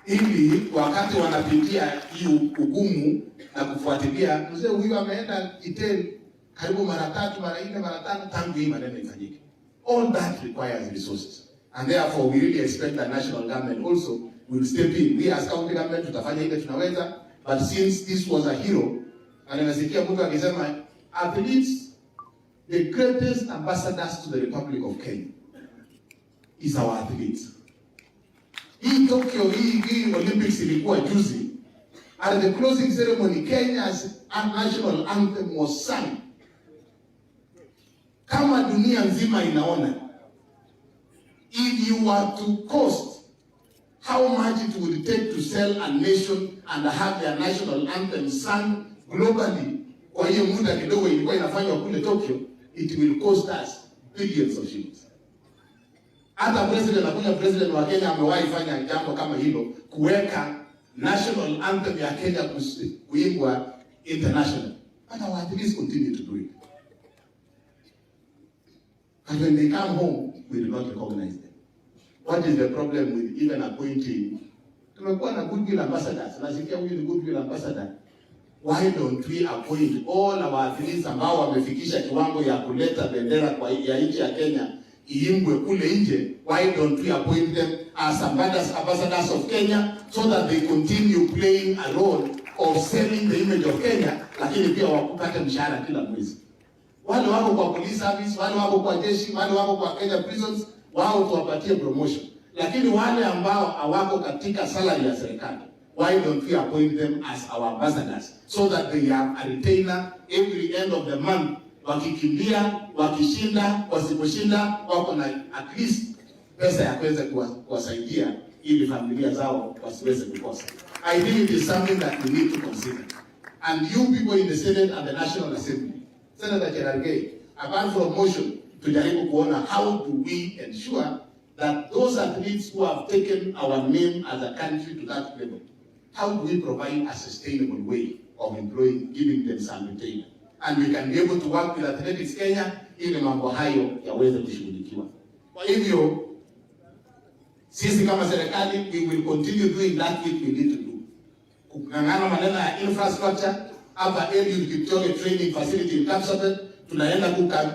Ili wakati wanapitia hiyo ugumu na kufuatilia, mzee huyu ameenda Iteli karibu mara 3, mara 4, mara 5 tangu hii maneno ifanyike. All that requires resources. And therefore we really expect that national government also will step in. We as county government tutafanya ile tunaweza, but since this was a hero, and nimesikia mtu akisema athletes, the greatest ambassadors to the Republic of Kenya is our athletes. Hii Tokyo, hii Olympics ilikuwa juzi. At the closing ceremony, Kenya's national anthem was sung. Kama dunia nzima inaona, if you were to cost how much it would take to sell a nation and have their national anthem sung globally, kwa hiyo muda kidogo ilikuwa inafanywa kule Tokyo, it will cost us billions of shillings. Hata president wa Kenya amewahi fanya jambo kama hilo, kuweka national anthem ya Kenya kuimbwa international. But our athletes continue to do it. And when they come home, we do not recognize them. What is the problem with even appointing? Tumekuwa na goodwill ambassadors. Nasikia huyu ni goodwill ambassador. Why don't we appoint all our athletes ambao wamefikisha kiwango ya kuleta bendera kwa ya nchi ya Kenya iimbwe kule nje? Why don't we appoint them as ambassadors of Kenya so that they continue playing a role of selling the image of Kenya, lakini pia wakupata mshahara kila mwezi? Wale wako kwa police service, wale wako kwa jeshi, wale wako kwa Kenya prisons, wao tuwapatie promotion. Lakini wale ambao hawako katika salary ya serikali, why don't we appoint them as our ambassadors so that they have a retainer every end of the month? Wakikimbia, wakishinda, wasiposhinda, wako na at least pesa ya kuweza kuwasaidia ili familia zao wasiweze kukosa. I think it is something that we need to consider. And you people in the Senate and the National Assembly, Senator Cherargei, apart from motion, tujaribu kuona how do we ensure that those athletes who have taken our name as a country to that level, how do we provide a sustainable way of employing, giving them some retainer. And we can be able to work with Athletics Kenya ili mambo hayo yaweze kushughulikiwa. Kwa hivyo, sisi kama serikali, we will continue doing that which we need to do. Kung'ang'ana maneno ya infrastructure, hapa Elgeyo Kipchoge training facility in Kapsabet, tunaenda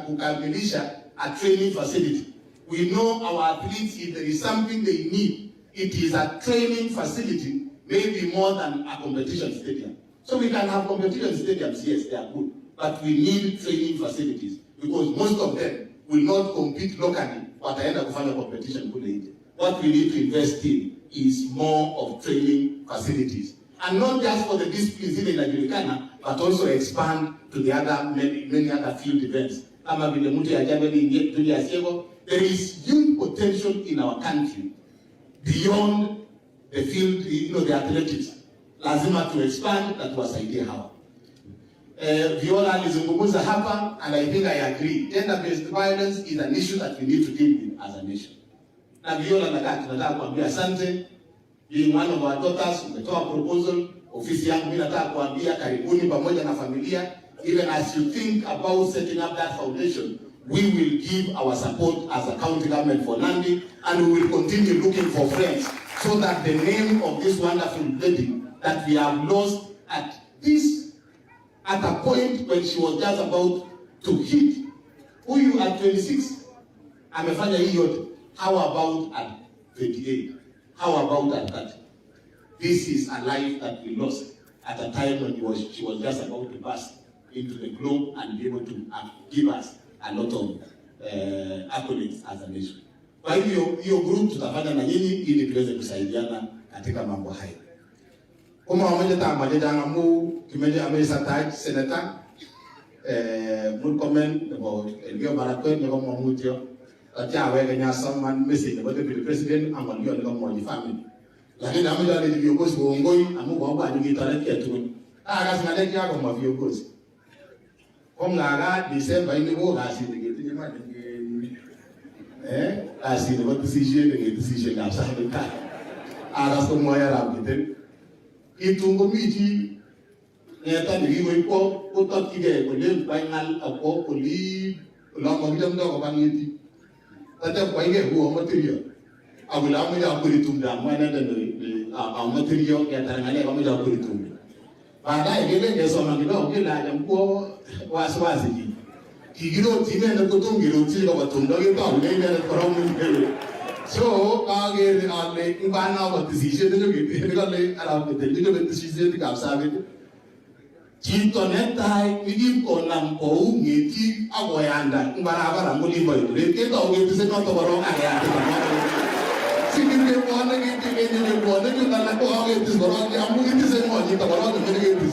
kukamilisha a training facility. We know our athletes, if there is something they need, it is a training facility, maybe more than a competition stadium. So we can have competition stadiums, yes, they are good, but we need training facilities because most of them will not compete locally, wataenda kufanya competition kule nje. What we need to invest in is more of training facilities. And not just for the disciplines in inajulikana, but also expand to the other many other field events. Kama vile mtu ya jamii dunia sio, there is huge potential in our country beyond the field, the athletics. Lazima to expand na tuwasaidie hawa. Viola alizungumza hapa, and I think I agree. Gender-based violence is an issue that we need to deal with as a nation. Na Viola tunataka kuambia asante. Being one of our daughters, umetoa proposal, ofisi yangu mimi nataka kuambia karibuni pamoja na familia. Even as you think about setting up that foundation, we will give our support as a county government for Nandi, and we will continue looking for friends so that the name of this wonderful lady that we have lost at a point when she was just about to hit, huyu at 26, amefanya hii yote. How about at 28? How about at 30? This is a life that we lost at a time when she was just about to burst into the globe and be able to give us a lot of accolades as a nation. Kwa hiyo group tutafanya na nyinyi ili tuweze kusaidiana katika mambo haya. Kama wameje tambaje jangamu kimeje amesa taj senator mun comment about Elgeyo Marakwet ne ko momutio atia wega nya someone message about the president and you know more family. Lakini ameja le viongozi uongoi amu kwa nyingi tarehe yetu. Kasi ngale kia kwa viongozi. Kwa ngaga December ini wo kasi ngeti nyama kasi ne ko decision ga sa ka. So moya rabite. Itungo miji ngeta ni wiwe ko utakige ko le final ako poli la mo bidam do ko bangiti. Tata kwa ile huo material. Abula mo ya kulitumda mwana ndio material ya tarangale kama ya kulitumda. Baadaye ile ngeso mangilo kila jamko wasiwasi ji. Kigiro time na kutungiro tili kwa tunda ke ta ile ile kwa mu. So kage ale ngana wa decision ndio ke kale ala ke ndio ke decision ka sabe. Chito netai nigi kona mpo ngeti agoyanda ngara mulimba ile ke to ngeti se no to baro aya. Sikinde bwana ngeti ngeti bwana ngana ko ngeti baro amu ngeti se mo ni to baro ngeti.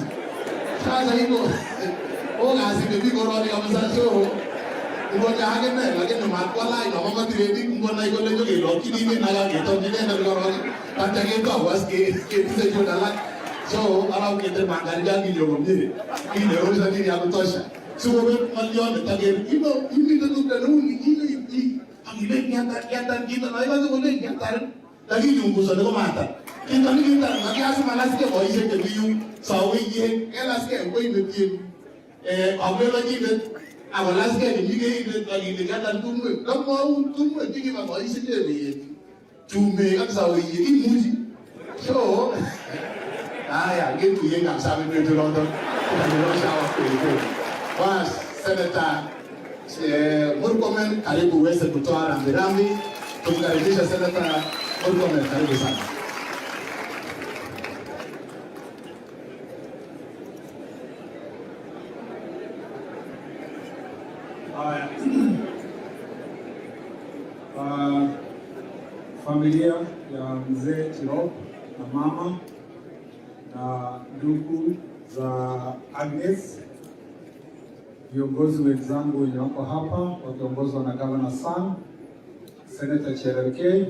Sasa hiyo ngasi ke bigoro ni kama so ngoja hage na lakini matwala ina mama tiredi ngona iko lejo ke loki ni na ga geto ni na bigoro pata ke to waske ke se jo dala so ala ke te mangari jangi yo ngombe ile roza ni ya kutosha so we malione tage ino ini ndo kanuni ile ile kiata kita na iba ngone kiata lagi nyumbuso ko mata kita ni kita na kiasi malasi ke boise ke biu sawi ye elaske ko imetie abela jibe awalaske ni yige ile tagi kata tumwe kama tumwe tigi ma boise ke be tume aksa we ye imuji so aya gitu ye ngam sabe betul londo ndio sawa kwa was senator Murkomen karibu uweze kutoa rambirambi. Tumkaribisha senator Murkomen, karibu sana. Familia ya mzee Tirop na mama na ndugu za Agnes, viongozi wenzangu wenye wako hapa wakiongozwa na Governor Sam, Senator Cherargei,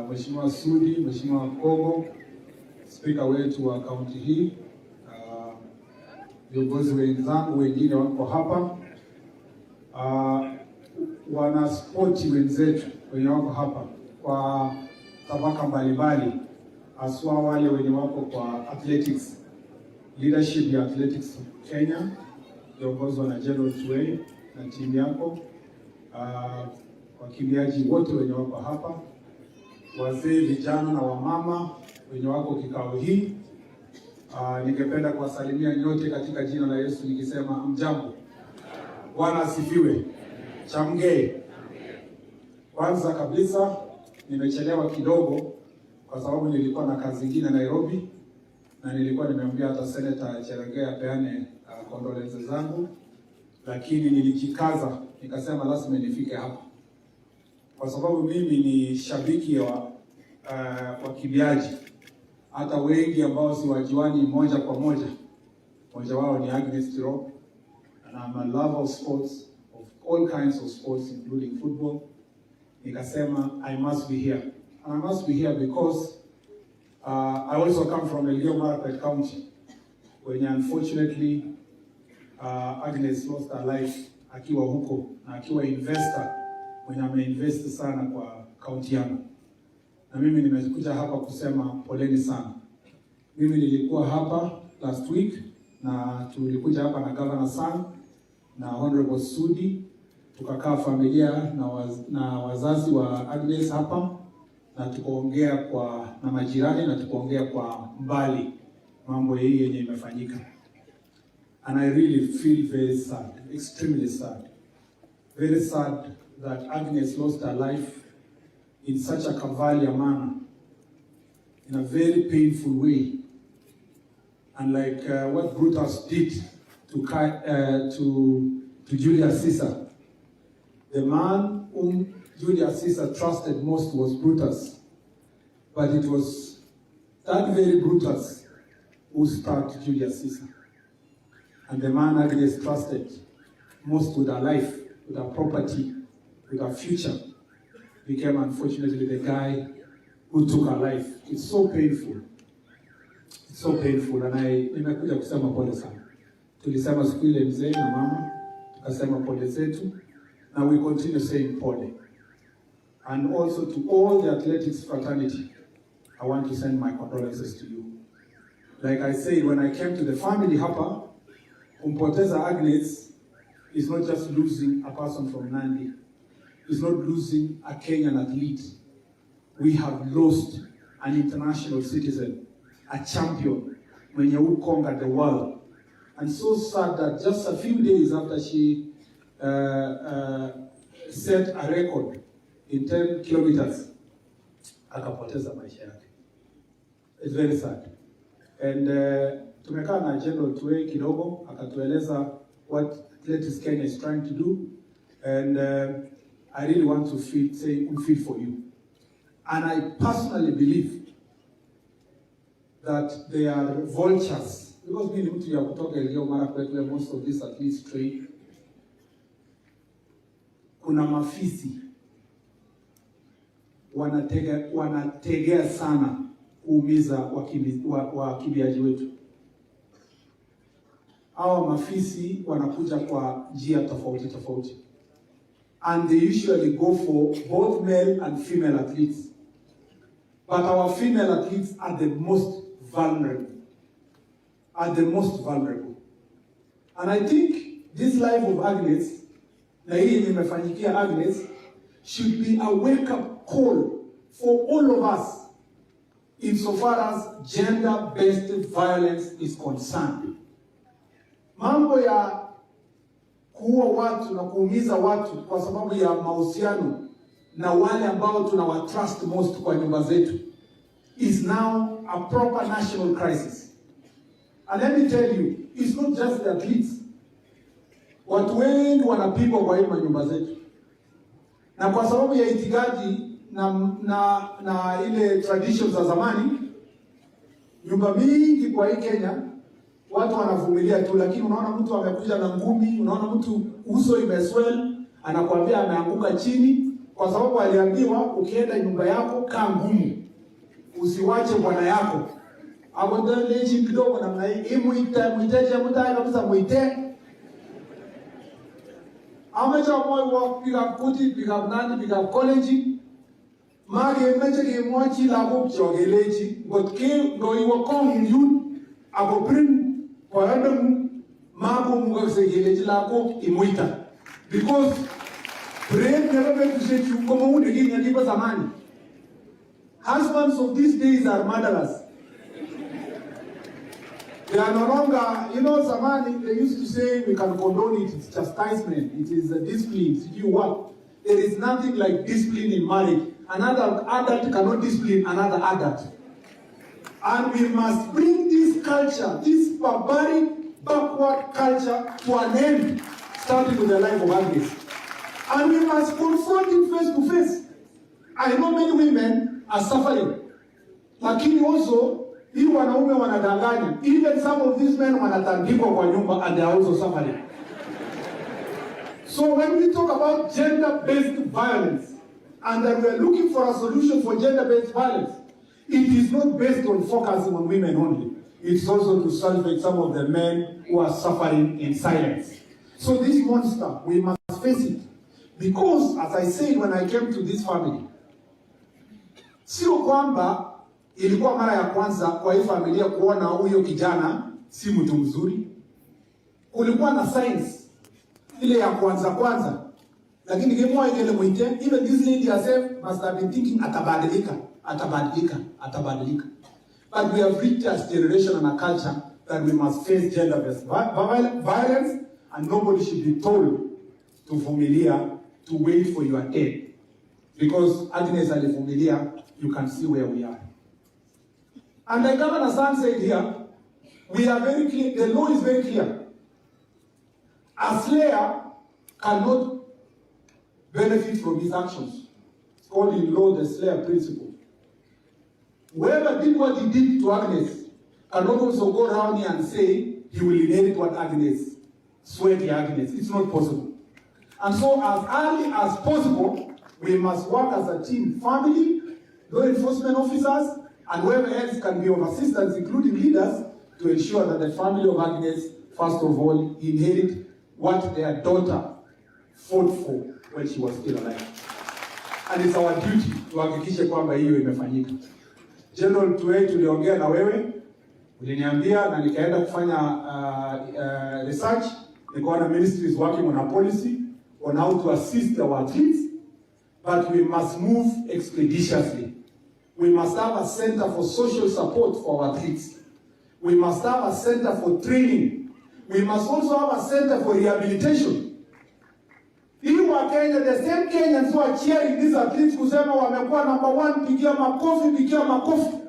Mheshimiwa Sudi, Mheshimiwa Kogo, Speaker wetu wa kaunti hii, viongozi wenzangu wengine wako hapa, wana spoti wenzetu wenye wako hapa kwa tabaka mbalimbali, aswa wale wenye wako kwa athletics. leadership ya athletics Kenya kiongozwa na General Tuwei na timu yako, wakimbiaji wote wenye wako hapa, wazee, vijana na wamama wenye wako kikao hii. Ningependa kuwasalimia nyote katika jina la Yesu nikisema mjambo. Bwana asifiwe. Chamgee. Kwanza kabisa nimechelewa kidogo kwa sababu nilikuwa na kazi nyingine Nairobi, na nilikuwa nimeambia hata Senator Cherengea apeane condolences zangu, lakini nilijikaza nikasema lazima nifike hapa kwa sababu mimi ni shabiki wa wakimbiaji. Hata wengi ambao si wajiwani moja kwa moja, mmoja wao ni Agnes Tirop, and I'm a lover of sports, of all kinds of sports including football. Nikasema I must be here, and I must be here because I also come from Elgeyo Marakwet County, when unfortunately Agnes lost her life akiwa huko, na akiwa investor mwenye ameinvest sana kwa county yangu. Na mimi nimekuja hapa kusema poleni sana. Mimi nilikuwa hapa last week na tulikuja hapa na Governor Sang na Honorable Sudi, tukakaa familia na wazazi wa Agnes hapa, na tukaongea na majirani, na tukaongea kwa mbali mambo hii yenye imefanyika. And I really feel very sad, extremely sad. Very sad that Agnes lost her life in such a cavalier manner, in a very painful way. And like what Brutus did to Julius Caesar. The man whom Julius Caesar trusted most was Brutus. But it was that very Brutus who stabbed Julius Caesar. And the man Agnes trusted most with her life, with her property, with her future, became unfortunately the guy who took her life. It's so painful. It's so painful. And nimekuja kusema pole sana. Tulisema siku ile mzee na mama, tukasema pole zetu, na we continue saying pole. And also to all the athletics fraternity, I want to send my condolences to you. Like I said, when I came to the family hapa, kumpoteza Agnes is not just losing a person from Nandi. It's not losing a Kenyan athlete. We have lost an international citizen, a champion, mwenye who conquered the world. And so sad that just a few days after she set a record in 10 kilometers, akapoteza maisha yake. It's very sad. And tumekaa na General Tuwei kidogo, akatueleza what Athletics Kenya is trying to do. And I really want to feel for you. And I personally believe that they are vultures. Because we need to kutoka Elgeyo Marakwet, where most of these athletes train. Kuna mafisi wanategea sana kuumiza wakimbiaji wetu. Hawa mafisi wanakuja kwa njia tofauti tofauti. And they usually go for both male and female athletes. But our female athletes are the most vulnerable. And I think this life of Agnes, na hii imefanyikia Agnes, should be a wake-up call for all of us insofar as gender-based violence is concerned. Mambo ya kuua watu na kuumiza watu kwa sababu ya mahusiano na wale ambao tunawatrust most kwa nyumba zetu is now a proper national crisis. And let me tell you, it's not just the athletes. Watu wengi wanapigwa kwa hiyo nyumba zetu. Na kwa sababu ya itikadi na ile traditions za zamani, nyumba mingi kwa hii Kenya watu wanavumilia tu, lakini unaona mtu amekuja na ngumi, unaona mtu uso imeswell, anakuambia ameanguka chini kwa sababu aliambiwa ukienda nyumba yako kaa ngumu. Usiwache bwana yako. Hapo ndio leji kidogo namna hii, muiteje mtaani kabisa muite. Amacha moyo wa pick up kuti, pick up Nandi, pick up college. Mage meche ke mochi la ko jogeleji, but ke no iwo kong yun abo bring kwa ande mako mukasegele chilako imuita because bread never meant to say you kama unde kinga kipa zamani. Husbands of these days are murderers. They are no longer, you know, zamani they used to say we can condone it, it's chastisement, it is a discipline, to do what? There is nothing like discipline in marriage. Another adult cannot discipline another adult. And we must bring this culture, this barbaric, backward culture to an end, starting with the life of Agnes. And we must confront it face to face. I know many women are suffering. Lakini also, hii wanaume wanadanganya. Even some of these men wanatandikwa kwa nyumba and they are also suffering. So when we talk about gender-based violence, and that we are looking for a solution for gender-based violence, it is not based on focusing on women only. It's also to salvage some of the men who are suffering in silence. So this monster, we must face it. Because, as I said when I came to this family, sio kwamba ilikuwa mara ya kwanza kwa hii familia kuona huyo kijana si mtu mzuri. Kulikuwa na signs ile ya kwanza. Lakini kimo ile muite, even this lady herself must have been thinking atabadilika. But we have reached a generation and a culture that we must face gender-based violence, and nobody should be told to vumilia, to wait for your end. Because Agnes alivumilia, you can see where we are. And like Governor San said here, we are very clear, the law is very clear. A slayer cannot benefit from his actions. It's called in law the slayer principle. Whoever did what he did to Agnes cannot also go around here and say he will inherit what Agnes, sweat Agnes. It's not possible. And so as early as possible, we must work as a team, family, law enforcement officers, and whoever else can be of assistance, including leaders, to ensure that the family of Agnes, first of all, inherit what their daughter fought for when she was still alive. And it's our duty tuhakikishe kwamba hiyo imefanyika. General Tuwe, tuliongea na wewe, uliniambia na nikaenda kufanya research, nikaona ministry is working on a policy on how to assist our athletes, but we must move expeditiously. We must have a center for social support for our athletes. We must have a center for training. We must also have a center for rehabilitation. Hii wa Kenya, the same Kenyans who are cheering these athletes kusema wamekuwa number 1, pigia makofi.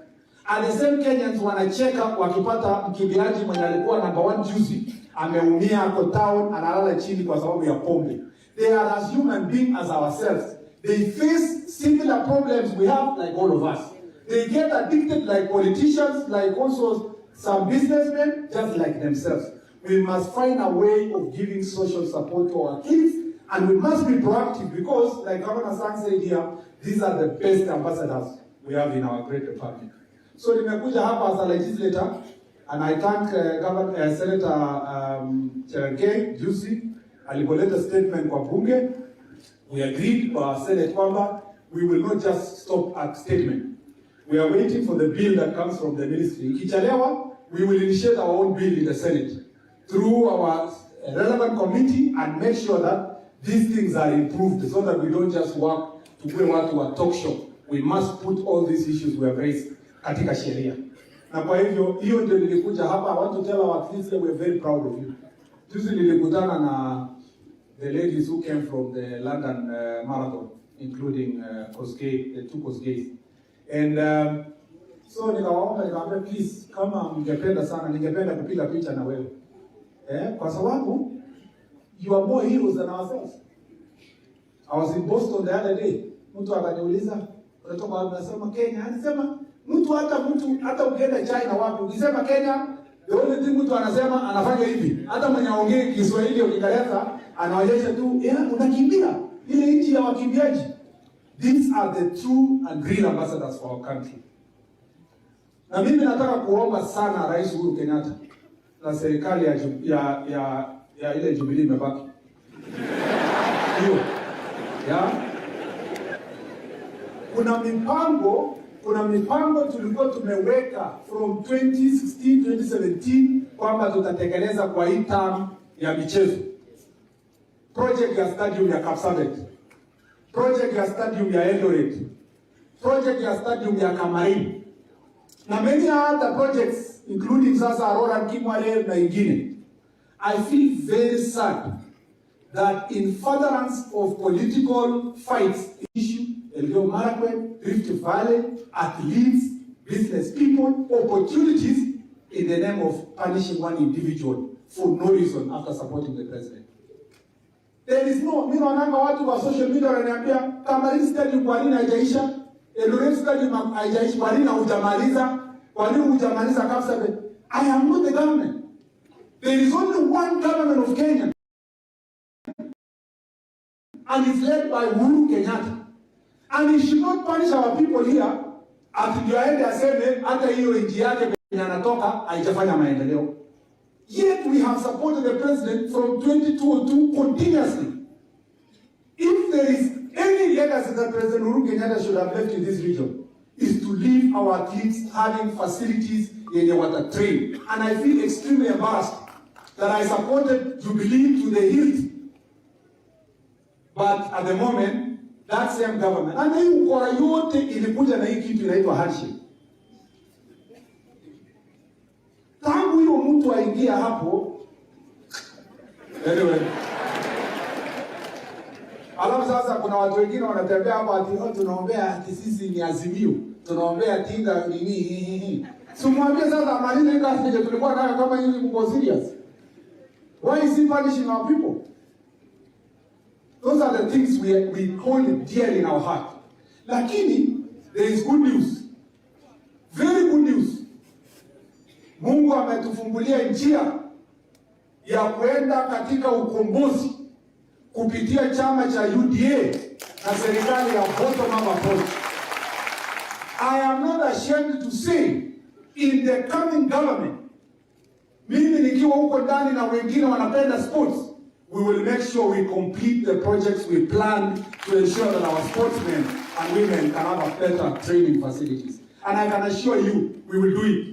And the same Kenyans wanacheka wakipata mkimbiaji mwenye alikuwa number 1 juzi, ameumia kwa town, analala chini kwa sababu ya pombe. They are as human beings as ourselves. They face similar problems we have like all of us. They get addicted like politicians, like also some businessmen, just like themselves. We must find a way of giving social support to our kids, and we must be proactive because, like Governor Sang said here, these are the best ambassadors we have in our great republic. So nimekuja hapa as a legislator, and I thank Senator Cherargei juzi alipoleta statement kwa bunge. We agreed kwa Senate kwamba we will not just stop at statement. We are waiting for the bill that comes from the ministry. Ikichelewa, we will initiate our own bill in the Senate through our relevant committee and make sure that these things are improved so that we don't just work to go to a talk show. We must put all these issues we have raised katika sheria. Na kwa hivyo, hiyo ndio nilikuja hapa. I want to tell our athletes that we are very proud of you. Juzi nilikutana na the ladies who came from the London Marathon, including Kosgei, the two Kosgeis. And so nikawaambia please, kama mngependa sana, ningependa kupiga picha na wewe. Kwa sababu you are more heroes than ourselves. I was in Boston the other day. Mtu akaniuliza, unatoka wapi? Nasema Kenya. Anasema hata ukienda China wapi, ukisema Kenya, the only thing mtu anasema anafanya hivi. Hata mwenye aongee Kiswahili au Kiingereza anaonyesha tu, unakimbia ile nchi ya wakimbiaji. These are the true and real ambassadors for our country. Na mimi nataka kuomba sana Rais Uhuru Kenyatta na serikali ya ile Jubilee imebaki. Hiyo. Kuna mipango kuna mipango tulikuwa tumeweka from 2016 2017 kwamba tutatekeleza kwa hii term ya michezo. Project ya stadium ya Kapsabet, project ya stadium ya Eldoret, project ya stadium ya Kamarin, na many other projects including sasa Aurora Kimwale na ingine. I feel very sad that in furtherance of political fights issue, Elgeyo Marakwet, Rift Valley, athletes, business people, opportunities in the name of punishing one individual for no reason after supporting the president. There is no, mimi naona watu wa social media wananiambia Kamarin stadium kwa nini haijaisha? Eldoret stadium haijaisha, kwa nini hujamaliza? Kwa nini hujamaliza Kapsabet? I am not the government. There is only one government of Kenya, and it's led by Uhuru Kenyatta. And he should not punish our people here ati ndio aende aseme hata hiyo nchi yake penye anatoka haijafanya maendeleo. Yet we have supported the president from 2022 continuously. If there is any legacy that President Uhuru Kenyatta should have left in this region, is to leave our athletes having facilities in the water train. And I feel extremely embarrassed that I supported Jubilee to the hilt. But at the moment, that same government, and hii ukora yote ilikuja na hii kitu inaitwa handshake. Tangu hiyo mtu aingia hapo, anyway. Alafu sasa kuna watu wengine wanatembea hapa ati tunaombea ati sisi ni Azimio, tunaombea tinga nini. Simwambie sasa amalize kazi ile tulikuwa nayo kama hivi mko serious. Why is he punishing our people? Those are the things we hold dear in our heart. Lakini, there is good news. Very good news. Mungu ametufungulia njia ya kwenda katika ukombozi kupitia chama cha UDA na serikali ya bottom-up approach. I am not ashamed to say, in the coming government, mimi nikiwa huko ndani na wengine wanapenda sports, we will make sure we complete the projects we planned to ensure that our sportsmen and women can have a better training facilities. And I can assure you, we will do it.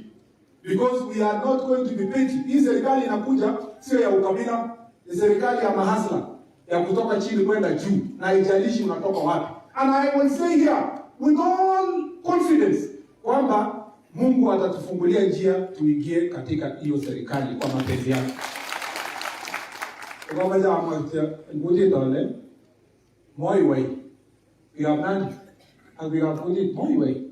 Because we are not going to be petty. Hii serikali inakuja, sio ya ukabila, ni serikali ya mahasla, ya kutoka chini kwenda juu, na haijalishi unatoka wapi. And I will say here, with all confidence, kwamba Mungu atatufungulia njia tuingie katika hiyo serikali kwa mapenzi yake. We have Nandi, and we have put it my way.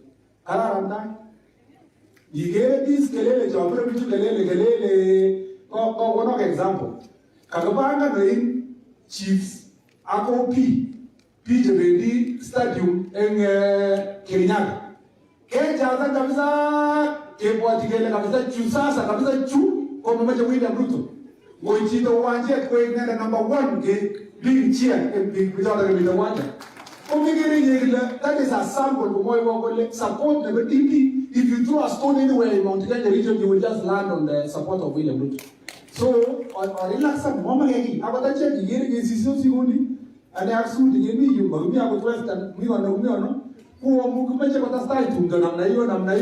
You get this kelele job, kelele. One example. Kagabanga Rain Chiefs Ako PJBD Stadium in Kericho. Kejaza kabisa, kebwatikele kabisa, chusasa kabisa chu, kwa mmoja William Ruto. Ngoichito uwanje kwa inenda number 1 big cheer big without the uwanja. That is a sample for my support the DP. If you throw a stone anywhere in Mount Kenya region, you will just land on the support of William Ruto. So, on relax and mama yagi, abatache yiri sisi sigundi, and aksu di yemi you bagumi abu twelve and miwano. Kuwa mukumeche kwa tastai tunga namna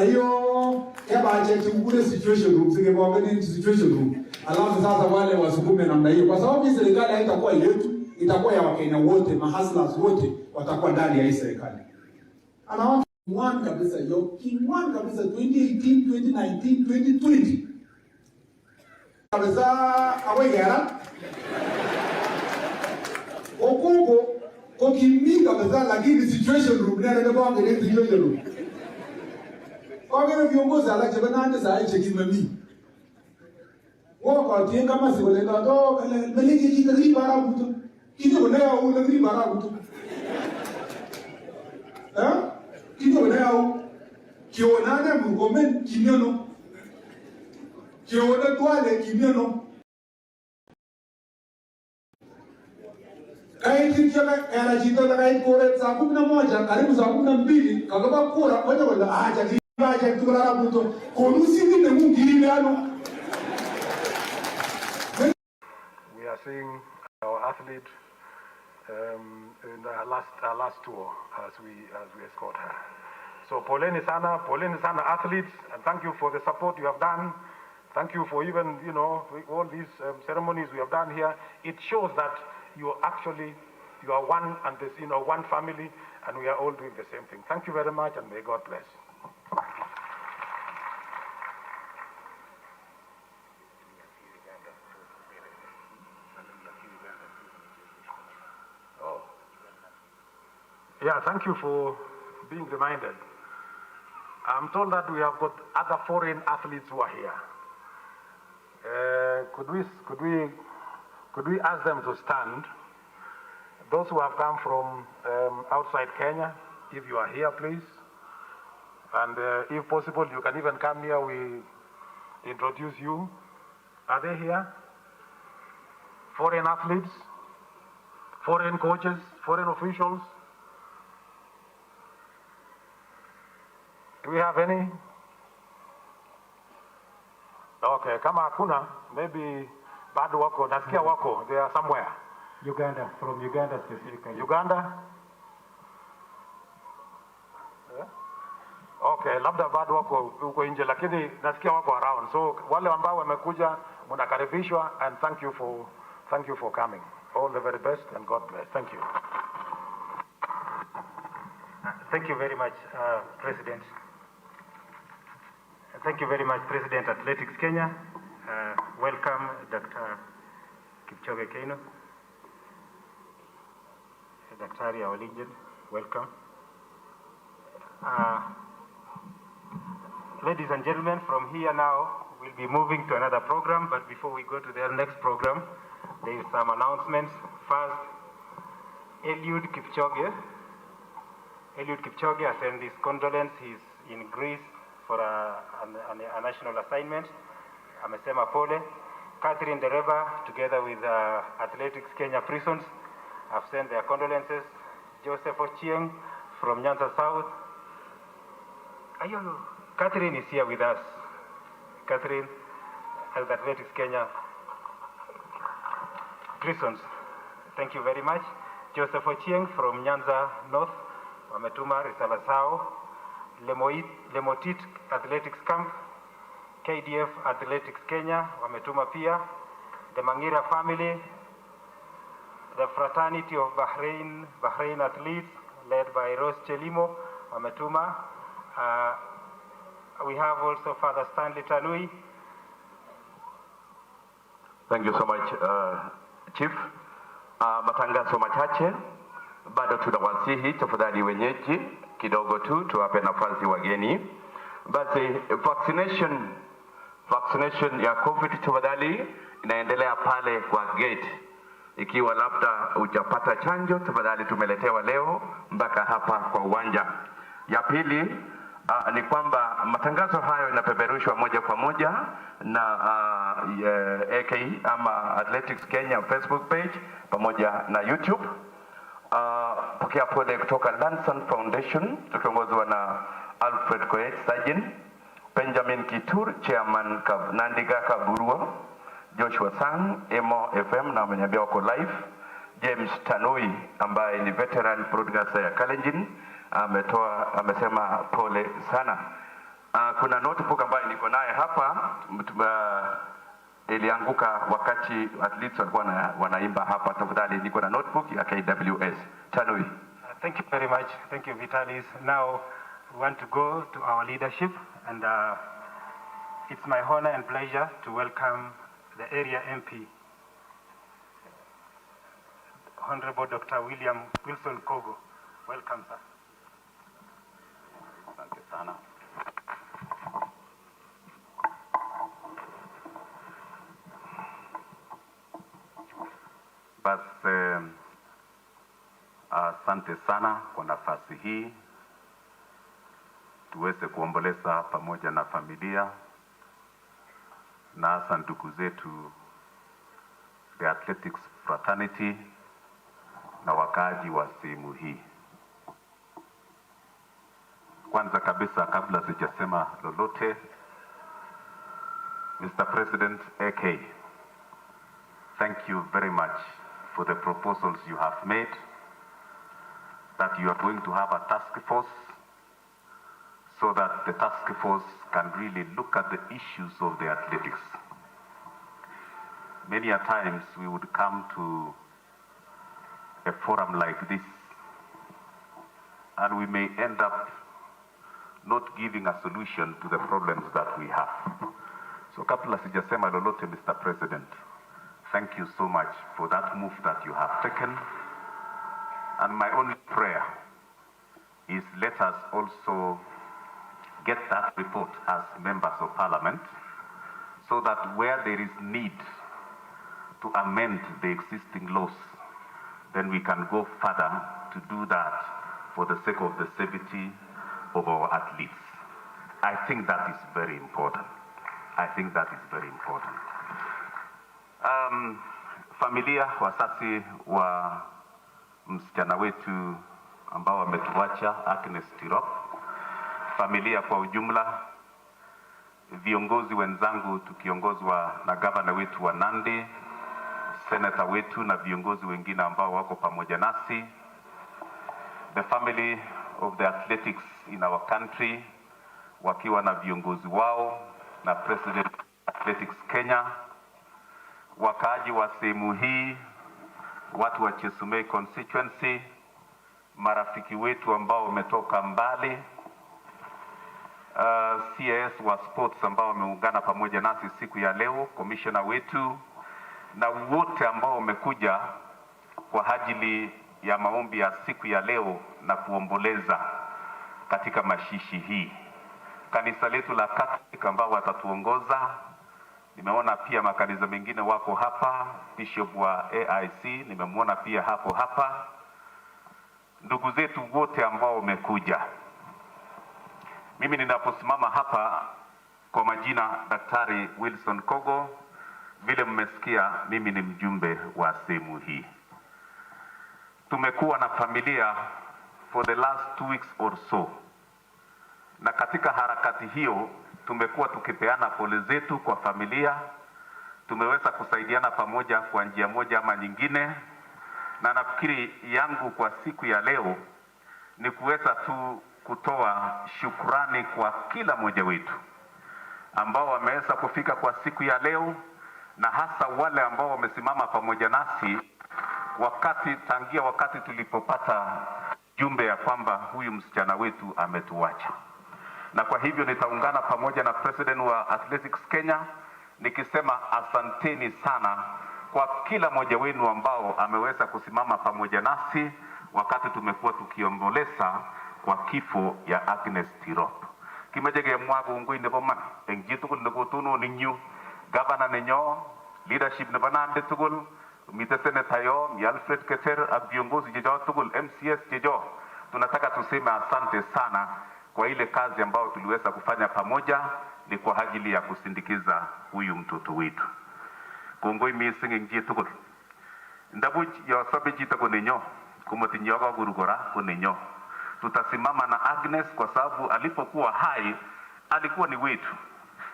hiyo keba ache tukule situation room sige mwangani situation room alafu sasa wale wasukume namna hiyo kwa sababu hii serikali haitakuwa yetu, itakuwa ya Wakenya wote, mahaslas wote watakuwa ndani ya hii serikali. Anaona one kabisa 2018 2019 2020 kabisa awegera okungo kokimika kabisa, lakini situation room ndio kwa ngere situation room. Kwa ngere viongozi alaje banande za aiche kimami. Wao kwa tienga masi wale ndo meliki kitari bara buto. Kitu bana au ngiri bara buto. Kitu bana au kionana mgomen kimyono. Kiona twale kimyono. Kaiti chaka era jito na kai kore saa 11 karibu saa 12 kagaba kura moja wala aja tukara buto kolusi ni mungiri ano. We are seeing our athlete in our last tour as we escort her. So poleni sana athletes, and thank you for the support you have done. Thank you for even, all these ceremonies we have done here. It shows that you are one and this, one family, and we are all doing the same thing. Thank you very much, and may God bless. Yeah, thank you for being reminded. I'm told that we have got other foreign athletes who are here. Could we ask them to stand? Those who have come from outside Kenya, if you are here, please. And if possible, you can even come here. We introduce you. Are they here? Foreign athletes, foreign coaches, foreign officials. Do we have any? Okay, kama hakuna, maybe bado wako, nasikia wako, they are somewhere. Uganda, from Uganda specifically. Uganda? Yeah? Okay, labda bado wako huko nje, lakini nasikia wako around. So wale ambao wamekuja mnakaribishwa, and thank you for coming. All the very best, and God bless. Thank you. Thank you very much, President. Thank you very much, President Athletics Kenya. Welcome, Dr. Kipchoge Keino. Daktari, our legend, welcome. Ladies and gentlemen, from here now, we'll be moving to another program, but before we go to the next program, there is some announcements. First, Eliud Kipchoge has sent his condolence. He's in Greece for a national assignment. Amesema pole. Catherine Dereba, together with Athletics Kenya Prisons, have sent their condolences. Joseph Ochieng from Nyanza South. Catherine is here with us. Catherine, as Athletics Kenya Prisons. Thank you very much. Joseph Ochieng from Nyanza North, wametuma risala zao. Lemotit Athletics Camp, KDF Athletics Kenya, wametuma pia. The Mangira family, the fraternity of Bahrain athletes, led by Rose Chelimo, wametuma. We have also Father Stanley Tanui. Thank you so much, Chief. Matangazo machache, bado tunawasihi tafadhali wenyeji kidogo tu tuwape nafasi wageni. Basi vaccination ya COVID tafadhali inaendelea pale kwa gate. Ikiwa labda hujapata chanjo, tafadhali tumeletewa leo mpaka hapa kwa uwanja. Ya pili ni kwamba matangazo hayo yanapeperushwa moja kwa moja na AK ama Athletics Kenya Facebook page pamoja na YouTube. Pokea pole kutoka Lanson Foundation tukiongozwa na Alfred Koech Surgeon, Benjamin Kitur Chairman Nandi Kaburua, Joshua Sang Emo FM na ameniambia wako live, James Tanui ambaye ni veteran broadcaster ya Kalenjin amesema pole sana. Kuna notebook ambayo niko naye hapa ilianguka wakati athletes walikuwa wanaimba hapa. Tafadhali niko na notebook ya KWS. Tanui. Thank you very much. Thank you, Vitalis. Now we want to go to our leadership, and it's my honor and pleasure to welcome the area MP, Honorable Dr. Wilson Kogo. Welcome, sir. Asante sana. Basi asante sana kwa nafasi hii tuweze kuomboleza pamoja na familia na hasa ndugu zetu the athletics fraternity na wakaaji wa sehemu hii. Kwanza kabisa kabla sijasema lolote, Mr. President AK, thank you very much for the proposals you have made, that you are going to have a task force so that the task force can really look at the issues of the athletics. Many a times we would come to a forum like this and we may end up not giving a solution to the problems that we have. So kabla sijasema lolote, Mr. President, thank you so much for that move that you have taken. And my only prayer is let us also get that report as members of parliament, so that where there is need to amend the existing laws, then we can go further to do that for the sake of the safety of our athletes. I think that is very important. I think that is very important. Familia, wasasi wa msichana wetu ambao wametuacha Agnes Tirop, familia kwa ujumla, viongozi wenzangu tukiongozwa na gavana wetu wa Nandi, senator wetu na viongozi wengine ambao wako pamoja nasi, the family of the athletics in our country wakiwa na viongozi wao na president athletics Kenya, wakaaji wa sehemu hii, watu wa Chesumei constituency, marafiki wetu ambao wametoka mbali, CS wa sports ambao wameungana pamoja nasi siku ya leo, commissioner wetu na wote ambao wamekuja kwa ajili ya maombi ya siku ya leo na kuomboleza katika mashishi hii. Kanisa letu la Catholic ambao watatuongoza, nimeona pia makanisa mengine wako hapa, Bishop wa AIC nimemwona pia hapo hapa, ndugu zetu wote ambao wamekuja. Mimi ninaposimama hapa kwa majina Daktari Wilson Kogo, vile mmesikia mimi ni mjumbe wa sehemu hii. Tumekuwa na familia for the last 2 weeks or so, na katika harakati hiyo tumekuwa tukipeana pole zetu kwa familia. Tumeweza kusaidiana pamoja kwa njia moja ama nyingine, na nafikiri yangu kwa siku ya leo ni kuweza tu kutoa shukrani kwa kila mmoja wetu ambao wameweza kufika kwa siku ya leo, na hasa wale ambao wamesimama pamoja nasi tangia wakati tulipopata jumbe ya kwamba huyu msichana wetu ametuacha. Na kwa hivyo nitaungana pamoja na president wa Athletics Kenya nikisema asanteni sana kwa kila mmoja wenu ambao ameweza kusimama pamoja nasi wakati tumekuwa tukiomboleza kwa kifo ya Agnes Tirop. Kimejege mwago ngoi ne boman engitu ko ne botono ninyu gavana nenyo leadership ne banande tugul mite senator yo Alfred Keter ak viongozi jejo tugul MCS jejo. Tunataka tuseme asante sana kwa ile kazi ambayo tuliweza kufanya pamoja, ni kwa ajili ya kusindikiza huyu mtoto wetu. Kongoi mising ngi tugul. Ndabuj yo sabe jita ko nenyo kumotinyoga gurugora ko nenyo. Tutasimama na Agnes kwa sababu alipokuwa hai alikuwa ni wetu,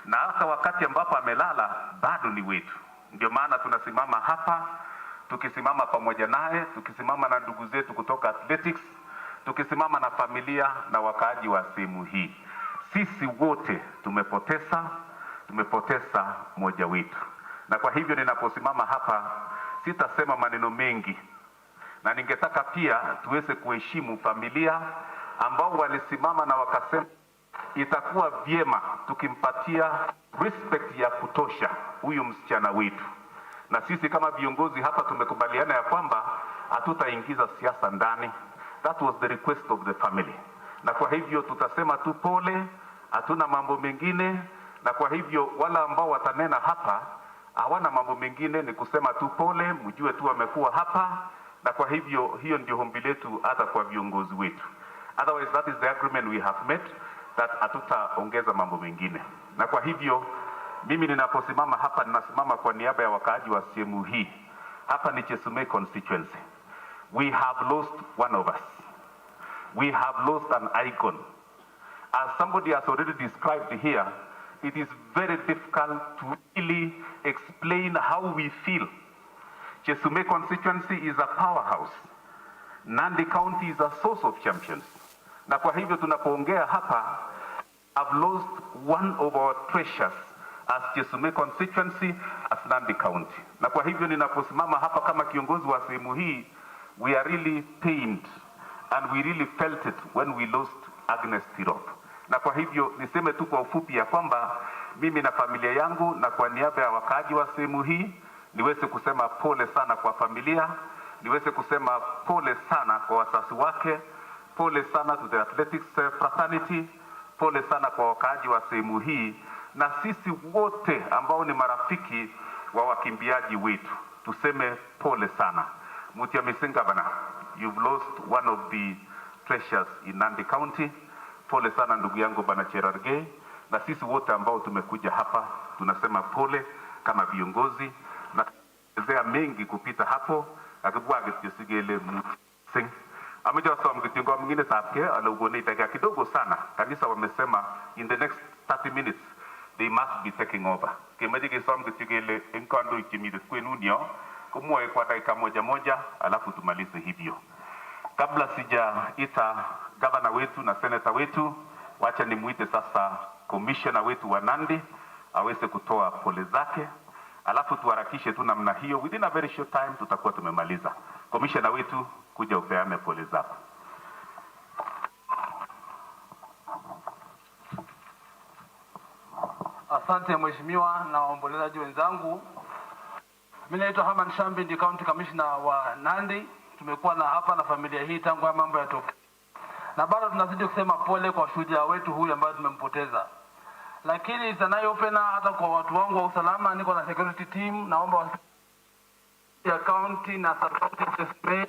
na hata wakati ambapo amelala bado ni wetu. Ndio maana tunasimama hapa tukisimama pamoja naye, tukisimama na ndugu zetu kutoka athletics, tukisimama na familia na wakaaji wa sehemu hii. Sisi wote tumepoteza mmoja wetu, na kwa hivyo ninaposimama hapa sitasema maneno mengi, na ningetaka pia tuweze kuheshimu familia ambao walisimama na wakasema itakuwa vyema tukimpatia respect ya kutosha huyu msichana wetu. Na sisi kama viongozi hapa tumekubaliana ya kwamba hatutaingiza siasa ndani. That was the request of the family. Na kwa hivyo tutasema tu pole, hatuna mambo mengine, na kwa hivyo wala ambao watanena hapa hawana mambo mengine, ni kusema tu pole, mjue tu wamekuwa hapa, na kwa hivyo hiyo ndio ombi letu hata kwa viongozi wetu. Otherwise that is the agreement we have made, that hatutaongeza mambo mengine. Na kwa hivyo mimi ninaposimama hapa ninasimama kwa niaba ya wakaaji wa sehemu hii. Hapa ni Chesumei constituency. We have lost one of us. We have lost an icon. As somebody has already described here, it is very difficult to really explain how we feel. Chesumei constituency is a powerhouse. Nandi County is a source of champions. Na kwa hivyo tunapoongea hapa have lost one of our treasures as Jesume constituency, as Nandi County. Na kwa hivyo ninaposimama hapa kama kiongozi wa sehemu hii, we are really pained and we really felt it when we lost Agnes Tirop. Na kwa hivyo niseme tu kwa ufupi ya kwamba mimi na familia yangu na kwa niaba ya wakaaji wa sehemu hii niweze kusema pole sana kwa familia, niweze kusema pole sana kwa wazazi wake, pole sana to the athletics fraternity, pole sana kwa wakaaji wa sehemu hii na sisi wote ambao ni marafiki wa wakimbiaji wetu. Tuseme pole sana. Mutia Misinga bana, you've lost one of the treasures in Nandi County. Pole sana ndugu yangu bana Cherargei, na sisi wote ambao tumekuja hapa tunasema pole kama viongozi na zea mengi kupita hapo akibwage tusigele Muting. Ameja somo kitingo mwingine sabke alogone itakia kidogo sana. Kanisa wamesema in the next 30 minutes they must be taking over. Kimaji kisomo kitigele enkondo ikimide kwenunio kumwe kwa dakika moja alafu tumalize hivyo. Kabla sijaita governor wetu na senator wetu, wacha nimuite sasa commissioner wetu wa Nandi aweze kutoa pole zake, alafu tuharakishe tu namna hiyo, within a very short time tutakuwa tumemaliza. Commissioner wetu, kuja upeane pole zako. Asante mheshimiwa na waombolezaji wenzangu. Mimi naitwa Haman Shambi, ndi county commissioner wa Nandi. Tumekuwa na hapa na familia hii tangu mambo yatoke. Na bado tunazidi kusema pole kwa shujaa wetu huyu ambaye tumempoteza. Lakini it's open hata kwa watu wangu wa usalama, niko na security team, naomba ya county na sub-county spray.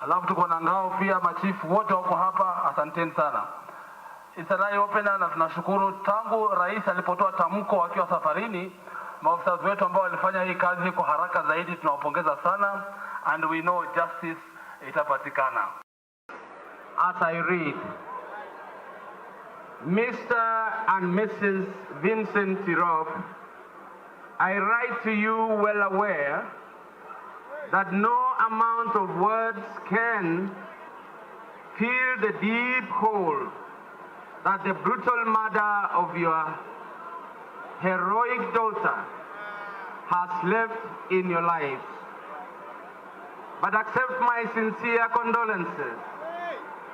Alafu tuko na ngao pia, machifu wote wako hapa, asanteni sana. It's open na tunashukuru tangu rais alipotoa tamko akiwa safarini, maafisa wetu ambao walifanya hii kazi kwa haraka zaidi, tunawapongeza sana, and we know justice itapatikana. As I read, Mr. and Mrs. Vincent Tirop, I write to you well aware that no amount of words can fill the deep hole that the brutal murder of your heroic daughter has left in your lives. But accept my sincere condolences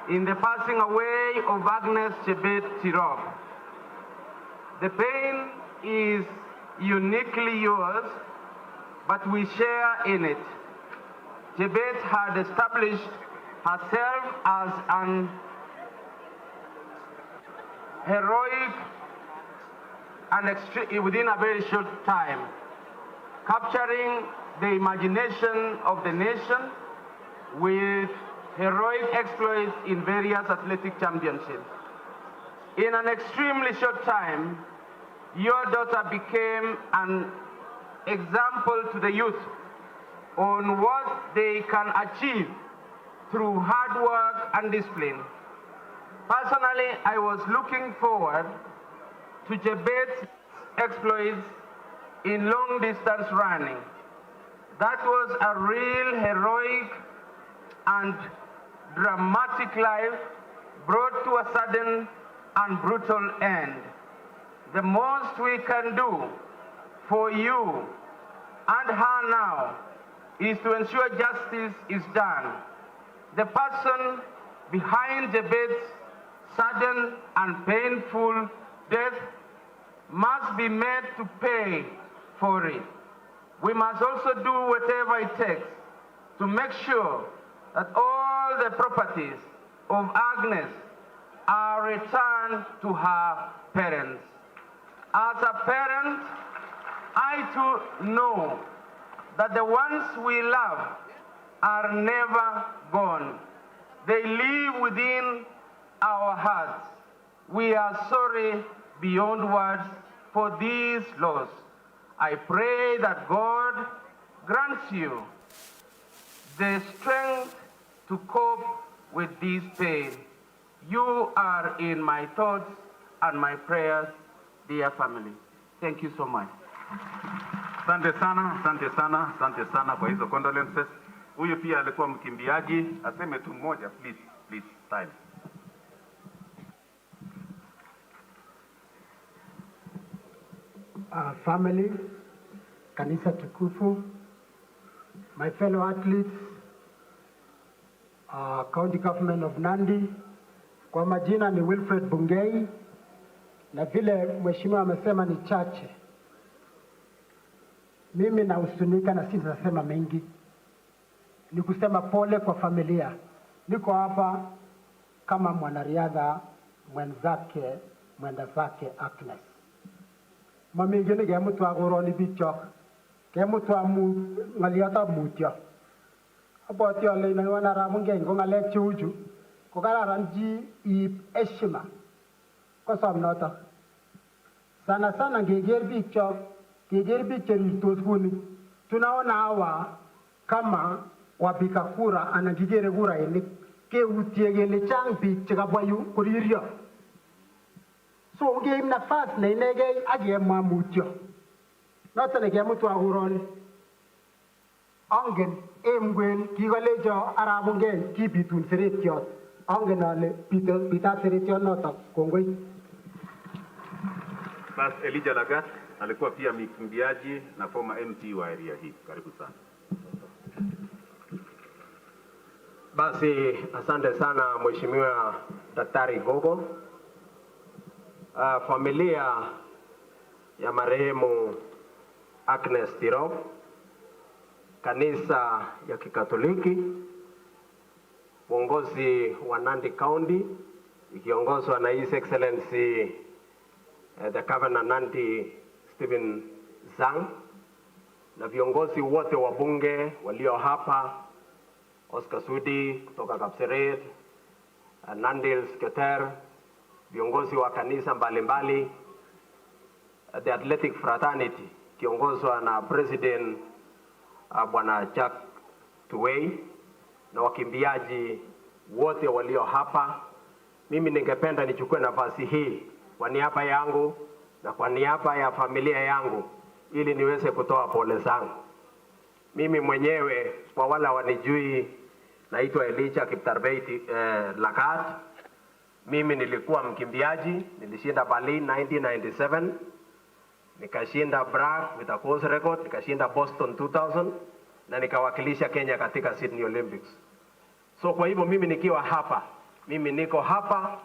in the passing away of Agnes Tirop. The pain is uniquely yours, but we share in it. Jebet had established herself as an heroic and within a very short time, capturing the imagination of the nation with heroic exploits in various athletic championships. In an extremely short time, your daughter became an example to the youth on what they can achieve through hard work and discipline. Personally, I was looking forward to Jebet's exploits in long distance running. That was a real heroic and dramatic life brought to a sudden and brutal end. The most we can do for you and her now is to ensure justice is done. The person behind Jebet's sudden and painful death must be made to pay for it. We must also do whatever it takes to make sure that all the properties of Agnes are returned to her parents. As a parent, I too know that the ones we love are never gone. They live within our hearts. We are sorry beyond words for this loss. I pray that God grants you the strength to cope with this pain. You are in my thoughts and my prayers, dear family. Thank you so much. Asante sana, asante sana, asante sana kwa hizo condolences. Huyu pia alikuwa mkimbiaji, aseme tu mmoja please, time. family, kanisa tukufu, my fellow athletes, County Government of Nandi. Kwa majina ni Wilfred Bungei, na vile mheshimiwa amesema ni chache. Mimi nahuzunika na sitasema mengi. Ni kusema pole kwa familia. Niko hapa kama mwanariadha mwenda zake Agnes. Mami ngene ge mtu agoroni bichok. Ge mtu amu ngaliata mutyo. Aboti ole na wana ramunge ngo ngale chuju. Ko kararan ji heshima. Ko somnoto. Sana ngeger bichok, ngeger bicheristos kuni. Tunaona hawa kama wapiga kura anakigere kura ile keutie gele chang biik chekabwa yu kuririo. So ngeim nafas na inegei akemwa mutyo. Noto nekemutu akuroni. Angen emgwen kikolecho arabungei kibitun seretiot. Angen ale bitat seretiot noto. Kongoi. Bas Elijah Lagat alikuwa pia mkimbiaji na former MP wa area hii. Karibu sana. Basi asante sana Mheshimiwa Daktari Gogo. Familia ya marehemu Agnes Tirop, kanisa ya Kikatoliki, uongozi wa Nandi County ikiongozwa na His Excellency the Governor Nandi Stephen Zang, na viongozi wote wa bunge walio hapa, Oscar Sudi kutoka Kapseret, Nandils Keter, viongozi wa kanisa mbalimbali, the athletic fraternity kiongozwa na President Bwana Jack Tuwei, na wakimbiaji wote walio hapa. Mimi ningependa nichukue nafasi hii kwa niaba yangu na kwa niaba ya familia yangu ili niweze kutoa pole zangu. Mimi mwenyewe kwa wala wanijui naitwa Elijah Kiptarbeit Lagat. Mimi nilikuwa mkimbiaji, nilishinda Berlin 1997, nikashinda Prague with a course record, nikashinda Boston 2000 na nikawakilisha Kenya katika Sydney Olympics. So kwa hivyo mimi nikiwa hapa, mimi niko hapa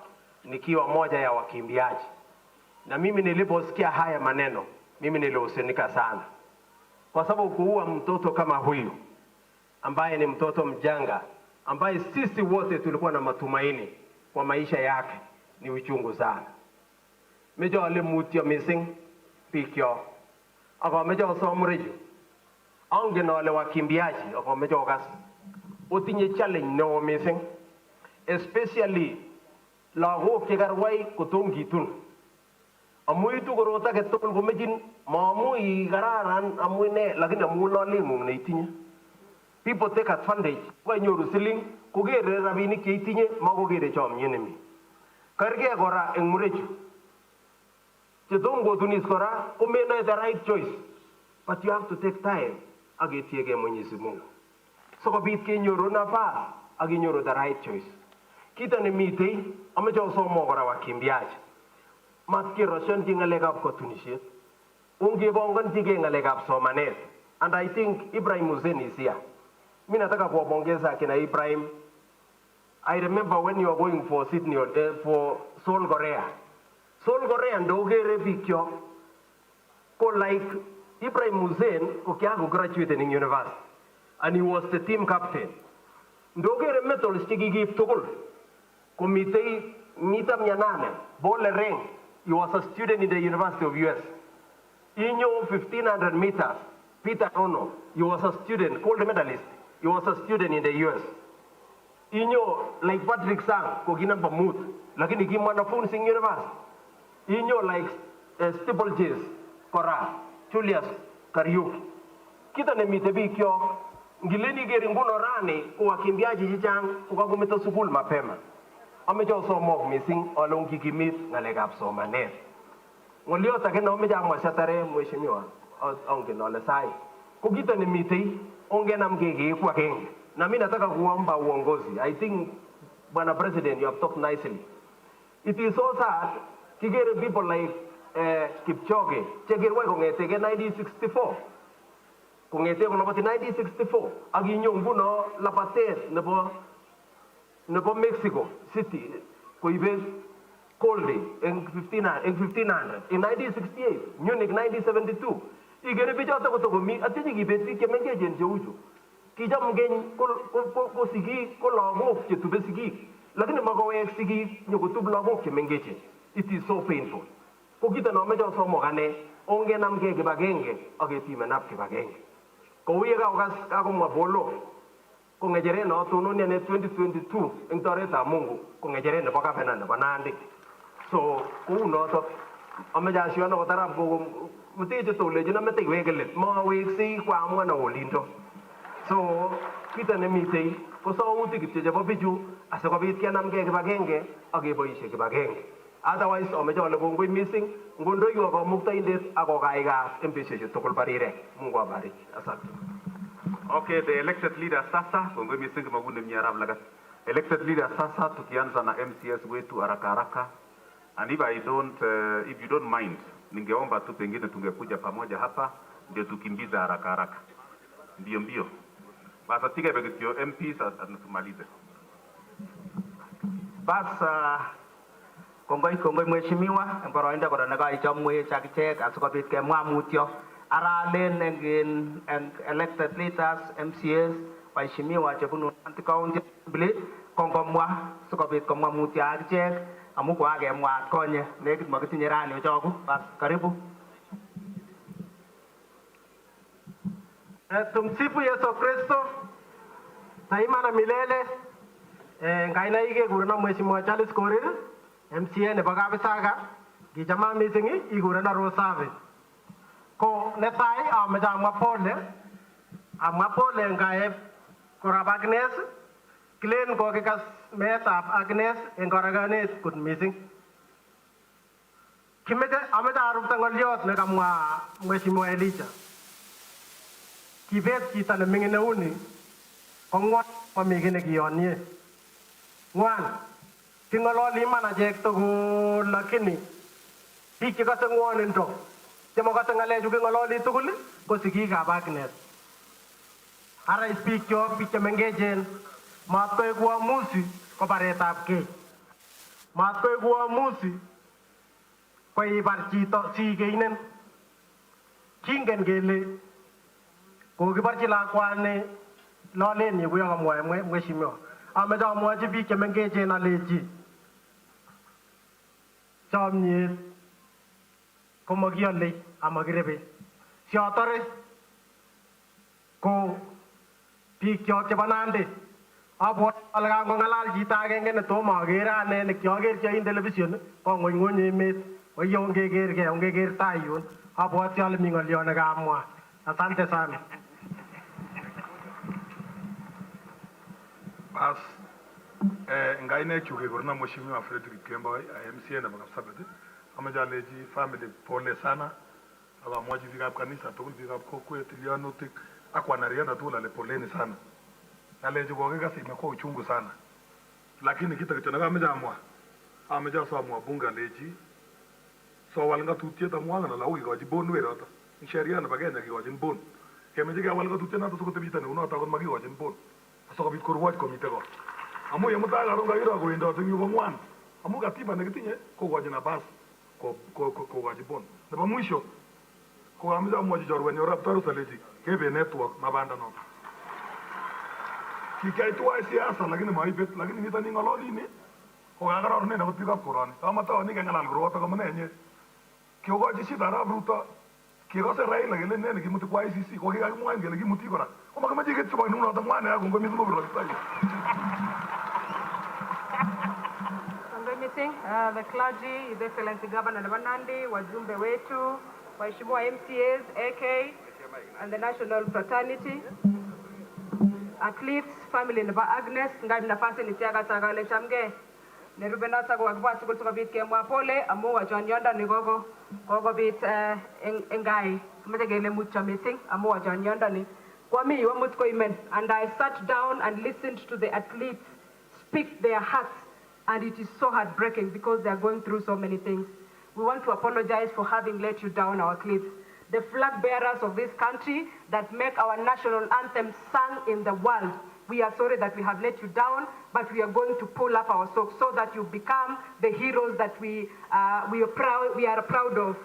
nikiwa moja ya wakimbiaji. Na mimi niliposikia haya maneno, mimi nilihuzunika sana. Kwa sababu kuua mtoto kama huyu, ambaye ni mtoto mjanga, ambaye sisi wote tulikuwa na matumaini kwa maisha yake, ni uchungu sana. Mejo ale mutyo missing pikyo. Ako mejo somreju. Angen ale wakimbiaji, ako mejo gas. Utinye challenge no missing. Especially lagok chekarwai kotom kitun. Amu itu korota ketokol komejin mamu igararan amu ne lakini amu lolingung neitinye. People take advantage. Kwa nyoru siling kogere rabinik cheitinye makogere chomyet nemi. Kerge kora eng murechu. Chetom kotunis kora komenoe the right choice. But you have to take time aketiege Mwenyezi Mungu. So kopit kenyoru nafas akinyoru the right choice. Kita nemitei ameche osomo kora wakimbiaji. Matkiroshanchi ngalekab kotunishet. Ungebongonchige ngalekab somanet. And I think Ibrahim Hussein is here. Mimi nataka kuwapongeza akina Ibrahim. I remember when you were going for Sydney for Seoul, Korea. Seoul, Korea ndo ugere pikyo. Ko like Ibrahim Hussein ko graduated in university. And he was the team captain. Ndo ugere medals chikikip tugul. Komitei mita 800 ball ring. He was a student in the University of US. Inyo 1500 meters. Peter Ono, he was a student, gold medalist. He was a student in the US. Inyo like Patrick Sang, kogina pamut, lakini kimwanafunzi in university. Inyo like steeplechase, Kora, Julius Kariuki. Kita nemite bikyo, ngileni geringuno rani kuwakimbiaji chichang kukakumita sukul mapema. Amecho somok missing olong kikimit ngalekab somanet. Ngoliot ake na omecha mwashatare mheshimiwa ongen ole sai. Kukita nemitei ongen amgege kwa kenge. Na mimi nataka kuomba uongozi. I think Bwana President, you have talked nicely. It is so sad kigere people like Kipchoge chekirwai kongeteke 1964 kongete kolapati 1964 ak inyo nguno lapatet nebo Mexico City koibe gold en 1500 in 1968 Munich 1972 igere bichoto kotokomi atinye kibet biik chemengechen cheuchu kicham ngeny ko sigik ko lagok chetube sigik lakini makowek sigik nyokotub lagok chemengechen. It is so painful. Ko kito nomeche osomok ane ongenamgei kibagenge ak ketimenab kibagenge kou ye kakomwa Bolo ko ngecheret notononi ane 2022 eng toretab Mungu ko ngecheret nebo gavana nebo Nandi. So kou noto ameche ashion akot arap ko mteche tolechi namete iweke let maweksei kwamwa na olindo. So kito nemitei ko sautik kityo chebo bichu asikobit kenamgei kibagenge ak keboisie kibagenge. Otherwise ameche ale kongoi missing ngondoiwo kamuktaindet ak kokaikas eng betusiek tugul barirek. Mungu abariki. Asante. Okay, the elected leaders sasa, kongoi missing magunde miarab lagat. Elected leaders sasa tukianza na MCS wetu haraka haraka. And if you don't mind, ningeomba tu pengine tungekuja pamoja hapa ndio tukimbiza haraka haraka. Mbio. Basi tige begitio MPs anatumalize. Bas kongoi mheshimiwa boroindo kora nekaichomwech akichek asikobit kemwa mutyo aralen eng elected leaders MCAs waheshimiwa chebunu county assembly kongomwa sikobit komwa mutyo akichek amu kokakemwa konye nekit makitinye rani ochoku. Bas karibu. Tumsifu Yesu Kristo. Daima na milele. Ngainaik kekurena mheshimiwa Charles Korir MCA nebo Kabisaga kichama missing ikurena Rosavi. Ko netai ameche amwa pole ngaep korab Agnes kilen kokikas meetab Agnes eng korakanet kot missing. Ameche arupta ng'oliot nekamwa mheshimiwa Elijah. Kibet chito neming'in neuni ko ng'wan mami kiy nekiyonye. Ng'wan king'ololi iman achek tugul lakini biik chekose ng'wonindo chemakose ng'alechu king'ololi tugul ko sigikab Agnes. Ara biik chok biik chemengechen matkoek uamuzi ko baretab kei. Matkoek uamuzi ko ibar chito siikeinen. Kingen kele kokibarchi lakwani lolen kuyo kamwae mheshimiwa. Ameche amwochi biik chemengechen alechi chomnyet komakiyolei amakirebe. Siatore ko biik chok chebo Nandi abwat ale kangong'alal chito agenge netomo akere ane nekiakerchi eng television kong'unyng'uny emet oye ongekergei ongeker tai yun abwati ale mi ng'oliot nekamwa. Asante sana. Bas ngaine chuke korna mheshimiwa Frederick Kemboi MCA nebo Kapsabet ameche alechi family pole sana ak amwochi biikab kanisa tugul biikab kokwet tilionutik ak wanariadha tugul ale poleni sana. Alechi kokikas imekuwa uchungu sana. Lakini kitu kityo nekameche ameche asom wabunge alechi sowal ng'atutiet amu angen ale akoi kikochi bon weroto. Ing sheria nebo Kenya kikochin bon. Kemeche kewal ng'atutiet noto sikotebi chito neunoto akot makikochin bon. Asikobit korwoch komite ko. Amu yemutai karon kakiro kowendoti eng yu ko ng'wan. Amu katiba nekitinye kokochin nafas kokochi bon. Nebo mwisho ko kameche amwochi chorwenyu Arap Tarus alechi kebe network mabanda noto. Kikiyai tuwai siasa lakini maibet lakini nito ni ng'ololini ko kakararunen akot biikab koroni. Kamataoni keng'alal koroto komunenye. Kiokochi shida Arap Ruto kikose Raila kele ne nekimuti kwa ICC ko kikakimwa kele kimuti kora. Ko makimeche ketsuba nunoto ng'wane ako ngomii mobiro kitai. Missing, the clergy, His Excellency Governor Nandi, wajumbe wetu, waheshimiwa MCAs, AK, and the National Fraternity, athletes, family nebo Agnes, ngai nafasi nitiaga sagale chamge. Nerube nasa kwa kibwa tukul tukabit kemwa pole, amu wachonyondo ni kokobit engai. Kumete gele mucho missing, amu wachonyondo ni. Kwa mi yuwa mutko imen, and I sat down and listened to the athletes speak their hearts. And it is so heartbreaking because they are going through so many things. we want to apologize for having let you down, our cliques. The flag bearers of this country that make our national anthem sung in the world. We are sorry that we have let you down, but we are going to pull up our socks so that you become the heroes that we are proud of.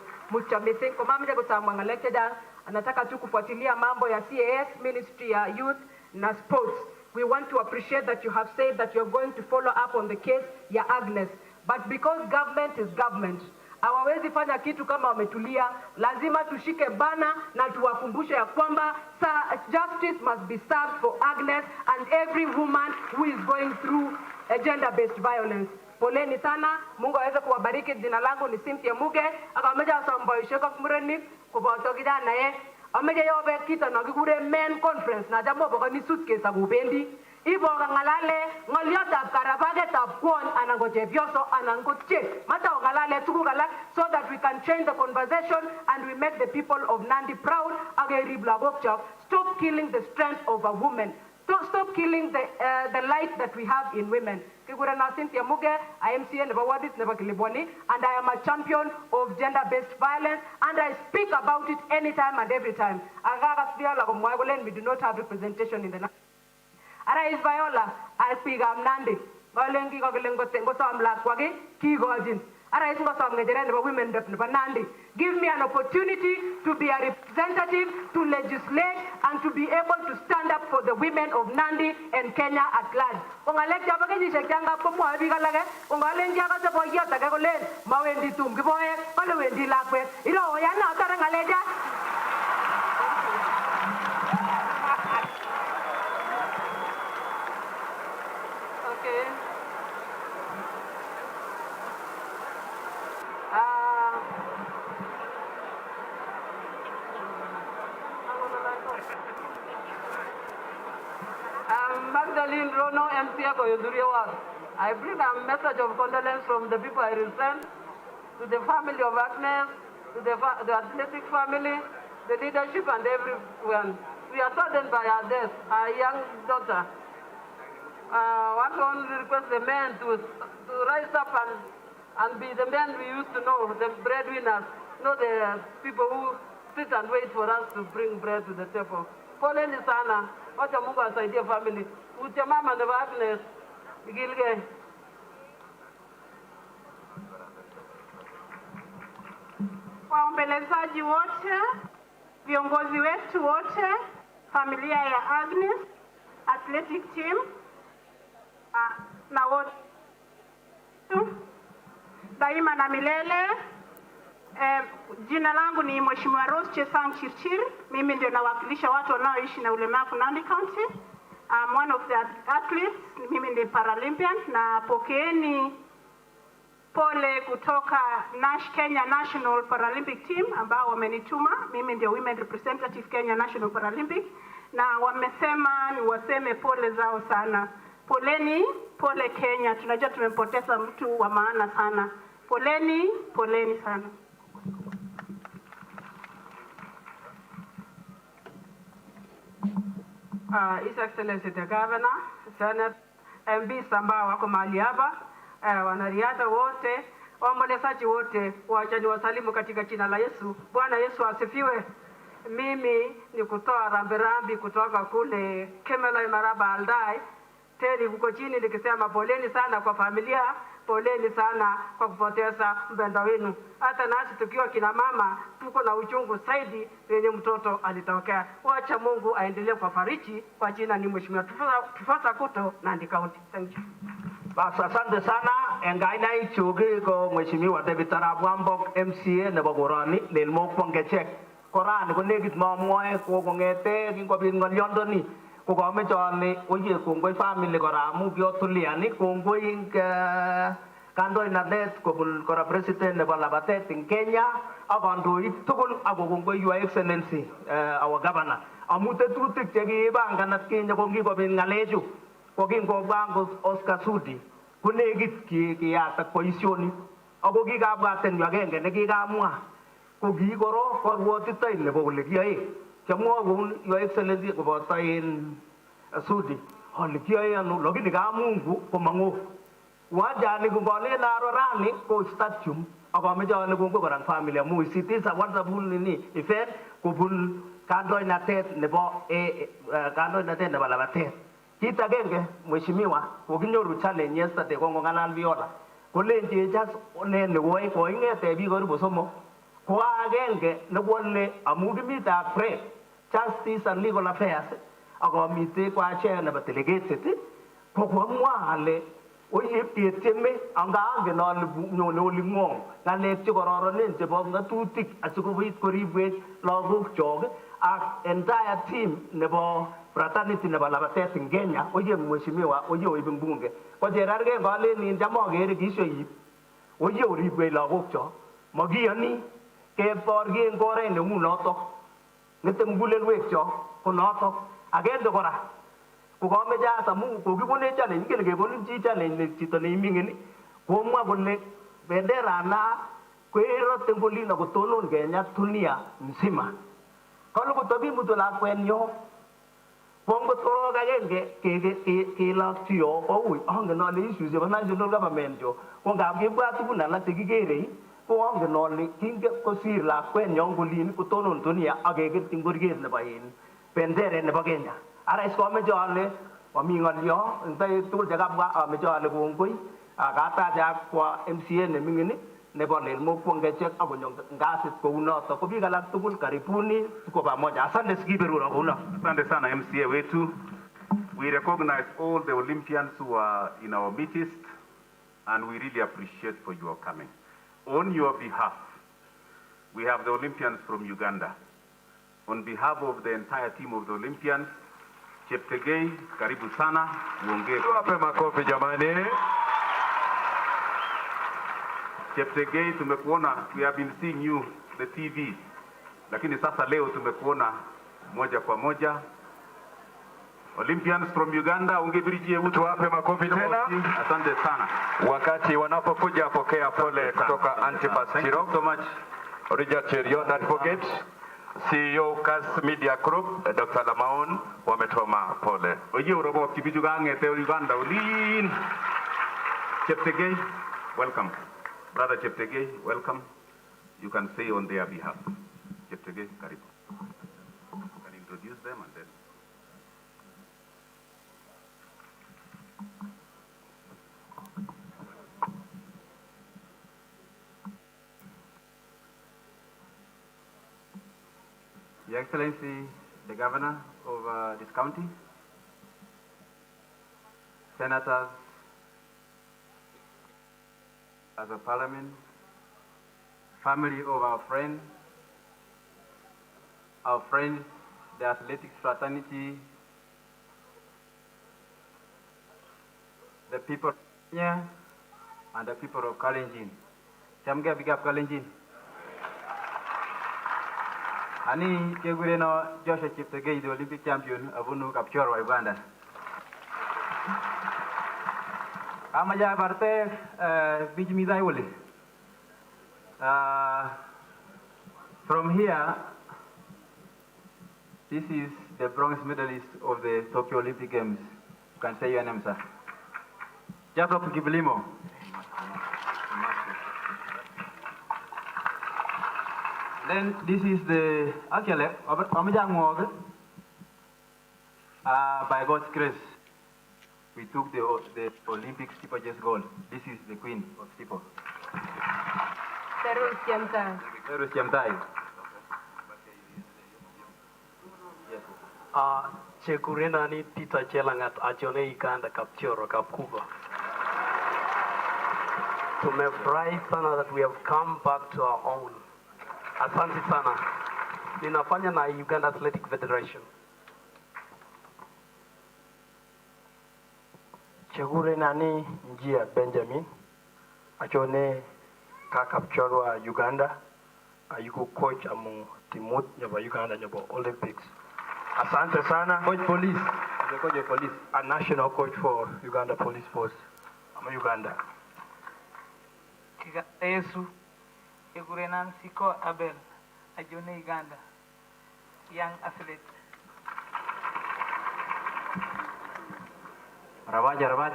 Anataka tu kufuatilia mambo ya CAS, Ministry ya Youth na Sports. We want to appreciate that you have said that you're going to follow up on the case ya Agnes. But because government is government, hawawezi fanya kitu kama wametulia. Lazima tushike bana na tuwakumbushe ya kwamba justice must be served for Agnes and every woman who is going through a gender-based violence. Poleni sana, Mungu aweze kuwabariki. Jina langu ni Cynthia Muge. Akameja sambaisheka kumreni kuboto kijana ye. Ameja yobe kita na kikure men conference na jambo boko ni suitcase akupendi. Ibo kangalale ngoliota karabage tapkwon anangoje vyoso anangoje. Mata kangalale tukukala so that we can change the conversation and we make the people of Nandi proud. Ageri blagokchok. Stop killing the strength of a woman. Stop killing the light that we have in women. Kigura na Cynthia Muge, I am CN never wadis never kiliboni, and I am a champion of gender-based violence, and I speak about it anytime and every time. We do not have representation in the Nandi. Ara is Viola, I speak of Nandi. Golengi golengo tengo sam lakwagi ki gojin. Ara is ngosam ngejere never women dep never Nandi. Give me an opportunity to be a representative, to legislate, and to be able to stand up for the women of Nandi and Kenya at large. Ungalek jabage ni shekanga pomo abiga lage. Ungaleng jaga se boya tage golen. Mawendi tum giboye. Ole wendi lakwe. Ilo oyana atara ngaleja. Okay. Magdalene Rono, MCA Koyoduriawad. I bring a message of condolence from the people I represent to the family of Agnes, to the athletic family, the leadership and everyone. We are saddened by our death, our young daughter. I want to only request the men to rise up and be the men we used to know, the breadwinners, not the people who sit and wait for us to bring bread to the table. Poleni sana, wacha Mungu asaidie family. Uche mama na Agnes, Gilge. Waombelezaji wote, viongozi wetu wote, familia ya Agnes, athletic team, na wote daima na milele. Jina langu ni Mheshimiwa Rose Chesang Chirchir. Mimi ndio nawakilisha watu wanaoishi na ulemavu Nandi County. I'm one of the athletes. Mimi ni Paralympian na pokeeni pole kutoka Kenya National Paralympic Team ambao wamenituma. Mimi ndio women representative Kenya National Paralympic na wamesema ni waseme pole zao sana. Poleni, pole Kenya. Tunajua tumempoteza mtu wa maana sana. Poleni, poleni sana. His Excellency the Governor, Senate, MPs ambao wako mahali hapa, wanariadha wote, waombolezaji wote, wacha niwasalimu katika jina la Yesu. Bwana Yesu asifiwe. Mimi ni kutoa rambirambi kutoka kule Kemela Maraba Aldai. Teri huko chini nikisema poleni sana kwa familia, poleni sana kwa kupoteza mpendwa wenu. Hata nasi tukiwa kina mama tuko na uchungu zaidi wenye mtoto alitokea. Wacha Mungu aendelee kufariji kwa jina ni Mheshimiwa Tufasa Kuto Nandi County. Thank you. Basi asante sana. Engaina ichugi ko Mheshimiwa David Arap Wambok MCA nebo Korani lelmo kwongechek. Korani ko negit mamwoe ko kongete kingobit ngolyondoni. Kukamechoni oye kongoi family kora amu kiotuliani kongoi kandoinatet kobun kora president nebo labatet in Kenya ak kandoik tugul ak kongoi Your Excellency our governor amu tetutik chekiibangan atkinye kokikobit ngalechu kokingobwa Oscar Sudi konekit kiyat ak boisioni ako kikabwaten yu agenge nekikamwa kokikoro korwotitoi nebo kole kiyoe Chamwa Your Excellency koboto in Sudi. Hali kiyoe ano lakini ka Mungu komangu. Wajani kumbole na rorani ko stadium akameje ale kongwe korang family amu isitisa wonderful nini event kubun kandoinatet nebo kandoinatet nebo labatet. Kit agenge mheshimiwa kokinyoru challenge yesterday ko ngalal Viola kolenji just one nekoi koingete biik karibu somok ko agenge nekole amu kimita prep justice and legal affairs akomite kwa chair nebo delegated ko komwa ale oye yeteme angaangen ale nyone olingong ngalek chekororonen chebo ngatutik asikobit koribwech lagokchok ak entire team nebo fraternity nebo labatet in Kenya oye mheshimiwa oye oib mbunge ko cherarge ngalenin jamogere kishoyib oye oribwech lagokchok makiyoni keborien koret neu notok ngete mugulelwekchok ko notok agende kora kokameche asamu kokikonech challenge ngele kekonin chi challenge chito neimingin komwa kole bendera na kwerote ngolin akotonon Kenya dunia mzima kale kotabimutu lakwenyo kongotorok agenge kelokchi yo koui angen ale issues chebo national government yo ko ngap kibwat tugun alak chekikerei ko angen ale kinge kosir lakwenyo ngolin kotonon dunia akekerchi ngoriet nebo benderet nebo Kenya. Ara iskomeche ale mami ngolyo entai tugul chekabwa ameche ale kongoi akatache akwa MCA nemingin nebo Lelmokwo ngechek akonyo ngasit kou noto ko biik alak tugul karibuni tuko pamoja. Asante sikiberura kuno. Asante sana MCA wetu. We recognize all the Olympians who are in our midst and we really appreciate for your coming. On your behalf, we have the Olympians from Uganda. On behalf of the entire team of the Olympians, Cheptegei, karibu sana, uongee. Tuwape makofi jamani. Cheptegei, tumekuona, we have been seeing you the TV. Lakini sasa leo tumekuona moja kwa moja. Olympians from Uganda, ungebirije utu. Tuwape makofi tena. Asante sana. Wakati wanapokuja pokea pole kutoka Agnes Tirop, so much. Rigathi Tirop, advocate. CEO Kas Media Group, Dr. Lamaon, wametoma pole. Oye urobo kibiju gangete Uganda ulin. Cheptegei, welcome. Brother Cheptegei, welcome. You can say on their behalf. Cheptegei, karibu. You can introduce them and then. Your Excellency, the Governor of this county, Senators, as a Parliament, family of our friends, the athletics fraternity, the people of Kenya, and the people of Kalenjin. Chamge big up Kalenjin. Ani kegureno Joshua Cheptegei, the Olympic champion, abunu capture wa Uganda. Amaja parte bijmizai wole. From here, this is the bronze medalist of the Tokyo Olympic Games. You can say your name, sir. Jacob Giblimo. Then this is the actually by God's grace we took the Olympic steeplechase gold. This is the queen of steeple. Terus Jamtai. Chekurena ni Peter Chelangat achone ikanda kapchoro kapkuba. Tumefurahi sana that we have come back to our own. Asante sana. Ninafanya na Uganda Athletic Federation. Chegure nani njia Benjamin achone kakapchorwa Uganda ayuko coach amu timut nyaba Uganda nyaba Olympics. Asante sana. Coach police. The coach of police. A national coach for Uganda Police Force. I'm Uganda. Yesu Egurenan Siko Abel Ajone Uganda young athlete. Rabaja.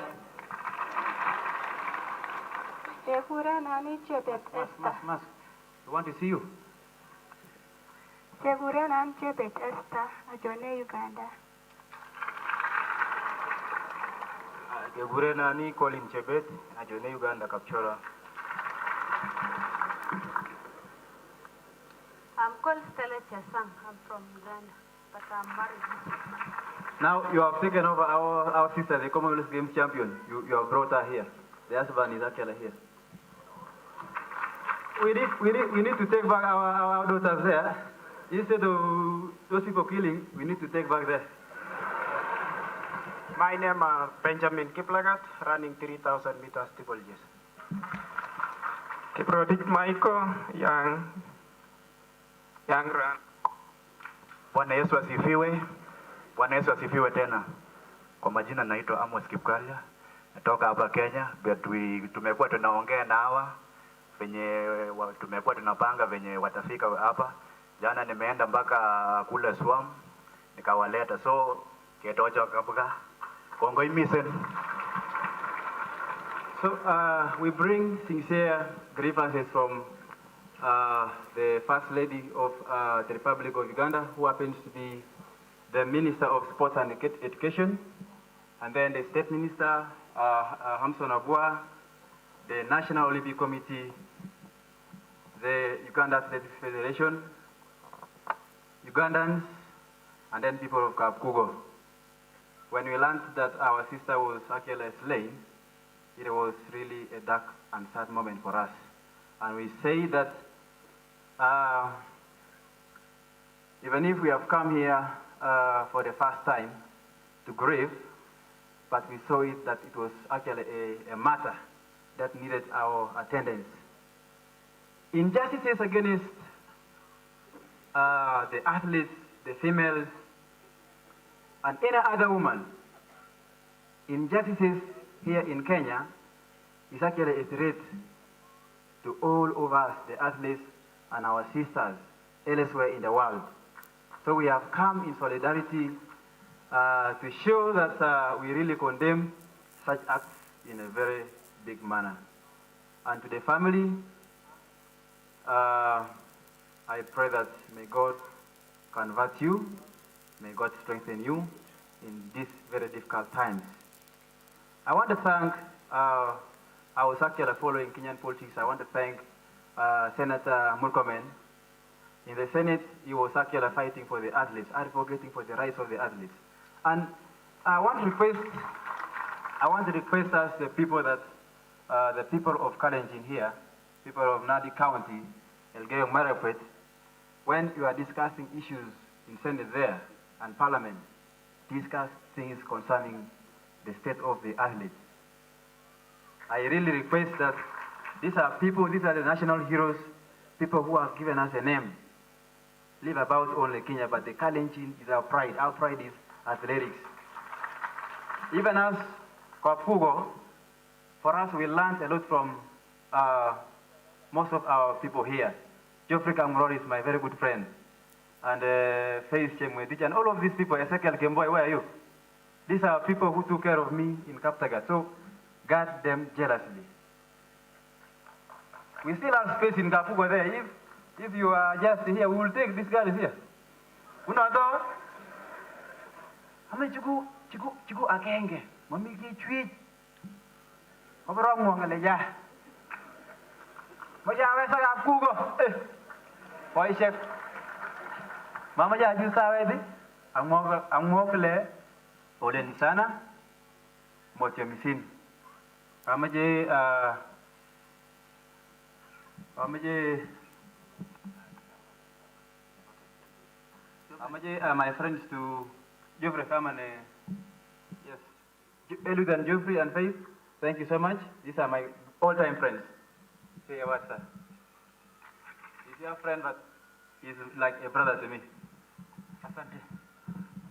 Kekure nani Chebet Esther. Mas, we want to see you. Kekure nani Chebet Esther, ajone Uganda. Kekure nani Colin Chebet, ajone Uganda Kapchora. I'm called Stella Chasang. I'm from Uganda, but I'm married. Now you have taken over our sister, the Commonwealth Games champion. You have brought her here. The husband is actually here. We need to take back our daughters there. Instead of those people killing, we need to take back there. My name is Benjamin Kiplagat, running 3,000 meters steeplechase. Kiprotich Michael, young run. Bwana Yesu asifiwe. Bwana Yesu asifiwe tena. Kwa majina naitwa Amos Kipkalia. Natoka hapa Kenya, but tumekuwa tunaongea na hawa venye tumekuwa tunapanga venye watafika hapa. Jana nimeenda mpaka kule Swam nikawaleta, so ketocho kabuka Kongo imisen. So we bring sincere grievances from the First Lady of the Republic of Uganda, who happens to be the Minister of Sports and Education, and then the State Minister, Hamson Abua, the National Olympic Committee, the Uganda Athletics Federation, Ugandans, and then people of Kabugo. When we learned that our sister was actually slain, it was really a dark and sad moment for us. And we say that even if we have come here for the first time to grieve, but we saw it that it was actually a matter that needed our attendance. Injustices against the athletes, the females, and any other woman, injustices here in Kenya is actually a threat to all of us, the athletes and our sisters elsewhere in the world. So we have come in solidarity to show that we really condemn such acts in a very big manner. And to the family, I pray that may God convert you, may God strengthen you in these very difficult times. I want to thank, I was actually following Kenyan politics, I want to thank Senator Murkomen. In the Senate, he was actually fighting for the athletes, advocating for the rights of the athletes. And I want to request us, the people of Kalenjin here, people of Nandi County, Elgeyo Marakwet, when you are discussing issues in Senate there and Parliament, discuss things concerning the state of the athletes. I really request that these are the national heroes, people who have given us a name. Live about only Kenya, but the Kalenjin is our pride. Our pride is athletics. Even as Kapugo, for us, we learned a lot from most of our people here. Geoffrey Kamrod is my very good friend. And Faith Chemwedich, and all of these people, Ezekiel Kemboy, where are you? These are people who took care of me in Kaptagat. So guard them jealously. We still have space in Kapugo there. If you are just here, we will take this girl is here. Unato? Ame chiku akenge. Mami ki chui. Obro ngale ya. Moja wesa Kapugo. Boy chef. Mama ja ju sawe di. Angmokle olen sana. Mocha misin. Amaje my friends to Geoffrey Farman, yes, Elud and Geoffrey and Faith, thank you so much. These are my all-time friends. Say what, sir? He's your friend, but he's like a brother to me. Asante.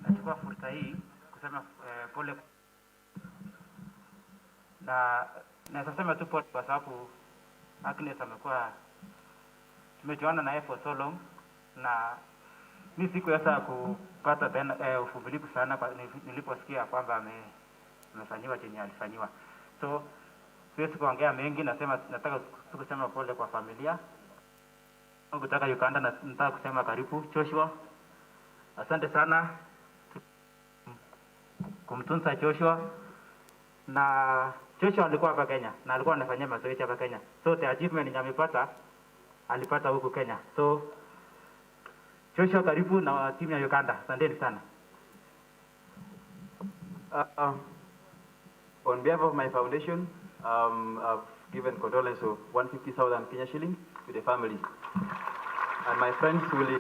Nachukua fursa hii kusema pole na nasema tu pole kwa sababu Agnes amekuwa tumejuana naye for so long na mi sikuweza kupata uvumilivu sana niliposikia kwamba amefanyiwa chenye alifanyiwa. So siwezi kuongea mengi, nataka kusema pole kwa familia. Kutoka Uganda na nataka kusema karibu Joshua. Asante sana kumtunza Joshua. Na Joshua alikuwa hapa Kenya na alikuwa anafanyia mazoezi hapa Kenya. So the achievement amepata alipata huko Kenya. So Joshua karibu na timu ya Uganda. Asanteni sana. On behalf of my foundation, I've given condolence of 150,000 Kenya shillings to the family. And my friends will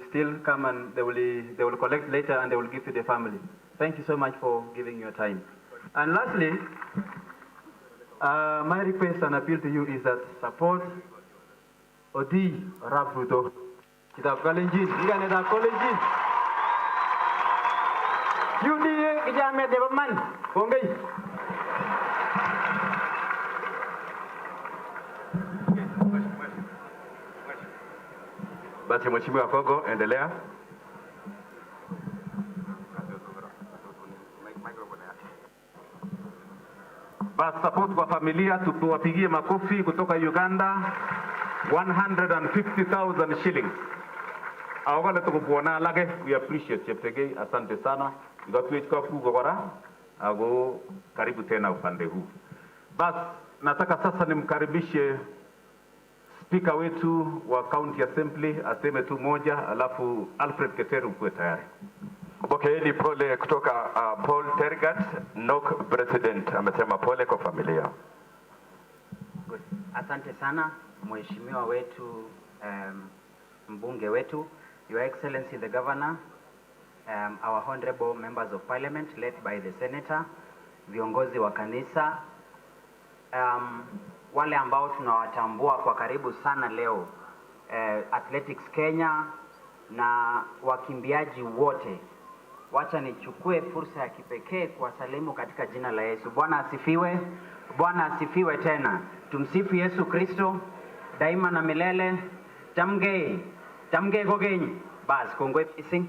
still come and they will collect later and they will give to the family. Thank you so much for giving your time. And lastly, my request and appeal to you is that support Odi Rap Ruto. Kitap Kalenjin, Iganeda Kalenjin. You need Kijame Devaman, Kongay. Basi Mheshimiwa Kogo, endelea. Basi support kwa familia, tuwapigie makofi kutoka Uganda, 150,000 shillings. Awagala tukupuona lage, we appreciate Cheptegei, asante sana. Ngatuechika kugogora, ago karibu tena upande huu. Basi nataka sasa nimkaribishe Speaker wetu wa County Assembly aseme tu moja, alafu Alfred Keteru kuwe tayari. Pokeeni pole kutoka Paul Tergat, NOK President, amesema pole kwa familia. Asante sana mheshimiwa wetu, mbunge wetu, Your Excellency the Governor, our honorable members of parliament led by the senator, viongozi wa kanisa, wale ambao tunawatambua kwa karibu sana leo, Athletics Kenya na wakimbiaji wote. Wacha nichukue fursa ya kipekee kuwasalimu katika jina la Yesu. Bwana asifiwe. Bwana asifiwe tena. Tumsifu Yesu Kristo daima na milele. Tamge gogenyi. Bas kongwe ising.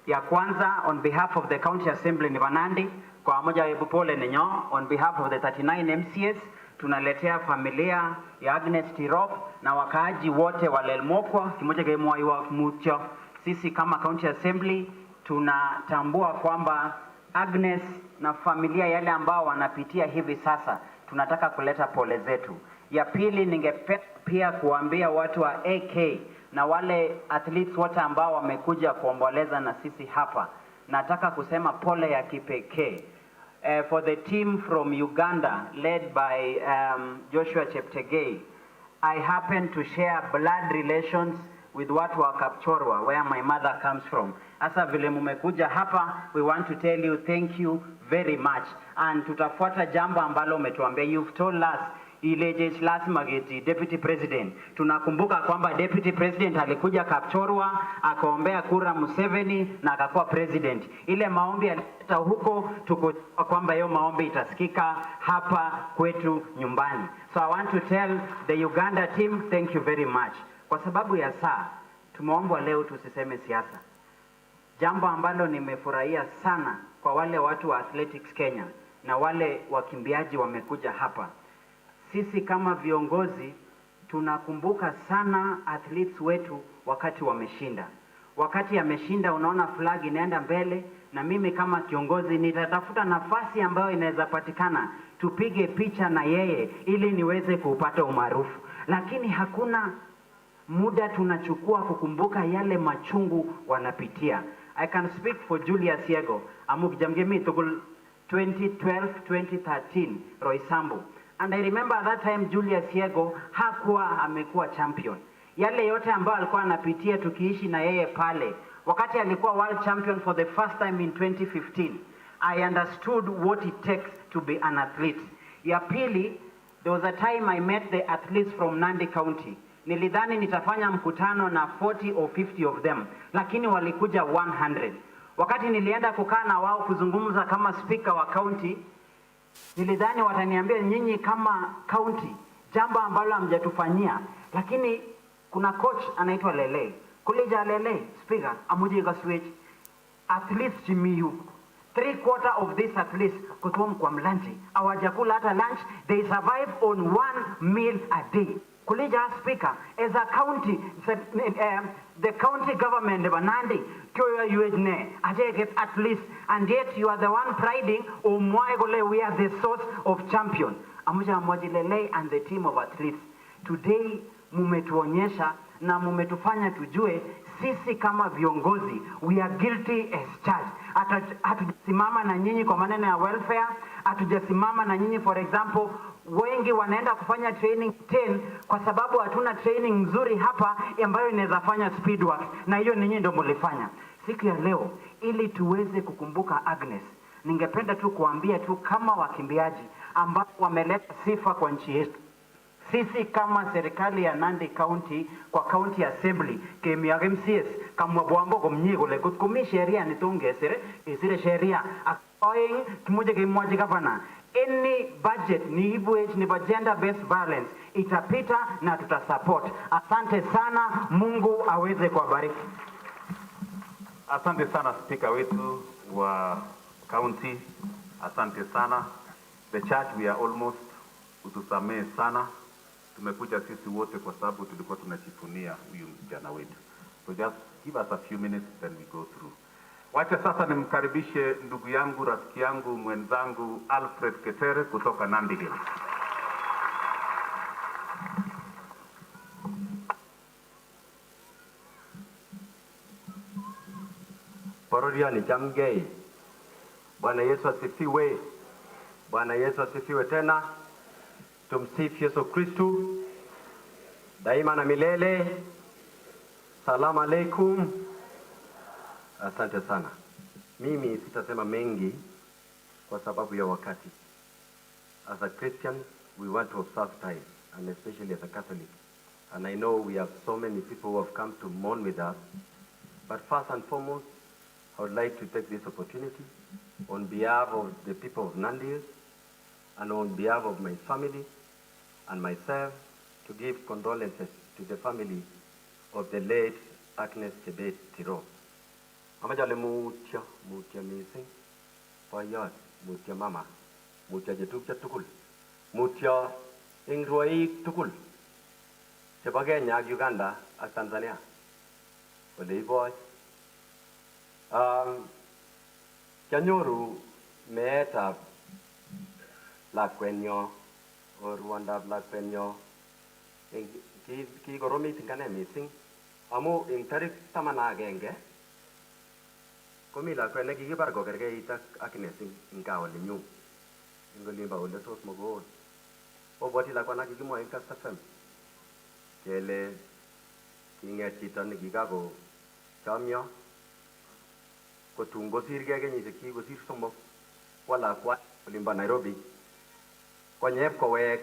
Ya kwanza on behalf of the County Assembly ni Nandi, kwa moja ya pole nenyo on behalf of the 39 MCS tunaletea familia ya Agnes Tirop na wakaaji wote wa Lelmokwa kimoja kemwa iwa mucho. Sisi kama County Assembly tunatambua kwamba Agnes na familia yale ambao wanapitia hivi sasa, tunataka kuleta pole zetu. Ya pili, ningependa pia kuambia watu wa AK na wale athletes wote ambao wamekuja kuomboleza na sisi hapa, nataka kusema pole ya kipekee. For the team from Uganda led by Joshua Cheptegei, I happen to share blood relations with watu wa Kapchorwa, where my mother comes from. Asa vile mumekuja hapa, we want to tell you thank you very much. And tutafuata jambo ambalo umetuambia. You've told us ile lazima geti deputy president. Tunakumbuka kwamba deputy president alikuja Kapchorwa, akaombea kura Museveni na akakuwa president. Ile maombi alileta huko, tuko kwamba hiyo maombi itasikika hapa kwetu nyumbani. So I want to tell the Uganda team thank you very much. Kwa sababu ya saa, tumeombwa leo tusiseme siasa. Jambo ambalo nimefurahia sana kwa wale watu wa Athletics Kenya na wale wakimbiaji wamekuja hapa. Sisi kama viongozi tunakumbuka sana athletes wetu wakati wameshinda. Wakati ameshinda unaona flag inaenda mbele, na mimi kama kiongozi nitatafuta nafasi ambayo inaweza patikana tupige picha na yeye ili niweze kupata umaarufu. Lakini hakuna muda tunachukua kukumbuka yale machungu wanapitia. I can speak for Julius Yego. Amukijamgemi tugul 2012, 2013 Roysambu. And I remember at that time Julius Yego hakuwa amekuwa champion. Yale yote ambayo alikuwa anapitia tukiishi na yeye pale. Wakati alikuwa world champion for the first time in 2015, I understood what it takes to be an athlete. Ya pili, there was a time I met the athletes from Nandi County. Nilidhani nitafanya mkutano na 40 or 50 of them, lakini walikuja 100. Wakati nilienda kukaa na wao kuzungumza kama speaker wa county, nilidhani wataniambia nyinyi kama county jambo ambalo hamjatufanyia, lakini kuna coach anaitwa Lele. Kulija Lele, speaker, amuje ga switch athletes chimiyu. 3/4 of this at least kutom kwa mlanji. Hawajakula hata lunch. They survive on 1 meal a day. Kulija Speaker, as a county, the county government of Nandi, I take it at least, and yet you are the one priding, we are the source of champion. Amuja Mwajilele and the team of athletes. Today, mumetuonyesha na mumetufanya tujue sisi kama viongozi, we are guilty as charged. Hatujasimama na nyinyi kwa maneno ya welfare, hatujasimama na nyinyi, for example, wengi wanaenda kufanya training 10 kwa sababu hatuna training nzuri hapa ambayo inaweza fanya speed work, na hiyo ninyi ndio mlifanya. Siku ya leo ili tuweze kukumbuka Agnes, ningependa tu kuambia tu kama wakimbiaji ambao wameleta sifa kwa nchi yetu. Sisi kama serikali ya Nandi County kwa County Assembly kemi MCS kama bwambo kumnyigole kutkumi sheria nitongesere isire sheria akoing kimoja kimoja gavana. Any budget ni hivyo ni gender based violence itapita na tutasupport. Asante sana, Mungu aweze kuwabariki. Asante sana speaker wetu wa county. Asante sana. The church, we are almost, utusamee sana. Tumekuja sisi wote kwa sababu tulikuwa tunajifunia huyu mjana wetu. So just give us a few minutes then we go through. Wacha sasa nimkaribishe ndugu yangu, rafiki yangu, mwenzangu Alfred Ketere kutoka Nandi Hills. Parodia ni jamgei. Bwana Yesu asifiwe. Bwana Yesu asifiwe tena. Tumsifu Yesu Kristo daima na milele. Salamu alaikum. Asante sana. Mimi sitasema mengi kwa sababu ya wakati. As a Christian, we want to observe time, and especially as a Catholic. And I know we have so many people who have come to mourn with us. But first and foremost, I would like to take this opportunity on behalf of the people of Nandi and on behalf of my family and myself to give condolences to the family of the late Agnes Tirop. Amajale mutia missing, payat mutia mama, mutia jetupcha tukul, mutia ingruai tukul. Sebagay niya Uganda at Tanzania. Wala boy. Kanyoru meeta lakwenyo or Rwanda lakwenyo ki goromi tingane missing. Amu ing tarik tamana agenge. Komi lakwene kikibar kokerkeit ak Agnes ing kawali nyu. Ingolimba ole tos mogod. Obwati lakwana kikimwa ing kasafem. Kele kinget chito nekikako chamyo kotun kosirgei kenyisiek kikosir somok wala kwa olimbo Nairobi konyep kowek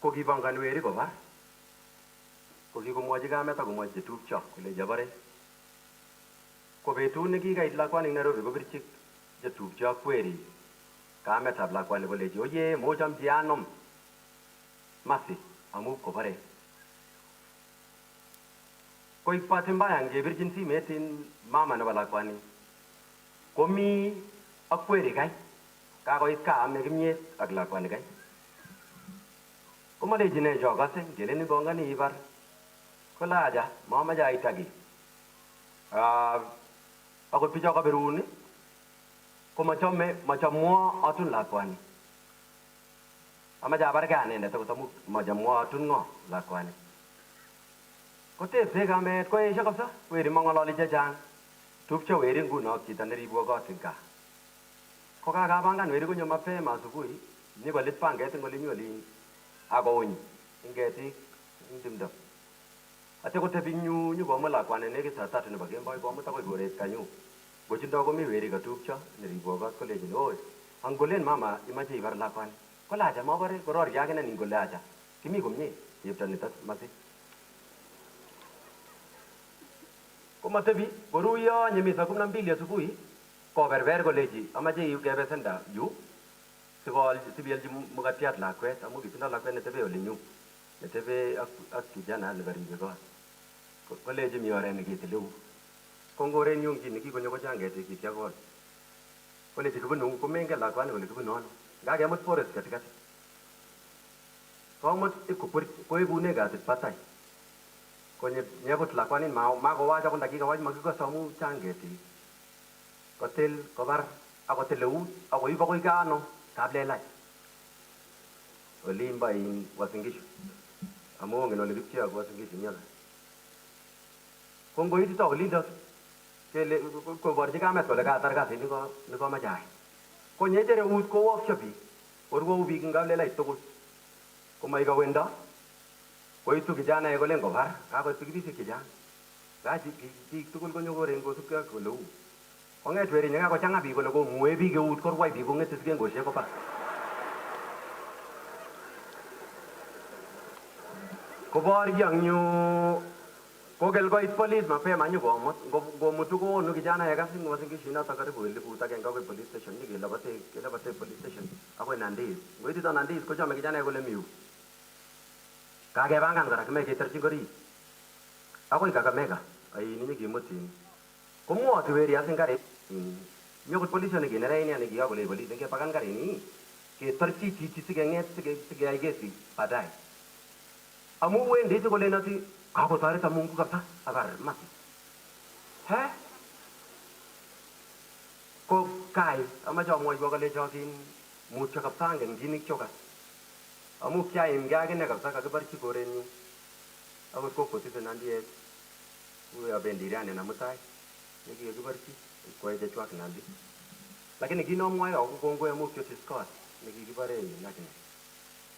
kokipangani weri kobar kokikomwochi kamet akomwochi chetupcho kole jabare ko betut nekikait lakwani Nairobi kopirchi chetupcho ak weri kametab lakwani kolechi oye mochamchi anom masi amu kobare koik bahati mbaya ngepirchin simet mama nebo lakwani komi ak weri kai kakoit kaa ame kimyet ak lakwani kai komalechi ne chokase ngeleni gongani ibar kolaja mamache aitaki akot picho kabiruni komachamwo atun lakwani amache abarge anendet akot amu machamwo atun ngo lakwani kotepse kamet koesho kabisa weri mang'ololi chechang tupcho weri nguno ak chito neribwo kot ing gaa kokakapangan weri konyo mapema asubuhi nyikolit panget ing olinyu olin akouny ing ketik ing timdo atya kotebi nyu nyikomut lakwani nekit saa 3 nebo kemboi komut akoi koret kanyu kochindo komi weri katupcho neribwo kot kolechin oi angolen mama imache ibar lakwani kolacha mabare kororyo akine ning kole acha kimi komye chepto nitok masi komatebi koruyo nyemi saa 12 asubuhi koberber kolechi amache kebesenda yu sibielchi mukatiat lakwet amu kitindo lakwet netebe ole nyu netebe ak kijana nekaribe kot kolechi mi oret neketileu ko ngorenyu kit nekikonyo kochang ketik kityakol Kole chikibunu kumenge lakwani kole kibunu ano. Ngakemut forest katikati. Komut koibune gatit batai. Konye nyebut lakwani makowacha kon dakika wach makikosa amu chang ketik. Kotil kobar akotil eut akoib akoi kano kaplelach. Olimba in Uasin Gishu. Amu ongen ole kipchee ak Uasin Gishu nyola. Kongoitito olindo kele koborchi kamet kole katar kasit nikomoche ayai. Konyetere eut kowokcho biik. Korwou biik ngaplelach tugul. Komaikawendo koitu kijanaek kolen kobar kakoit pikipikishek chechang. Gachi biik tugul konyokoren kosubkei ak ole uu. Kong'et weri nyekakochang'a biik kole komue biik eut korwai biik kong'ete sikengosiek kobar. Koboryo eng yu kokel koit police mapema nyokomut ngomutu koonu kijanaek as ing Uasin Gishu noto karibu 1,000 akoi police station nykelabate police station akoi Nandi. Ngoitito Nandi kochome kijanaek kole miu. Kakepangan kora kimeche keterchi korik. Akoi Kakamega aini nyekimutin. Komwoti weri as ing karit. Nyokut police nekinere ini nekikakole police ngepakan karini ketorchi chichi sikeng'et sikeyai kesi baadaye. Amu wendi sikolenoti kakotoreto Mungu kabisa abar mati. He? Ko kai amache amwoiwo kalechokin mutyo kabisa angen kinik chokas. Amu kiaimgei akine kabisa kakiborchi korenyu. Akot kokotise Nandi uyo bendi rani na mutai. Nekikakiborchi koe chechwak Nandi. Lakini kinomwoe ako kongoi amu kiosiskot nekikibore lakini.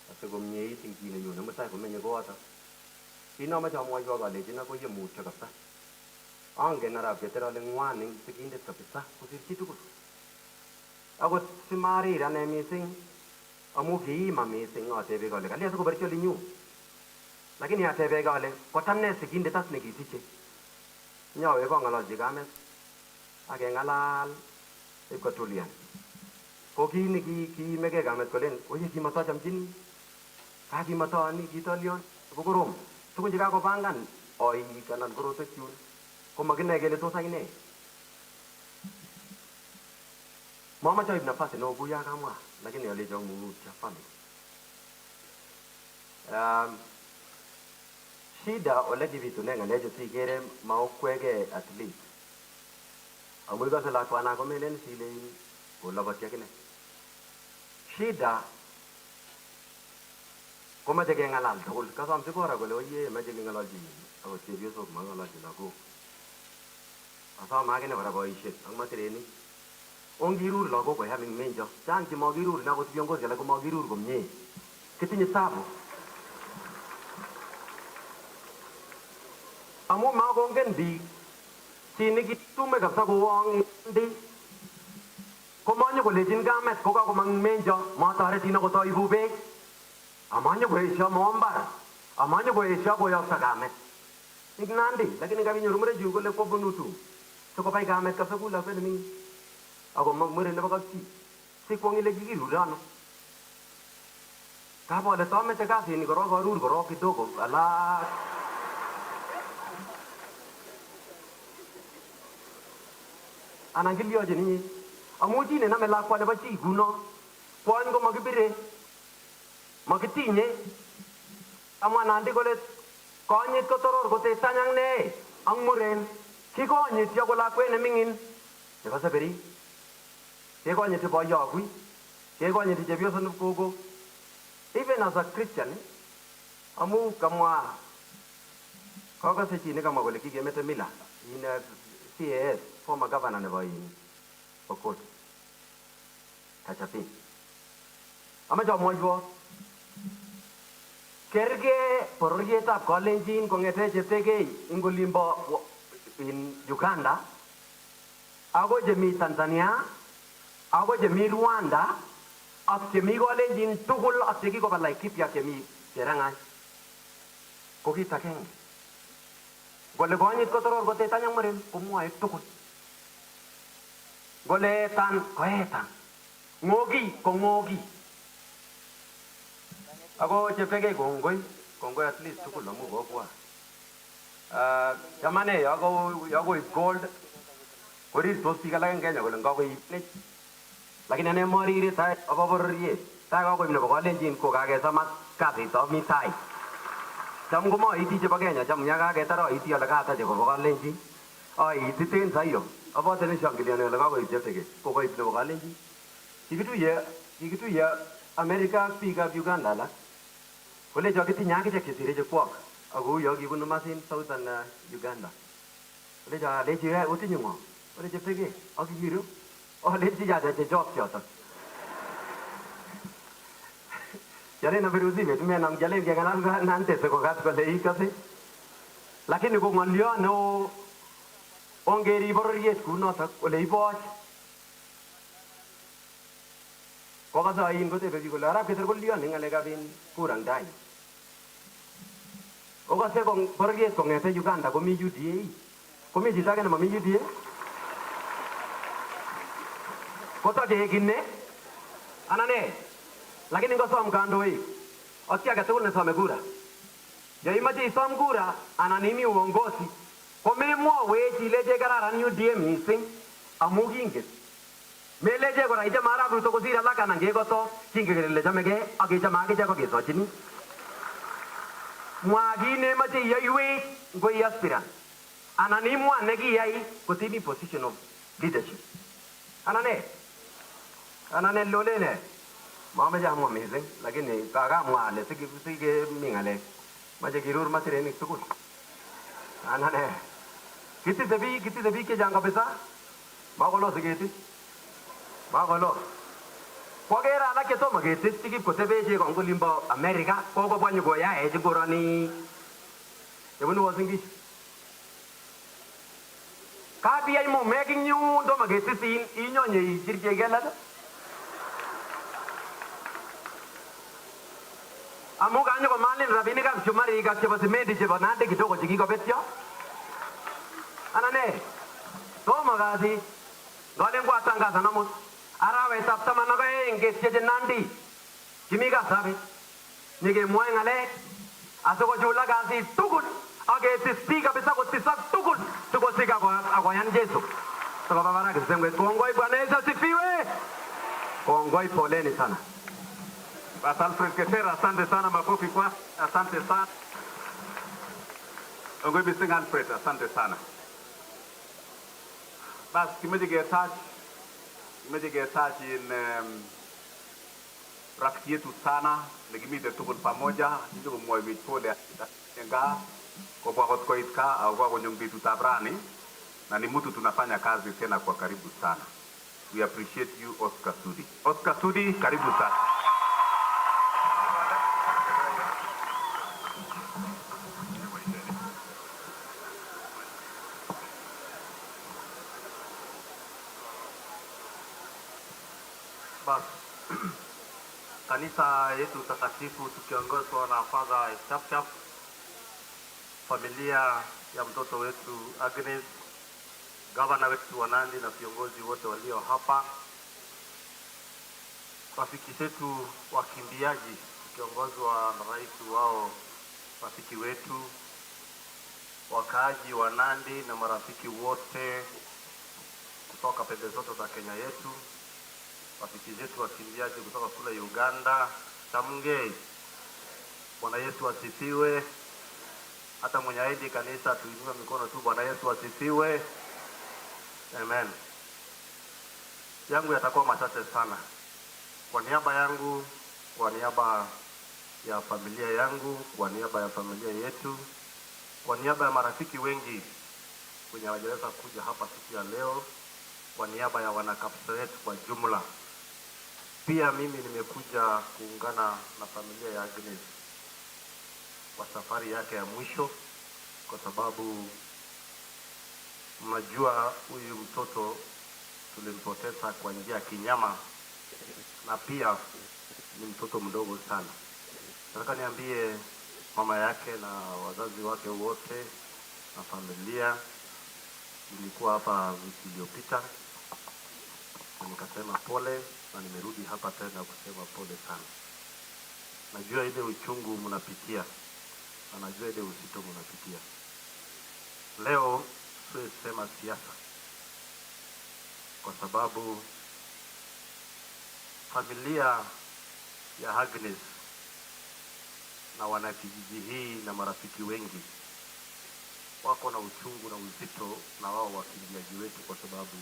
Asikomyeit ing chi nenyone mutai komenye koyoto. Kinomoche amwoiwo kalechino koye mutyo kabisa. Angen arap Keter ale ng'wan eng sigindet kabisa kosir chi tugul. Akot simarir ane mising amu kiima mising atebe kole kalya sikoborchi olinyu. Lakini atebe kole kotamne sigindet as nekisiche. Nyawe kong'ololchi kamet akeng'alal ipkotulian. Ko kii nekiimeke kamet kolen oye kimatochomchini kakimatoni kitolion kokorom. Tukun chekakopangan oik anan korotwek chun komakine kele tos akine. Mamache oib nafasi neo kuya kamwa lakini alecho mutyo family. Shida ole kibitune ng'alechu sikere maokwege at least. Amu ikose lakwana komelen silein koloboti akine. Shida komache keng'alal tugul. Kasom sikora kole oye mache keng'alalchi akot chepyosok mang'alalchi lagok. Asom akine kora boisiet ak matirenik. Ongirur lagok koyam ing menjo. Chang chemakirur na akot viongozi alak komakirur komye. Kitinye tabu. Amu makongen biik chi nekitume kabisa kowong Nandi komanyo kolechin kamet kokakomang menjo matoretin akot oibu beek. Amanyo koesyo mombar. Amanyo koesyo koyokto kamet. Ing Nandi lakini kabinyoru murechu kole kobunu tu. Sikobai kamet kabisa kula kweli mingi. Ako mure nebo kapchi. Sikwong ile kikirure ano. Kabole tomete kasini korok arur korok kidogo ala anan kiliyochin inye. Amu chi nename lakwa nebo chi kuno. Kwony ko makibire. Makitinye. Amwa Nandi kole konyit kotoror kotetanyang ne ang muren. Kikonyit yo ko lakwet nemingin nebo seberi. Kekonyiti boyokui. Kekonyiti chepyoso nipkogo. Even as a Christian, amu kamwa kakase chi nekamwa kole kikemete mila in CAS former governor nebo in Pokot Kachapin. Amache amwoiwo kerge bororietab Kalenjin kong'ete Cheptegei ing olimbo in Uganda ako chemi Tanzania ako chemi Rwanda ak chemi Kalenjin tugul ak chekikoba Laikipia chemi Cherang'any ko kit agenge. Kole konyit kotoror kotetanyang muren komwoe tugul. Kole etan koetan. Ng'oki ko ng'oki. Ako Cheptegei kongoi at least tugul amu kokwa. Chamane yakoib gold korirtos biik alak eng Kenya kole ngakoib nech Lakini ane moriri tai ababororiet. Tai kakoib nebo Kalenjin ko kakesamak kasit mi tai. Cham ko moiti chebo Kenya cham nyakaketar oiti ole kata chebo Kalenjin. Oiti ten sayo. Abote ne shangiliane ole kakoib chepteke. Ko koib nebo Kalenjin. Kikituye America ak biikab Uganda alak. Kolecho kitinye akichek chesire chekwok. Ako uyo kibunu Masin Southern Uganda. Kolecho alechi otinye ng'o? Ole chepteke ak kikiru. Alechi jaja chechok chotok. Jale na virusi vetu menam jale ngekanal nante se kokat kole ikase. Lakini ko ng'olyo neo ongeri bororiet kunotok ole iboch. Kokasain kotebe biik kole arap keter kolyon eng ng'alekab kurang tai. Okase kong bororiet kong'ete Uganda komi UDA. Komi chito age nemami UDA. Kotoche kinne anane. Lakini ngosom kandoik ak chi age tugul nesome kura. Yo imache isom kura anan imi uongozi komemwowech ileche kararan UDA mising amu kingen. Meleche kora ichame arap Ruto kosir alak anan kekoto kingen kele chamegei ak kechame akichek kokesochini. Mwa kit nemache iyoiwech ngo i aspirant anan imwa nekiyai kotimi position of leadership. Anane lolene mamache amwa mising lakini kakamwa ale sige mi ng'alek. Mache kirur matirenik tugul. Anane kitise biik chechang kabisa makolo sigetis. Makolo. Kwakere alak chetomo ketis chikip kotebe cheko eng olimbo America kokobwa nyokoyaech eng koroni chebunu Uasin Gishu. Kabiyai momek ing yu tomo ketisin inyonye ichirchei kelet. Amu kanyo komalin rabinikab chumarik ak chebo simendi chebo Nandi kidogo chekikobetyo. Anane tomo kasi ngalen kwatangaza namut arawetab 12 ketyeche Nandi kimi kasabet nyikemwoe ng'alek asikochulak kasit tugul ak ketis biik kabisa kotisak tugul sikosik akoyan Jesu sikoba barak kisengwet. Kongoi, Bwana Yesu asifiwe. Kongoi, poleni sana. Bas Alfred Ketera, asante sana, makofi kwa, asante sana. Kongoi mising Alfred, asante sana. Bas kimeche ketach in rafiki yetu sana nekimite tugul pamoja ndio kumwoiwech pole nga kwa kot koit ka au kwa kwenye betutab rani na ni mtu tunafanya kazi tena kwa karibu sana. We appreciate you Oscar Sudi. Oscar Sudi, karibu sana. Bas, kanisa yetu takatifu tukiongozwa na Father Chapchap, familia ya mtoto wetu Agnes, gavana wetu wa Nandi na viongozi wote walio hapa, rafiki zetu wakimbiaji tukiongozwa na rais wao, rafiki wetu, wakaaji wa Nandi na marafiki wote kutoka pembe zote za Kenya yetu, rafiki zetu wakimbiaji kutoka kule Uganda, Tamngei. Bwana Yesu asifiwe. Hata mwenye aidi kanisa tuinue mikono tu. Bwana Yesu asifiwe. Amen. Yangu yatakuwa machache sana. Kwa niaba yangu, kwa niaba ya familia yangu, kwa niaba ya familia yetu, kwa niaba ya marafiki wengi wenye wajaweza kuja hapa siku ya leo, kwa niaba ya wanakapseret kwa jumla, pia mimi nimekuja kuungana na familia ya Agnes kwa safari yake ya mwisho, kwa sababu mnajua huyu mtoto tulimpoteza kwa njia ya kinyama na pia ni mtoto mdogo sana. Nataka niambie mama yake na wazazi wake wote na familia, nilikuwa hapa wiki iliyopita na nikasema pole, na nimerudi hapa tena kusema pole sana. Najua ile uchungu mnapitia, na najua ile uzito mnapitia. Leo siwezi sema siasa, kwa sababu familia ya Agnes na wanakijiji hii na marafiki wengi wako na uchungu na uzito na wao wakimbiaji wetu, kwa sababu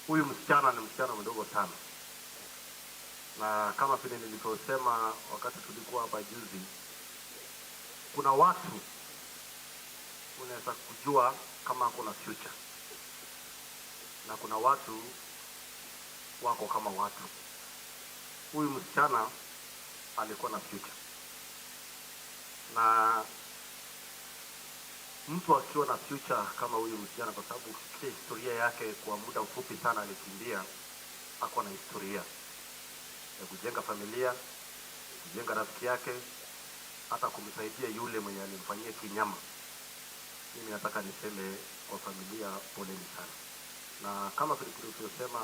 huyu msichana ni msichana mdogo sana, na kama vile nilivyosema wakati tulikuwa hapa juzi, kuna watu unaweza kujua kama kuna future na kuna watu wako kama watu. Huyu msichana alikuwa na future, na mtu akiwa na future kama huyu msichana, kwa sababu ukifikia historia yake kwa muda mfupi sana alikimbia, ako na historia ya kujenga familia, kujenga rafiki yake, hata kumsaidia yule mwenye alimfanyia kinyama. Mimi nataka niseme kwa familia, poleni sana, na kama tulivyosema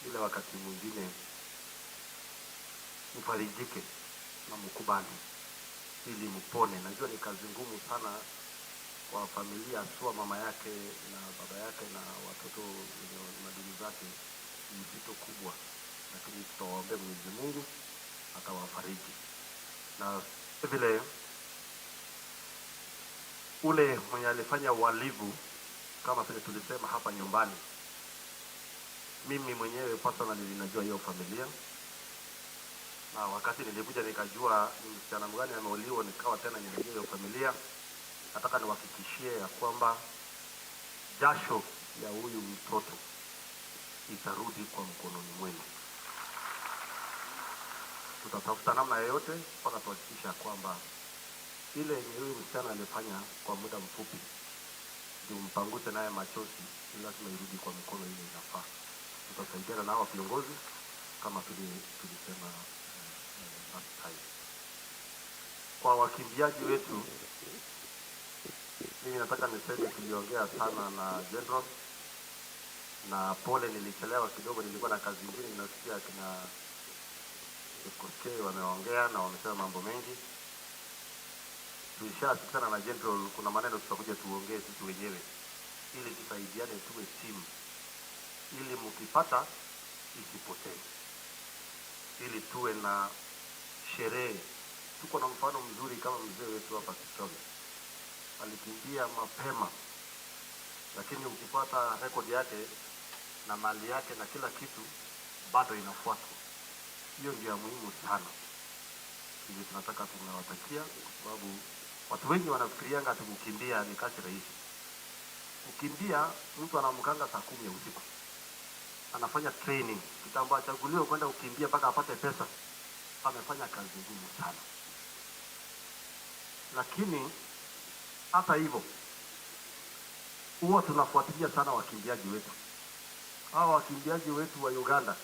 ile wakati mwingine, mfarijike na mkubali ili mpone. Najua ni kazi ngumu sana kwa familia, asua mama yake na baba yake na watoto na ndugu zake, ni mzito kubwa, lakini tutawaombea Mwenyezi Mungu atawafariji. Na vile ule mwenye alifanya uhalifu, kama vile tulisema hapa nyumbani, mimi mwenyewe personally ninajua hiyo familia, na wakati nilikuja nikajua ni msichana mgani ameuliwa, nikawa tena ninajua hiyo familia. Nataka niwahakikishie ya kwamba jasho ya huyu mtoto itarudi kwa mkononi mwenu. Tutatafuta namna yoyote mpaka tuhakikisha kwamba ile yenye huyu msichana alifanya kwa muda mfupi ndio mpanguse naye machozi, lazima irudi kwa mikono ile inafaa. Tutasaidiana na hao viongozi kama tulisema last time. Kwa wakimbiaji wetu, mimi nataka niseme tuliongea sana na General, na pole nilichelewa kidogo, nilikuwa na kazi nyingine. Ninasikia kina Koskei wameongea na wamesema mambo mengi. Tulishasikana na General, kuna maneno tutakuja tuongee sisi wenyewe ili tusaidiane, tuwe team, ili mkipata isipotee, ili tuwe na sherehe. Tuko na mfano mzuri kama mzee wetu hapa Kichobe, alikimbia mapema, lakini ukipata rekodi yake na mali yake na kila kitu bado inafuatwa. Hiyo ndio muhimu sana. Hivi tunataka tunawatakia, kwa sababu watu wengi wanafikirianga ati kukimbia ni kazi rahisi. Kukimbia, mtu anamkanga saa 10 ya usiku, anafanya training, kitambo achaguliwe kwenda kukimbia mpaka apate pesa, amefanya kazi ngumu sana. Lakini hata hivyo huwa tunafuatilia sana wakimbiaji wetu. Hao wakimbiaji wetu wa Uganda,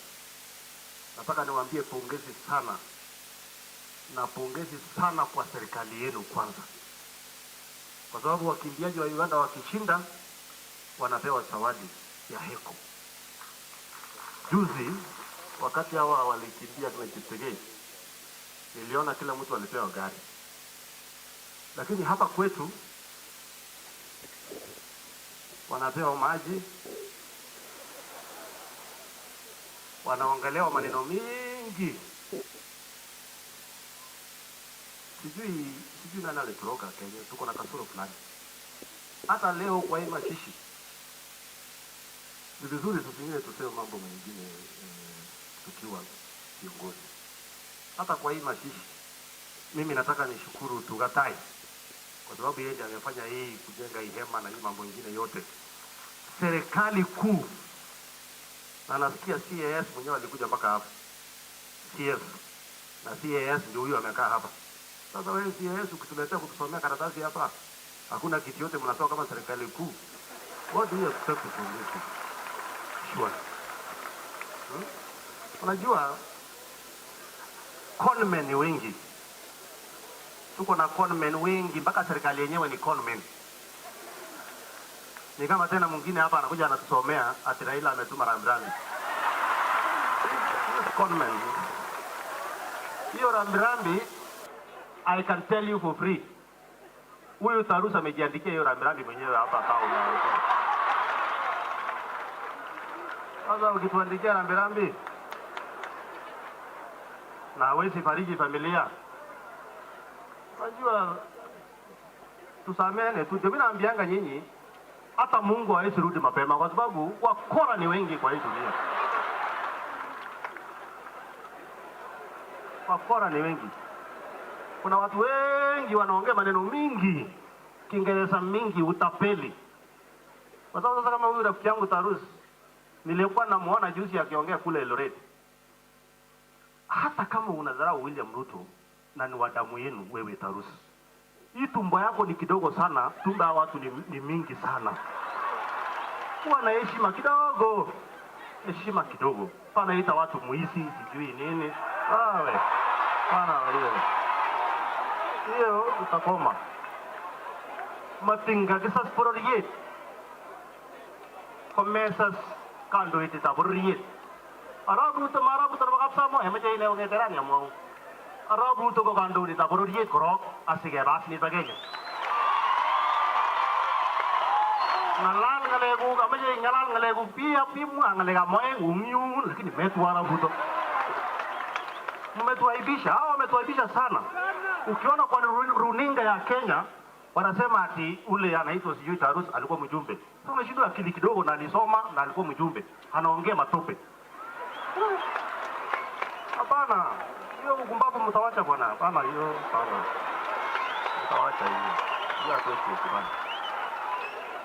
nataka niwaambie pongezi sana, na pongezi sana kwa serikali yenu kwanza, kwa sababu wakimbiaji wa Uganda wakishinda wanapewa zawadi ya heko. Juzi wakati hawa walikimbia kwa Kisii, niliona kila mtu alipewa gari, lakini hapa kwetu wanapewa maji, wanaongelewa maneno mingi. Sijui nani alitoroka Kenya, tuko na kasoro fulani. Hata leo kwa hii mazishi, ni vizuri tusingine tuseme mambo mengine tukiwa viongozi. Hata kwa hii mazishi, mimi nataka nishukuru Tugatai, kwa sababu yeye ndiye amefanya hii kujenga hii hema na hii mambo mengine yote. Serikali kuu, na nasikia CAS mwenyewe alikuja mpaka hapa. CS na CAS ndio huyo amekaa hapa. Sasa wewe CAS ukituletea kutusomea karatasi hapa, hakuna kitu yote mnatoa kama serikali kuu. What do you expect from this? Sure. Unajua conmen ni wengi. Tuko na conmen wengi, mpaka serikali yenyewe ni conmen. Ni kama tena mwingine hapa anakuja anatusomea ati Raila ametuma rambirambi. Conmen. Hiyo rambirambi, I can tell you for free. Huyu Tarusa amejiandikia hiyo rambirambi mwenyewe hapa kao. Sasa ukituandikia rambirambi, na hawezi fariji familia. Unajua tusamene tu, ndio mimi naambianga nyinyi hata Mungu hawezi rudi mapema kwa sababu wakora ni wengi kwa hii dunia. Wakora ni wengi. Kuna watu wengi wanaongea maneno mingi, Kiingereza mingi, utapeli. Kwa sababu sasa kama huyu rafiki yangu Tarus nilikuwa namuona juzi akiongea kule Eldoret. Hata kama unadharau William Ruto na ni wadamu yenu wewe Tarus, hii tumbo yako ni kidogo sana, tumbo ya watu ni mingi sana. Kuwa na heshima kidogo. Heshima kidogo. Panaita watu muisi, sijui nini. Awe. Pana hiyo. Hiyo utakoma. Matinga kisas pororiet. Komesas kando iti taboriet. Arabu to marabu to makapsa mo emaje ile ngeteran ya mo. Arabu to ko kando iti taboriet korok asige ras ni bagenya. Ngalal ngalegu kamaje ngalal ngalegu pia pimu ngalega moe umyu lakini metu Arabu to. Mmetuaibisha, hao wametuaibisha sana. Ukiona kwa runinga ya Kenya wanasema ati ule anaitwa sijui Tarus alikuwa mjumbe. Sasa unashindwa akili kidogo na alisoma na alikuwa mjumbe. Anaongea matope. Hapana. Hiyo ukumbavu mtawacha bwana. Hapana hiyo, hapana. Mtawacha hiyo. Hiyo hatuwezi bwana.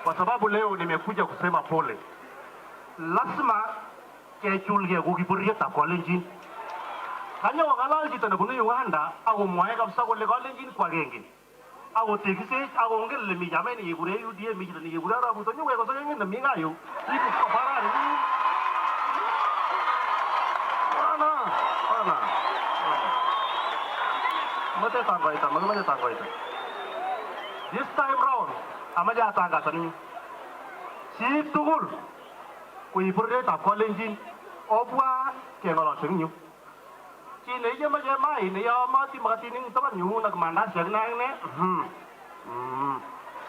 Kwa sababu leo nimekuja kusema pole. Lazima kechulge kukipurieta kwa lenjini. Kanya wakala jita na bunu Uganda ako mwae kabisa ko legal engine kwa genge ako tekise ako ngel mi jameni yegure UDA mi ni yegure Arabu to nywe ko so ngene na mi gayo iku ko para ni ana mate tangaita magmane tangaita this time round amaja tanga tani si tugul ko ipurde ta ko engine obwa ke ngala tnyu Chile je maja ini ya mati makatining taban nyu nagmanda siya na ne.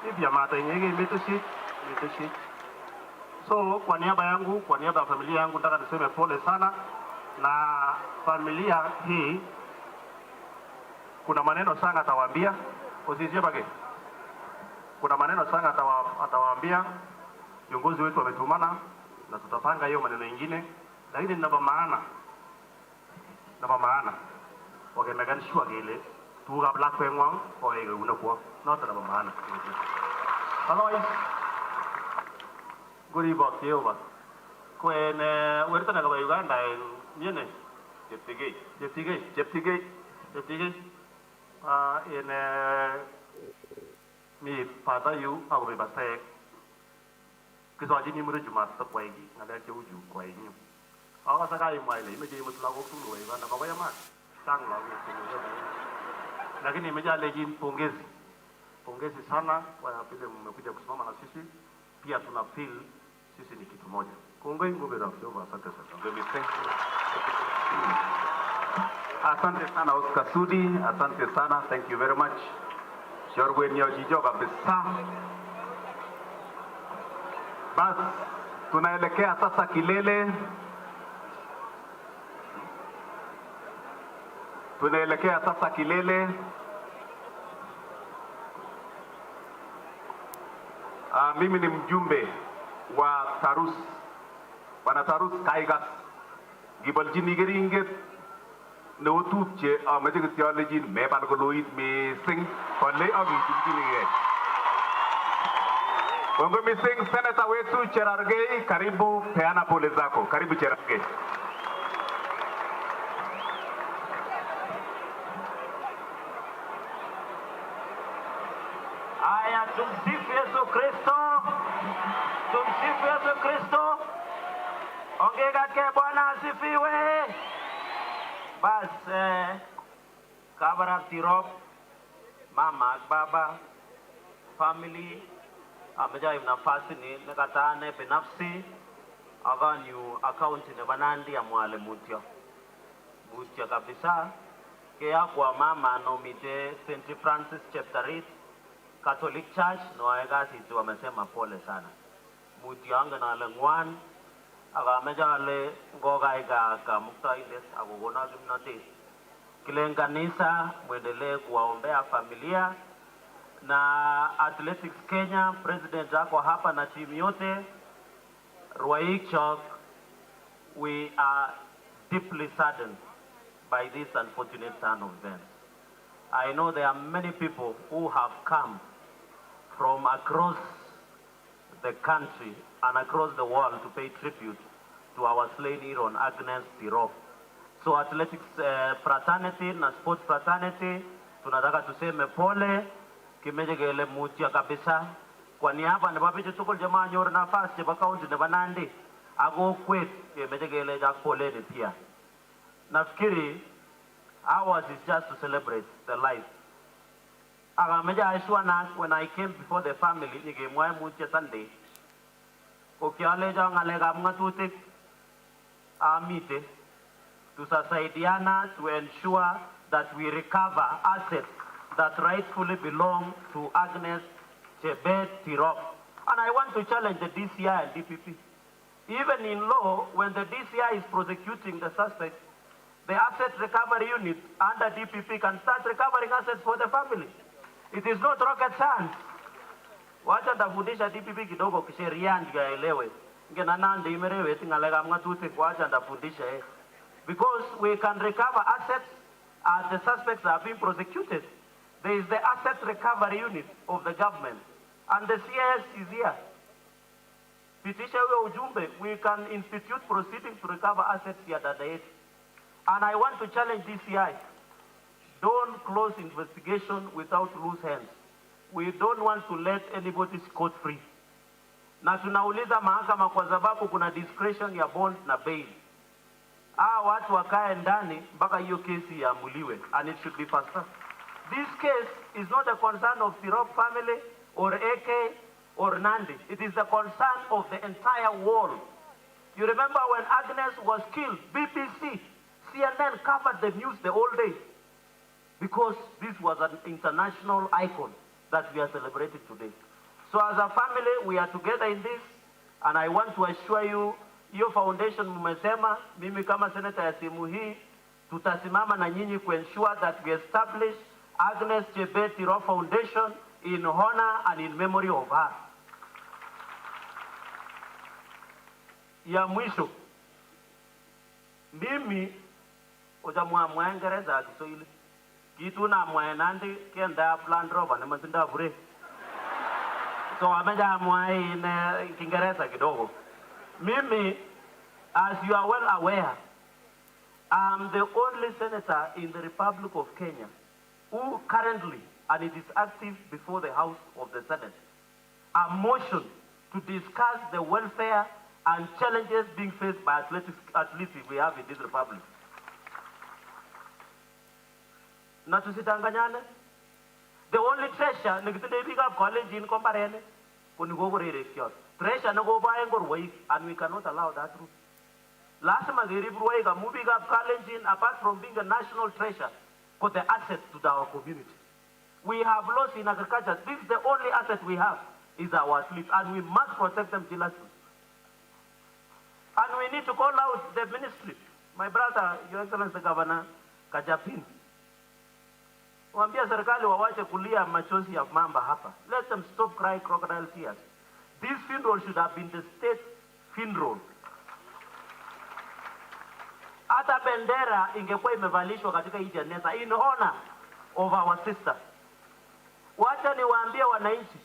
Ibya mata nyege metoshit. So kwa niaba yangu, kwa niaba ya familia yangu nataka niseme pole sana na familia hii. Kuna maneno sana atawaambia, usije bage. Kuna maneno sana atawaambia. Viongozi wetu wametumana na tutapanga hiyo maneno mengine, lakini nina maana Wakamegan shua gele, tuga black penguang, or a unaqua, not a man. Otherwise, good evening, over. When we're talking about Uganda and Yene, Jeptigate, in me, Pata, you, I will be mistake. Because I didn't remember you must stop waiting, and I told you quite new. Ako sa kayo may image mo tulaw ko tuloy ba na kabayaman sang lang ito lakini imejaa legend pongezi sana kwa vile mmekuja kusimama na sisi pia tuna feel sisi ni kitu moja kongoi ngome za Jehova asante sana asante sana Oscar Sudi asante sana thank you very much shorwe ni ojijo kabisa bas tunaelekea sasa kilele mimi ni mjumbe wa Tarus bwana Tarus Kaigas gibaljini geringet ne wotupche amaje theology me ban ko loit me sing kolle agi jini bongo mi sing senator wetu Cherargei karibu peana pole zako karibu Cherargei Tumsifu Yesu Kristo. Tumsifu Yesu Kristo. Ongea ke Bwana asifiwe. Bas Kabarnet Tirop, mama, baba, family amejaa nafasi ni nakatane binafsi aganyu account ne banandi ya mwale mutyo kabisa ke kwa mama nomite St. Francis chapter 8 Catholic Church no aigasi tu wamesema pole sana. Mutianga na lengwan aga mejale ngoga iga ka mukta indes agogona gimnate kile kanisa muendelee kuwaombea familia na Athletics Kenya president wako hapa na timu yote Ruaichok. We are deeply saddened by this unfortunate turn of events. I know there are many people who have come from across the country and across the world to pay tribute to our slain hero Agnes Tirop. So athletics fraternity na sports fraternity tunataka tuseme pole kimejegele mutia kabisa kwa niaba na babiche tukul jamaa nyor nafasi ya kaunti na Nandi ago kwet kimejegele ja pole ni pia. Nafikiri ours is just to celebrate the life. Agameja aishwana when I came before the family nigemwa mutia Sunday ukialeja ngalega mngatutik amite tusaidiana to ensure that we recover assets that rightfully belong to Agnes Tirop. And I want to challenge the DCI and DPP. Even in law, when the DCI is prosecuting the suspect, the asset recovery unit under DPP can start recovering assets for the family. It is not rocket science. Wacha ndafundisha DPP kidogo kisheria ndigaelewe. Ngena Nandi imerewe tingalega mngatuti wacha ndafundisha because we can recover assets as the suspects are being prosecuted. There is the asset recovery unit of the government and the CIS is here. Pitisha we ujumbe, we can institute proceedings to recover assets here at the And I want to challenge DCI. Don't close investigation without loose hands. We don't want to let anybody scot-free. Na tunauliza mahakama kwa sababu kuna discretion ya bond na bail. Watu wakae ndani mpaka hiyo kesi iamuliwe and it should be faster. This case is not a concern of Tirop family or AK or Nandi. It is the concern of the entire world. You remember when Agnes was killed, BBC, CNN covered the news the whole day because this was an international icon that we are celebrating today. So as a family, we are together in this, and I want to assure you, your foundation mmesema, mimi kama senator ya simu hii, tutasimama na nyinyi to ensure that we establish Agnes Tirop Foundation in honor and in memory of her. Ya mwisho, mimi ujamwa Mwingereza Kiswahili. Kitu na Nandi kienda Land Rover na mazinda bure. So ameja mwai in Kiingereza kidogo. Mimi, as you are well aware, I'm the only senator in the Republic of Kenya who currently, and it is active before the House of the Senate, a motion to discuss the welfare and challenges being faced by athletes we have in this republic. Na tusitanganyane. The only treasure nikitende big up college in Kabarnet kunigogorere kyo. Treasure nago bae ngorwai and we cannot allow that route. Last month we got moving up college in apart from being a national treasure for the assets to our community. We have lost in agriculture. This is the only asset we have is our athletes and we must protect them jealously. And we need to call out the ministry. My brother, Your Excellency Governor Kajapin. Wambia serikali wawache kulia machozi ya mamba hapa. Let them stop crying crocodile tears. This funeral should have been the state funeral. Hata bendera ingekuwa imevalishwa katika hii jeneza in honor of our sister. Wacha niwaambie wananchi,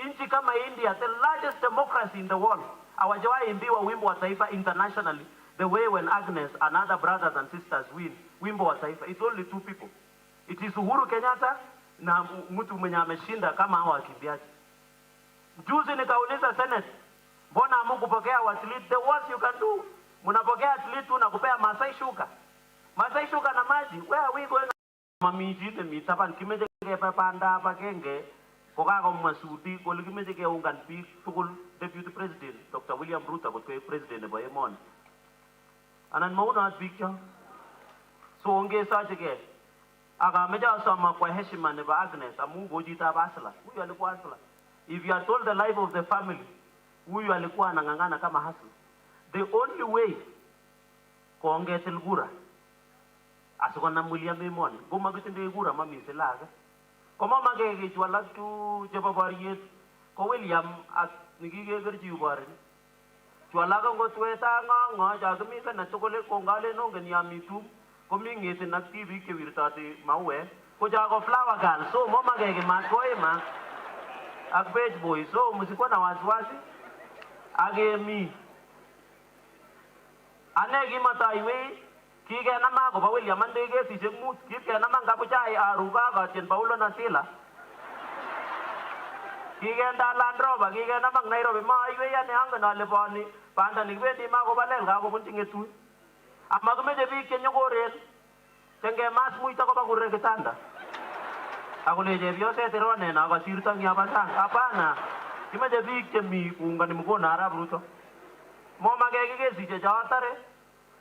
nchi kama India, the largest democracy in the world, hawajawahi imbiwa wimbo wa taifa internationally the way when Agnes and other brothers and sisters win wimbo wa taifa. It's only two people. It is Uhuru Kenyatta na mtu mwenye ameshinda kama hao wakimbiaji. Juzi nikauliza Senate, mbona hamkupokea athlete? The worst you can do, mnapokea athlete tu na kupea Masai Shuka. Masai Shuka na maji. Where are we going? Mamiji the mitapan kimeje ke panda pakenge koka ko masudi ko likimeje ke ungan pi tukul deputy president Dr. William Ruto ko president ba Emon. Anan mauna picture. So ongeza jike akameja soma kwa heshima ne ba Agnes amungu jita basla. Huyu alikuwa asla. If you are told the life of the family, huyu alikuwa anangangana kama hasla. The only way kuongeza Lugura asikonam William emoni ngomakitindoi kura mami silaga komamake kechwal ak tu chebo boriet ko William ak nikikekerchi yuborin chwalak angot weta ng'o chakimiten atugul kongalen ongen yamitum komi ng'etin ak tibik chewirtoti mauwek ko chako flower girl so mamake kimat koima ak page boy so msikuwa na wasiwasi akemi ane kimataiwei kikenama akobo William ande kesishek mut kikenama ngabuchai aruka akatien Paulo na Sila kikenda Land Rover kikenama ak Nairobi maiwei ane angen ale boni banda nikibendi makobalel kakobunchi ng'etui amakimeche biik chenyokoren chengemas muito koba kurre kitanda akole chepyoset ironen akasirto eng yaba sang hapana kimeche biik chemi kuungani mkono arap Ruto momake kikesiche chotare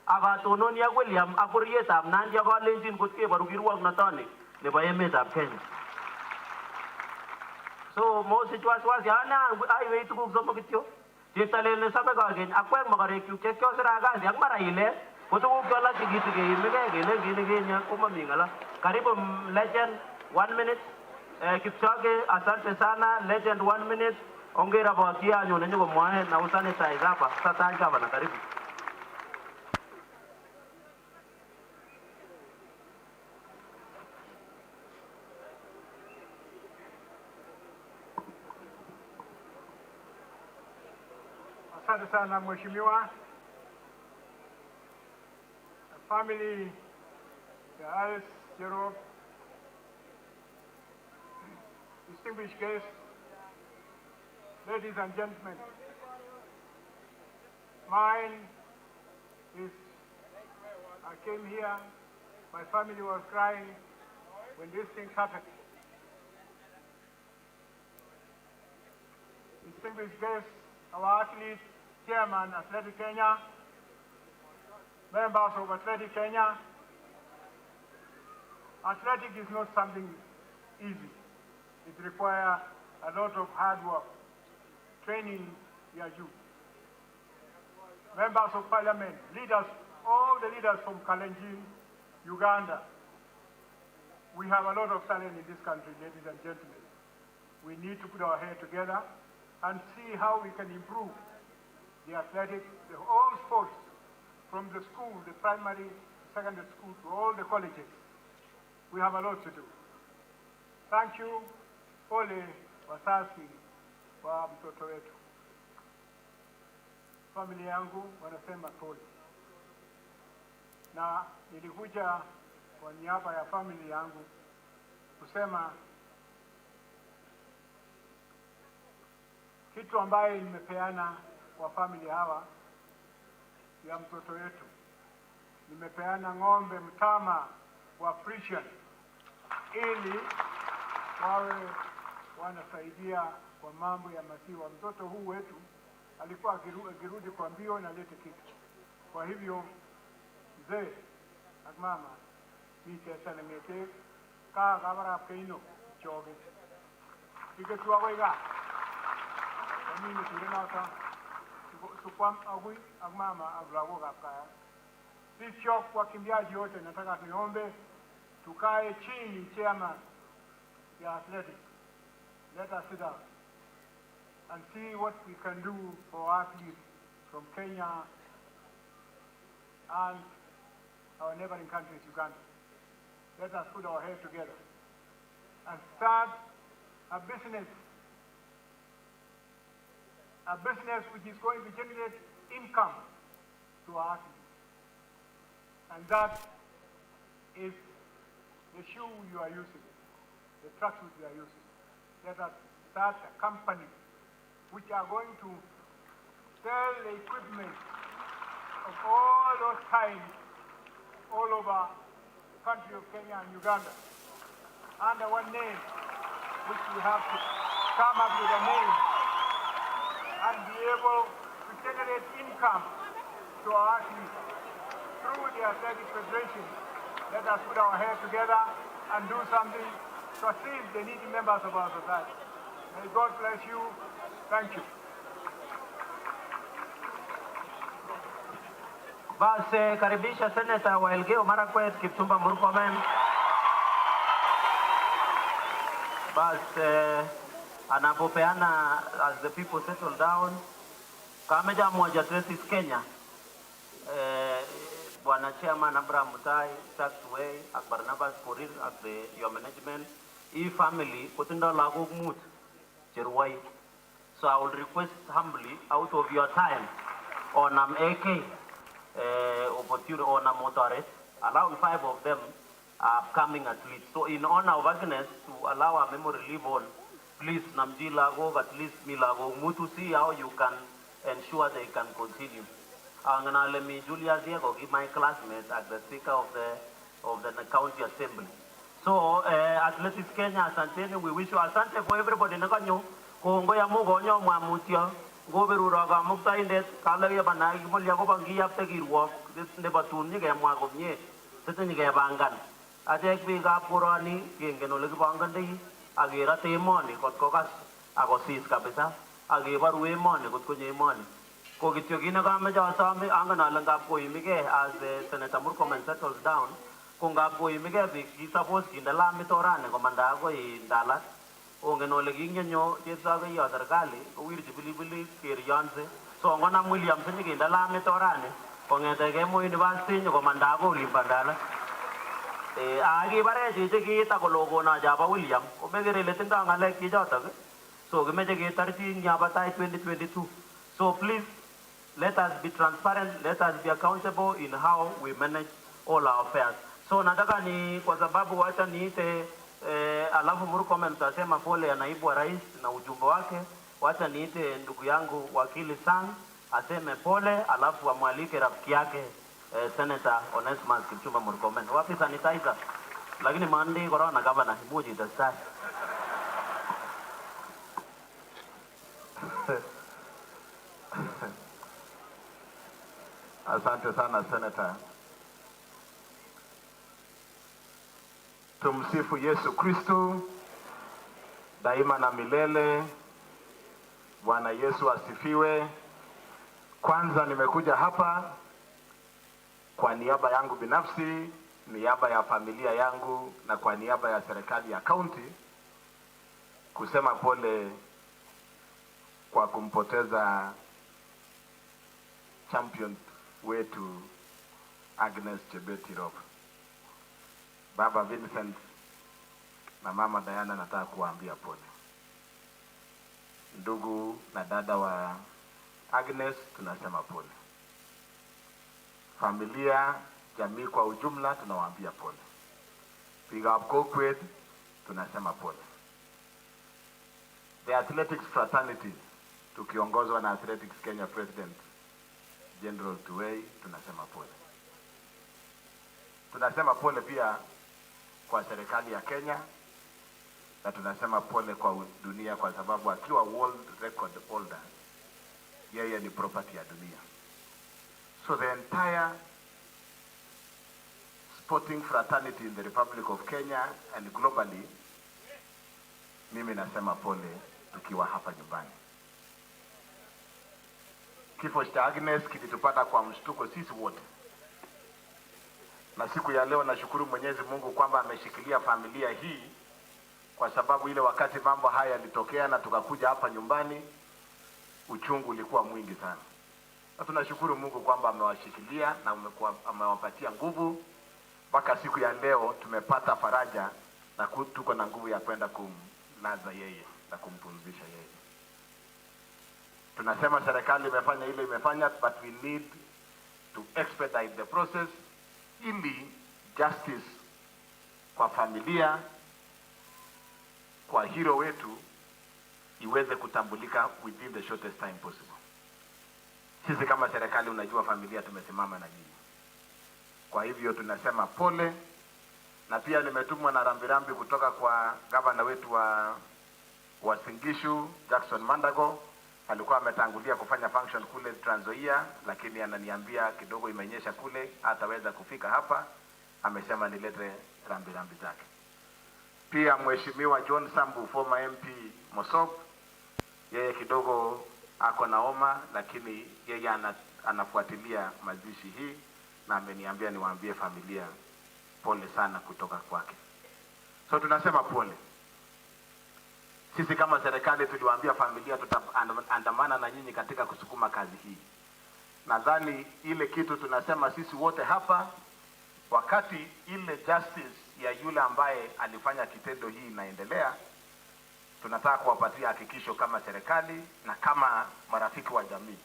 akatononi ak William ak bororietab Nandi akalenjin kot keboru kirwognotoni nebo emetab Kenya so mosich wasiwasi ane aiwei tuguk somok kityo cheptalel nesobe kokeny akwek mokorekyuk chekiosira kasi ak mara ilet ko tuguk chola chekitigeimigei kele kini Kenya komami ng'ala karibu legend 1 minute Kipchoge asante sana legend 1 minute ongera bokia anyone nyokomwae na usanitize hapa sasa gavana karibu Asante sana mheshimiwa. Family, the Agnes Tirop, distinguished guests, ladies and gentlemen, mine is, I came here, my family was crying when these things happened. Distinguished guests, our athletes, Chairman, Athletic Kenya, members of Athletic Kenya. Athletic is not something easy. It requires a lot of hard work, training your youth. Members of Parliament, leaders, all the leaders from Kalenjin, Uganda. We have a lot of talent in this country, ladies and gentlemen. We need to put our head together and see how we can improve the athletics, all sports, from the school, the primary, secondary school, to all the colleges. We have a lot to do. Thank you, Ole Wasasi, wa mtoto wetu. Familia yangu wanasema pole. Na nilikuja kwa niaba ya familia yangu kusema kitu ambaye nimepeana kwa familia hawa ya mtoto wetu. Nimepeana ng'ombe mtama wa Frisian ili wawe wanasaidia kwa mambo ya maziwa. Mtoto huu wetu alikuwa akirudi kwa mbio na lete kitu. Kwa hivyo mzee ak mama nitesalemete ka kabara peino choge iketua wega mimi tulinata sukwam agui ak mama aglago kapkaya sio kwa kimbiaji yote nataka niombe tukae chini chairman ya athletics. Let us sit down and see what we can do for athletes from Kenya and our neighboring countries, Uganda. Let us put our heads together and start a business which is going to generate income to our athletes. And that is the shoe you are using, the tracksuit you are using. Let us start a company which are going to sell the equipment of all those kinds all over the country of Kenya and Uganda under one name, which we have to come up with a name and be able to generate income to our athletes through the Athletic Federation. Let us put our heads together and do something to assist the needy members of our society. May God bless you. Thank you. Basi karibisha Senator wa Elgeyo Marakwet Kipchumba Murkomen. Basi anapopeana as the people settle down. Kama jamu wa Justice Kenya. Bwana Chairman Abraham Mutai, Taxway, Barnabas Korir, your management, family, Kotinda Lago Mut, Cherwai. So I will request humbly, out of your time, on AK, opportunity on motorist, allow 5 of them upcoming athletes. So in honor of Agnes, to allow a memory live on, please Namji Lago, at least Milago, Mutu, see how you can ensure they can continue. I'm going to let me, Julia Diego, give my classmates as the Speaker of the County Assembly. So, Athletics Kenya, Asante, we wish you Asante for everybody. Nakanyo, Kongo ya Mugonyo, Mamutia, Goberu Raga, Mukta Indet, Kalaya Banagi, Moliagobangi, after you walk, this never to Niga Magomye, Sitting Bangan. I take big up Purani, King and Olibangandi, Agira Temoni, Kokas, Agosis Capita, Agiva Wemoni, Kutkunye Money. Kogitiogina Gamaja Sami, Angana Langapo Imige, as Senator Murkomen settles down, Kungapo Imige, he supposed in the Lamitoran, Comandago in Dallas, Ongeno Leginyo, Yesaga Yadargali, will believe Kirianze, so Wana Williams in the Lamitoran, Ongetagemo University, Comandago, Limbandala. I give a Gita na Java William, Omega related down like Kijota. So we make a 13 Yabatai 2022. So please, let us be transparent, let us be accountable in how we manage all our affairs. So nataka ni kwa sababu wacha niite alafu Murkomen tutasema pole ya naibu wa rais na ujumbe wake. Wacha niite ndugu yangu wakili Sang aseme pole alafu amwalike rafiki yake Senator Onesmus Kipchumba Murkomen. Wapi sanitizer? Lakini mandi corona gavana himuji dasari. Asante sana Senator. Tumsifu Yesu Kristo daima na milele. Bwana Yesu asifiwe. Kwanza nimekuja hapa kwa niaba yangu binafsi, niaba ya familia yangu na kwa niaba ya serikali ya county kusema pole kwa kumpoteza champion wetu Agnes Tirop. Baba Vincent na Mama Diana nataka kuambia pole. Ndugu na dada wa Agnes tunasema pole. Familia, jamii kwa ujumla tunawaambia pole. Piga up Kokwet tunasema pole. The athletics fraternity tukiongozwa na Athletics Kenya President General Tuwei tunasema pole. Tunasema pole pia kwa serikali ya Kenya na tunasema pole kwa dunia kwa sababu akiwa world record holder yeye ni property ya dunia. So the entire sporting fraternity in the Republic of Kenya and globally, mimi nasema pole tukiwa hapa nyumbani. Kifo cha Agnes kilitupata kwa mshtuko sisi wote. Na siku ya leo nashukuru Mwenyezi Mungu kwamba ameshikilia familia hii kwa sababu ile wakati mambo haya yalitokea na tukakuja hapa nyumbani uchungu ulikuwa mwingi sana. Na tunashukuru Mungu kwamba amewashikilia na amewapatia nguvu mpaka siku ya leo tumepata faraja na tuko na nguvu ya kwenda kumlaza yeye na kumpumzisha yeye. Tunasema serikali imefanya ile imefanya, but we need to expedite the process ili justice kwa familia, kwa hero wetu iweze kutambulika within the shortest time possible. Sisi kama serikali unajua familia tumesimama na nyinyi. Kwa hivyo tunasema pole, na pia nimetumwa na rambirambi kutoka kwa gavana wetu wa Gishu, Jackson Mandago. Alikuwa ametangulia kufanya function kule Nzoia, lakini ananiambia kidogo imenyesha kule hataweza kufika hapa. Amesema nilete rambirambi zake. Pia Mheshimiwa John Sambu, former MP Mosop, yeye kidogo ako na homa lakini yeye anafuatilia mazishi hii na ameniambia niwaambie familia pole sana kutoka kwake. So tunasema pole. Sisi kama serikali tuliwaambia familia tutaandamana na nyinyi katika kusukuma kazi hii. Nadhani ile kitu tunasema sisi wote hapa, wakati ile justice ya yule ambaye alifanya kitendo hii inaendelea, tunataka kuwapatia hakikisho kama serikali na kama marafiki wa jamii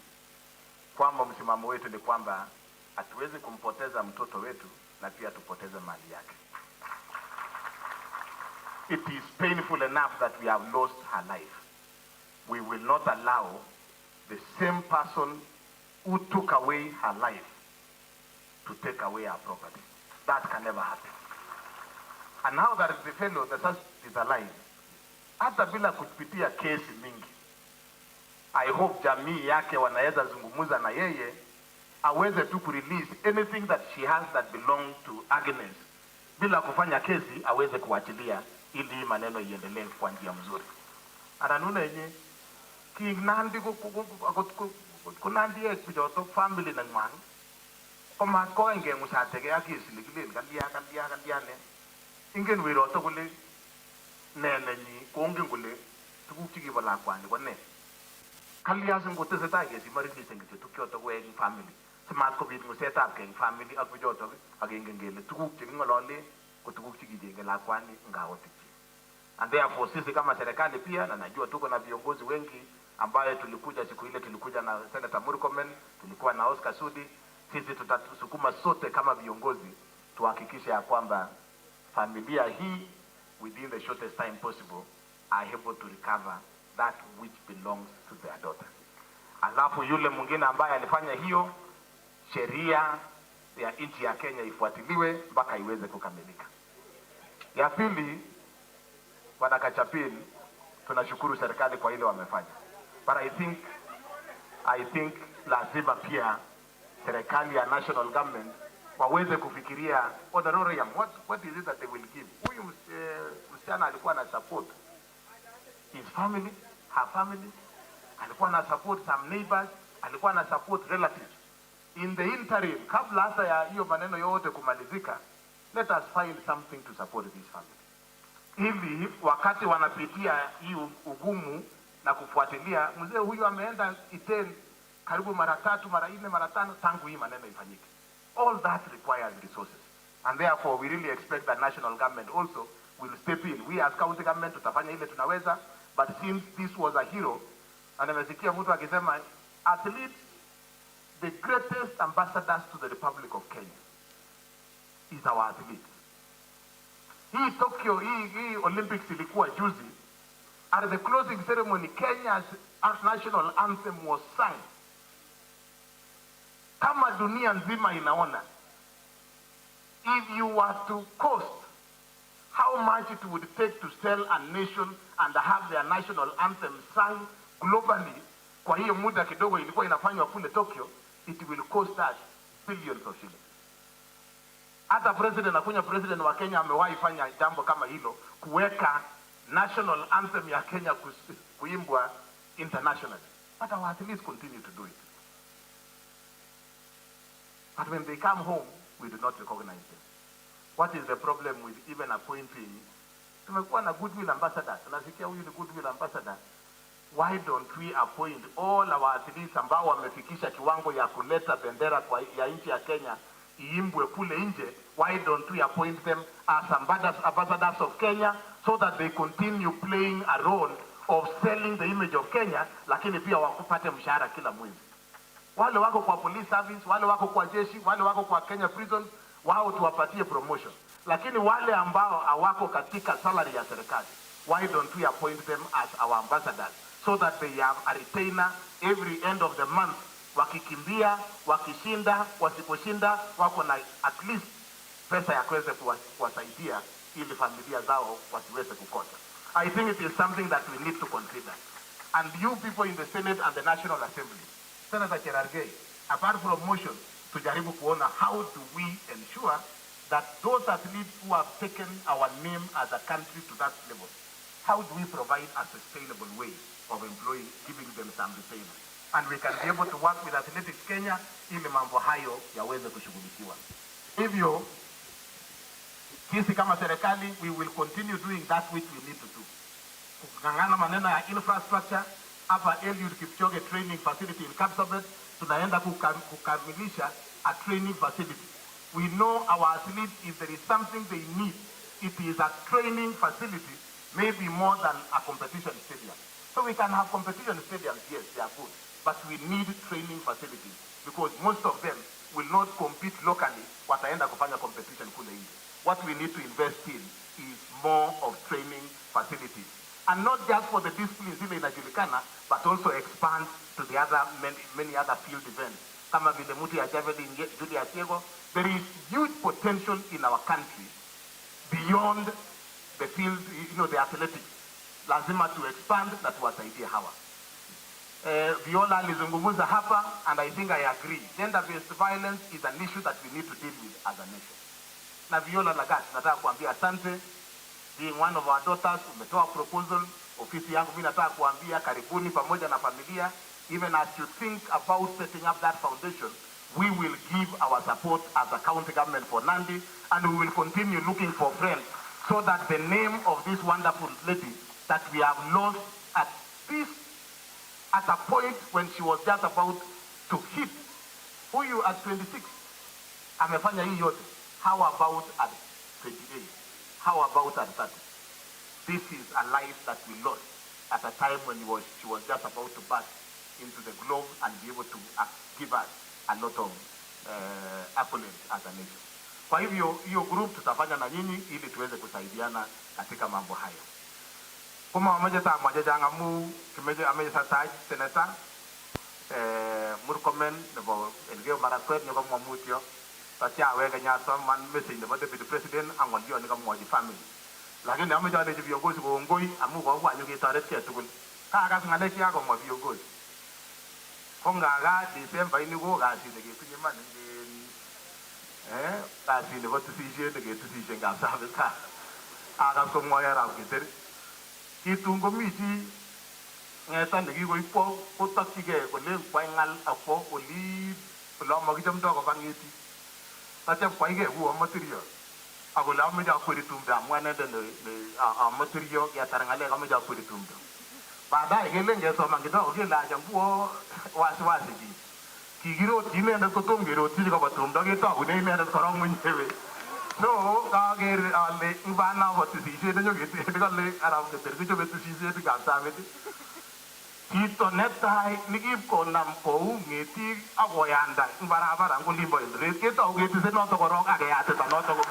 kwamba msimamo wetu ni kwamba hatuwezi kumpoteza mtoto wetu na pia tupoteze mali yake. It is painful enough that we have lost her life. We will not allow the same person who took away her life to take away her property. That can never happen. And now that the fellow, the suspect, is alive, hata bila kupitia kesi mingi, I hope jamii yake wanaweza zungumuza na yeye, aweze tu kurelease anything that she has that belongs to Agnes. Bila kufanya kesi, aweze kuachilia ili maneno iendelee kwa njia mzuri. Aranuna yenye, King Nandi kunandi kujoto family na ngwang, koma koenge musatege akisi ligilin kandia ne, ingen wiroto kule nene ni konge kule tukuk chiki wala kwani kone. Kalia singote seta kesi marili sengite tukyoto kweng family. Semat ko bit nguseta keng family ak kujoto agenge ngele tukuk chiki ngolole ko tukuk chiki jenge la kwani ngawote. And therefore sisi kama serikali pia, na najua tuko na viongozi wengi ambaye tulikuja siku ile, tulikuja na Senator Murkomen, tulikuwa na Oscar Sudi. Sisi tutatusukuma sote kama viongozi tuhakikishe ya kwamba familia hii within the shortest time possible are able to recover that which belongs to their daughter. Alafu yule mwingine ambaye alifanya hiyo, sheria ya nchi ya Kenya ifuatiliwe mpaka iweze kukamilika. Ya pili, Bwana Kachapin, tunashukuru serikali kwa ile wamefanya. But I think lazima pia serikali ya national government waweze kufikiria honorarium, what is it that they will give. Huyu msichana alikuwa na support his family, her family, alikuwa na support some neighbors, alikuwa na support relatives. In the interim, kabla hata ya hiyo maneno yote kumalizika, let us find something to support this family. Ili wakati wanapitia hii ugumu na kufuatilia, mzee huyu ameenda Iten karibu mara 3, mara 4, mara 5 tangu hii maneno ifanyike. All that requires resources. And therefore we really expect that national government also will step in. We as county government tutafanya ile tunaweza, but since this was a hero, and nimesikia mtu akisema at least the greatest ambassadors to the Republic of Kenya is our athlete. Hii Tokyo, hii Olympics ilikuwa juzi. At the closing ceremony, Kenya's national anthem was sung. Kama dunia nzima inaona, if you were to cost how much it would take to sell a nation and have their national anthem sung globally, kwa hiyo muda kidogo ilikuwa inafanywa kule Tokyo, it will cost us billions of shillings. Hata president wa Kenya amewahi fanya jambo kama hilo, kuweka national anthem ya Kenya kuimbwa internationally. But our athletes continue to do it. But when they come home, we do not recognize them. What is the problem with even appointing? Tumekuwa na goodwill ambassadors. Tunasikia huyu ni goodwill ambassador. Why don't we appoint all our athletes ambao wamefikisha kiwango ya kuleta bendera ya nchi ya Kenya iimbwe kule nje? Why don't we appoint them as ambassadors of Kenya so that they continue playing a role of selling the image of Kenya, lakini pia wakupate mshahara kila mwezi? Wale wako kwa police service, wale wako kwa jeshi, wale wako kwa Kenya prisons, wao tuwapatie promotion. Lakini wale ambao hawako katika salary ya serikali, why don't we appoint them as our ambassadors so that they have a retainer every end of the month? Wakikimbia, wakishinda, wasiposhinda, wako na at least pesa ya kuweza kuwasaidia ili familia zao wasiweze kukosa. I think it is something that we need to consider. And you people in the Senate and the National Assembly, Senator Cherargei, apart from motion, tujaribu kuona how do we ensure that those athletes who have taken our name as a country to that level, how do we provide a sustainable way of employing, giving them some retainers? and we can be able to work with Athletics Kenya ili mambo hayo yaweze kushughulikiwa. Hivyo sisi kama serikali, we will continue doing that which we need to do. Kungangana maneno ya infrastructure, hapa Eliud Kipchoge training facility in Kapsabet, tunaenda kukamilisha a training facility. We know our athletes, if there is something they need, it is a training facility, maybe more than a competition stadium. So we can have competition stadiums, yes, they are good, but we need training facilities because most of them will not compete locally, wataenda kufanya competition kule nje. What we need to invest in is more of training facilities. And not just for the disciplines in inajulikana, but also expand to the other many other field events. Kama vile mtu ya javelin Julia Diego, there is huge potential in our country beyond the field, the athletics. Lazima to expand na tuwasaidie hawa. Viola alizungumza hapa, and I think I agree. Gender-based violence is an issue that we need to deal with as a nation. Na Viola Lagat, nataka kuambia asante. Being one of our daughters, umetoa proposal. Ofisi yangu mimi nataka kuambia karibuni pamoja na familia. Even as you think about setting up that foundation, we will give our support as a county government for Nandi, and we will continue looking for friends so that the name of this wonderful lady that we have lost at a point when she was just about to hit, who you at 26, amefanya hii yote. How about at 28? How about at 30? This is a life that we lost at a time when she was just about to burst into the globe and be able to give us a lot of accolades as a nation. Kwa hivyo, hiyo group tutafanya na nyinyi ili tuweze kusaidiana katika mambo haya. Kuma wamoja ta moja janga mu kimeje ameja taj senata murkomen nebo Elgeyo Marakwet nebo mwamutio tacha wega nyasa man message nebo deputy president angon yo ni kamwoji family. Lakini ameja ne viongozi koongoi amu kwa kwa nyuki taret ke tugul. Kaga ngale kia ko mo viongozi. Kongaga December ini go ga si de ke man ta si nebo tisije de ke tisije ga sabe ta. Aga ko mo ya ra ke Kitungo miti ngeta ngi ko takige ko le kwangal apo oli lo mo gitam do ko bangiti tacha kwaige hu material agola mo ja ko ritumda mwana de a material ya tarangale ka mo ja ko ritumda bada hele nge so mangi do ke la jambu wasi ji kigiro tine na ko tongiro ti ko batumda ke to ne ne ko rong mun tebe no kager ale ibana wati si de nyoge te le arab ke ter ke betu si de ga sa me tito netai nigi ko nam ko ngeti agoyanda ibara bara ngolimbo ile ke to ge te no to ko rong age ya te no to ko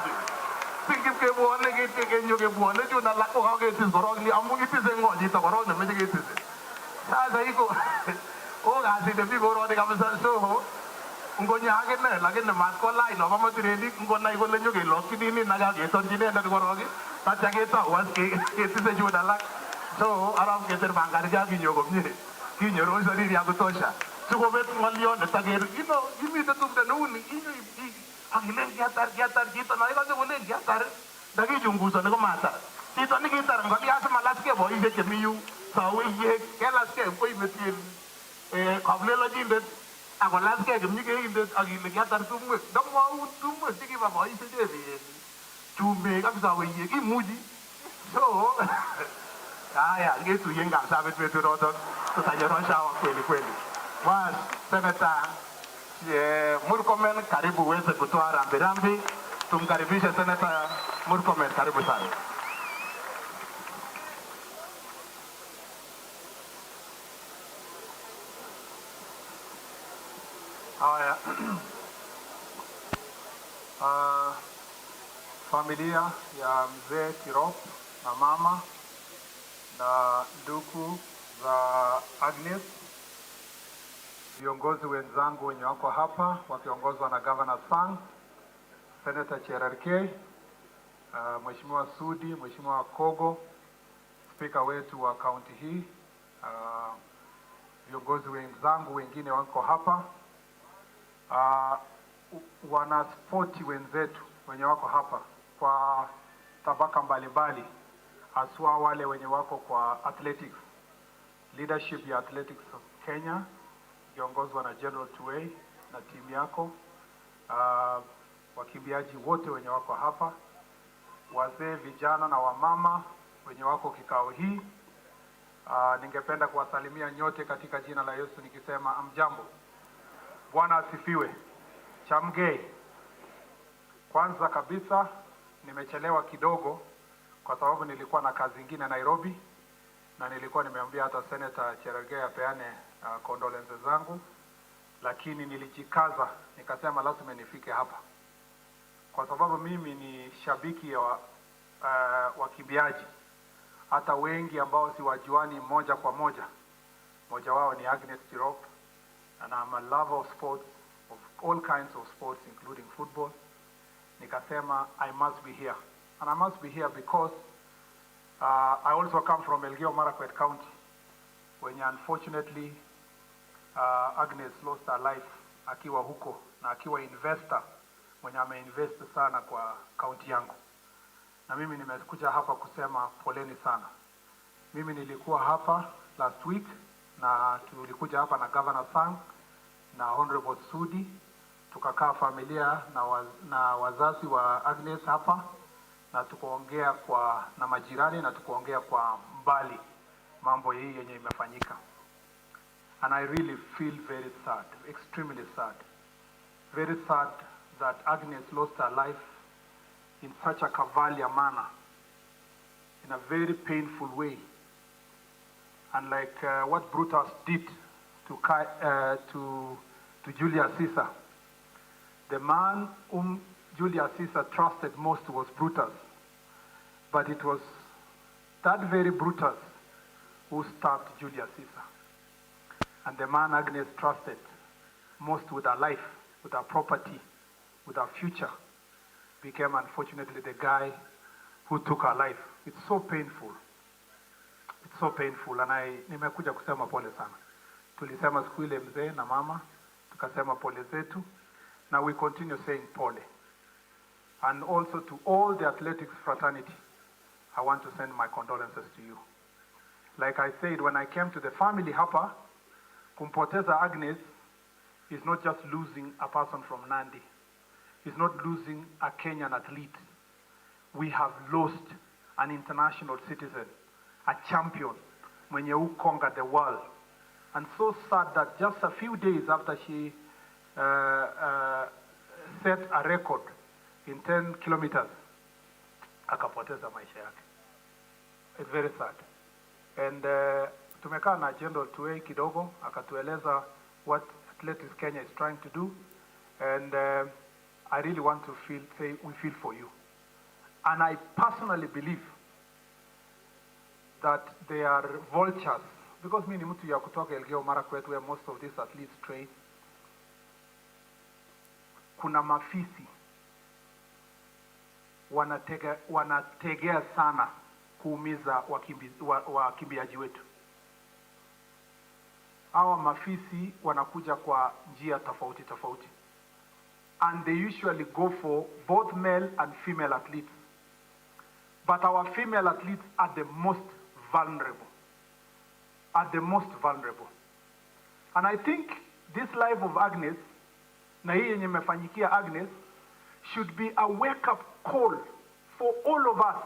pingi ke bo ne ge te ke nyoge bo ne ju na la ko ge te ko rong li amu ge te se ngoji to ko rong ne me ge te sa sa iko o ga si de bi go ro de ga sa so ngonya age ne lage ne mat ko lai no mama tiredi ngona igo le nyoge lo kidini naga ge ton jine nda ko rogi ta chage to was ke te se ju dala so aram ke ter bangar ja bi nyogo mi ki nyoro so ri ya go tosha su go bet ngolio ne tager imi de tum de no ni i agile gatar ji to no igo se bole gatar dagi jungu so ne ko mata ti to ni ki tar ngoli as malas ke bo ige ke miyu sa we ye kelas ke ko i metin kable lo jinde agolas ke gemi ke inde agile gatar tumu dam wa tumu tiki ba boy se de tume ka bisa we ye ki muji so ya nge tu yenga sabe tu roto tutajero shawa kweli was senata Murkomen karibu weze kutoa rambirambi tumkaribishe senata Murkomen karibu sana. Haya, familia ya mzee Tirop na mama na ndugu za Agnes, viongozi wenzangu wenye wako hapa wakiongozwa na Governor Sang, Senator Cherarkei, Mheshimiwa Sudi, Mheshimiwa Kogo, Speaker wetu wa county hii, viongozi wenzangu wengine wako hapa, wana spoti wenzetu wenye wako hapa kwa tabaka mbalimbali, aswa wale wenye wako kwa athletics, leadership ya athletics of Kenya, kiongozwa na General Tuwei na timu yako, wakimbiaji wote wenye wako hapa, wazee, vijana na wamama wenye wako kikao hii. Ningependa kuwasalimia nyote katika jina la Yesu nikisema amjambo. Bwana asifiwe. Chamgei. Kwanza kabisa nimechelewa kidogo kwa sababu nilikuwa na kazi nyingine Nairobi, na nilikuwa nimeambia hata Senator Cherargei apeane condolences zangu, lakini nilijikaza nikasema lazima nifike hapa kwa sababu mimi ni shabiki wa wakimbiaji, hata wengi ambao si wajuani moja kwa moja. Moja wao ni Agnes Tirop, and I'm a lover of sports, of all kinds of sports including football. Nikasema I must be here, and I must be here because I also come from Elgeyo Marakwet County, when unfortunately Agnes lost her life akiwa huko, na akiwa investor mwenye ameinvest sana kwa county yangu. Na mimi nimekuja hapa kusema poleni sana. Mimi nilikuwa hapa last week na tulikuja hapa na Governor Sang na Honorable Sudi, tukakaa familia na wazazi wa Agnes hapa, na tukaongea na majirani, na tukaongea kwa mbali mambo hii yenye imefanyika. And I really feel very sad, extremely sad. Very sad that Agnes lost her life in such a cavalier manner, in a very painful way. And like what Brutus did to Julius Caesar. The man whom Julius Caesar trusted most was Brutus. But it was that very Brutus who stabbed Julius Caesar. And the man Agnes trusted most with her life, with her property, with her future, became unfortunately the guy who took her life. It's so painful. It's so painful. And nimekuja kusema pole sana. Tulisema siku ile mzee na mama, tukasema pole zetu. Now we continue saying pole. And also to all the athletics fraternity, I want to send my condolences to you. Like I said, when I came to the family hapa, kumpoteza Agnes is not just losing a person from Nandi. It's not losing a Kenyan athlete. We have lost an international citizen, a champion, mwenye who conquered the world. And so sad that just a few days after she set a record in 10 kilometers, akapoteza maisha yake. It's very sad. And tumekaa na General Tuwei kidogo, akatueleza what Athletics Kenya is trying to do. And I really want to say we feel for you. And I personally believe that they are vultures, because mimi ni mtu ya kutoka Elgeyo Marakwet where most of these athletes train. Kuna mafisi wanategea sana kuumiza wakimbiaji wetu. Hawa mafisi wanakuja kwa njia tofauti tofauti. And they usually go for both male and female athletes. But our female athletes are the most vulnerable. And I think this life of Agnes, na hii yenye imefanyikia Agnes, should be a wake-up call for all of us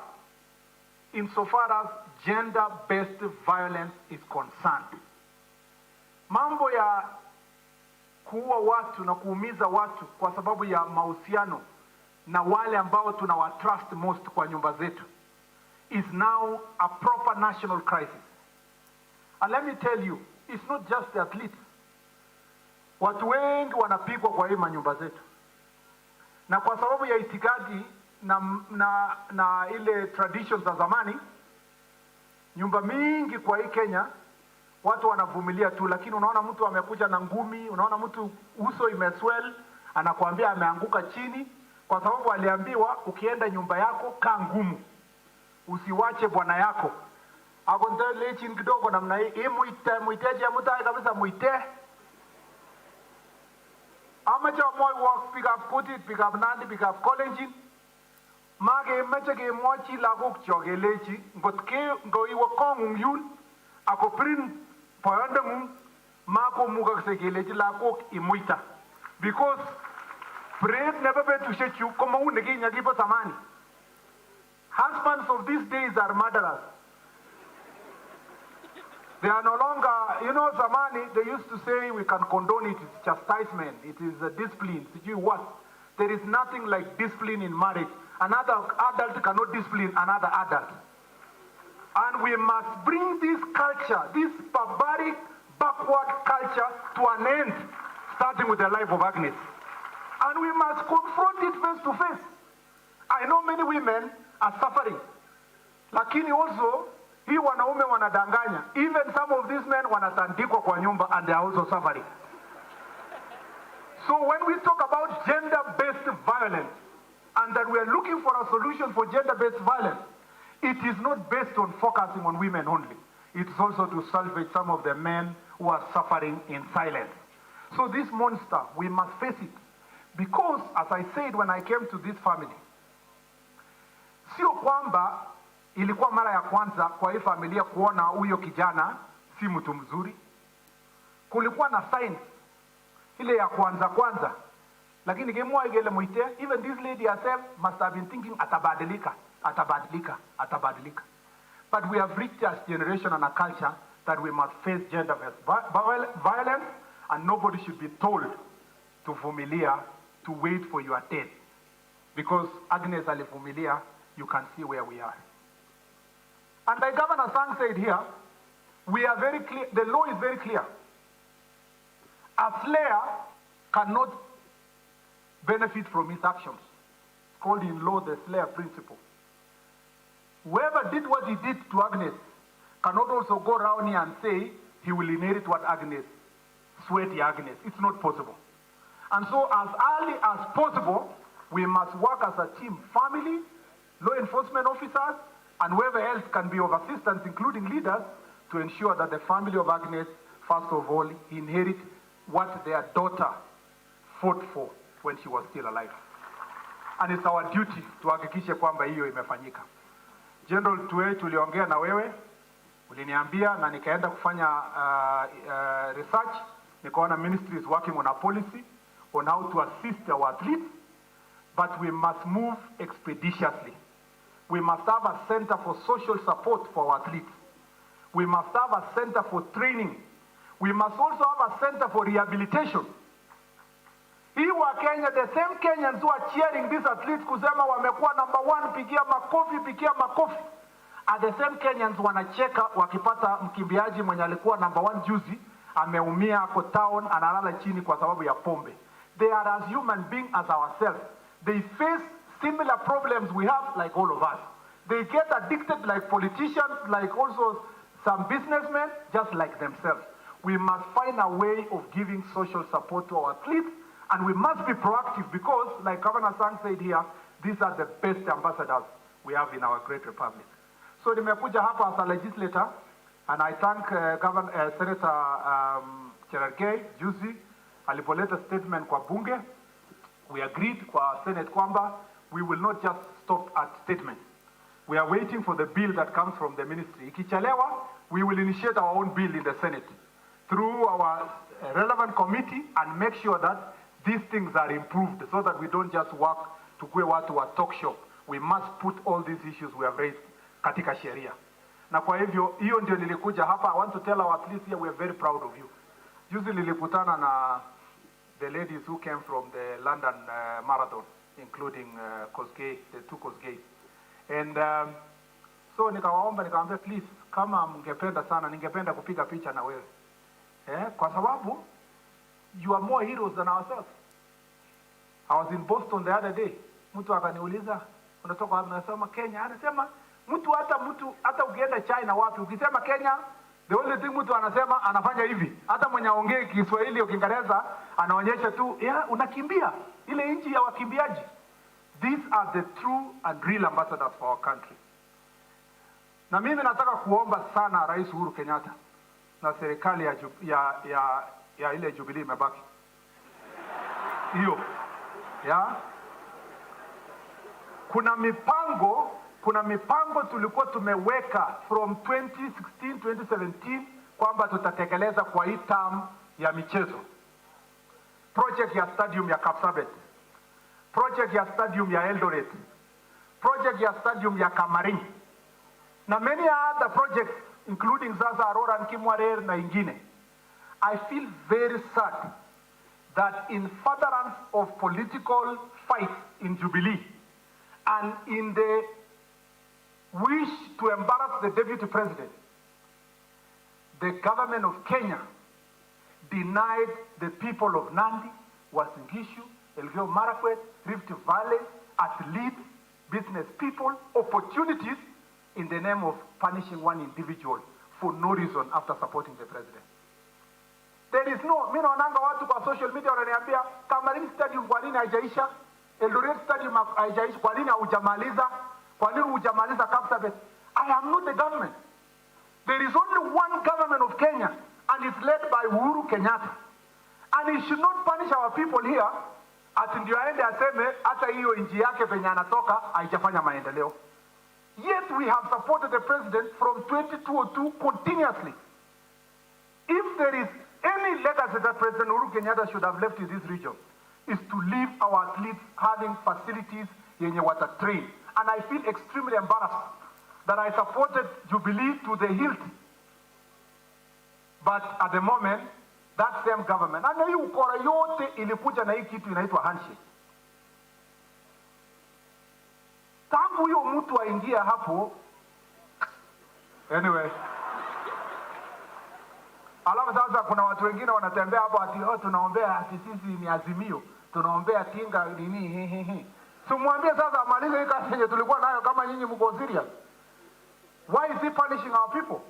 insofar as gender-based violence is concerned. Mambo ya kuua watu na kuumiza watu kwa sababu ya mahusiano na wale ambao tunawatrust most kwa nyumba zetu is now a proper national crisis. And let me tell you, it's not just the athletes. Watu wengi wanapigwa kwa hii manyumba zetu. Na kwa sababu ya itikadi na ile traditions za zamani, nyumba mingi kwa hii Kenya watu wanavumilia tu, lakini unaona mtu amekuja na ngumi, unaona mtu uso imeswell, anakuambia ameanguka chini kwa sababu aliambiwa ukienda nyumba yako kaa ngumu. Usiwache bwana yako. Akonde chini kidogo namna hii, muiteje mutai kabisa muite. Amateur moi work pick up Putit, pick up Nandi, pick up College. Mage meche ke mochi lagok chogelechi, ngot ke ngo iwo kong yun, ako prin poyonde mum, mako muga segeleji lako imuita. Because bread never be to shake you, koma unegi nyagipo samani. Husbands of these days are murderers. They are no longer, you know, Zamani, they used to say we can condone it, it's chastisement, it is a discipline. What? There is nothing like discipline in marriage. Another adult cannot discipline another adult. And we must bring this culture, this barbaric, backward culture to an end, starting with the life of Agnes. And we must confront it face to face. I know many women are suffering. Lakini also, hii wanaume wanadanganya. Even some of these men wanatandikwa kwa nyumba and they are also suffering. So when we talk about gender-based violence and that we are looking for a solution for gender-based violence, it is not based on focusing on women only. It's also to salvage some of the men who are suffering in silence. So this monster, we must face it. Because, as I said when I came to this family, sio kwamba ilikuwa mara ya kwanza kwa hii familia kuona huyo kijana si mtu mzuri. Kulikuwa na signs ile ya kwanza. Lakini gemwa igele muite, even this lady herself must have been thinking atabadilika. But we have reached a generation and a culture that we must face gender-based violence, and nobody should be told to vumilia, to wait for your death. Because Agnes alivumilia, you can see where we are. And like Governor Sang said here, we are very clear, the law is very clear. A slayer cannot benefit from his actions. It's called in law the slayer principle. Whoever did what he did to Agnes cannot also go around here and say he will inherit what Agnes, sweaty Agnes. It's not possible. And so as early as possible, we must work as a team, family, law enforcement officers, and whoever else can be of assistance, including leaders, to ensure that the family of Agnes, first of all, inherit what their daughter fought for when she was still alive. And it's our duty to hakikisha kwamba hiyo imefanyika. General Tuwe, tuliongea na wewe, uliniambia na nikaenda kufanya research, nikaona ministry is working on a policy on how to assist our athletes, but we must move expeditiously. We must have a center for social support for our athletes. We must have a center for training. We must also have a center for rehabilitation. Hii wa Kenya, the same Kenyans who are cheering these athletes kusema wamekuwa number 1, pigia makofi, are the same Kenyans wanacheka wakipata mkimbiaji mwenye alikuwa number 1 juzi, ameumia ako town, analala chini kwa sababu ya pombe. They are as human beings as ourselves. They face similar problems we have like all of us. They get addicted like politicians, like also some businessmen, just like themselves. We must find a way of giving social support to our athletes, and we must be proactive because, like Governor Sang said here, these are the best ambassadors we have in our great republic. So nimekuja hapa as a legislator, and I thank Senator Cherargei juzi alipoleta statement kwa bunge. We agreed kwa Senate kwamba we will not just stop at statements. We are waiting for the bill that comes from the ministry. Ikichelewa, we will initiate our own bill in the Senate through our relevant committee and make sure that these things are improved so that we don't just work to go to a talk show. We must put all these issues we have raised katika sheria. Na kwa hivyo, hiyo ndio nilikuja hapa. I want to tell our athletes here we are very proud of you. Juzi nilikutana na the ladies who came from the London Marathon, including Kosgei, the two Kosgeis. And so nikamwambia please, kama mngependa sana, ningependa kupiga picha na wewe. Kwa sababu, you are more heroes than ourselves. I was in Boston the other day. Mtu akaniuliza, unatoka wapi? Nasema Kenya. Anasema, mtu hata ukienda China wapi, ukisema Kenya, the only thing mtu anasema, anafanya hivi. Hata mwenye aongee Kiswahili au Kiingereza, anaonyesha tu, unakimbia. Ile nchi ya wakimbiaji. These are the true and real ambassadors for our country. Na mimi nataka kuomba sana Rais Uhuru Kenyatta na serikali ya ile Jubilee imebaki. Hiyo. Kuna mipango tulikuwa tumeweka from 2016 2017 kwamba tutatekeleza kwa hii term ya michezo, project ya stadium ya Kapsabet, project ya stadium ya Eldoret, project ya stadium ya Kamarin, na many other projects including sasa Aurora Nkimwarer na ingine. I feel very sad that in furtherance of political fights in Jubilee and in the wish to embarrass the deputy president, the government of Kenya denied the people of Nandi, Uasin, Gishu, Elgeyo, Marakwet, Rift Valley, athletes, business people, opportunities in the name of punishing one individual for no reason after supporting the president. There is no, mimi naonanga watu kwa social media wananiambia Kamarin Stadium kwa nini haijaisha? Eldoret Stadium haijaisha, kwa nini hujamaliza? Kwa nini hujamaliza Kapsabet? I am not the government. There is only one government of Kenya and it's led by Uhuru Kenyatta. And he should not punish our people here ati ndio aende aseme hata hiyo nchi yake penye anatoka haijafanya maendeleo. Yet we have supported the president from 2022 continuously. If there is any legacy that President Uhuru Kenyatta should have left in this region, is to leave our athletes having facilities yenye water train. And I feel extremely embarrassed that I supported Jubilee to the hilt. But at the moment, that same government, na hii ukora yote ilikuja na hii kitu inaitwa handshake. Tangu huyo mtu aingia hapo, anyway. Alafu sasa kuna watu wengine wanatembea hapo ati tunaombea ati sisi ni Azimio, tunaombea tinga nini Tumwambie sasa amalize hii kazi yenye tulikuwa nayo kama nyinyi mko serious. Why is he punishing our people?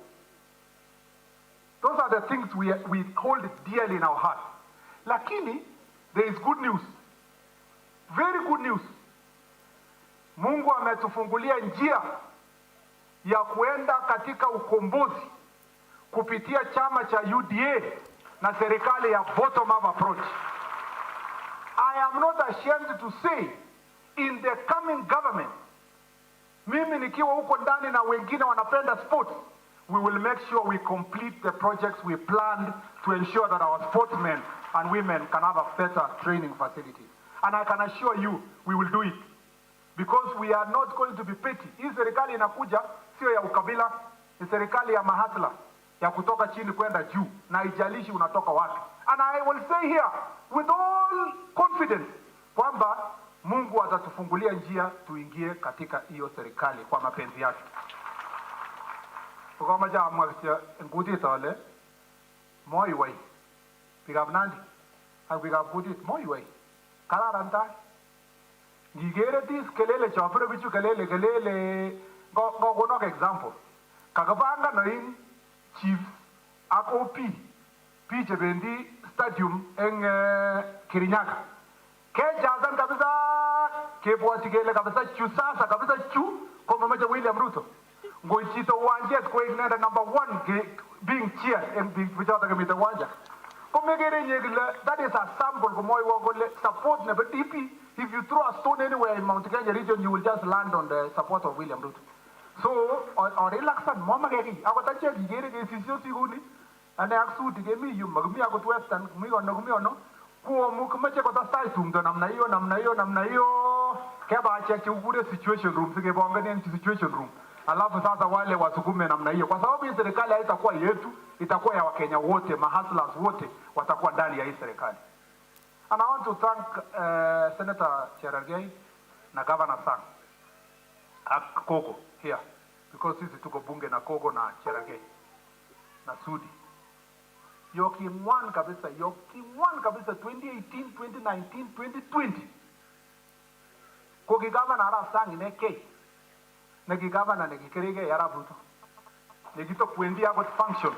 Those are the things we hold dearly in our heart. Lakini there is good news. Very good news. Mungu ametufungulia njia ya kuenda katika ukombozi kupitia chama cha UDA na serikali ya bottom up approach. I am not ashamed to say in the coming government, mimi nikiwa huko ndani na wengine wanapenda sports, we will make sure we complete the projects we planned to ensure that our sportsmen and women can have a better training facility. And I can assure you, we will do it. Because we are not going to be petty. Hii serikali inakuja, sio ya ukabila, ni serikali ya mahasla, ya kutoka chini kwenda juu, na haijalishi unatoka wapi. And I will say here, with all confidence, kwamba Mungu atatufungulia njia tuingie katika hiyo serikali kwa mapenzi yake. Kwa maja amwakisha ngudi tole, moi wai. Pigab Nandi, pigab ngudi, moi wai. Kararanta. Ngigere dis kelele chopre bichu kelele go no example. Kagabanga no in chief AOP piche bendi stadium en Kirinyaga. Ke jazan kabisa ke bwati kele kabisa chu sasa kabisa chu kama maja William Ruto. Ngoichito wanje ko ignenda number 1 being cheered and being without the wanja. Komegere nyegile, that is a sample komoy wogole support never DP. If you throw a stone anywhere in Mount Kenya region, you will just land on the support of William Ruto. So, or relaxan mama gegi, agotache gigere ge sisio siguni, ane aksu tige mi yu magmi agot western mi ono kuo mu kumache kota style tumdo namna hiyo keba ache ugure situation room sige bonga ni situation room. Alafu sasa wale wasukume namna hiyo kwa sababu hii serikali haitakuwa yetu, itakuwa ya Wakenya wote, mahaslas wote watakuwa ndani ya hii serikali. And I want to thank Senator Cherargei na Governor Sang Kogo here because sisi tuko bunge na Kogo na Cherargei na Sudi. Yokimwan kabisa 2018, 2019, 2020. Kogi Governor Arab Sang ineke. Negi Governor negi kerege Arab Ruto. Negi to kwendi agot function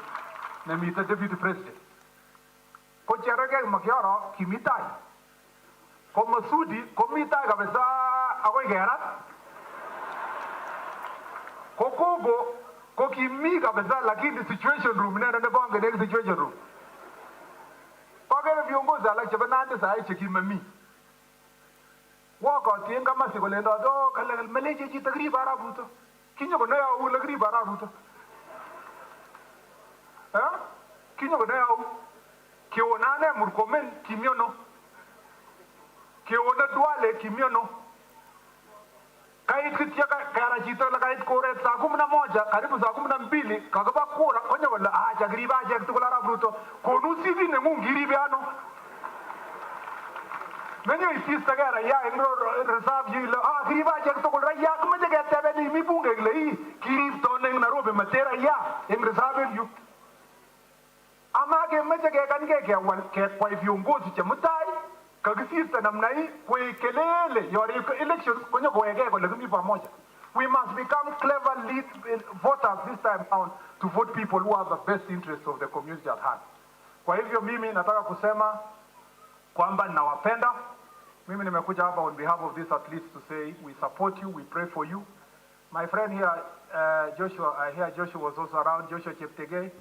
na mita deputy president. Ko Cherargei makioro kimitai. Ko Masudi komitai kabisa akoy gerat. Ko Kogo ko kimi kabisa lakini situation room nenda bonge negi situation room. Pagere viongozi ala chebanande sai chekimami. Wako tienga masiko lendo do kala meleje jitagri bara buto. Kinyo ko na u lagri bara buto. Kinyo ko na u Kionane Murkomen kimyono. Kiona Duale kimyono. Kait kitia kaya chito la kait kore saa 11 karibu saa 12 kakaba kura konya wala aja griba aja tukula Ruto konu sivi ne mungiri ano. Menyo isista gara ya engro reserve yila griba aja tukula ya kuma jaga tebe ni mi bunge glei kirif to neng Nairobi matera ya eng reserve yu ama ke majaga kan ke wan ke kwa viongozi cha mutai kagisista namna hii kuikelele your elections kwenye kuwekea kwa lazima pamoja. We must become clever lead voters this time around to vote people who have the best interests of the community at heart. Kwa hivyo mimi nataka kusema kwamba nawapenda. Mimi nimekuja hapa on behalf of these athletes to say we support you, we pray for you. My friend here, Joshua, I hear Joshua was also around, Joshua Cheptegei.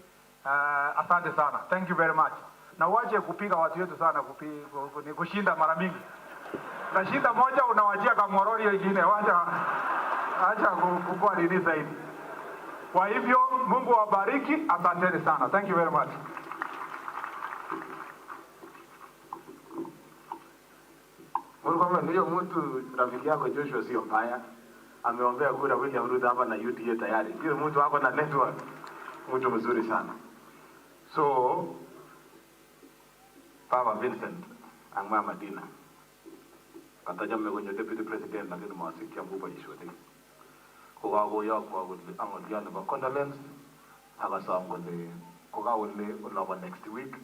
Asante sana. Thank you very much. Na waje kupiga watu wetu sana ni kushinda mara mingi. Na shinda moja unawajia kama Mosoriot ingine acha kukua nini zaidi. Kwa hivyo Mungu awabariki, asanteni sana. Thank you very much. Kama ndio mtu rafiki yako Joshua sio mbaya. Ameombea kura William Ruto hapa na UDA tayari. Hiyo mtu wako na network. Mtu mzuri sana. So Papa Vincent Angma Madina kataja mmegonyo deputy president lakini mwasikia mbuba ishode ko gago ya kwa gudle angodiana ba condolence aga sangole ko gawo le olaba next week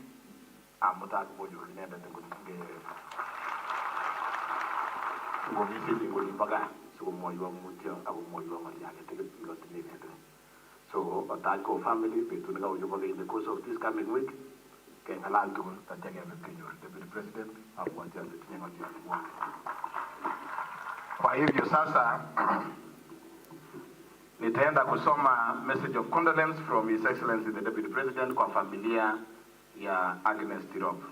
amutaki bojo nenda tengunge ngomisi ngoli baga so moyo wa mutia abo moyo wa yake tegeti so atako family betu nga ujoba in the course of this coming week Ken Alantu Tajanga Mkenyo, Deputy President, Apuantia Tinyanga Tinyanga. Kwa hivyo sasa nitaenda kusoma message of condolence from His Excellency the Deputy President kwa familia ya Agnes Tirop.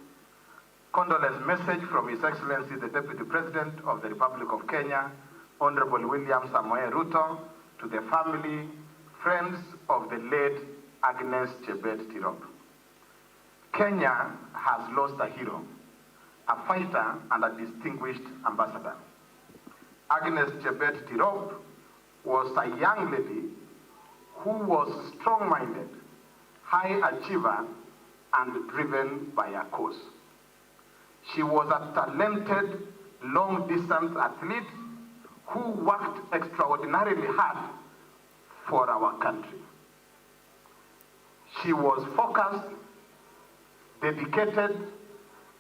Condolence message from His Excellency the Deputy President of the Republic of Kenya, Honorable William Samoei Ruto, to the family, friends of the late Agnes Tirop. Kenya has lost a hero, a fighter and a distinguished ambassador. Agnes Tirop was a young lady who was strong-minded, high achiever, and driven by a cause. She was a talented, long-distance athlete who worked extraordinarily hard for our country. She was focused, dedicated,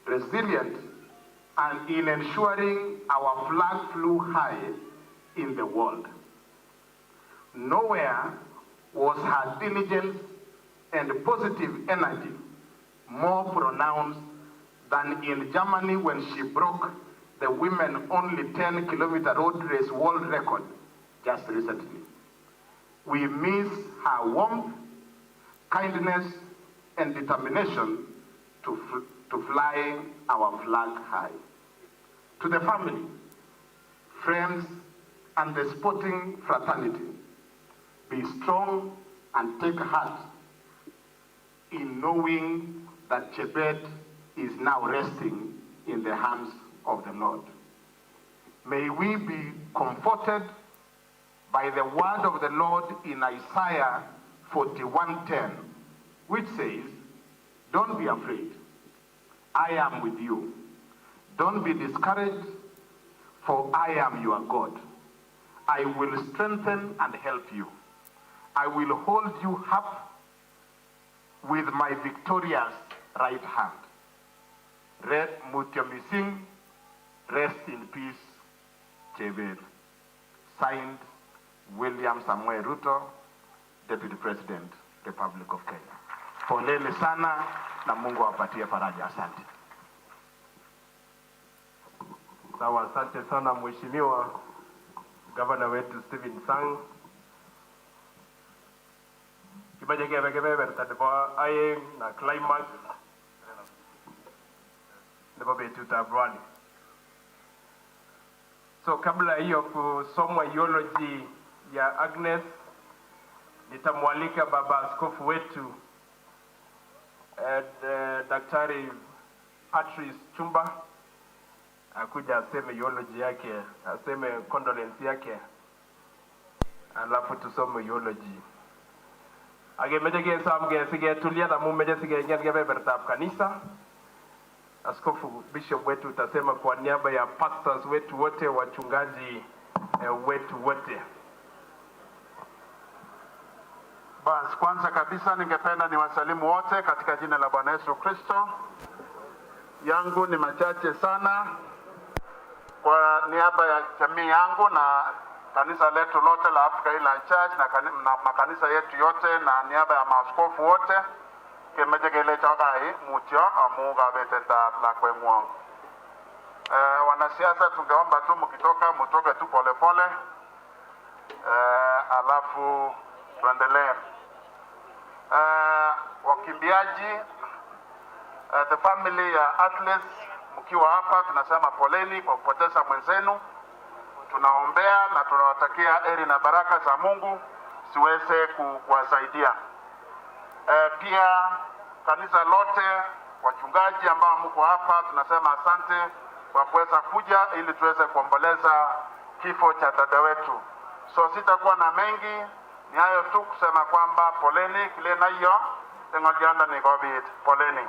resilient, and in ensuring our flag flew high in the world. Nowhere was her diligence and positive energy more pronounced than in Germany when she broke the women only 10-kilometer road race world record just recently. We miss her warmth, kindness, and determination to fly our flag high. To the family, friends, and the sporting fraternity, be strong and take heart in knowing that Chebet is now resting in the hands of the Lord. May we be comforted by the word of the Lord in Isaiah 41:10, which says, "Don't be afraid, I am with you. Don't be discouraged, for I am your God. I will strengthen and help you. I will hold you up with my victorious right hand." Rest in peace, Chebet. Signed, William Samoei Ruto, Deputy President, Republic of Kenya. Poleni sana na Mungu awapatie faraja. Asante. Sawa, asante sana Mheshimiwa Governor wetu Stephen Sang. Kibaje kebe tatapo aye na climax ndipo betu tabrani. So kabla hiyo kusomwa eulogy ya Agnes, nitamwalika baba askofu wetu Daktari Patrice Chumba akuja aseme eulogy yake, aseme condolence yake, alafu tusome eulogy. Agemeje gesamge sige tulia na mumeje sige ngen gebebertab kanisa. Askofu Bishop wetu utasema kwa niaba ya pastors wetu wote, wachungaji wetu wote. Basi kwanza kabisa ningependa niwasalimu wote katika jina la Bwana Yesu Kristo. Yangu ni machache sana. Kwa niaba ya jamii yangu na kanisa letu lote la Africa Inland Church na makanisa yetu yote na niaba ya maaskofu wote, kemejegele chagai mutio amuga beteta la kwemwang. Wanasiasa tungeomba tu mkitoka mutoke tu pole pole, alafu tuendelee. Wakimbiaji, the family ya Atlas, mkiwa hapa tunasema poleni kwa kupoteza mwenzenu. Tunaombea na tunawatakia heri na baraka za Mungu siweze kuwasaidia. Pia kanisa lote, wachungaji ambao mko hapa, tunasema asante kwa kuweza kuja ili tuweze kuomboleza kifo cha dada wetu. So sitakuwa na mengi, ni hayo tu kusema kwamba poleni kile na hiyo tengolianda ni COVID. Poleni.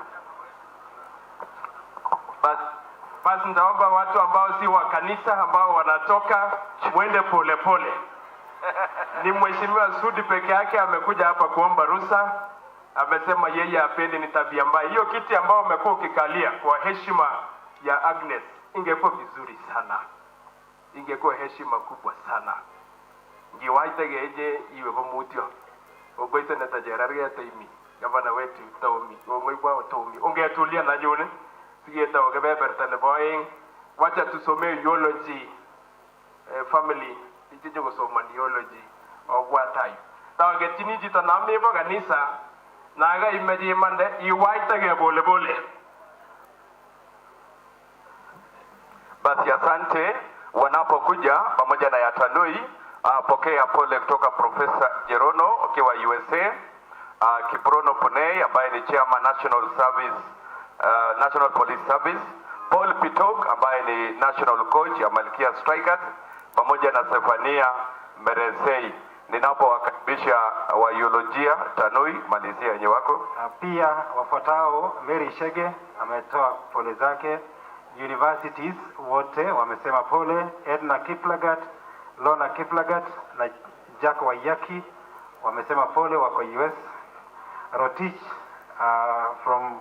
Basi ndaomba watu ambao si wa kanisa ambao wanatoka mwende pole pole. Ni Mheshimiwa Sudi peke yake amekuja hapa kuomba ruhusa. Amesema yeye apendi ni tabia mbaya. Hiyo kiti ambao umekuwa ukikalia kwa heshima ya Agnes ingekuwa vizuri sana. Ingekuwa heshima kubwa sana. Ngiwaitegeje iwe bomutio. Ogoite na tajerarya taimi. Gavana wetu Taumi. Ogoi Taumi. Ungetulia na jone. Sigeta ogebeberta le boying. Wacha tusome eulogy family. Itije kusoma eulogy ogwatai. Tawagetini jita namebo kanisa naga imeje mande iwaitage pole pole. Basi asante wanapokuja pamoja na Yatanui. Pokea pole kutoka Profesa Jerono ukiwa USA, Kiprono Punei ambaye ni chairman National Police Service, Paul Pitok ambaye ni national coach ya Malkia Strikers, pamoja na Stefania Meresei. Ninapowakaribisha wa eulogia Tanui, malizia yenye wako. Pia wafuatao, Mary Shege ametoa pole zake, universities wote wamesema pole, Edna Kiplagat, Lona Kiplagat na Jack Wayaki wamesema pole, wako US. Rotich from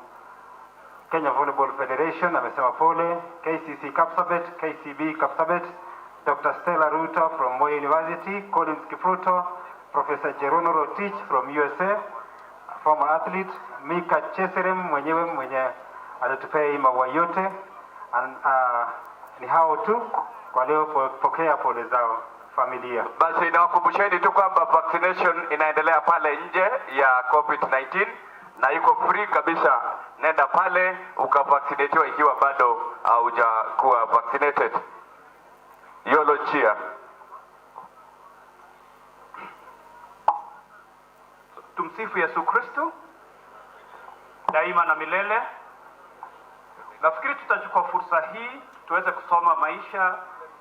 Kenya Volleyball Federation amesema pole, KCC Kapsabet, KCB Kapsabet, Dr. Stella Ruto from Moi University, Collins Kipruto, Professor Jerono Rotich from USA, former athlete, Mika Cheserem mwenye alitupea hii maua yote. Ni hao tu kwa leo, pokea pole zao familia. Basi nawakumbusheni tu kwamba vaccination inaendelea pale nje ya COVID-19 na iko free kabisa. Nenda pale ukavaccinatiwa ikiwa bado haujakuwa vaccinated. Eulogia. Tumsifu Yesu Kristo daima na milele. Nafikiri tutachukua fursa hii tuweze kusoma maisha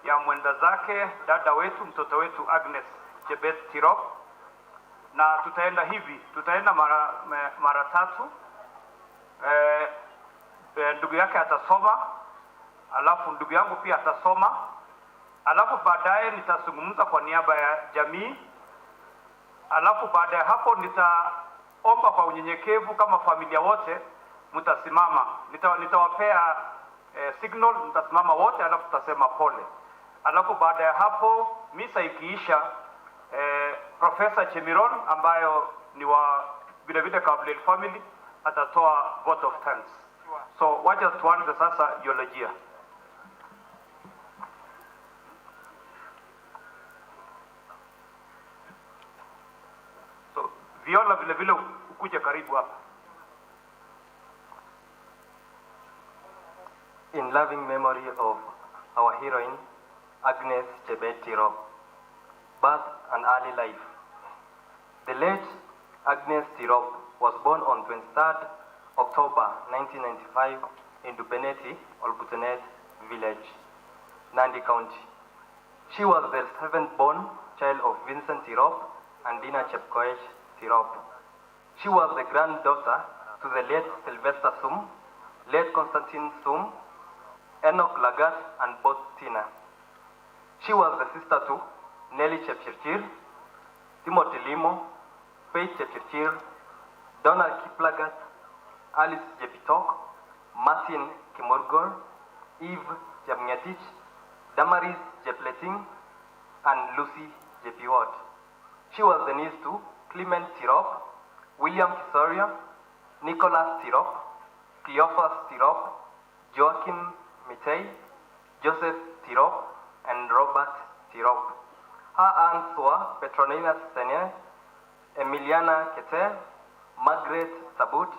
ya mwenda zake dada wetu, mtoto wetu Agnes Tirop. Na tutaenda mara tatu. Ndugu yake atasoma, alafu ndugu yangu pia atasoma, alafu baadaye nitazungumza kwa niaba ya jamii, alafu baada ya hapo nitaomba kwa unyenyekevu kama familia wote mtasimama. Nitawapea signal, mtasimama wote, alafu tutasema pole. Alafu baada ya hapo misa ikiisha, Professor Chemiron ambayo ni wa vile Kabarnet family atatoa vote of thanks. So wacha tuanze sasa eulogia. So Viola vile ukuje karibu hapa. In loving memory of our heroine Agnes Tirop, birth and early life. The late Agnes Tirop was born on 23rd October 1995 in Dupeneti, Olbutenet village, Nandi County. She was the seventh-born child of Vincent Tirop and Dina Chepkoech Tirop. She was the granddaughter to the late Sylvester Sum, late Constantine Sum, Enoch Lagat, and both Tina. She was the sister to Nelly Chepchirchir, Timothy Limo, Faith Chepchirchir, Donald Kiplagat, Alice Jepitok, Martin Kimorgor, Eve Jepngetich, Damaris Jepleting, and Lucy Jepiwot. She was the niece to Clement Tirop, William Kisoria, Nicholas Tirop, Cleophas Tirop, Joachim Mitei, Joseph Tirop, and Robert Tirop. Her aunts were Petronina Sene, Emiliana Kete, Margaret Sabut,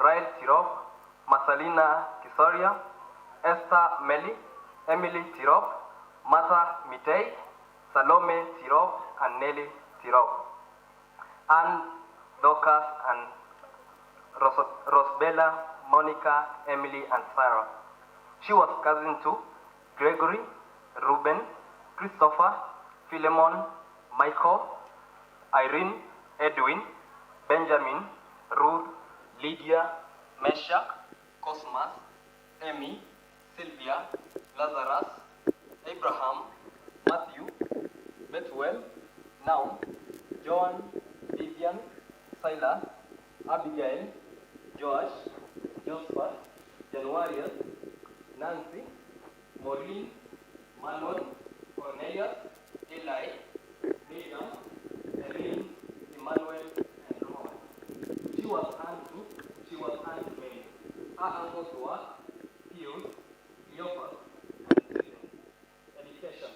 Rael Tirop, Marcelina Kisoria, Esther Meli, Emily Tirop, Martha Mitei, Salome Tirop, and Nelly Tirop. And Dorcas and Rosbella, Monica, Emily, and Sarah. She was cousin to Gregory, Reuben, Christopher, Philemon, Michael, Irene, Edwin, Benjamin, Ruth, Lydia, Meshach, Cosmas, Amy, Sylvia, Lazarus, Abraham, Matthew, Bethuel, Naum, Joan, Vivian, Silas, Abigail, Joash, Josephat, Januarius, Nancy, Maureen, Manon, Cornelius, Eli, Miriam, Erin, Emmanuel, and Roman. She was Aunt Mary. Her uncles were Pius, Leopold, and Stephen. Education.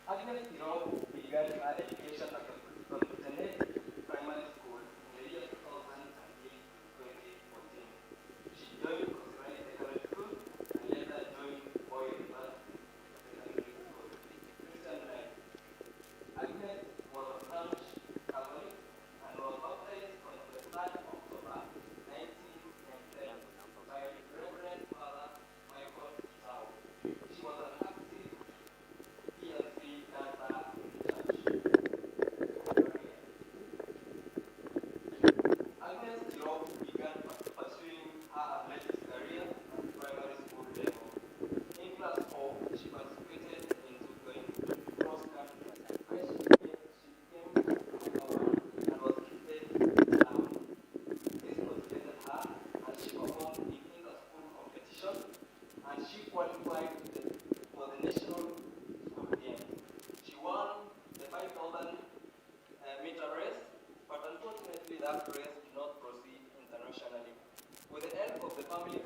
Agnes Tirop began her education at the Bomet Primary School in the year 2008 to 2014. She joined Kosrae Secondary School and later joined Boy University Secondary School. Christian life. Agnes was a French Catholic and was baptized on the 3rd of October 1997 by Reverend Father Michael Zhao. She was an active PLC dancer in the church. Agnes Tirop began pursuing her athletics career at primary school level. In class 4, she participated in going cross-country, where she became number 1 and was gifted an award. This motivated her and she performed in inter-school competition and she qualified for the national school games. She won the 5,000 meter race, but unfortunately that race did not proceed internationally. With the help of the family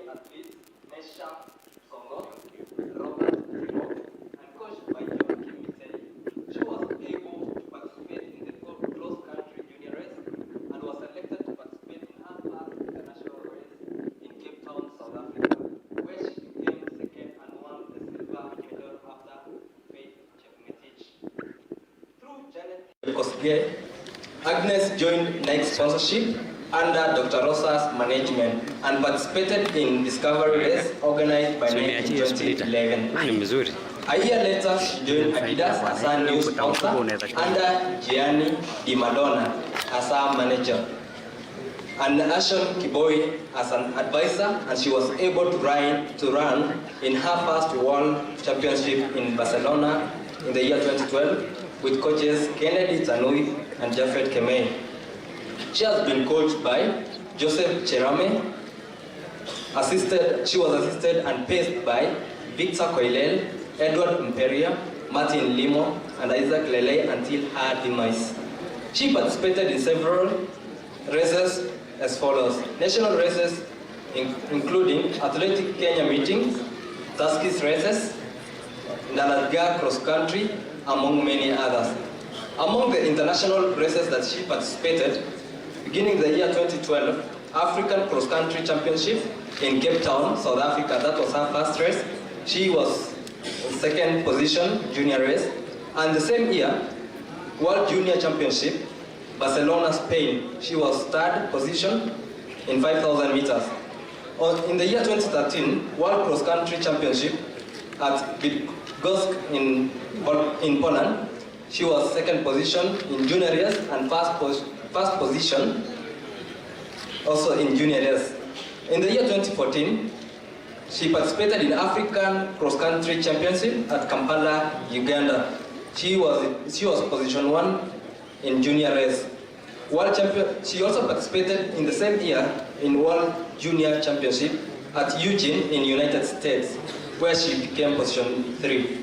athlete, Mesha Songo, Robert Tirop, and coached by Joachim Mitei, she was able to participate in the cross-country junior race and was selected to participate in her first international race in Cape Town, South Africa, where she became second and won the silver medal after Faith Chepngetich. Through Janet Kosgei, Agnes joined Nike sponsorship under Dr. Rosa's management and participated in Discovery Race organized by Nike in 2011. A year later, she joined Adidas as her new sponsor under Gianni Di Madonna as her manager, and Ashon Kiboi as an advisor, and she was able to run in her first World Championship in Barcelona in the year 2012 with coaches Kennedy Tanui and Jafet Kemei. She has been coached by Joseph Cherame. She was assisted and paced by Victor Koilel, Edward Imperia, Martin Limo, and Isaac Lele until her demise. She participated in several races as follows: national races including Athletic Kenya meetings, Tuskys races, Nalaga cross country, among many others. Among the international races that she participated, beginning the year 2012, African Cross Country Championship in Cape Town, South Africa, that was her first race. She was in second position, junior race. And the same year, World Junior Championship, Barcelona, Spain, she was third position in 5,000 meters. In the year 2013, World Cross Country Championship at Bydgoszcz in Poland, she was second position in junior race and first position also in junior race. In the year 2014, she participated in African Cross Country Championship at Kampala, Uganda. She was position 1 in junior race. World champion. She also participated in the same year in World Junior Championship at Eugene in United States, where she became position 3.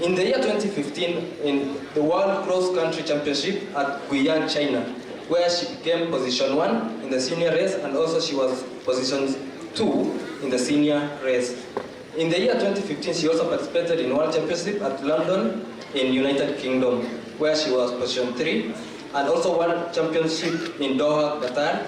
In the year 2015, in the World Cross Country Championship at Guiyang, China, where she became position 1 in the senior race, and also she was position 2 in the senior race. In the year 2015, she also participated in World Championship at London in United Kingdom, where she was position 3, and also World Championship in Doha, Qatar,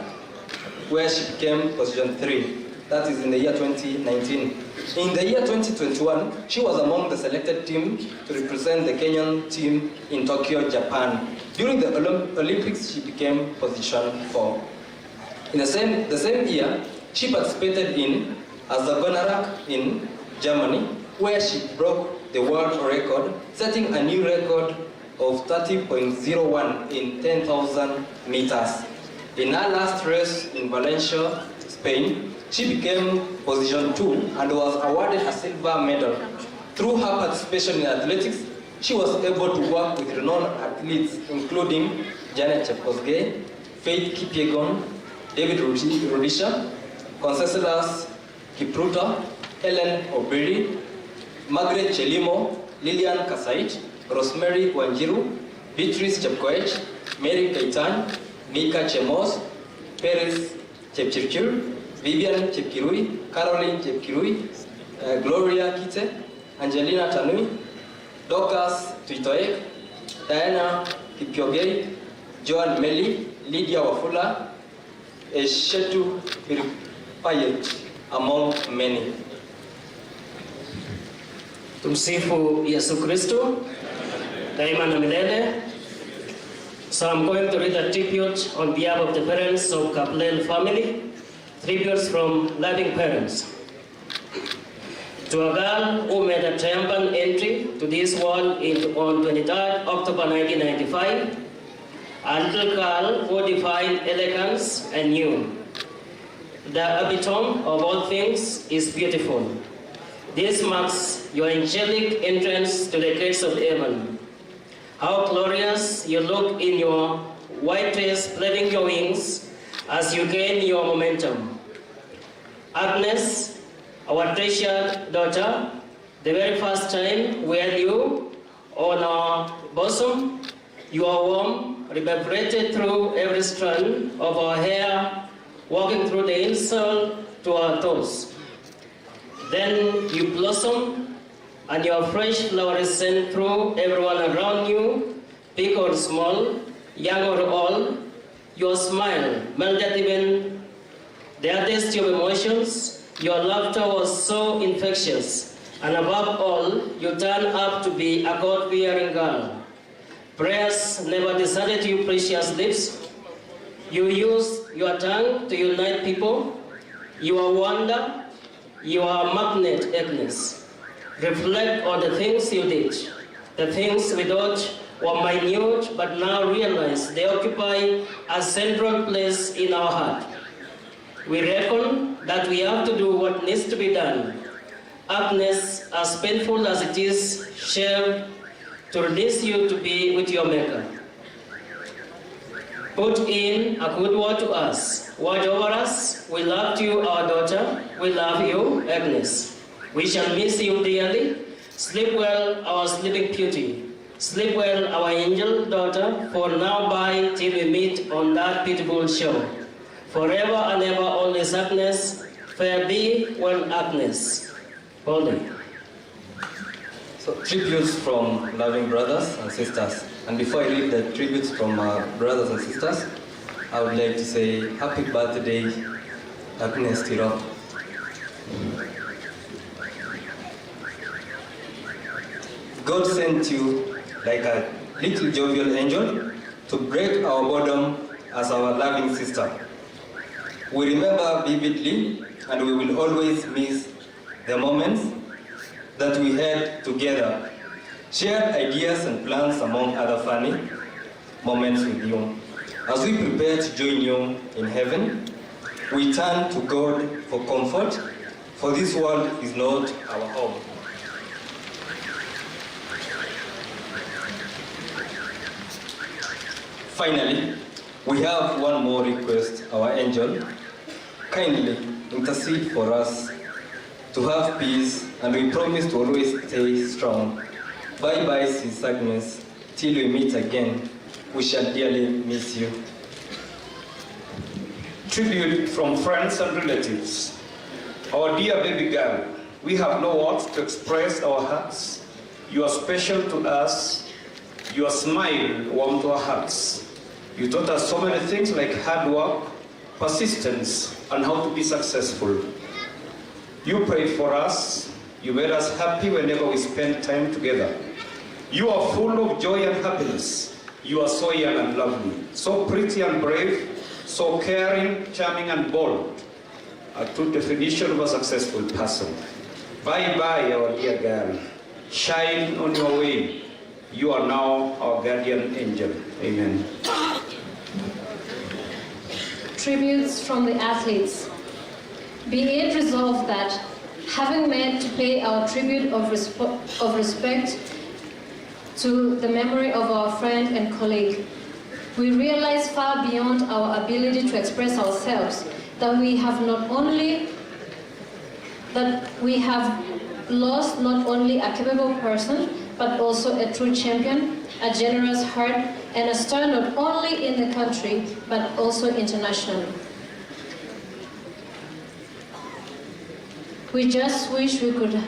where she became position 3. That is in the year 2019. In the year 2021, she was among the selected team to represent the Kenyan team in Tokyo, Japan. During the Olympics, she became position 4. In the same year, she participated in Narak in Germany, where she broke the world record, setting a new record of 30.01 in 10,000 meters. In her last race in Valencia, Spain, she became position 2 and was awarded a silver medal. Through her participation in athletics, she was able to work with renowned athletes including Janet Chepkosgei, Faith Kipyegon, David Rudisha, Conseslus Kipruto, Helen Obiri, Margaret Chelimo, Lillian Kasait, Rosemary Wanjiru, Beatrice Chepkoech, Mary Kaitan, Mika Chemos, Paris Chepchirchir, Vivian Chepkirui, Caroline Chepkirui, Gloria Kite, Angelina Tanui, Dorcas Tuitoek, Diana Kipyogei, Joan Meli, Lydia Wafula, Eshetu Piripayet, among many. Tumsifu Yesu Kristo, daima na milele. So I'm going to read a tribute on behalf of the parents of Kaplel family, tributes from loving parents. To a girl who made a triumphant entry to this world on 23rd October 1995, a little girl who defined elegance and youth. The epitome of all things is beautiful. This marks your angelic entrance to the gates of heaven. How glorious you look in your white dress, flapping your wings as you gain your momentum. Agnes, our treasured daughter, the very first time we had you on our bosom, you are warm, reverberated through every strand of our hair, walking through the insole to our toes. Then you blossom, and your fresh flowers sent through everyone around you, big or small, young or old. Your smile melted even the hardest of emotions. Your laughter was so infectious, and above all, you turned up to be a God-fearing girl. Prayers never deserted you, precious lips. You used your tongue to unite people. You are wonder. You are a magnet, Agnes. Reflect on the things you did. The things we thought were minute, but now realize they occupy a central place in our heart. We reckon that we have to do what needs to be done. Agnes, as painful as it is, share to release you to be with your Maker. Put in a good word to us. Watch over us. We love you, our daughter. We love you, Agnes. We shall miss you dearly. Sleep well, our sleeping beauty. Sleep well, our angel daughter, for now bye till we meet on that beautiful shore. Forever and ever, always Agnes. Fare thee well, Agnes. Holy. So, tributes from loving brothers and sisters. And before I read the tributes from brothers and sisters, I would like to say happy birthday, Agnes Tirop. God sent you like a little jovial angel, to break our boredom as our loving sister. We remember vividly, and we will always miss the moments that we had together, shared ideas and plans among other funny moments with you. As we prepare to join you in heaven, we turn to God for comfort, for this world is not our home. Finally, we have one more request, our angel. Kindly intercede for us to have peace, and we promise to always stay strong. Bye-bye, Sis Agnes. Till we meet again, we shall dearly miss you. Tribute from friends and relatives. Our dear baby girl, we have no words to express our hearts. You are special to us. Your smile warmed our hearts. You taught us so many things like hard work, persistence, and how to be successful. You prayed for us. You made us happy whenever we spent time together. You are full of joy and happiness. You are so young and lovely, so pretty and brave, so caring, charming, and bold. A true definition of a successful person. Bye-bye, our dear girl. Shine on your way. You are now our guardian angel. Amen. Tributes from the athletes. Be it resolved that, having met to pay our tribute of respect to the memory of our friend and colleague, we realize far beyond our ability to express ourselves that we have lost not only a capable person, but also a true champion, a generous heart, and a star not only in the country, but also internationally. We just wish we could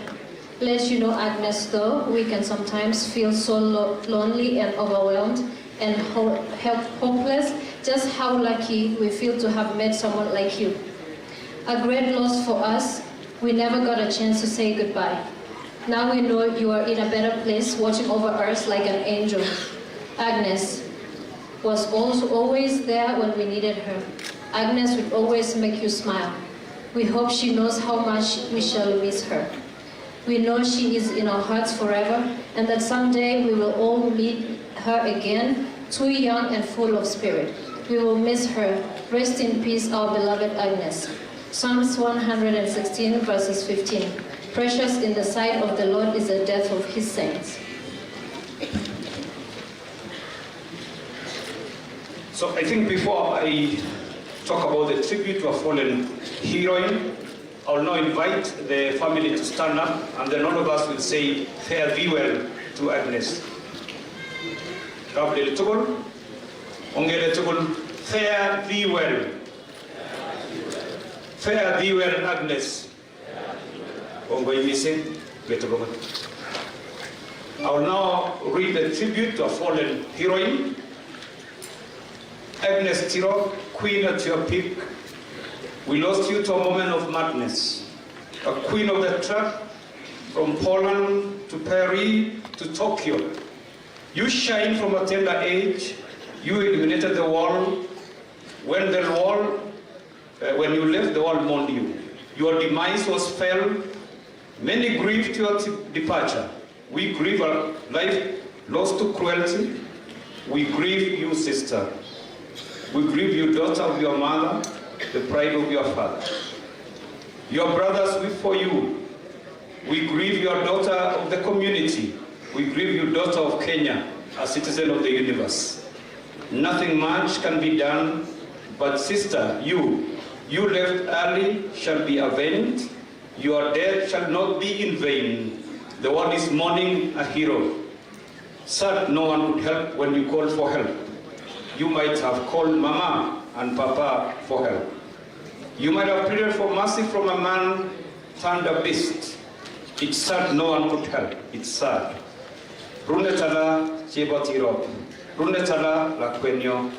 let you know, Agnes, though we can sometimes feel so lonely and overwhelmed and hopeless, just how lucky we feel to have met someone like you. A great loss for us. We never got a chance to say goodbye. Now we know you are in a better place, watching over us like an angel. Agnes was also always there when we needed her. Agnes would always make you smile. We hope she knows how much we shall miss her. We know she is in our hearts forever, and that someday we will all meet her again, too young and full of spirit. We will miss her. Rest in peace, our beloved Agnes. Psalms 116, verses 15. Precious in the sight of the Lord is the death of his saints. So I think before I talk about the tribute to a fallen heroine, I'll now invite the family to stand up, and then all of us will say, fare thee well to Agnes. Fare thee well. Fare thee well, Agnes. I will now read the tribute to a fallen heroine. Agnes Tirop, queen at your peak. We lost you to a moment of madness. A queen of the track, from Poland to Paris to Tokyo. You shine from a tender age. You illuminated the world. When you left, the world mourned you. Your demise was felt. Many grieved your departure. We grieve a life lost to cruelty. We grieve you, sister. We grieve you, daughter of your mother, the pride of your father. Your brothers weep for you. We grieve your daughter of the community. We grieve you, daughter of Kenya, a citizen of the universe. Nothing much can be done, but sister, you left early shall be avenged. Your death shall not be in vain. The world is mourning a hero. Sad no one could help when you called for help. You might have called Mama and Papa for help. You might have pleaded for mercy from a man turned a beast. It's sad no one could help. It's sad. Runetala Tirop. Runetala Lakwenyo.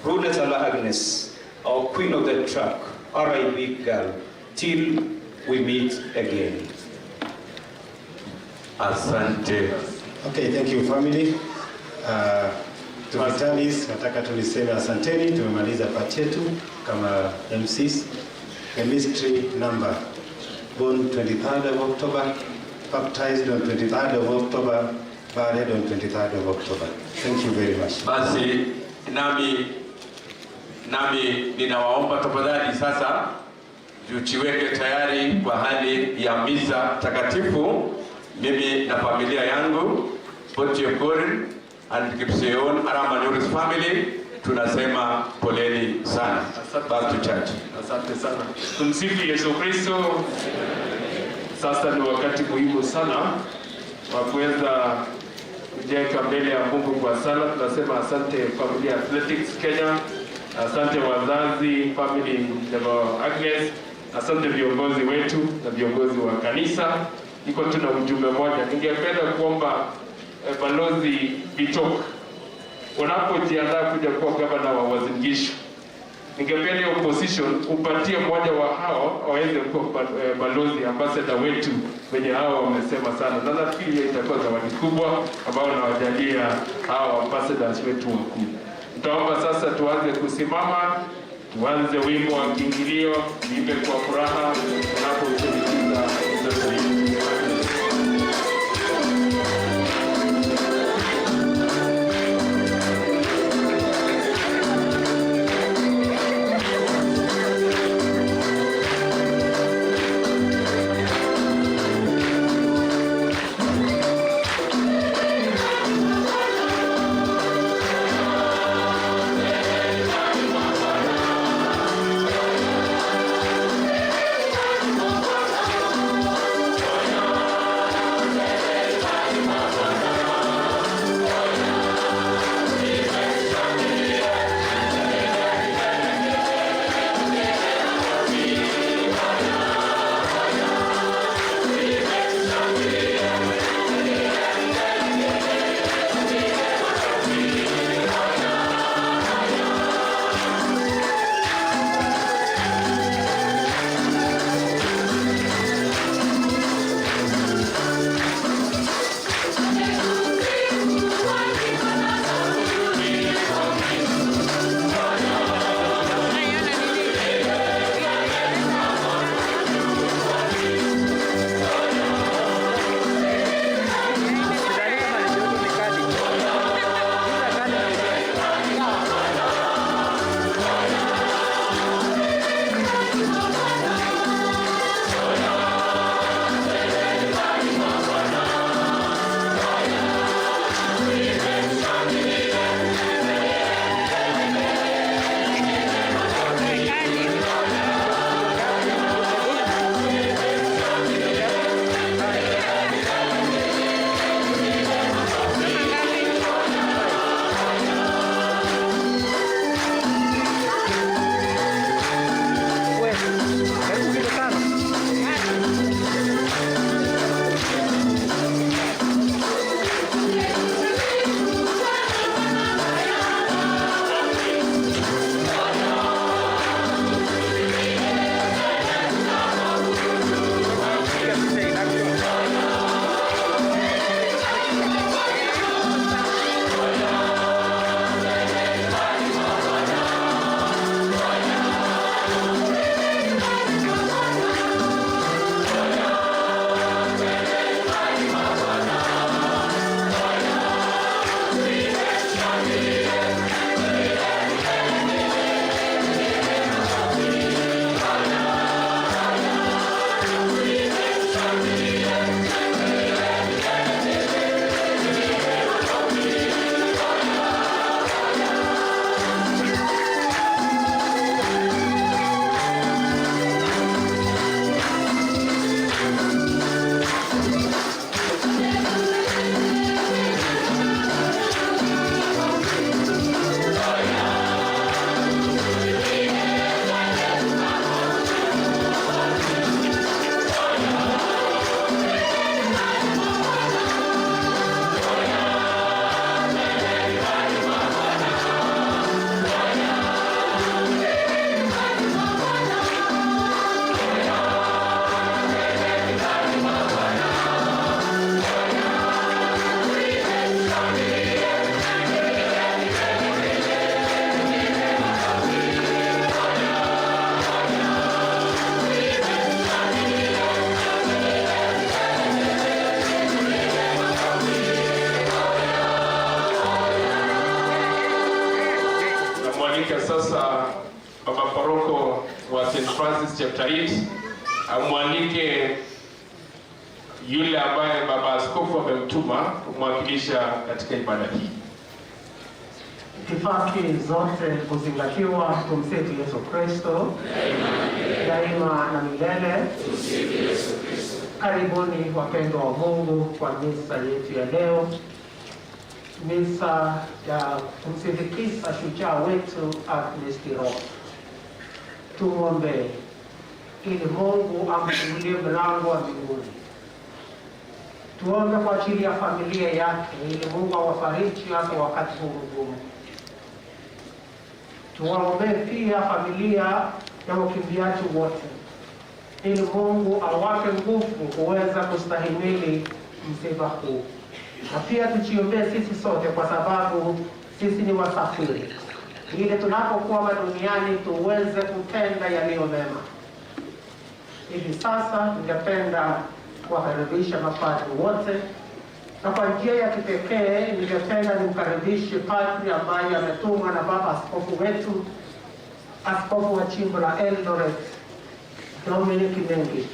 Runetala Agnes, our queen of the track, R.I.P. girl, till we meet again. Asante. Okay, thank you family. Tuvitalis, nataka tuniseme asanteni, tumemaliza part yetu kama MCs. Chemistry number, born 23rd of October, baptized on 23rd of October, buried on 23rd of October. Thank you very much. Basi nami ninawaomba tafadhali sasa tujiweke tayari kwa hali ya misa takatifu. Mimi na familia yangu Potiekorin and Kipseon Aramanyuris family tunasema poleni sana. Back to church. Asante sana. Tumsifu Yesu Kristo. Sasa ni wakati muhimu sana wa kuweza kujenga mbele ya Mungu kwa sala. Tunasema asante familia Athletics Kenya, asante wazazi family ya Agnes, asante viongozi wetu na viongozi wa kanisa. Niko tuna ujumbe moja. Ningependa kuomba Balozi Bitok, unapojiandaa kuja kuwa gavana wa Uasin Gishu, ningependa opposition upatie mmoja wa hao aweze kuwa balozi ambassador wetu wenye hao wamesema sana. Na nafikiri hiyo itakuwa zawadi kubwa ambao nawajalia hao ambassadors wetu wakuu. Nitaomba sasa tuanze kusimama, tuanze wimbo wa kiingilio, niimbe kwa furaha tunaposindikiza mtoto wetu. Thank you. Francis Cheptait amwalike yule ambaye baba askofu amemtuma kumwakilisha katika ibada hii. Itifaki zote kuzingatiwa. Tumsifu Yesu Kristo daima na milele. Karibuni wapendwa wa Mungu kwa misa yetu ya leo, misa ya kumsindikiza shujaa wetu Agnes Tirop. Tuombe ili Mungu amfungulie mlango wa mbinguni. Tuombe kwa ajili ya familia yake ili Mungu awafariji hata wakati huu mgumu. Tuombe pia familia ya wakimbiaji wote ili Mungu awape nguvu kuweza kustahimili msiba huu. Na pia tujiombee sisi sote kwa sababu sisi ni wasafiri, ili tunapokuwa duniani tuweze kutenda yaliyo mema. Hivi sasa ningependa kuwakaribisha mapadri wote, na kwa njia ya kipekee ningependa nimkaribishe padri ambaye ametumwa na baba askofu wetu, askofu wa jimbo la Eldoret Dominic Mengi.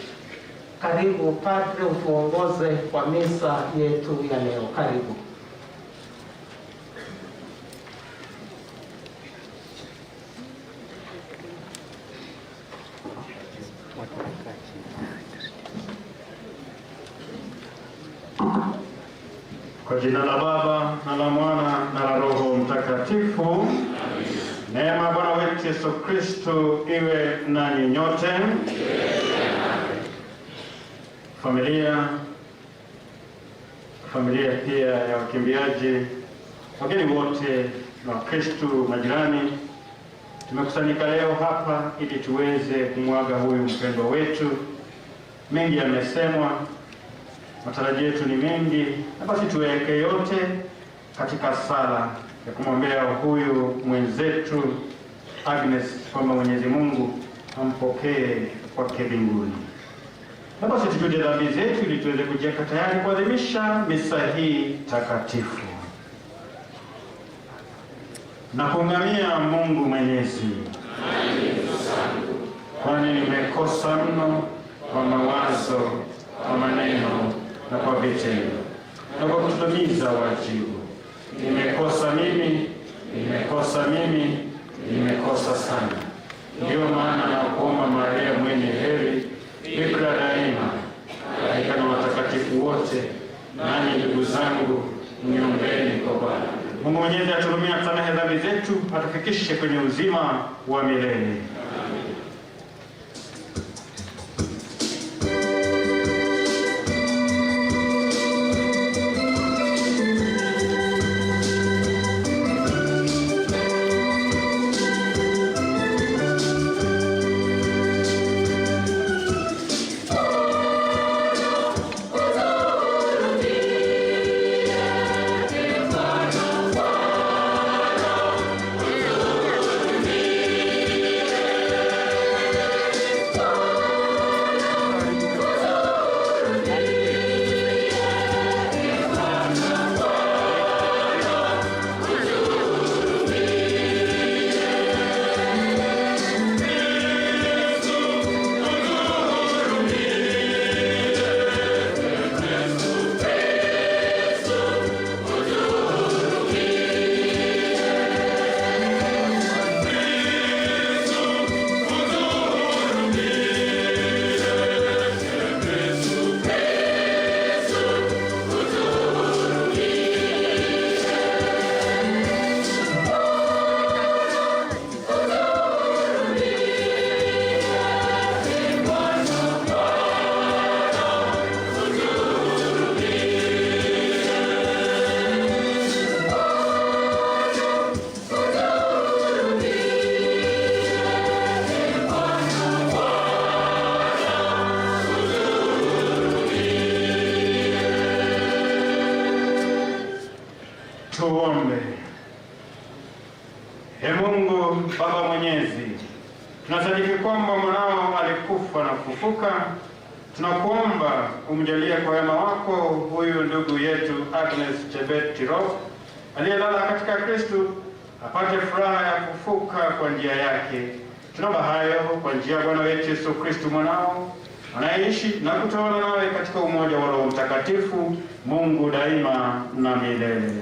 Karibu padri, utuongoze kwa misa yetu ya leo. Karibu. Kwa jina la Baba na la Mwana na la Roho Mtakatifu. Neema ya Bwana wetu Yesu Kristo iwe nanyi nyote. Familia pia ya wakimbiaji, wageni wote na Wakristo majirani, tumekusanyika leo hapa ili tuweze kumwaga huyu mpendwa wetu. Mengi yamesemwa, matarajio yetu ni mengi, na basi tuweke yote katika sala ya kumwombea huyu mwenzetu Agnes, kwamba Mwenyezi Mungu ampokee kwake mbinguni. Na basi tujute dhambi zetu ili tuweze kujiweka tayari kuadhimisha misa hii takatifu. Na kumngamia Mungu Mwenyezi, kwani nimekosa mno kwa mawazo, kwa maneno na kwa vitendo, na kwa kutumiza wajibu. Nimekosa nimekosa sana. Ndio maana nakuomba Maria mwenye heri, Bikira daima, malaika na watakatifu wote, nanyi ndugu zangu, mniombeni kwa Bwana. Mungu Mwenyezi aturumie, atusamehe dhambi zetu, atufikishe kwenye uzima wa milele. Tuombe. Ee Mungu Baba Mwenyezi, tunasadiki kwamba mwanao alikufa na kufufuka. Tunakuomba umjalie kwa wema wako huyu ndugu yetu Agnes Tirop aliyelala katika Kristo apate furaha ya kufuka kwa njia yake. Tunaomba hayo kwa njia ya Bwana wetu Yesu Kristo mwanao, anayeishi na kutawala nawe katika umoja wa Roho Mtakatifu, Mungu daima na milele.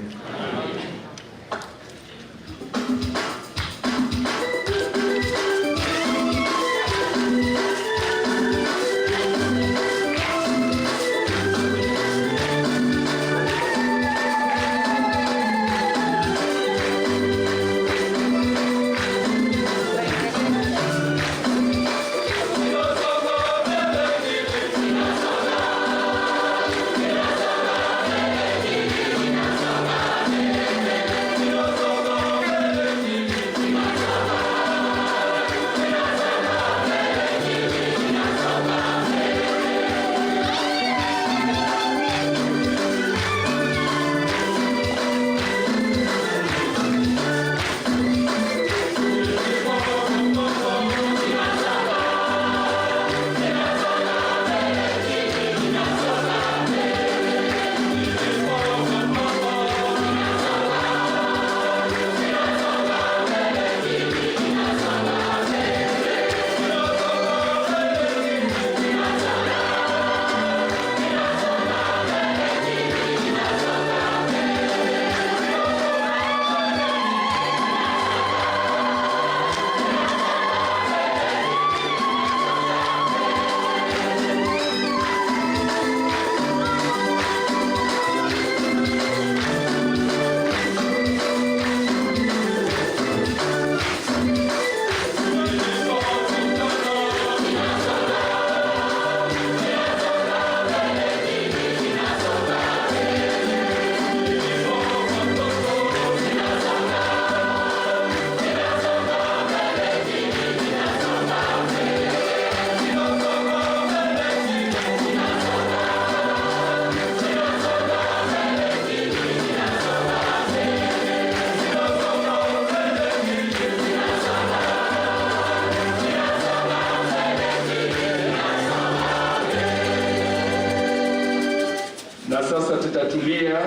tutatulia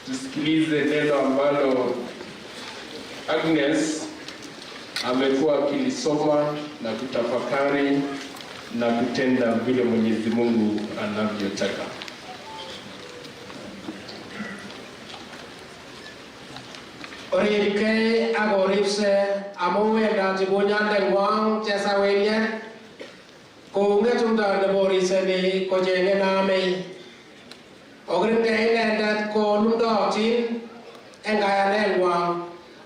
tusikilize neno ambalo Agnes amekuwa akilisoma na kutafakari na kutenda vile Mwenyezi Mungu anavyotaka. Oripke agoripse amuwenda tibonyande ngwang chesawenye kungetunda neboriseni kojenge name ogringe inendet kolundotin engayanel ngwang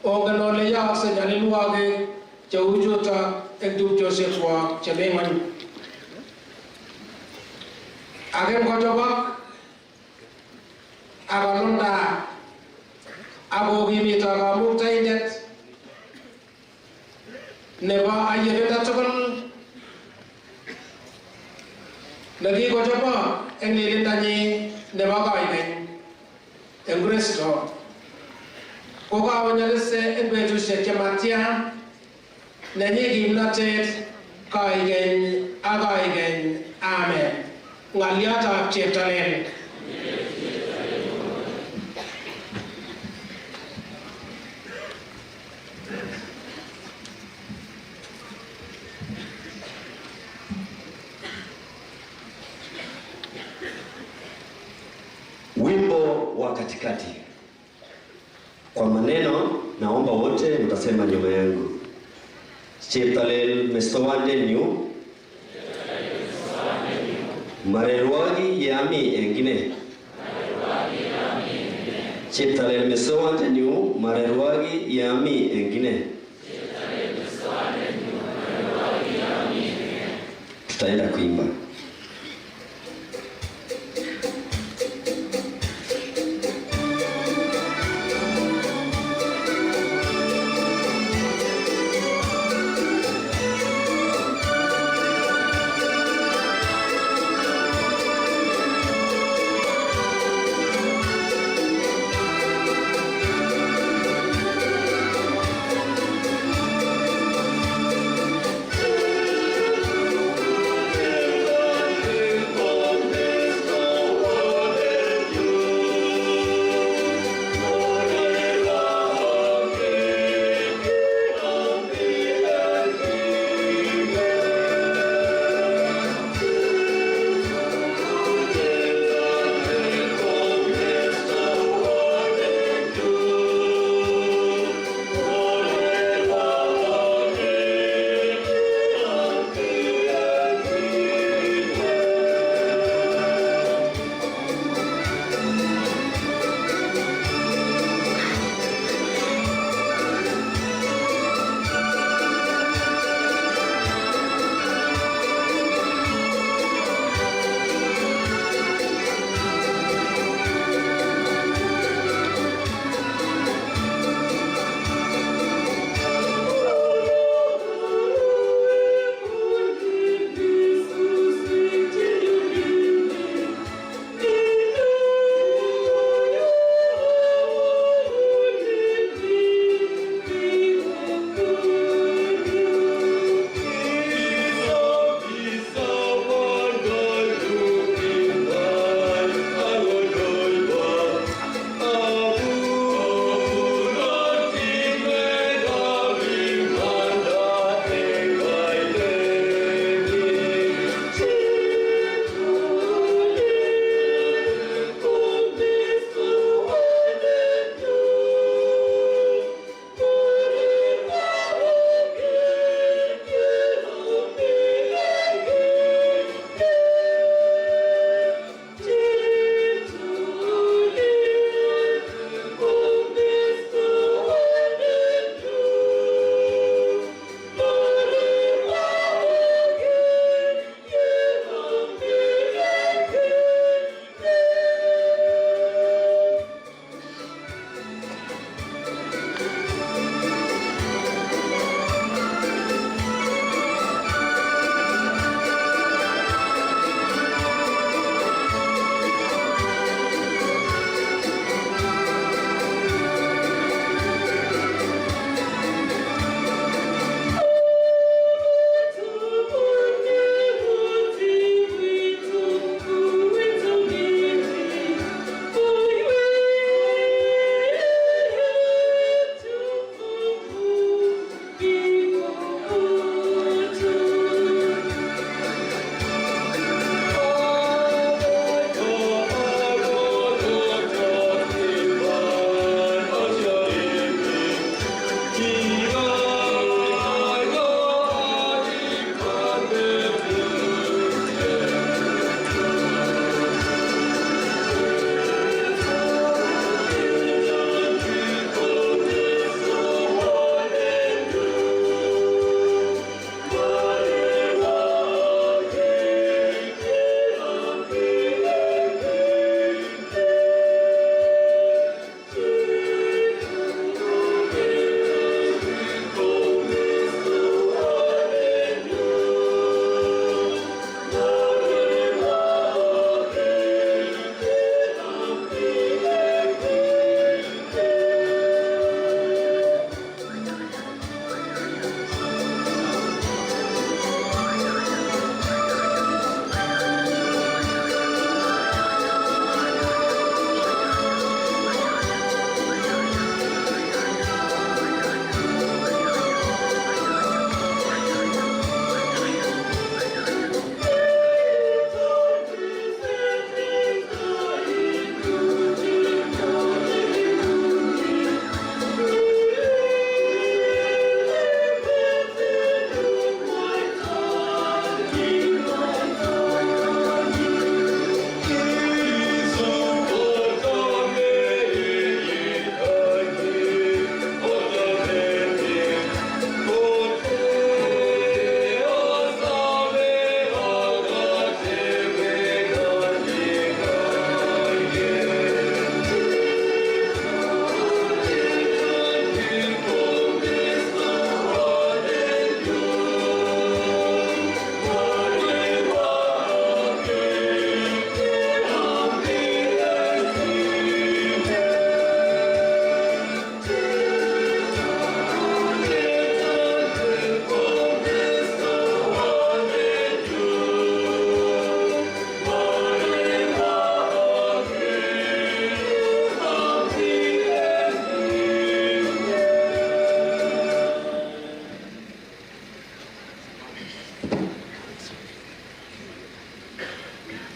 ongenole yakse nyalilwage cheuchuta eng tupchosiekwak chemi ng'ony. Agem kochobok akolunda akokimito kamuktaindet nebo ayebindo tugul nekikochobok eng lilindanyi nebo koikeny eng Kristo kokawonyolise eng betusiek chematya nenyi kimnotet koikeny ak koikeny. Amen. Ng'oliotab cheptolel. Wimbo wa katikati. Kwa maneno naomba wote mtasema nyuma yangu. Cheptalel mestowande nyu marerwagi yami engine. Cheptalel mestowande nyu marerwagi yami engine. Tutaenda kuimba. Thank you.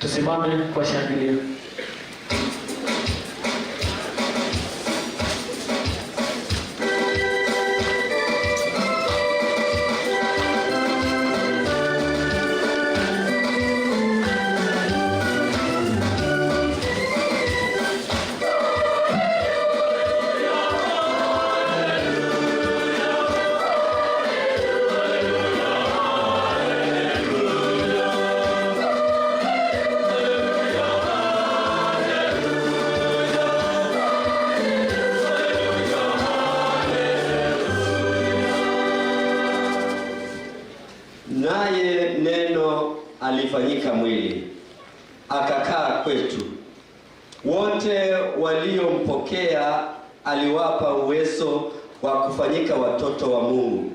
Tusimame kwa shangilia. Naye neno alifanyika mwili, akakaa kwetu. Wote waliompokea aliwapa uwezo wa kufanyika watoto wa Mungu.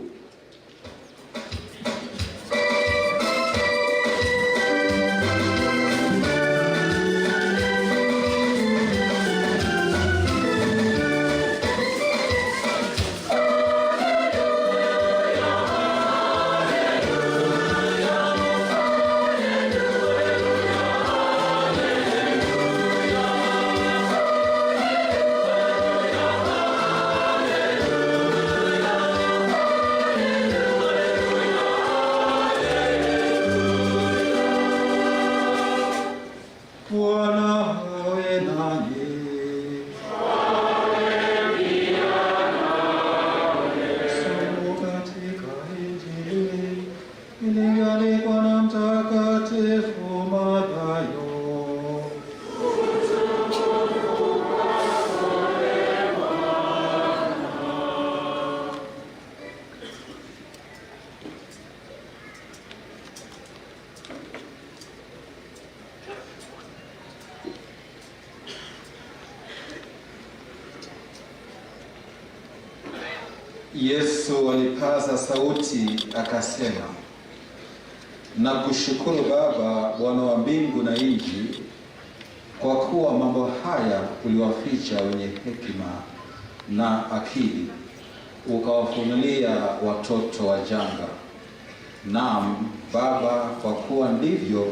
Yesu alipaza sauti akasema, nakushukuru Baba, Bwana wa mbingu na nchi, kwa kuwa mambo haya uliwaficha wenye hekima na akili, ukawafunulia watoto wachanga. Naam Baba, kwa kuwa ndivyo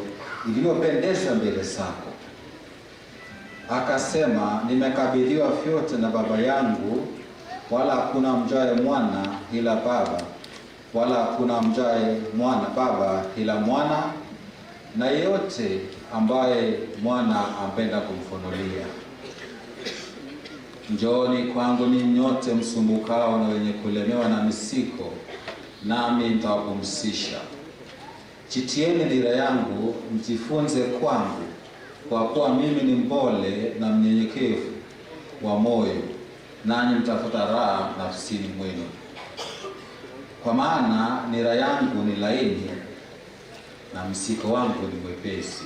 ilivyopendeza mbele zako. Akasema, nimekabidhiwa vyote na Baba yangu, wala hakuna mjaye mwana ila Baba, wala hakuna mjaye mwana Baba ila mwana, na yeyote ambaye mwana ampenda kumfunulia. Njooni kwangu ni nyote msumbukao na wenye kulemewa na mizigo, nami nitawapumzisha. Jitieni nira yangu, mjifunze kwangu, kwa kuwa mimi ni mpole na mnyenyekevu wa moyo, nanyi mtafuta raha nafsini mwenu. Kwa maana nira yangu ni laini na mzigo wangu ni mwepesi.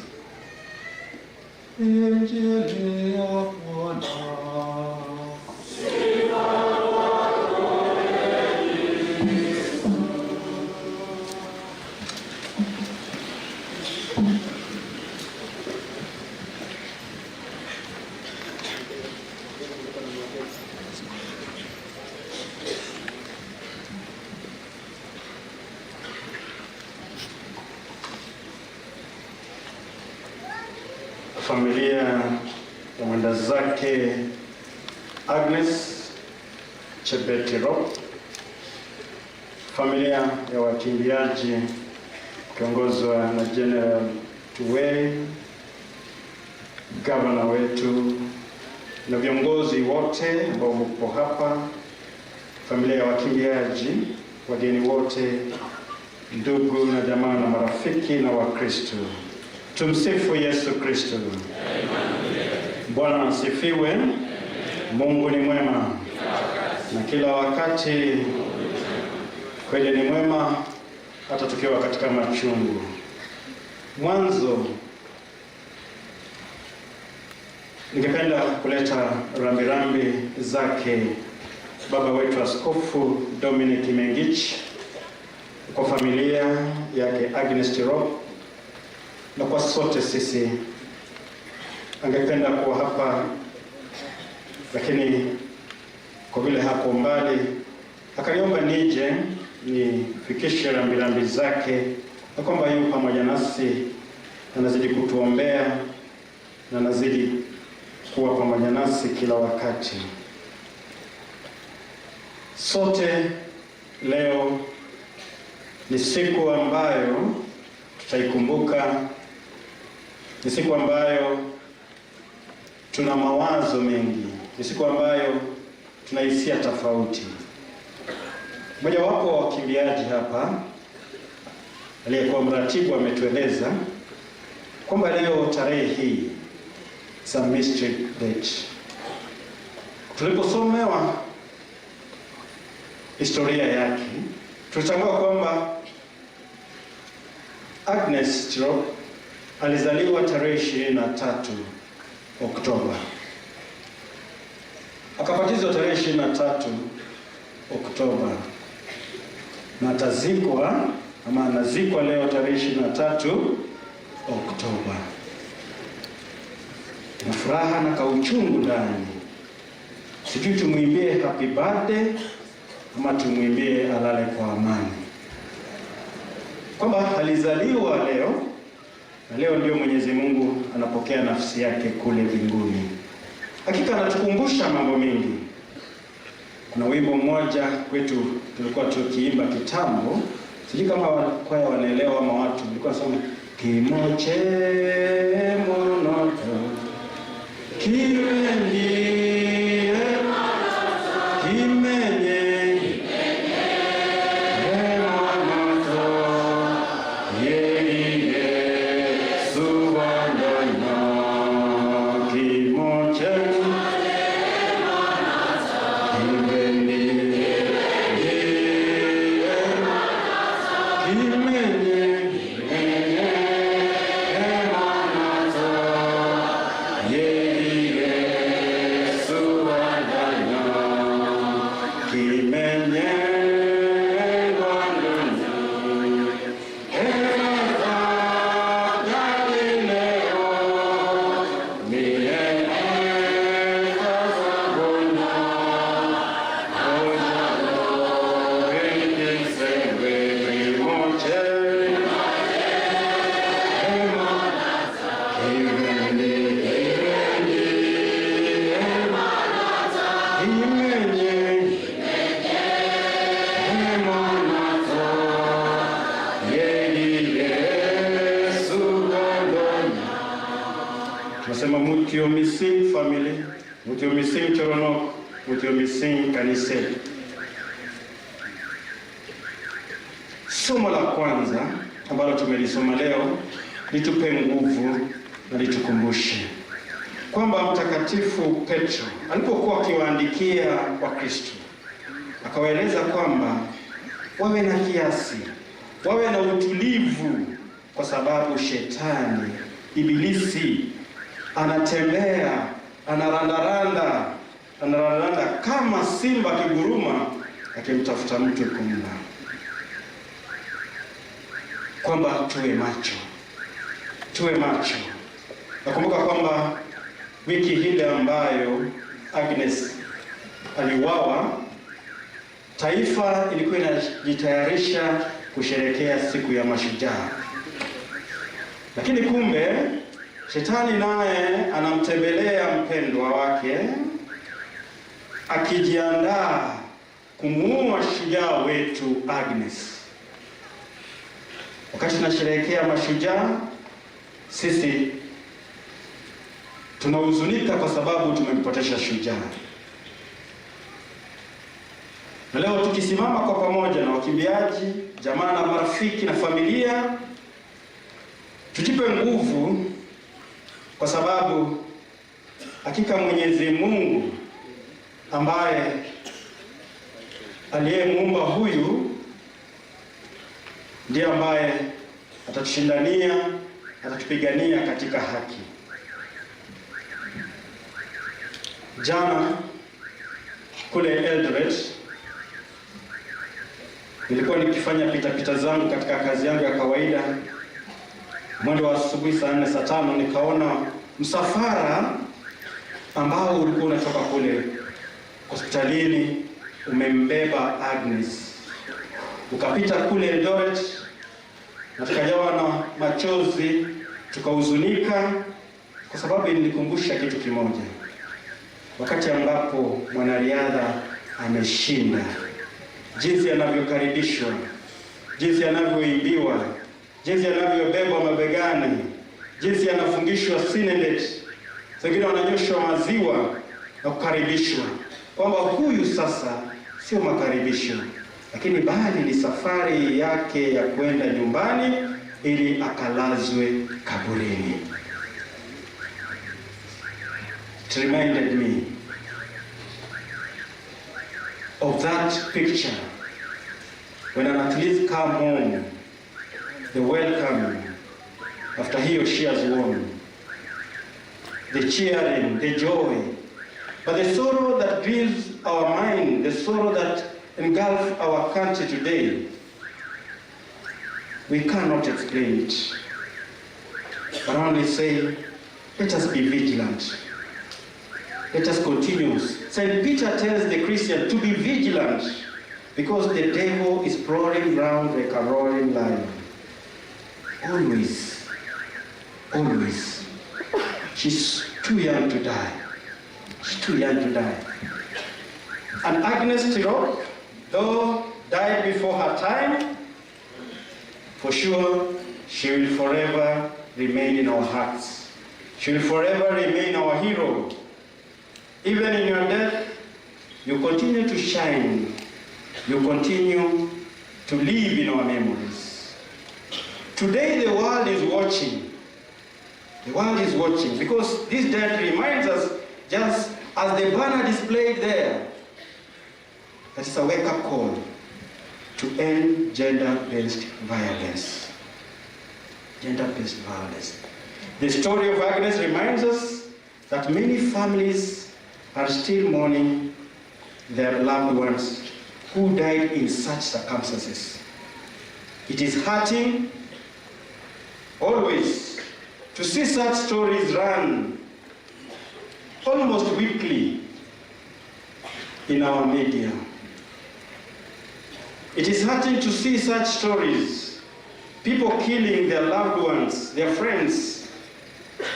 Injili ya Bwana. Familia ya mwenda zake Agnes Tirop, familia ya wakimbiaji kiongozwa na General Tuwe, gavana wetu na viongozi wote ambao mpo hapa, familia ya wakimbiaji, wageni wote, ndugu na jamaa na marafiki na Wakristo. Tumsifu Yesu Kristo. Bwana asifiwe. Mungu ni mwema na kila wakati. Kweli ni mwema hata tukiwa katika machungu. Mwanzo ningependa kuleta rambirambi zake baba wetu Askofu Dominic Mengich kwa familia yake Agnes Tirop na kwa sote sisi. Angependa kuwa hapa, lakini kwa vile hapo mbali akaniomba nije nifikishe rambirambi zake na kwamba yupo pamoja nasi anazidi kutuombea na anazidi kuwa pamoja nasi kila wakati. Sote leo ni siku ambayo tutaikumbuka, ni siku ambayo tuna mawazo mengi, ni siku ambayo tuna hisia tofauti. Mmoja wapo wa wakimbiaji hapa aliyekuwa mratibu ametueleza kwamba leo tarehe hii is a mystery date. Tuliposomewa historia yake, tulitambua kwamba Agnes Tirop alizaliwa tarehe 23 Oktoba. Akabatizwa tarehe 23 Oktoba. Na atazikwa ama anazikwa leo tarehe 23 Oktoba. Na furaha na kauchungu ndani. Sijui tumwimbie happy birthday ama tumwimbie alale kwa amani. Kwamba alizaliwa leo, na leo ndio Mwenyezi Mungu anapokea nafsi yake kule mbinguni. Hakika anatukumbusha mambo mengi. Kuna wimbo mmoja kwetu tulikuwa tukiimba kitambo, sijui kama kwaya wanaelewa ama watu, tulikuwa nasema kimoche monoto kimendi family, mutiomising choronok, mutiomising kanise. Somo la kwanza ambalo tumelisoma leo litupe nguvu na litukumbushe kwamba Mtakatifu Petro alipokuwa akiwaandikia Wakristo akawaeleza kwamba wawe na kiasi, wawe na utulivu, kwa sababu shetani, ibilisi, anatembea, anarandaranda kama simba kiguruma akimtafuta mtu kumla. Kwamba tuwe macho. Nakumbuka kwamba wiki ile ambayo Agnes aliuawa, taifa ilikuwa inajitayarisha kusherehekea siku ya mashujaa. Lakini kumbe shetani naye anamtembelea mpendwa wake akijiandaa kumuua shujaa wetu Agnes. Wakati tunasherehekea mashujaa, sisi tunahuzunika kwa sababu tumempotesha shujaa. Na leo tukisimama kwa pamoja na wakimbiaji, jamaa na marafiki na familia, tujipe nguvu, kwa sababu hakika Mwenyezi Mungu ambaye aliyemuumba huyu ndiye ambaye atatushindania, atatupigania katika haki. Jana kule Eldoret nilikuwa nikifanya pita zangu katika kazi yangu ya kawaida. Mwendo wa asubuhi saa 4 saa 5 nikaona msafara ambao ulikuwa unatoka kule hospitalini umembeba Agnes. Ukapita kule Eldoret na tukajawa na machozi tukahuzunika kwa sababu ilinikumbusha kitu kimoja. Wakati ambapo mwanariadha ameshinda, jinsi anavyokaribishwa, jinsi anavyoimbiwa, jinsi anavyobebwa mabegani, jinsi anafungishwa sinelet, wengine wananyoshwa maziwa na kukaribishwa, kwamba huyu sasa sio makaribisho, lakini bali ni safari yake ya kwenda nyumbani ili akalazwe kaburini. It reminded me of that picture when an athlete come home, the welcome after he or she has won, the cheering, the joy, but the sorrow that grieves our mind, the sorrow that engulfs our country today, we cannot explain it, but only say, let us be vigilant. Let us continue. St. Peter tells the Christian to be vigilant because the devil is prowling around like a roaring lion. Always, always. She's too young to die. She's too young to die. And Agnes Tirop, though died before her time, for sure she will forever remain in our hearts. She will forever remain our hero. Even in your death, you continue to shine. You continue to live in our memories. Today the world is watching. The world is watching because this death reminds us, just as the banner displayed there, that it's a wake-up call to end gender-based violence. Gender-based violence. The story of Agnes reminds us that many families are still mourning their loved ones who died in such circumstances. It is hurting always to see such stories run almost weekly in our media. It is hurting to see such stories, people killing their loved ones, their friends,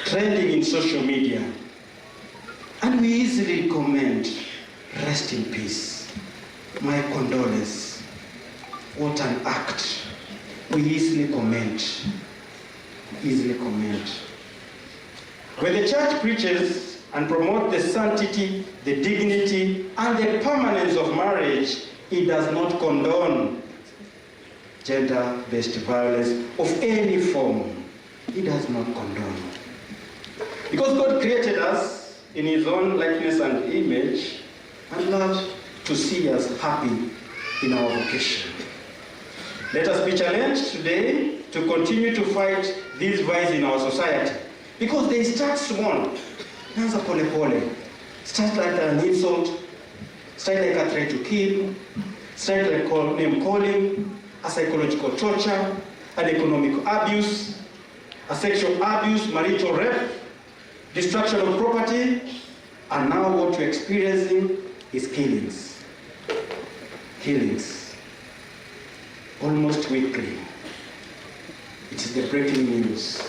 trending in social media. And we easily comment, rest in peace, my condolence, what an act. We easily comment, When the church preaches and promotes the sanctity, the dignity, and the permanence of marriage, it does not condone gender-based violence of any form. It does not condone. Because God created us in his own likeness and image, and loves to see us happy in our vocation. Let us be challenged today to continue to fight these vices in our society, because they start small. Naanza pole pole. Start like an insult, start like a threat to kill, start like name calling, a psychological torture, an economic abuse, a sexual abuse, marital rape, destruction of property, and now what we're experiencing is killings. Killings. Almost weekly. It is the breaking news.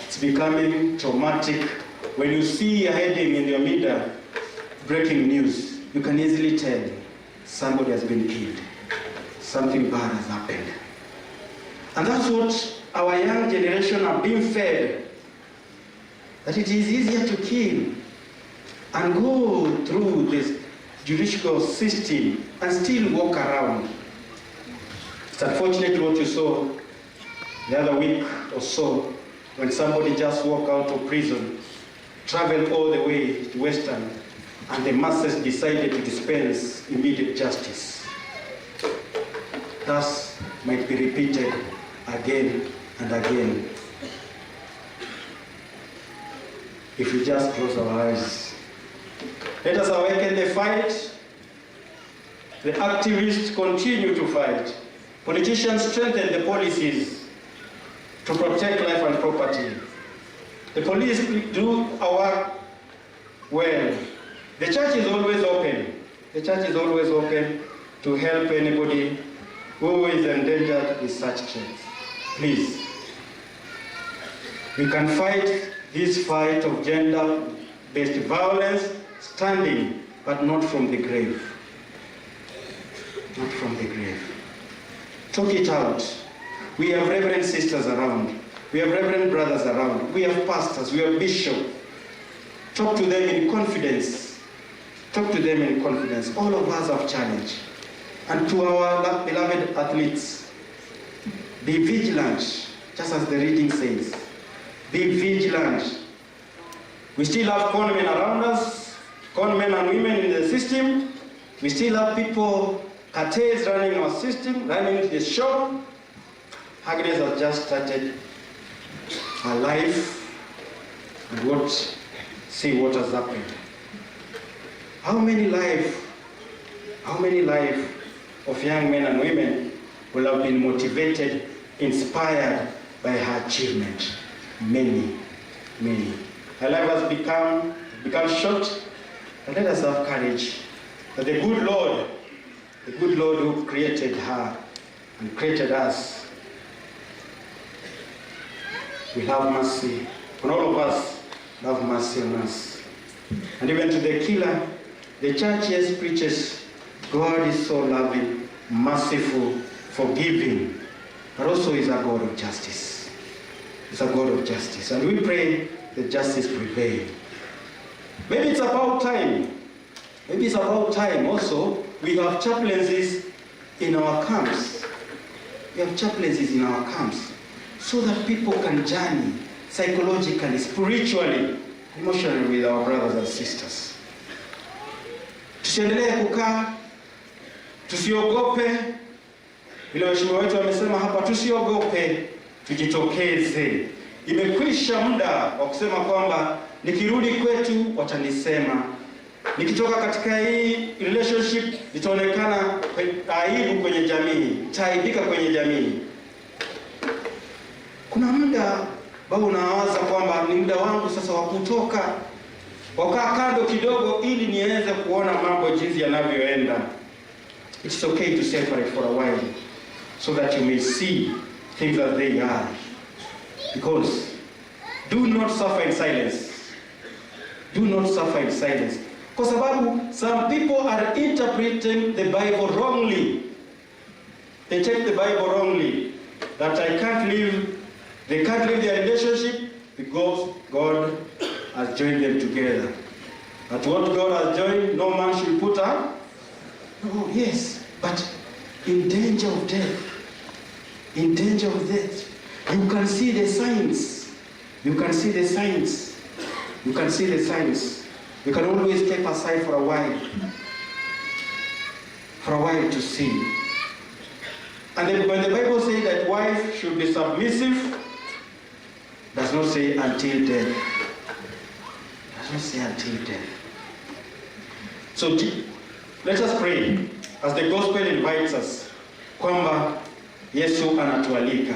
It's becoming traumatic. When you see a heading in your media, breaking news, you can easily tell somebody has been killed. Something bad has happened. And that's what our young generation are being fed. That it is easier to kill and go through this judicial system and still walk around. It's unfortunate what you saw the other week or so when somebody just walked out of prison, traveled all the way to Western, and the masses decided to dispense immediate justice. Thus might be repeated again and again. If we just close our eyes. Let us awaken the fight. The activists continue to fight. Politicians strengthen the policies to protect life and property. The police do our work well. The church is always open. The church is always open to help anybody who is endangered with such threats. Please, We can fight this fight of gender-based violence standing, but not from the grave. Not from the grave. Talk it out. We have reverend sisters around. We have reverend brothers around. We have pastors. We have bishops. Talk to them in confidence. Talk to them in confidence. All of us have challenge. And to our beloved athletes, be vigilant, just as the reading says. Be vigilant. We still have con men around us, con men and women in the system. We still have people, cartels running our system, running the show. Agnes has just started her life, and see what has happened. How many lives of young men and women will have been motivated, inspired by her achievement? Many, many. Her life has become short, but let us have courage that the good Lord who created her and created us, will have mercy on all of us, have mercy on us. And even to the killer, the church, yes, preaches God is so loving, merciful, forgiving, but also is a God of justice. He's a God of justice. And we pray that justice prevail. Maybe it's about time. Maybe it's about time also we have chaplaincies in our camps. We have chaplaincies in our camps so that people can journey psychologically, spiritually, emotionally with our brothers and sisters. Tusiendelee kukaa, tusiogope. Vile waheshimiwa wetu wamesema hapa, tusiogope, tujitokeze. Imekwisha muda wa kusema kwamba nikirudi kwetu watanisema. Nikitoka katika hii relationship nitaonekana aibu kwenye jamii, nitaaibika kwenye jamii. Kuna muda ambao unawaza kwamba ni muda wangu sasa wa kutoka, wakaa kando kidogo ili niweze kuona mambo jinsi yanavyoenda. It's okay to separate for a while so that you may see things as they are. Because do not suffer in silence. Do not suffer in silence. Kwa sababu some people are interpreting the Bible wrongly. They take the Bible wrongly. That they can't live their relationship because God has joined them together. But what God has joined, no man should put up. No, yes, but in danger of death. In danger of death. You can see the signs. You can see the signs. You can see the signs. You can always step aside for a while. For a while to see. And then when the Bible says that wife should be submissive, does not say until death. Does not say until death. So let us pray as the gospel invites us. Kwamba Yesu anatualika.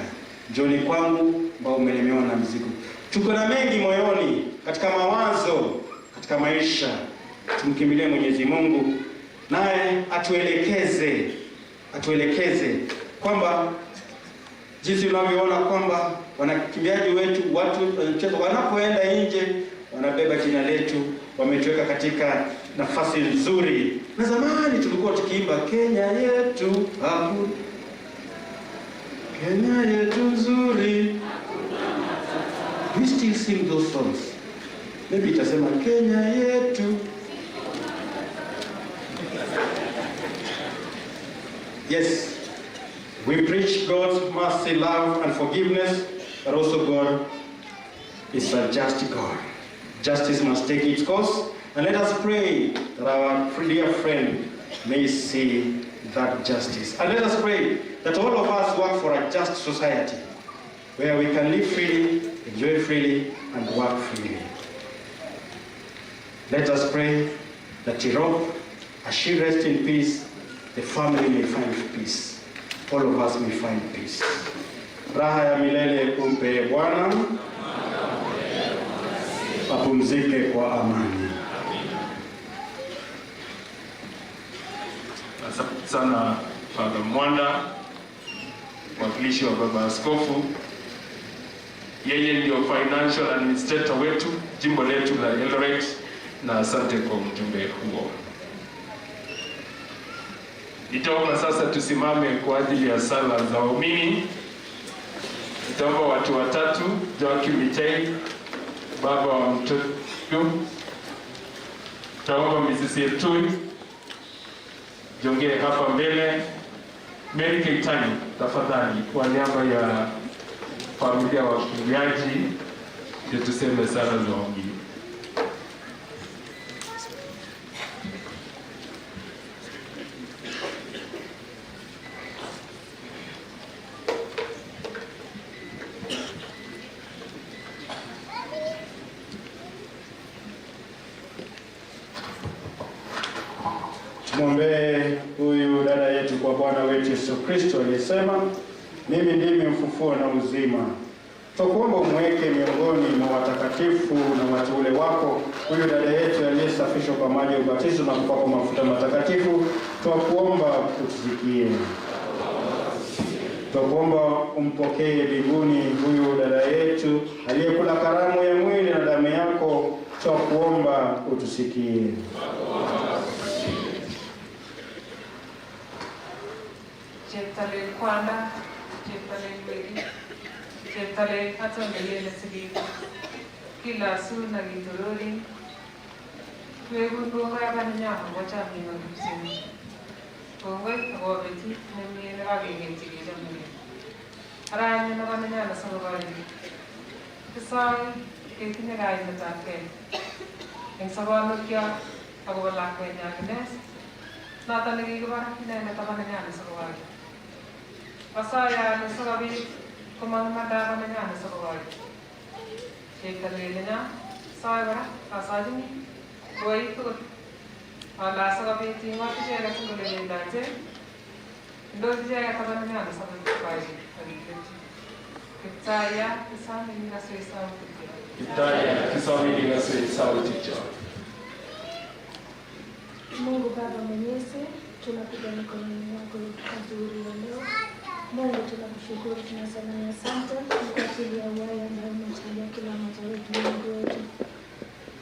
Njoni kwangu ambao umelemewa na mzigo. Tuko na mengi moyoni, katika mawazo, katika maisha. Tumkimbilie Mwenyezi Mungu, naye atuelekeze kwamba jinsi unavyoona kwamba wanakimbiaji wetu, watu wanapoenda nje wanabeba jina letu, wametuweka katika nafasi nzuri. Na zamani tulikuwa tukiimba Kenya yetu hapo, Kenya yetu nzuri. We still sing those songs. Maybe itasema Kenya yetu. Yes, we preach God's mercy, love, and forgiveness, but also God is a just God. Justice must take its course, and let us pray that our dear friend may see that justice. And let us pray that all of us work for a just society, where we can live freely, enjoy freely, and work freely. Let us pray that Tirop, as she rests in peace, the family may find peace. All of us may find peace. Raha ya milele umpe Bwana, apumzike kwa amani. Asante sana Father Mwanda, mwakilishi wa Baba Askofu. Yeye ndio financial administrator wetu jimbo letu la Eldoret, na asante kwa ujumbe huo. Nitaomba sasa tusimame kwa ajili ya sala za waumini. Nitaomba watu watatu, Joakim Michei, baba wa mtoto. Nitaomba Mrs. Etui, jongee hapa mbele. Mary Keitani, tafadhali kwa niaba ya familia wa wakimbiaji ndio tuseme sala za waumini. Mwombee huyu dada yetu kwa Bwana wetu Yesu Kristo aliyesema, mimi ndimi ufufuo na uzima. Tukuomba umweke miongoni mwa watakatifu na wateule wako huyu dada yetu aliyesafishwa kwa maji ya ubatizo na kupakwa mafuta matakatifu. Tukuomba utusikie. Tukuomba umpokee mbinguni huyu dada yetu aliyekula karamu ya mwili na damu yako. Tukuomba utusikie. Cheptalen kwanda, cheptalen wegi, cheptalen hata mbelele silipo. Kila su na gitorori. Wegu ndonga ya kanyama wacha mingo kusini. Kongwe kabobeti nemi ragengeti kijamii. Aranya na kanyama sababari. Kisai ketine gai matake. Eng sabalo kya ako wala kwenya Agnes. Nata nagigibara kinene kanyama sababari. Pasaya nasabi kumamada kanyama sababari. Cheptalenya saibara asajini wai to ala sabi tingwa tijera sungule ndaje ndo tijera kanyama sababari. Kitaya kisami na sesa uticha. Kitaya kisami na sesa uticha. Mungu Baba Mwenyezi, tunakuja mikononi mwako adhuhuri ya leo. Mungu tunakushukuru, tunasema ni asante kwa ajili ya uhai ambao umetujalia kila mmoja wetu. Mungu wetu,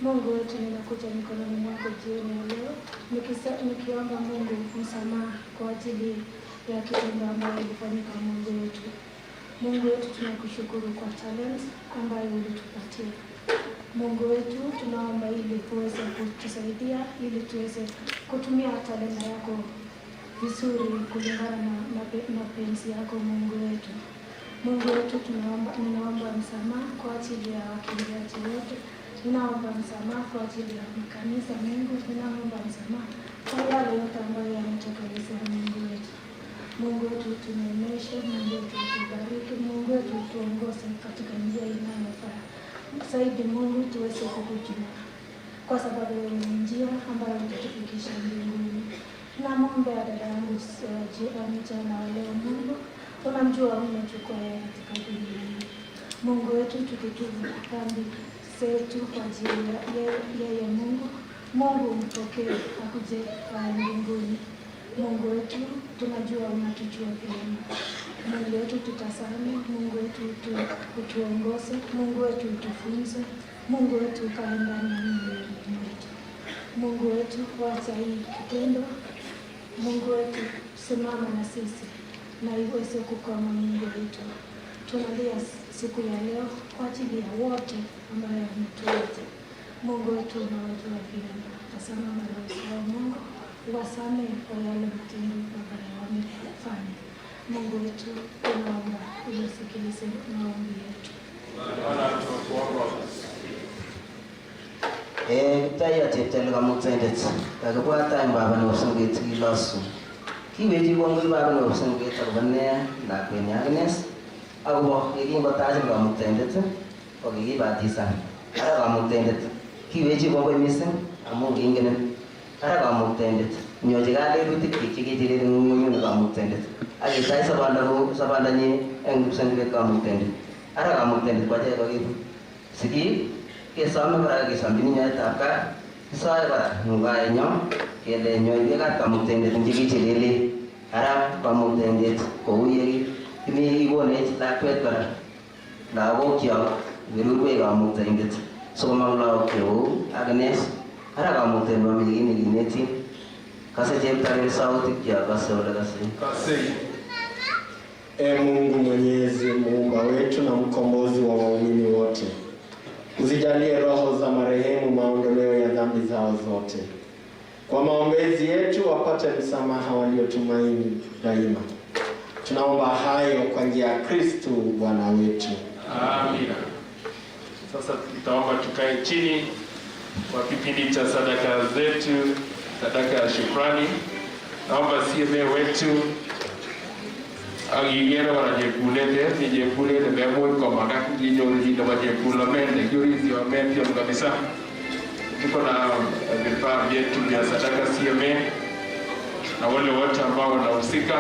Mungu wetu, ninakuja mikononi mwako jioni ya leo nikiomba Mungu msamaha kwa ajili ya kitendo ambacho ilifanyika. Mungu wetu, Mungu wetu, tunakushukuru kwa talent ambayo ulitupatia. Mungu wetu, tunaomba ili uweze kutusaidia ili tuweze kutumia talenta yako vizuri kulingana na mapenzi yako. Mungu wetu, Mungu wetu, ninaomba msamaha kwa ajili ya wakimbiaji wetu. Ninaomba msamaha kwa ajili ya makanisa. Mungu, ninaomba msamaha kwa yale yote ambayo yametokelezea. Mungu wetu, Mungu wetu, tuneemeshe. Mungu wetu, tubariki. Mungu wetu, tuongoze katika njia inayofaa zaidi. Mungu, tuweze kukujua kwa sababu wewe ni njia ambayo utatufikisha mbinguni. Namwombea dada yangu mchana wa leo. Mungu, unamjua umechukua yeye katika dunia hii. Mungu wetu, tukitubu dhambi zetu kwa ajili ya yeye. Mungu mpokee akuje mbinguni. Mungu wetu, tunajua unatujua vyema. Mungu wetu, tutasame. Mungu wetu, utuongoze. Mungu wetu, utufunze. Mungu wetu, ukae ndani ya mioyo yetu. Mungu wetu, wacha hii kitendo. Mungu wetu, simama na sisi na iweze kukoma. Mungu wetu, tunalia siku ya leo kwa ajili ya wote ambao wametuacha. Mungu wetu, unawajua vyema. Tazama marais wa Mungu, wasamehe kwa yale matendo mabaya wamefanya. Mungu wetu, tunaomba usikilize maombi yetu. Kitaya cheptele kamuksendet kakibwata baba nebo senget kilosu kiwechi kongoi baba nebo senget akobo ne lakwenyi Agnes akobo yekingotachin kamuksendet kokikibatisan. Ara kamuksendet kiwechi kongoi missing amu kingen ara kamuksendet nyochi kalelutik chik chekichiriri ng'ung'unyuni kamuksendet akitach sobandanyi eng kipsengwet kamuksendet. Ara kamuksendet kwache kokibu sikik kesome kora kesomchini nyoetab kat. Kisoe kora ngukaenyo kele nyoiwekab kamuksendet lagokyok berurwek kamuktaindet sikomong lagok cheu Agnes ara kamuktaindet mami kiy nekinetin kase cheptarir sautikyok kase ole kase. Mungu Mwenyezi, muumba wetu na mkombozi wa waumini wote, uzijalie roho za marehemu maondoleo ya dhambi zao zote. Kwa maombezi yetu wapate msamaha waliotumaini daima. Tunaomba hayo kwa njia ya Kristo Bwana wetu. Amina. Sasa tutaomba tukae chini kwa kipindi cha sadaka zetu, sadaka ya shukrani. Naomba CMA wetu agigera wanajepulete nijepulete bebo kwa magaku jinyoriji na wajepulamente jurizi wa menti kabisa. Tuko na vifaa vyetu vya sadaka CMA na wale wote ambao wanahusika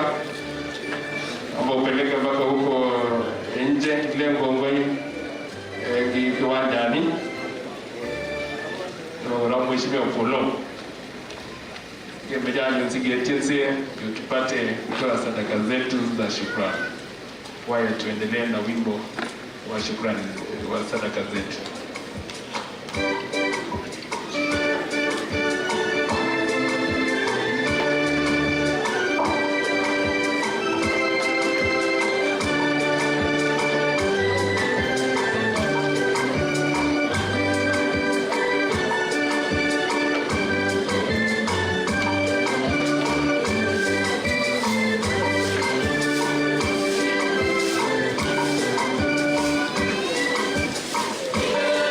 ambao upeleke mpaka huko nje ile ngongoi kiwandani na mheshimiwa Polo Kemejani nsigetense tupate kutoa sadaka zetu za shukrani. Waye tuendelee na wimbo wa shukrani wa sadaka zetu. Yeah.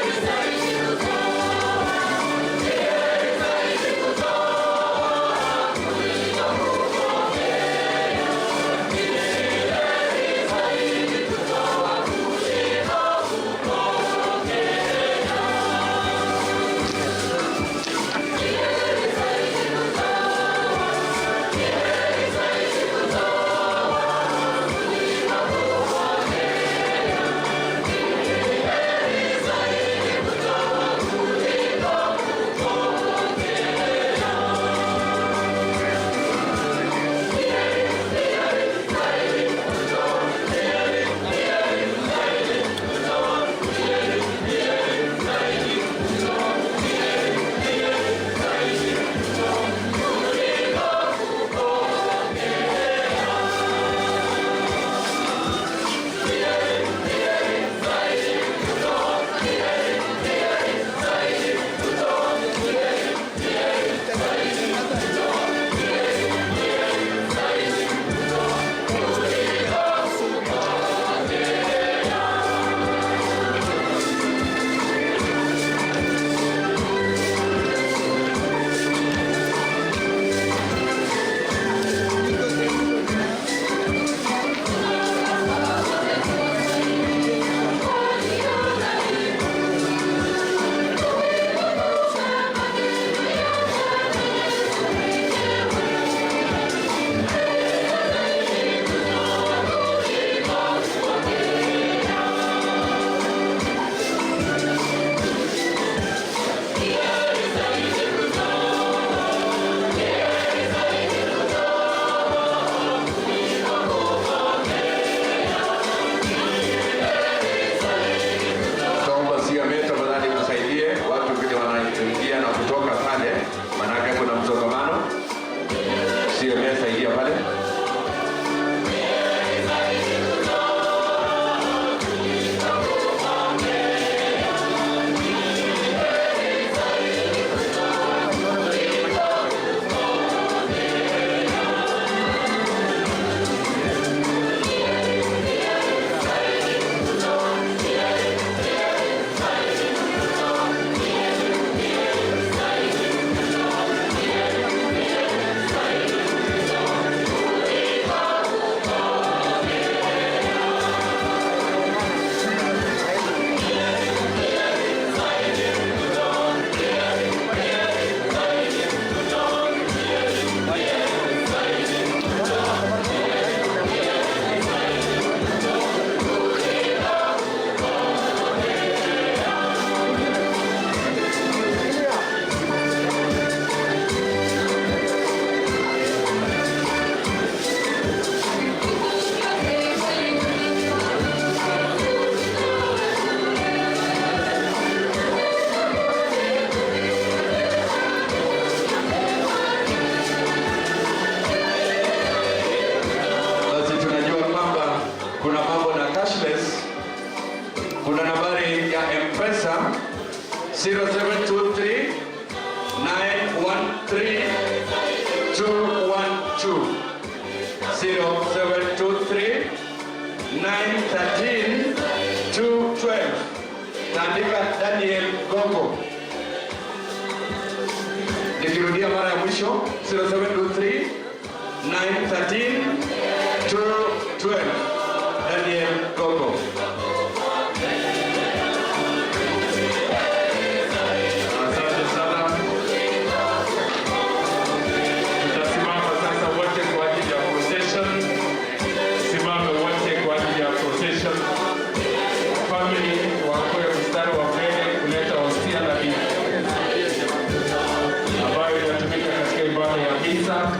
0723 913 212 0723 913 212. Naandika Daniel Gogo. Nikirudia mara ya mwisho 0723 913 212. Daniel Gogo. Asante sana. Tutasimama sasa wote kwa ajili ya procession. Simame wote kwa ajili ya procession. Family wakoe mstari wa mbele kuleta hostia na bibi ambayo inatumika katika ibada ya misa.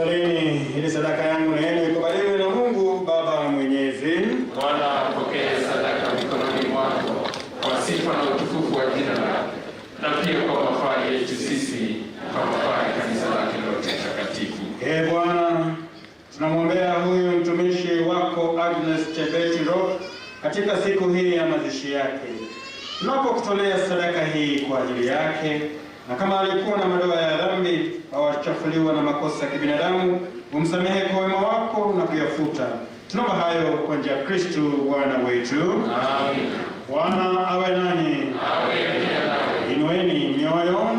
Salini ili sadaka yangu na yenu ikubaliwe na Mungu Baba Mwenyezi. Bwana apokee sadaka mikononi mwako kwa sifa na utukufu wa jina lake, na pia kwa mafaa yetu sisi, kwa mafaa ya kanisa lake lote takatifu. Bwana, tunamwombea huyu mtumishi wako Agnes Tirop katika siku hii ya mazishi yake. Tunapokutolea sadaka hii kwa ajili yake, na kama alikuwa na madoa ya dhambi au achafuliwa na makosa ya kibinadamu, umsamehe kwa wema wako na kuyafuta. Tunaomba hayo kwa njia ya Kristo Bwana wetu. Amen. Bwana awe nanyi. Inueni mioyo.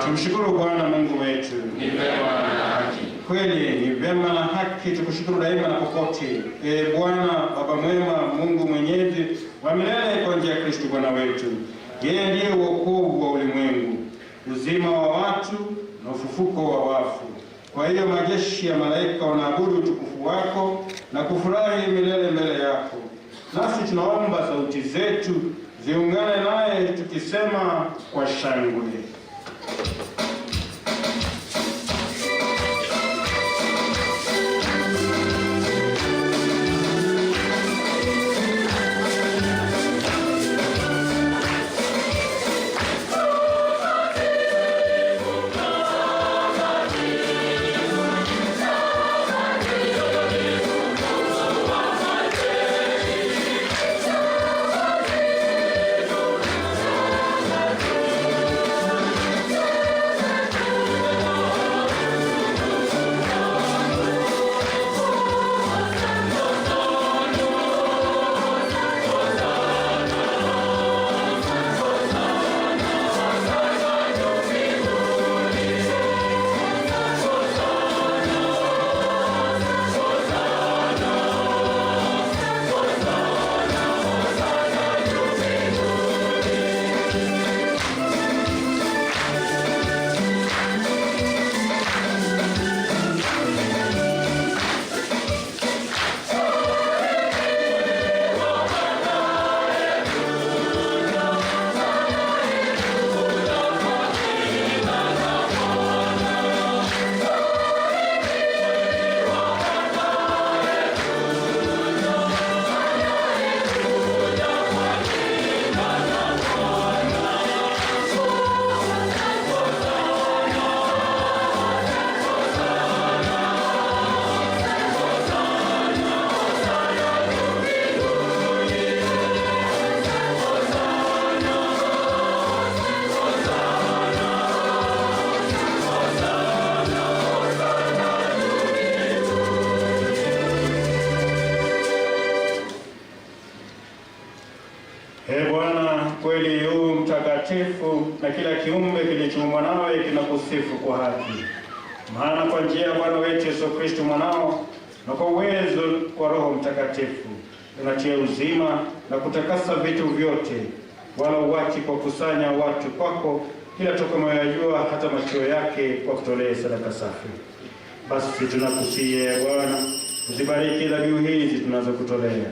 Tumshukuru Bwana Mungu wetu. Ni vema na haki. Kweli ni vema na haki tukushukuru daima na popote. Bwana Baba mwema, Mungu mwenyezi wa milele, kwa njia ya Kristo Bwana wetu. Yeye ndiye wokovu wa ulimwengu, uzima wa watu na ufufuko wa wafu. Kwa hiyo majeshi ya malaika wanaabudu utukufu wako na kufurahi milele mbele yako. Nasi tunaomba sauti zetu ziungane naye tukisema kwa shangwe. Kweli huu mtakatifu na kila kiumbe kilichoumbwa nawe kinakusifu kwa haki. Maana kwa njia ya Bwana wetu Yesu Kristo mwanao, na kwa uwezo kwa Roho Mtakatifu, unatia uzima na kutakasa vitu vyote, wala uwachi kwa kusanya watu kwako kila toka moyajua hata machio yake kwa kutolea sadaka safi. Basi tunakusihi Bwana, uzibariki dhabihu hizi tunazokutolea,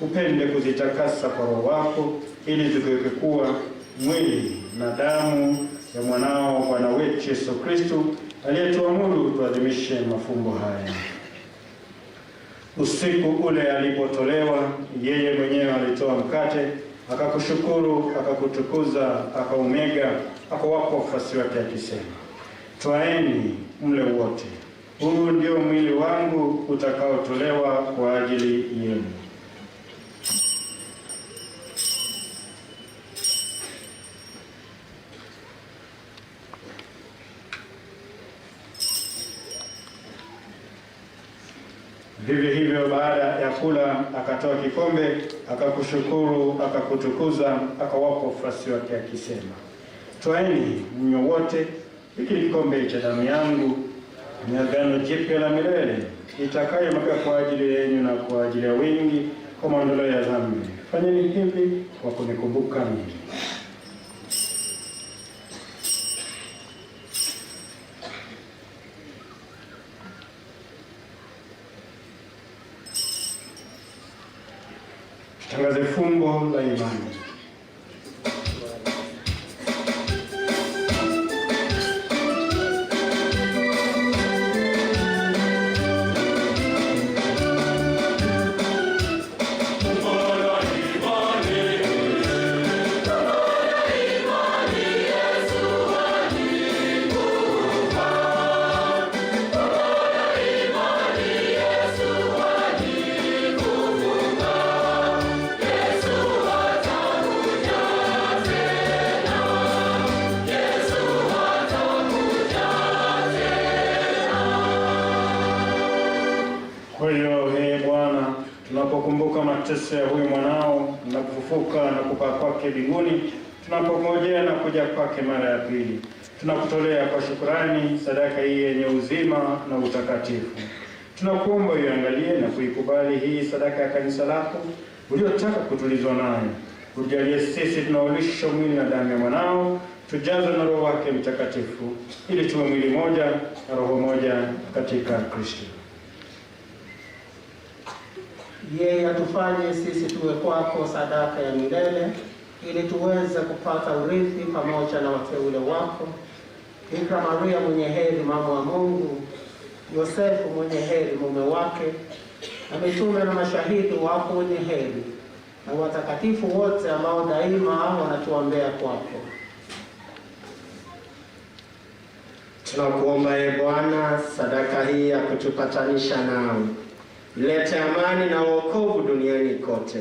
upende kuzitakasa kwa Roho wako, ili zigeuke kuwa mwili na damu ya mwanao Bwana wetu Yesu Kristo, aliyetuamuru tuadhimishe mafumbo haya. Usiku ule alipotolewa, yeye mwenyewe alitoa mkate, akakushukuru, akakutukuza, akaumega, akawapa wafuasi wake akisema, twaeni mle wote, huu ndio mwili wangu utakaotolewa kwa ajili yenu. Vivyo hivyo baada ya kula akatoa kikombe, akakushukuru, akakutukuza, akawapa wafuasi wake akisema, twaeni mnywe wote, hiki ni kikombe cha damu yangu, ni agano jipya la milele, itakayomwagwa kwa ajili yenu na kwa ajili ya wengi kwa maondoleo ya dhambi. Fanyeni hivi kwa kunikumbuka mimi. Tangaze fumbo la imani. mateso ya huyu mwanao na kufufuka na kupaa kwake mbinguni, tunapongojea na kuja kwake mara ya pili. Tunakutolea kwa shukrani sadaka hii yenye uzima na utakatifu. Tunakuomba uiangalie na kuikubali hii sadaka ya kanisa lako uliotaka kutulizwa nayo. Ujalie sisi tunaolishwa mwili na damu ya mwanao, tujazwe na Roho wake Mtakatifu, ili tuwe mwili moja na roho moja katika Kristo. Yeye atufanye sisi tuwe kwako sadaka ya milele, ili tuweze kupata urithi pamoja na wateule wako, Bikira Maria mwenye heri mama wa Mungu, Yosefu mwenye heri mume wake, na mitume na mashahidi wako wenye heri, na watakatifu wote ambao daima wanatuombea kwako. Tunakuomba Bwana, sadaka hii ya kutupatanisha nawe ilete amani na wokovu duniani kote.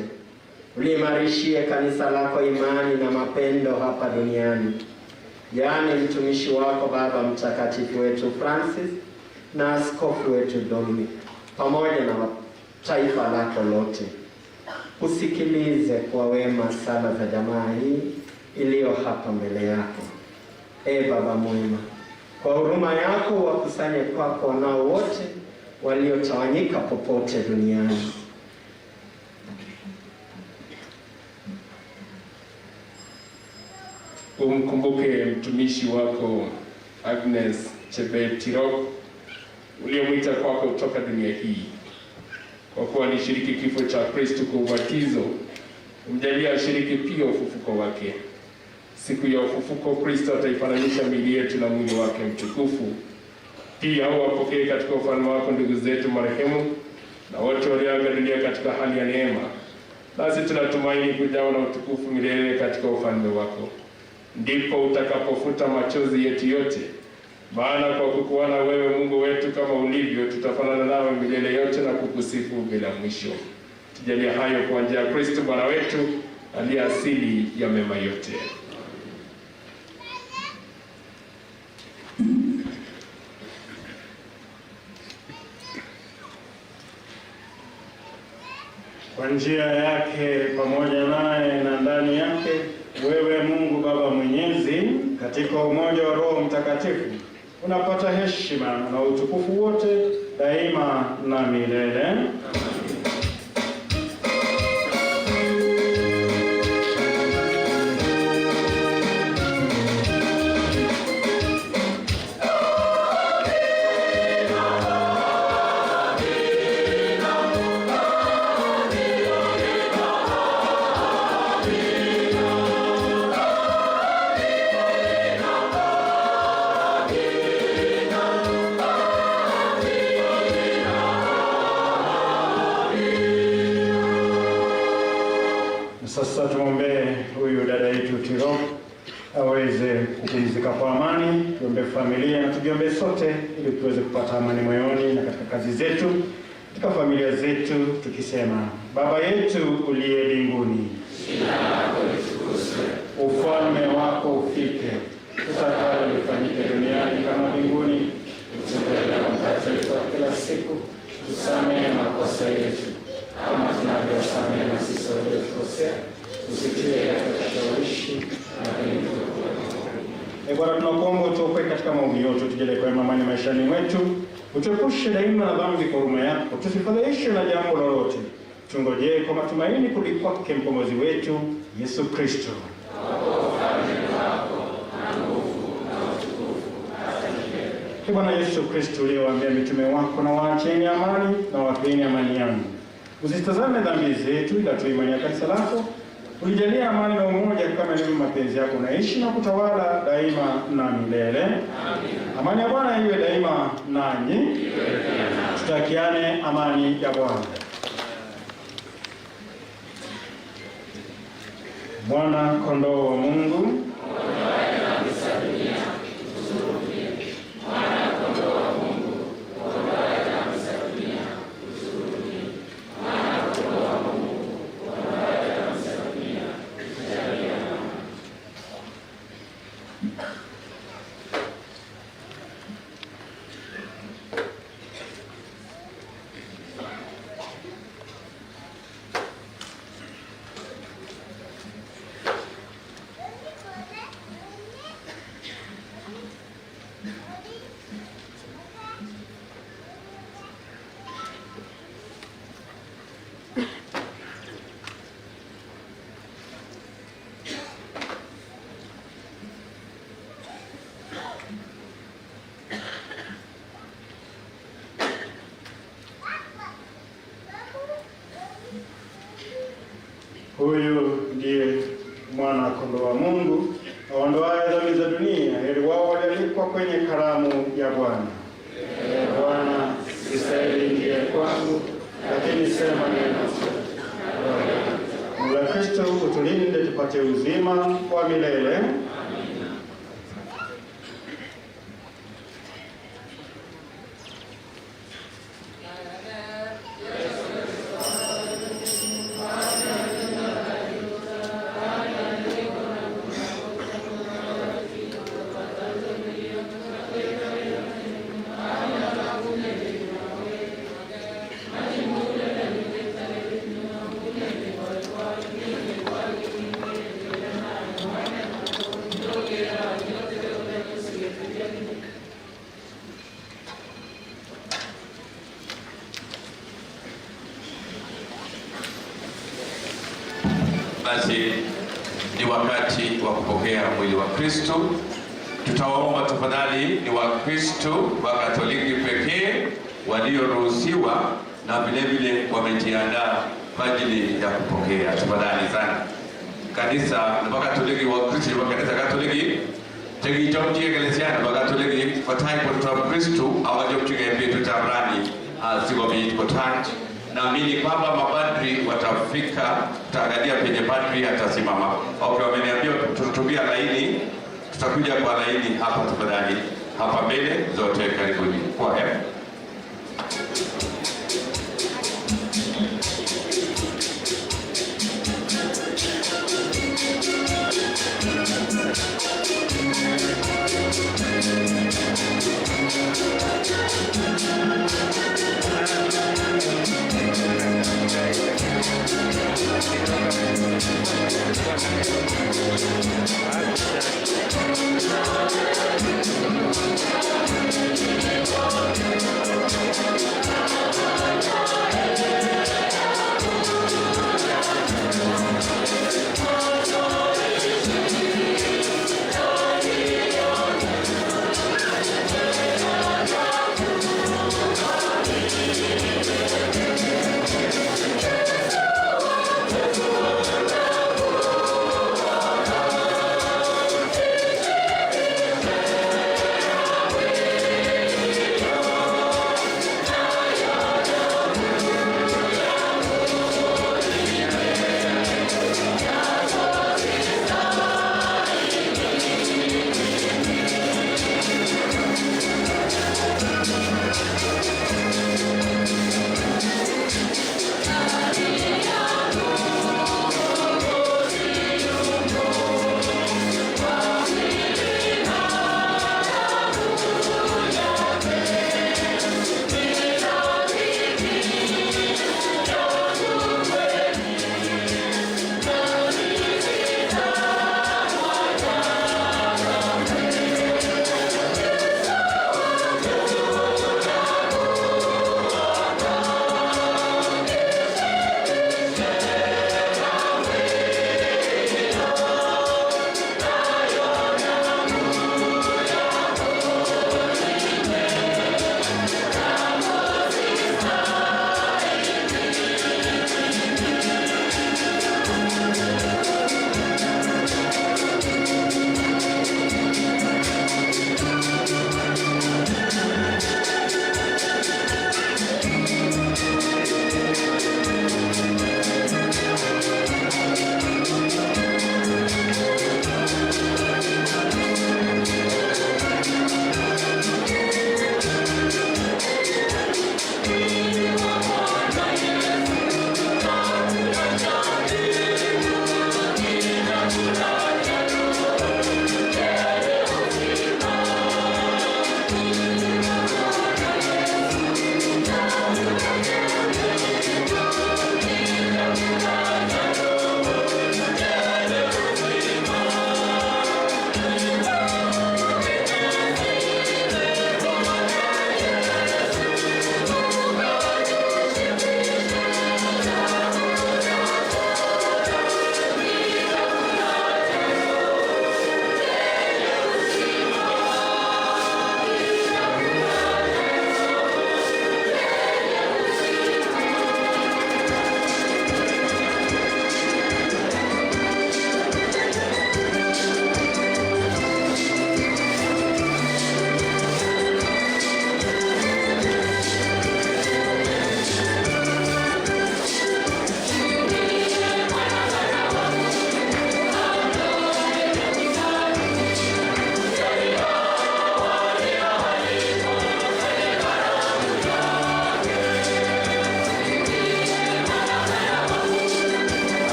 Uliimarishie kanisa lako imani na mapendo hapa duniani, yaani mtumishi wako Baba Mtakatifu wetu Francis na askofu wetu Dominic pamoja na taifa lako lote. Usikilize kwa wema sala za jamaa hii iliyo hapa mbele yako. Baba mwema, kwa huruma yako wakusanye kwako wanao wote waliotawanyika popote duniani. Umkumbuke mtumishi wako Agnes Tirop uliyemwita kwako kutoka dunia hii. Kwa kuwa alishiriki kifo cha Kristo kwa ubatizo, umjalie ashiriki pia ufufuko wake. Siku ya ufufuko Kristo ataifananisha miili yetu na mwili wake mtukufu. Pia uwapokee katika ufalme wako ndugu zetu marehemu na wote walioaga dunia katika hali ya neema. Nasi tunatumaini kujawa na utukufu milele katika ufalme wako. Ndipo utakapofuta machozi yetu yote, maana kwa kukuona wewe Mungu wetu kama ulivyo, tutafanana nawe milele yote na kukusifu bila mwisho. Tujalie hayo kwa njia ya Kristo Bwana wetu, aliye asili ya mema yote. Kwa njia yake pamoja naye na ndani yake, wewe Mungu Baba Mwenyezi, katika umoja wa Roho Mtakatifu, unapata heshima na utukufu wote daima na milele. Sasa tuombe huyu dada yetu Tirop aweze kupumzika kwa amani. Tuombe familia na tujiombe sote ili tuweze kupata amani moyoni na katika kazi zetu, katika familia zetu, tukisema: Baba yetu uliye mbinguni, jina lako litukuzwe, ufalme wako ufike, utakalo lifanyike duniani kama mbinguni. Utupe leo mkate wetu wa kila siku, tusamehe makosa yetu kama tunavyosamehe na sisi waliotukosea, usitie katika shawishi na kutuokoa. Bwana, tunakuomba utuokoe katika maovu yote, tujalie kwa amani maishani mwetu, utuepushe daima na dhambi kwa huruma yako, tusifadhaishwe na jambo lolote, tungojee kwa matumaini kurudi kwake mkombozi wetu Yesu Kristo. Bwana Yesu Kristo, uliyewaambia mitume wako, na waacheni amani na wapeni amani yangu, usitazame dhambi zetu ila tu imani ya kanisa lako. Ulijalia amani na umoja kama ilivyo mapenzi yako, naishi na kutawala daima na milele. Amen. Amani ya Bwana iwe daima nanyi. Tutakiane amani ya Bwana. Bwana kondoo wa Mungu, mwana-kondoo wa Mungu aondoaye dhambi za dunia. Heri wao walioalikwa kwenye karamu ya Bwana. Bwana, sistahili ingie kwangu, lakini sema neno. Mola Kristo, utulinde tupate uzima wa milele. Basi ni wakati wa kupokea mwili wa Kristo. Tutawaomba tafadhali ni Wakristo wa Katoliki pekee walioruhusiwa na vile vile wamejiandaa kwa ajili ya kupokea. Tafadhali sana. Kanisa wa Katoliki wa Kristo wa kanisa Katoliki tegitomtie gelesiana wa Katoliki fatai kwa Kristo awajomchige vitu tabrani sigobi kotanji. Naamini kwamba mapadri watafika, tutaangalia penye padri atasimama. Okay, wameniambia tutubia laini, tutakuja kwa laini hapa tafadhali. Hapa mbele zote karibuni. Kwa heri.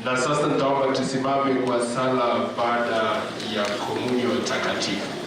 Na sasa nitaomba tusimame kwa sala baada ya komunyo takatifu.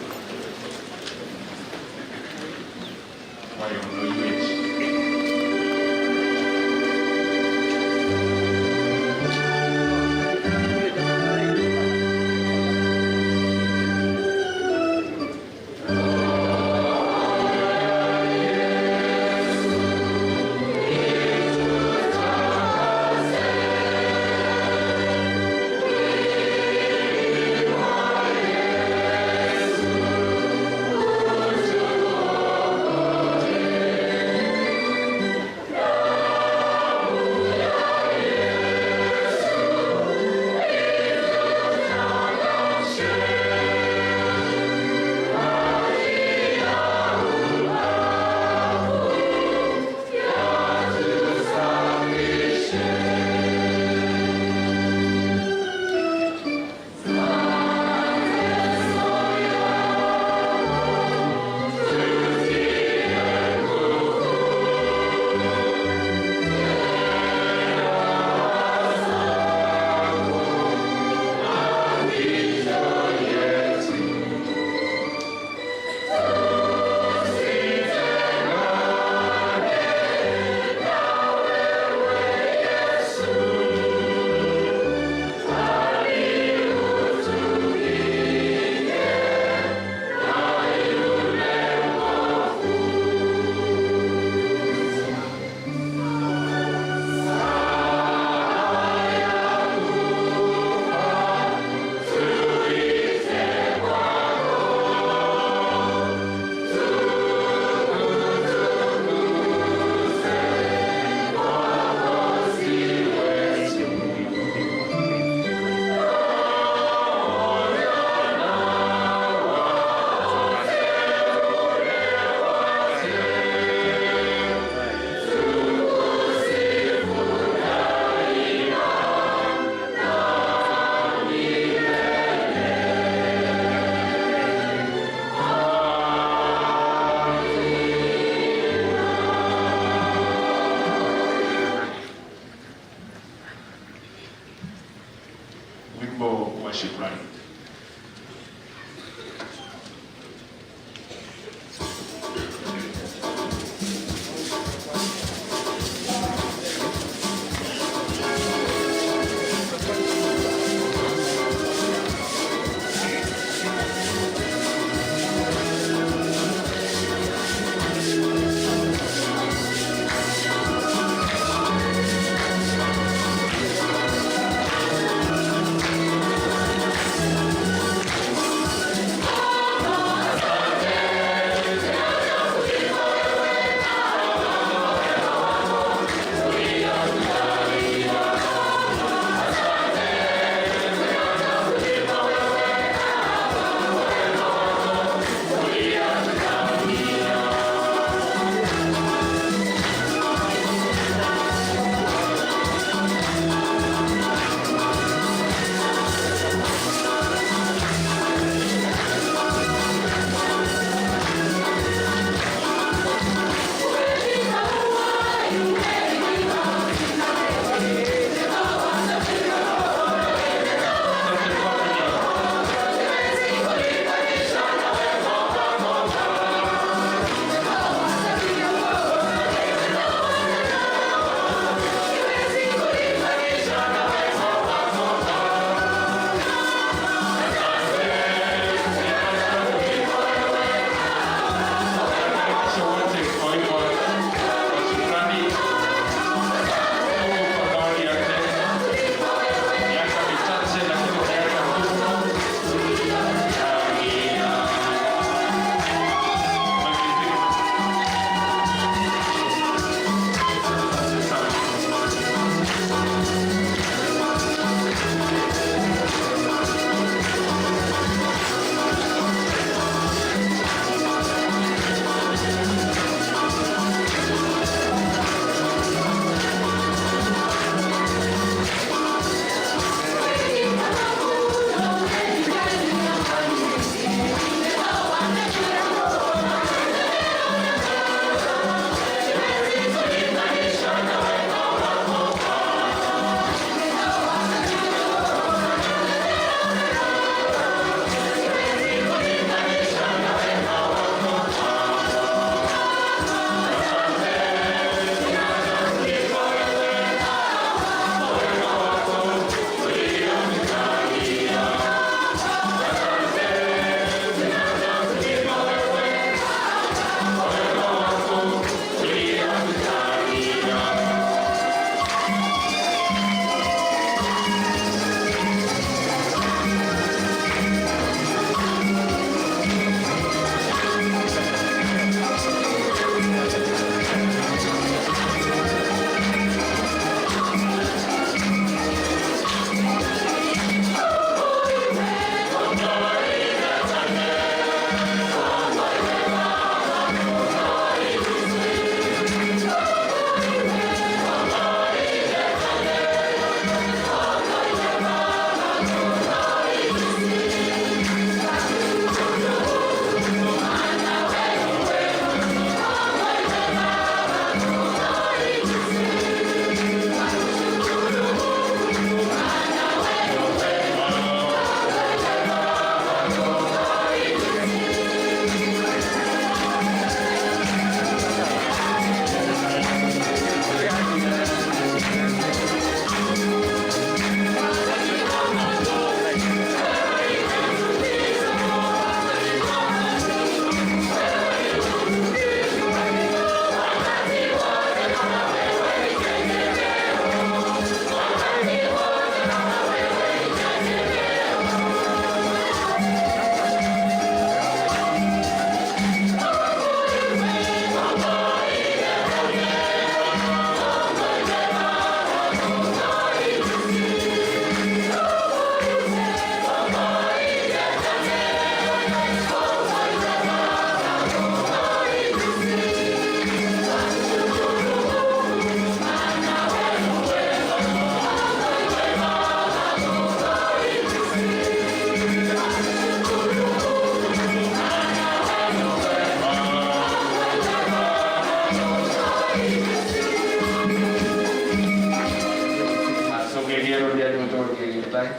Julai,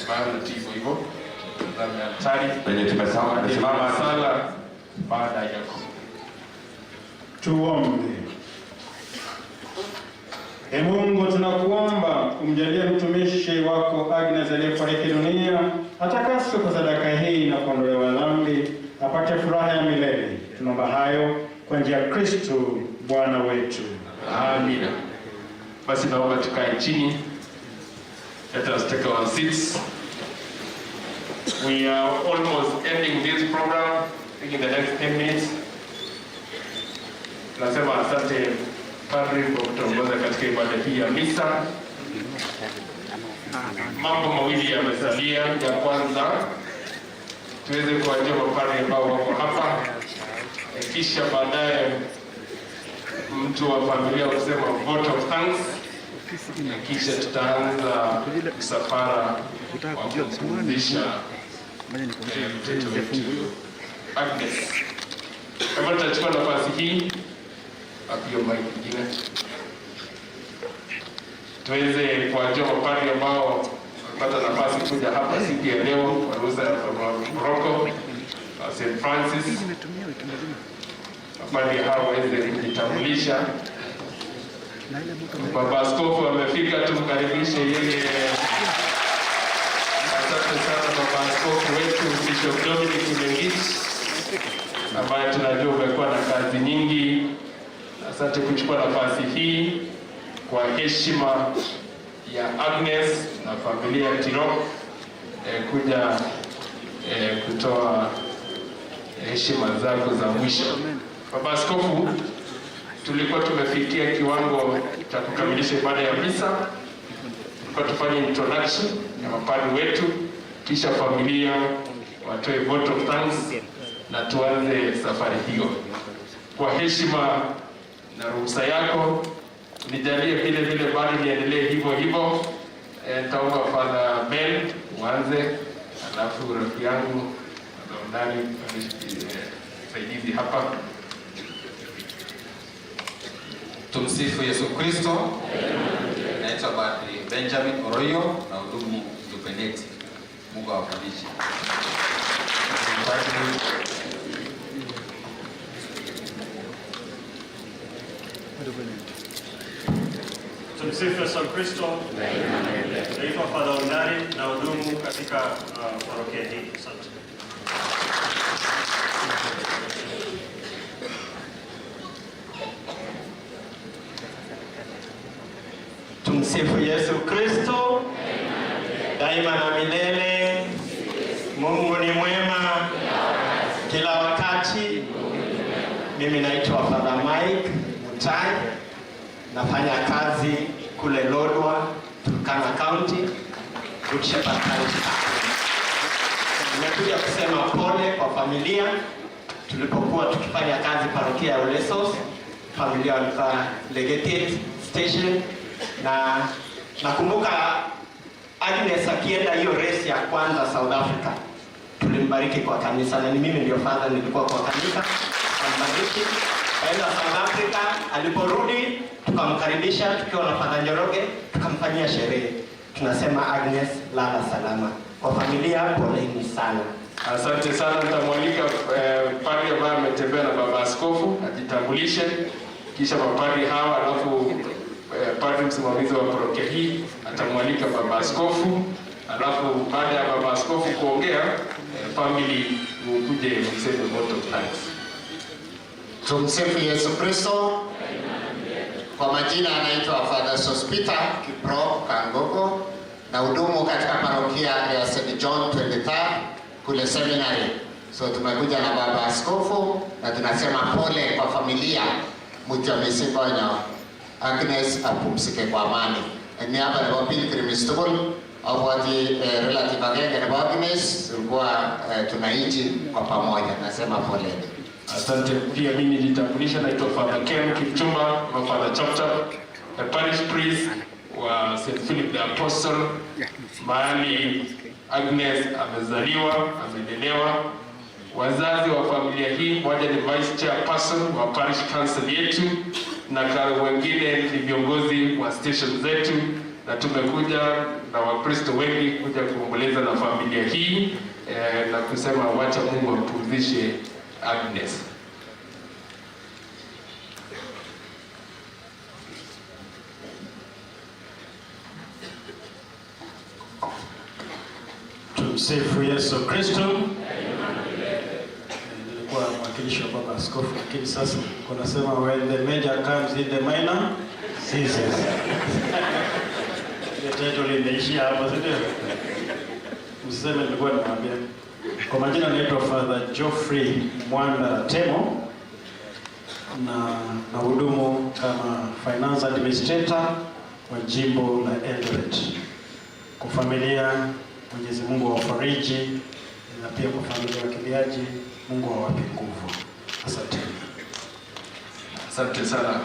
maana hivyo hivyo na hatari penye tumesimama sala baada yako. Tuombe. Ee Mungu, tunakuomba umjalie mtumishi wako Agnes aliyefariki dunia atakaswe kwa sadaka hii na kuondolewa dhambi, apate furaha ya milele. Tunaomba hayo kwa njia ya Kristo Bwana wetu. Amina. Basi naomba tukae chini. Let us take our seats. We are almost ending this program in the next 10 minutes. Nasema asante Padri kwa kutuongoza katika ibada hii ya misa. Mambo mawili yamesalia. Ya kwanza, tuweze kuwajua mapadri ambao wako hapa, kisha baadaye mtu wa familia usema vote of thanks, kisha tutaanza msafara wa kumrudisha mtoto wetu Agnes. Kama tutachukua nafasi hii apio mic nyingine, tuweze kuwajua mapadri ambao wamepata nafasi kuja hapa siku ya leo kwa ruhusa ya Morocco, St. Francis. Mapadri hao waweze kujitambulisha. Baba Askofu amefika, tumkaribishe yeye. Asante sana Baba Askofu wetu Bishop Dominic Mengich, ambaye tunajua umekuwa na kazi nyingi. Asante kuchukua nafasi hii kwa heshima ya Agnes na familia Tirop kuja kutoa heshima zako za mwisho. Baba Askofu, tulikuwa tumefikia kiwango cha kukamilisha ibada ya misa. Tulikuwa tufanye introduction ya mapadri wetu, kisha familia watoe vote of thanks na tuanze safari hiyo. Kwa heshima na ruhusa yako, nijalie vile vile bado niendelee hivyo hivyo. Nitaomba Father Ben uanze, alafu rafiki yangu Nandi saidizi hapa. Tumsifu Yesu Kristo. Naitwa Padri Benjamin Oroyo na hudumu Dupeneti. Mungu awabariki. Tumsifu Yesu Kristo. Naitwa Father Nandi na hudumu katika parokia hii. Asante. Tumsifu Yesu Kristo. Daima na milele. Mungu ni mwema kila wakati. Mimi naitwa Father Mike Mutai. Nafanya kazi kule Lodwar, Turkana County, Good Shepherd County. Nimekuja kusema pole kwa familia. Tulipokuwa tukifanya kazi parokia ya Olesos, familia walikuwa Legated Station, na nakumbuka Agnes akienda hiyo race ya kwanza South Africa. Tulimbariki kwa kanisa, na mimi ndio father nilikuwa kwa kanisa. Tulimbariki aenda South Africa, aliporudi tukamkaribisha tukiwa na Father Njoroge, tukamfanyia sherehe. Tunasema Agnes lala salama. Kwa familia poleni sana. Asante sana. Nitamwalika padri ambaye ametembea na Baba Askofu ajitambulishe, kisha mapadri hawa, alafu padri msimamizi wa parokia hii atamwalika Baba Askofu, alafu baada ya Baba Askofu kuongea family ukuje mseme vote of thanks. Tumsifu Yesu Kristo. Kwa majina anaitwa Father Sospita Kipro Kangogo na hudumu katika parokia ya St. John 23 kule seminary. So tumekuja na Baba Askofu na tunasema pole kwa familia mtu misikonyo. Agnes apumzike kwa amani. Ni hapa ni pilgrimage au wati relative agenge na Agnes tulikuwa tunaishi kwa pamoja. Nasema pole. Asante. Pia mimi nijitambulisha, naitwa Father Ken Kipchumba wa Father Chapter, the parish priest wa St. Philip the Apostle, mahali Agnes amezaliwa, amelelewa. Wazazi wa familia hii, mmoja ni vice chairperson wa parish council yetu, na wengine ni viongozi wa station zetu, na tumekuja na Wakristo wengi kuja kuomboleza na familia hii na kusema wacha Mungu ampumzishe Agnes. Tumsifu Yesu Kristo. Nilikuwa mwakilishi wa baba askofu, lakini sasa kunasema when the major comes in the minor ceases. Title imeishia hapa sasa. Mseme nilikuwa nimwambia. Kwa majina naitwa Father Geoffrey Mwanda Temo na hudumu kama finance administrator wa jimbo la Elgeyo. Kwa familia Mwenyezi Mungu awafariji, na pia kwa familia ya wakimbiaji Mungu awape nguvu. Asante. Asante sana.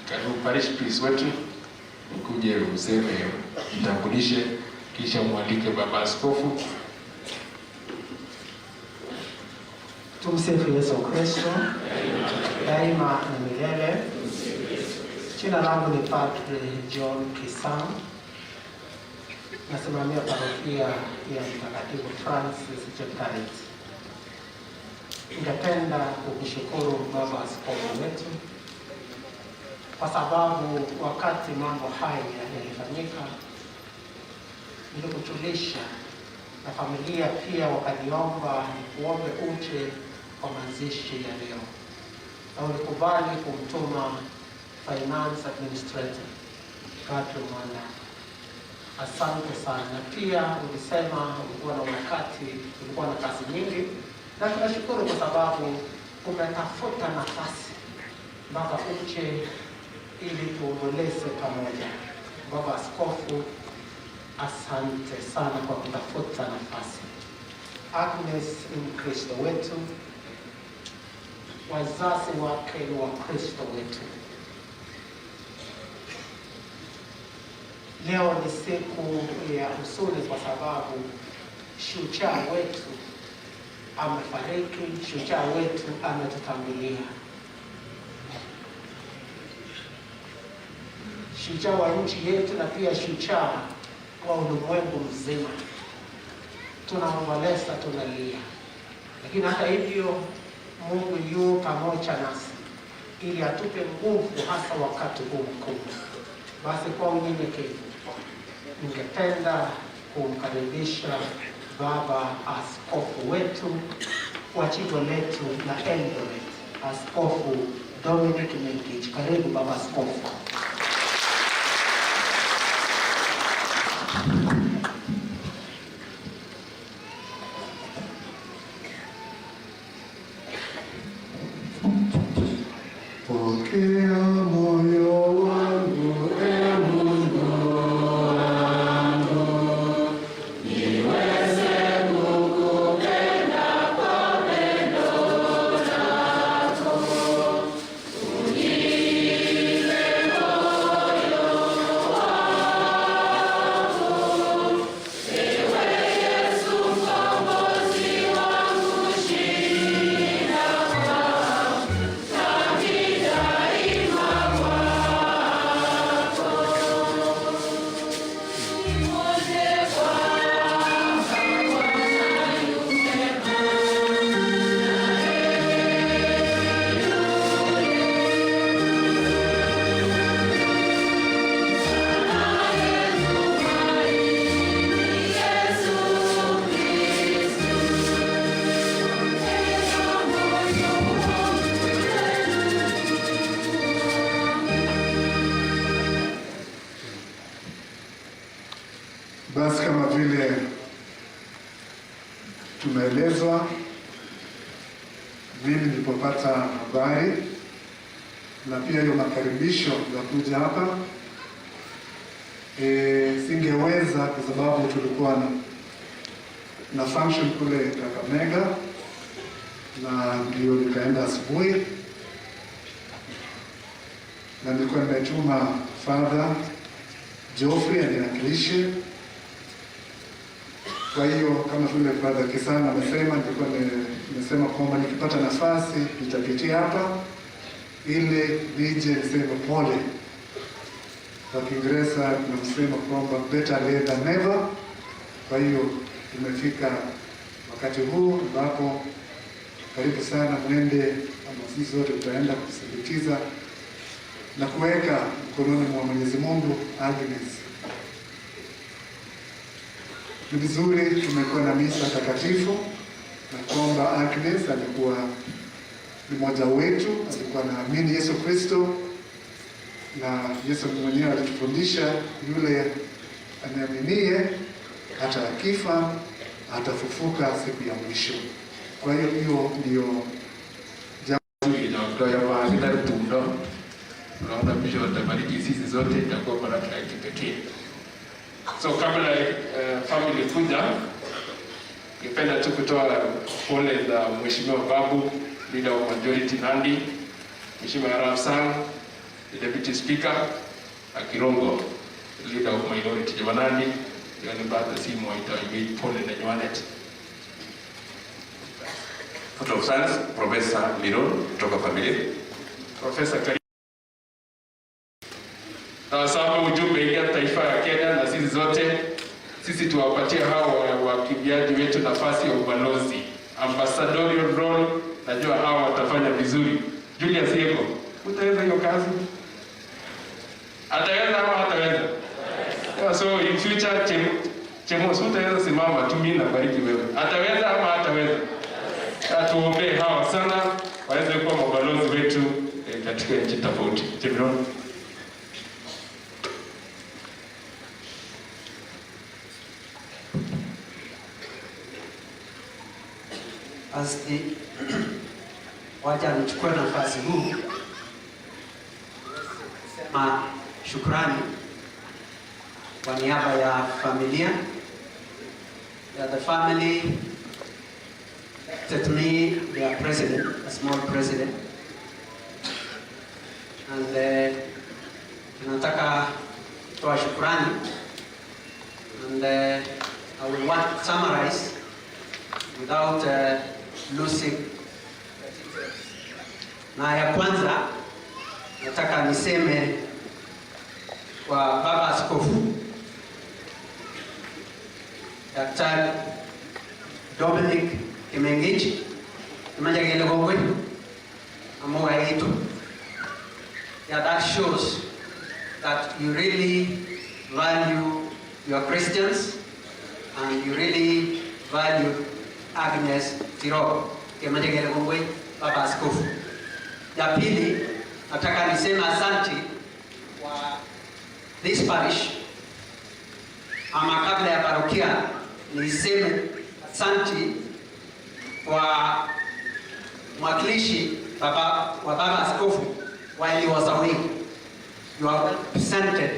Karibu parish priest wetu, ukuje useme jitambulishe kisha muandike baba askofu. Tumsifu Yesu Kristo. Daima na milele. Jina langu ni Padre John Kisang. Nasimamia parokia ya Mtakatifu Francis Cheptarit. Ningependa kukushukuru baba askofu wetu kwa sababu wakati mambo haya yalifanyika nilikujulisha, na familia pia wakaniomba nikuombe uje kwa mazishi ya leo, na ulikubali kumtuma finance administrator Kadri Mwanda. Asante sana. Pia ulisema ulikuwa na wakati, ulikuwa na kazi nyingi, na tunashukuru kwa sababu umetafuta nafasi mpaka uje ili tuomboleze pamoja. Baba askofu, asante sana kwa kutafuta nafasi. Agnes ni Kristo wetu, wazazi wake ni wa Kristo wetu. Leo ni siku ya huzuni kwa sababu shujaa wetu amefariki, shujaa wetu ametutangulia. Shujaa wa nchi yetu na pia shujaa wa ulimwengu mzima. Tunaomboleza, tunalia. Lakini hata hivyo Mungu yu pamoja nasi ili atupe nguvu hasa wakati huu mkuu. Basi kwa unyenyekevu ningependa kumkaribisha baba askofu wetu wa jimbo letu la Elgeyo, Askofu Dominic Menkich. Karibu baba askofu. Pokea moyo wangu, e Mungu wangu, niweze kukupenda kwa pendo lako. Unipe moyo wangu, ewe Yesu mkombozi wangu, shina basi kama vile tumeelezwa, mimi nilipopata habari na pia hiyo makaribisho ya kuja hapa, singeweza kwa sababu tulikuwa na function kule Kabarnet, na ndio nikaenda asubuhi, na nilikuwa nimetuma Father Geoffrey aniwakilishe. Kwa hiyo kama vile Father Kisana amesema, nilikuwa nimesema kwamba nikipata nafasi nitapitia hapa ili nije niseme pole Kwa Kiingereza tunasema kwamba better late than never. Kwa hiyo tumefika wakati huu ambapo karibu sana mwende, ama sisi wote tutaenda kusindikiza na kuweka mkononi mwa Mwenyezi Mungu Agnes. Ni vizuri tumekuwa na misa takatifu na kwamba Agnes alikuwa ni mmoja wetu, alikuwa anaamini Yesu Kristo, na Yesu mwenyewe alitufundisha yule anaaminie hata akifa atafufuka siku ya mwisho. Kwa hiyo hiyo ndio jambo naona bisho atabariki sisi zote, itakuwa baraka ya kipekee. So kabla family kuja, ningependa tu kutoa pole za Mheshimiwa Babu, leader of majority Nandi, Mheshimiwa Rafsan, the deputy speaker, Akirongo, leader of minority Jamanani, yani baada si mwaita imei pole na nywanet. Photo of sons, Professor Miro, kutoka familia. Professor Kericho. Na sababu ujumbe ya taifa ya Kenya na sisi zote, sisi tuwapatie hao wakimbiaji wetu nafasi ya ubalozi, ambassadorial role. Najua hao watafanya vizuri. Julius Yego, utaweza hiyo kazi? Ataweza ama hataweza? Yeah, so in future Chemo utaweza simama tu, mimi nabariki wewe. Ataweza ama hataweza? Tuombe hawa sana waweze kuwa mabalozi wetu katika nchi tofauti. Chemo. Basi wacha nichukue nafasi huu kusema shukrani kwa niaba ya familia. The family elected me their president, a small president, and nataka kutoa shukrani, and I will want to summarize without losing. Na ya kwanza nataka niseme kwa baba askofu Daktari Dominic Kimengich Kimajagele Gongwe Amoga Ito. Yeah, that shows that you really value your Christians and you really value Agnes Tirop Kimajagele Gongwe baba askofu. Ya pili nataka niseme asante kwa this parish, ama kabla ya parokia niseme asante kwa mwakilishi wa baba askofu while he was away. You are represented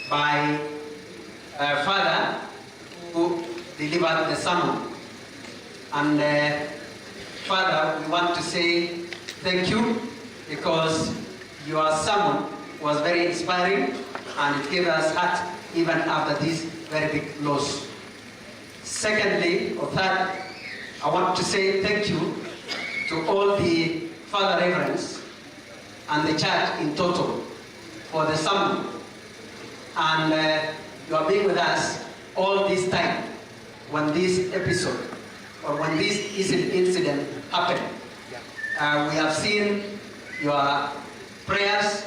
by a father who delivered the sermon, and Father, we want to say thank you because your sermon was very inspiring and it gave us heart even after this very big loss. Secondly, or third, I want to say thank you to all the Father Reverends and the church in total for the sermon. And you have been with us all this time when this episode or when this incident happened. We have seen your prayers,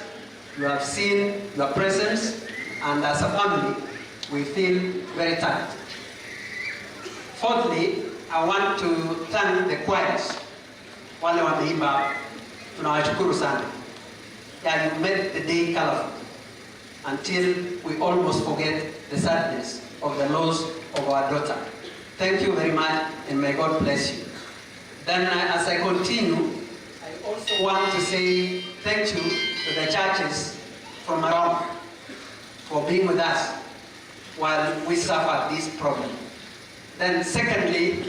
you have seen your presence, and as a family, we feel very touched. Fourthly, I want to thank the choirs. Wale wameimba, tunawashukuru sana. Yeah, you made the day colorful until we almost forget the sadness of the loss of our daughter. Thank you very much, and may God bless you. Then as I continue, I also want to say thank you to the churches from around for being with us while we suffer this problem. Then secondly,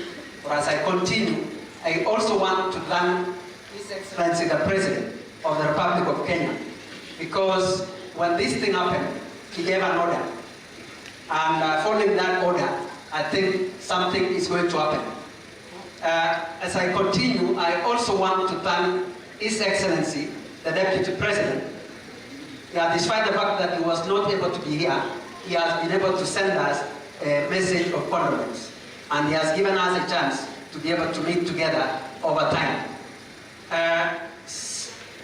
or as I continue, I also want to thank His Excellency the President of the Republic of Kenya, because when this thing happened, he gave an order. And following that order, I think something is going to happen. As I continue, I also want to thank His Excellency, the Deputy President, Yeah, despite the fact that he was not able to be here, he has been able to send us a message of condolence. And he has given us a chance to be able to meet together over time.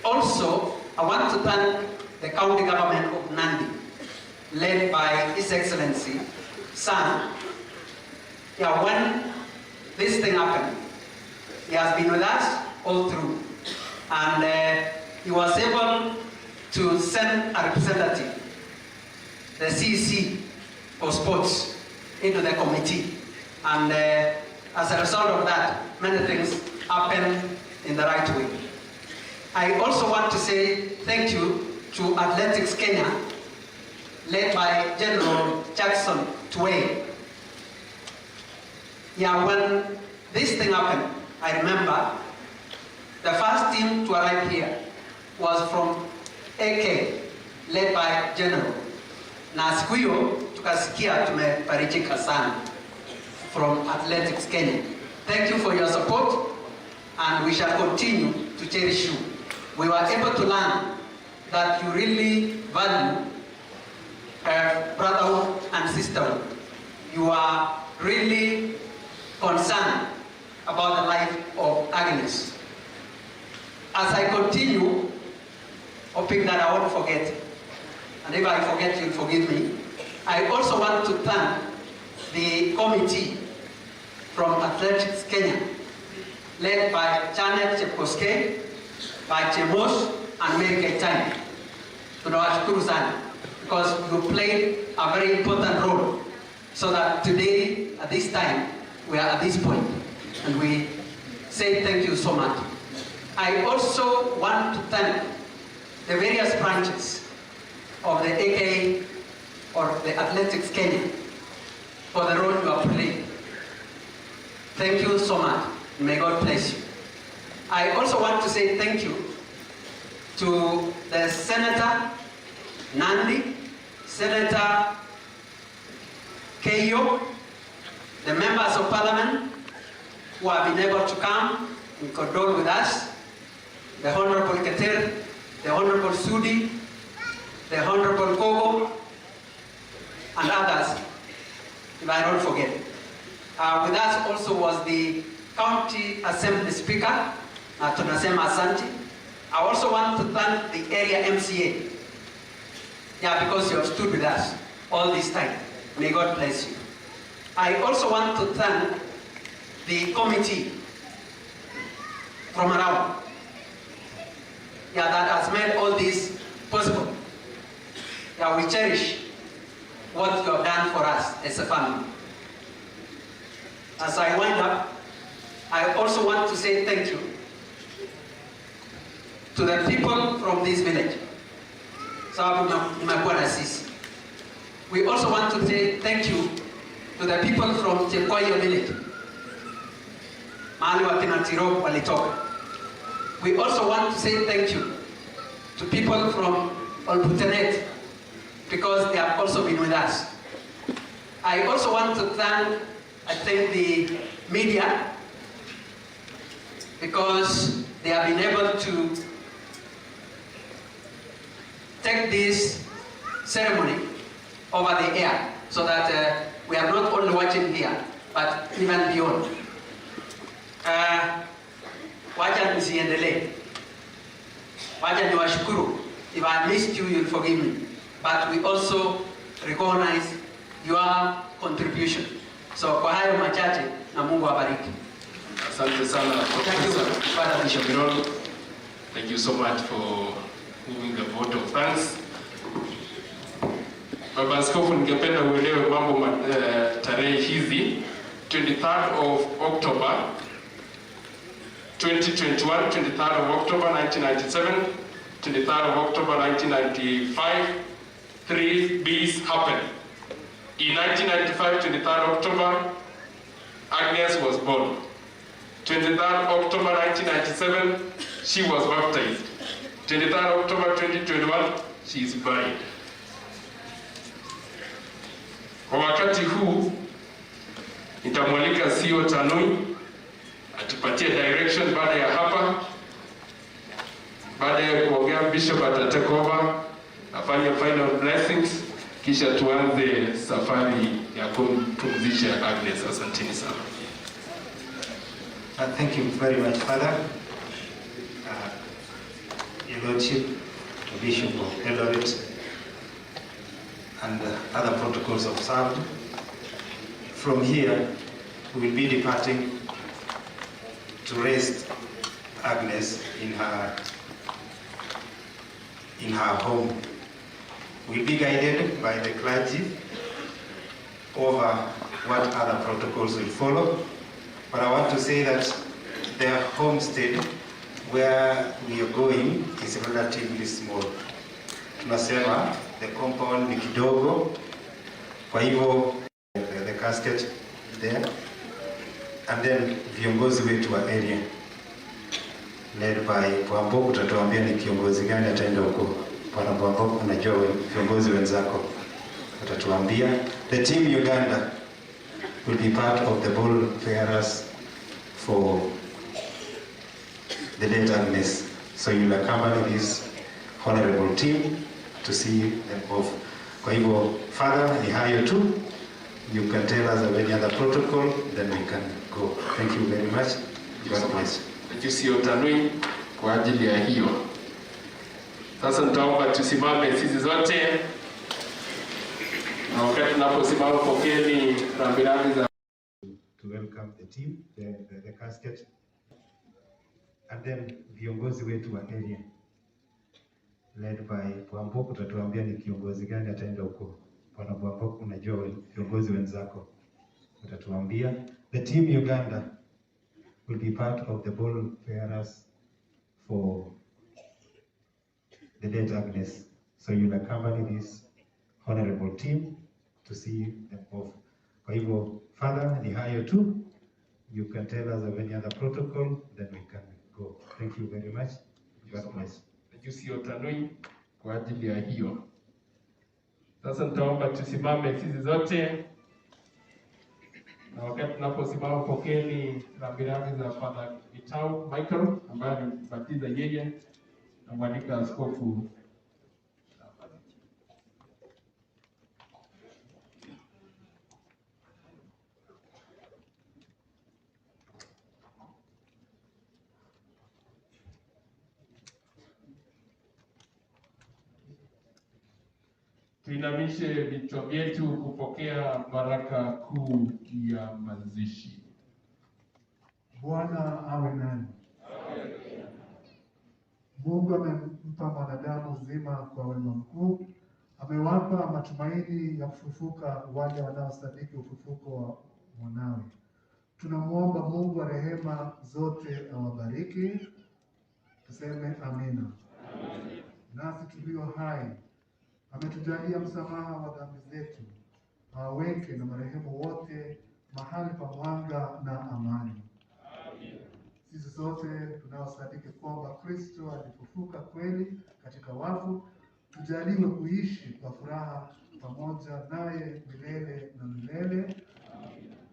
Also, I want to thank the county government of Nandi, led by His Excellency, San. Yeah, when this thing happened, he has been with us all through. And he was able to send a representative, the CC for sports, into the committee. And as a result of that, many things happened in the right way. I also want to say thank you to Athletics Kenya, led by General Jackson Tway. Yeah, when this thing happened, I remember the first team to arrive here was from AK, led by General. Na siku hiyo tukasikia tumefarijika sana from Athletics Kenya. Thank you for your support, and we shall continue to cherish you. We were able to learn that you really value brotherhood and sisterhood. You are really concerned about the life of Agnes. As I continue, hoping that I won't forget, and if I forget, you'll forgive me, I also want to thank the committee from Athletics Kenya, led by Janet Chepkoske, by Chemos, and Mary Keitani. Tunawashukuru sana, because you played a very important role, so that today, at this time, we are at this point, and we say thank you so much. I also want to thank the various branches of the AK or the Athletics Kenya for the role you are playing. Thank you so much. May God bless you. I also want to say thank you to the Senator Nandi, Senator Elgeyo, the members of Parliament who have been able to come and condole with us, the Honorable Keter, the Honorable Sudi, the Honorable Kogo, and others, if I don't forget. With us also was the County Assembly Speaker, tunasema asante. I also want to thank the area MCA, because you have stood with us all this time. May God bless you. I also want to thank the committee from around that has made all this possible. We cherish what you have done for us as a family. As I wind up, I also want to say thank you to the people from this village. We also want to say thank you to the people from Chepkoyo village. Mahali wakina Tirop walitoka. We also want to say thank you to people from Olbutenet, because they have also been with us. I also want to thank, the media, because they have been able to take this ceremony over the air, so that we are not only watching here, but even beyond. Wacha nisiendelee. Wacha niwashukuru. If I missed you, you'll forgive me. But we also recognize your contribution. So kwa hayo machache, na Mungu awabariki. Asante sana. Thank you, Father Bishop. Thank you so much for moving the vote of thanks. Baba Askofu, ningependa uelewe mambo tarehe hizi. 23rd of October 2021, 23rd of October 1997, 23rd of October 1995, 3 B's happened. In 1995, 23rd October, Agnes was born. 23rd October 1997, she was baptized. 23rd October 2021, she is buried. Kwa wakati huu, nitamwalika CEO Tanui atupatie direction. Baada ya hapa, baada ya kuongea Bishop atatake over, afanye final blessings, kisha tuanze safari ya kumpumzisha Agnes. Asanteni sana. Thank you very much, Father. Your Lordship, Bishop of Eldoret, and other protocols observed. From here, we will be departing to rest Agnes in her home. We'll be guided by the clergy over what other protocols will follow. But I want to say that their homestead where we are going is relatively small. Tunasema the compound ni kidogo, kwa hivyo the casket there, and then viongozi wetu wa area led by Bwambo, utatuambia ni kiongozi gani ataenda huko. Bwana Bwambo, unajua viongozi wenzako, utatuambia. The team Uganda will be part of the ball bearers for the late Agnes. So you will accompany this honorable team to see them off. Kwa hivyo, Father, ni hayo tu. You can tell us of any other protocol, then we can go. Thank you very much. God bless. Sio tanui kwa ajili ya hiyo. Sasa nitaomba tusimame sisi zote, na wakati tunaposimama pokeni rambirambi za to welcome the team, the casket, and then viongozi wetu wa area led by Bwambo, utatuambia ni kiongozi gani ataenda huko. Bwana Bwambo, unajua viongozi wenzako, utatuambia. The team Uganda will be part of the ball bearers for the late Agnes. So you'll accompany this honorable team to see them off. Kwa hivyo, Father, ni hayo tu. You can tell us of any other protocol, then we can go. Thank you very much. God bless. Sio tanui kwa ajili ya hiyo. Sasa nitaomba tusimame sisi zote, na wakati tunaposimama pokeni rambirambi za Father Gitau Michael ambaye alibatiza yeye na mwalika askofu. Tuinamishe vichwa vyetu kupokea baraka kuu ya mazishi. Bwana awe nani. Mungu amempa mwanadamu uzima kwa wema mkuu. Amewapa matumaini ya kufufuka wale wanaosadiki ufufuko wa mwanawe. Tunamwomba Mungu wa rehema zote awabariki. Tuseme amina. Nasi tulio hai ametujalia msamaha wa dhambi zetu, awaweke na marehemu wote mahali pa mwanga na amani. Sisi sote tunaosadiki kwamba Kristo alifufuka kweli katika wafu, tujaliwe kuishi kwa furaha pamoja naye milele na milele.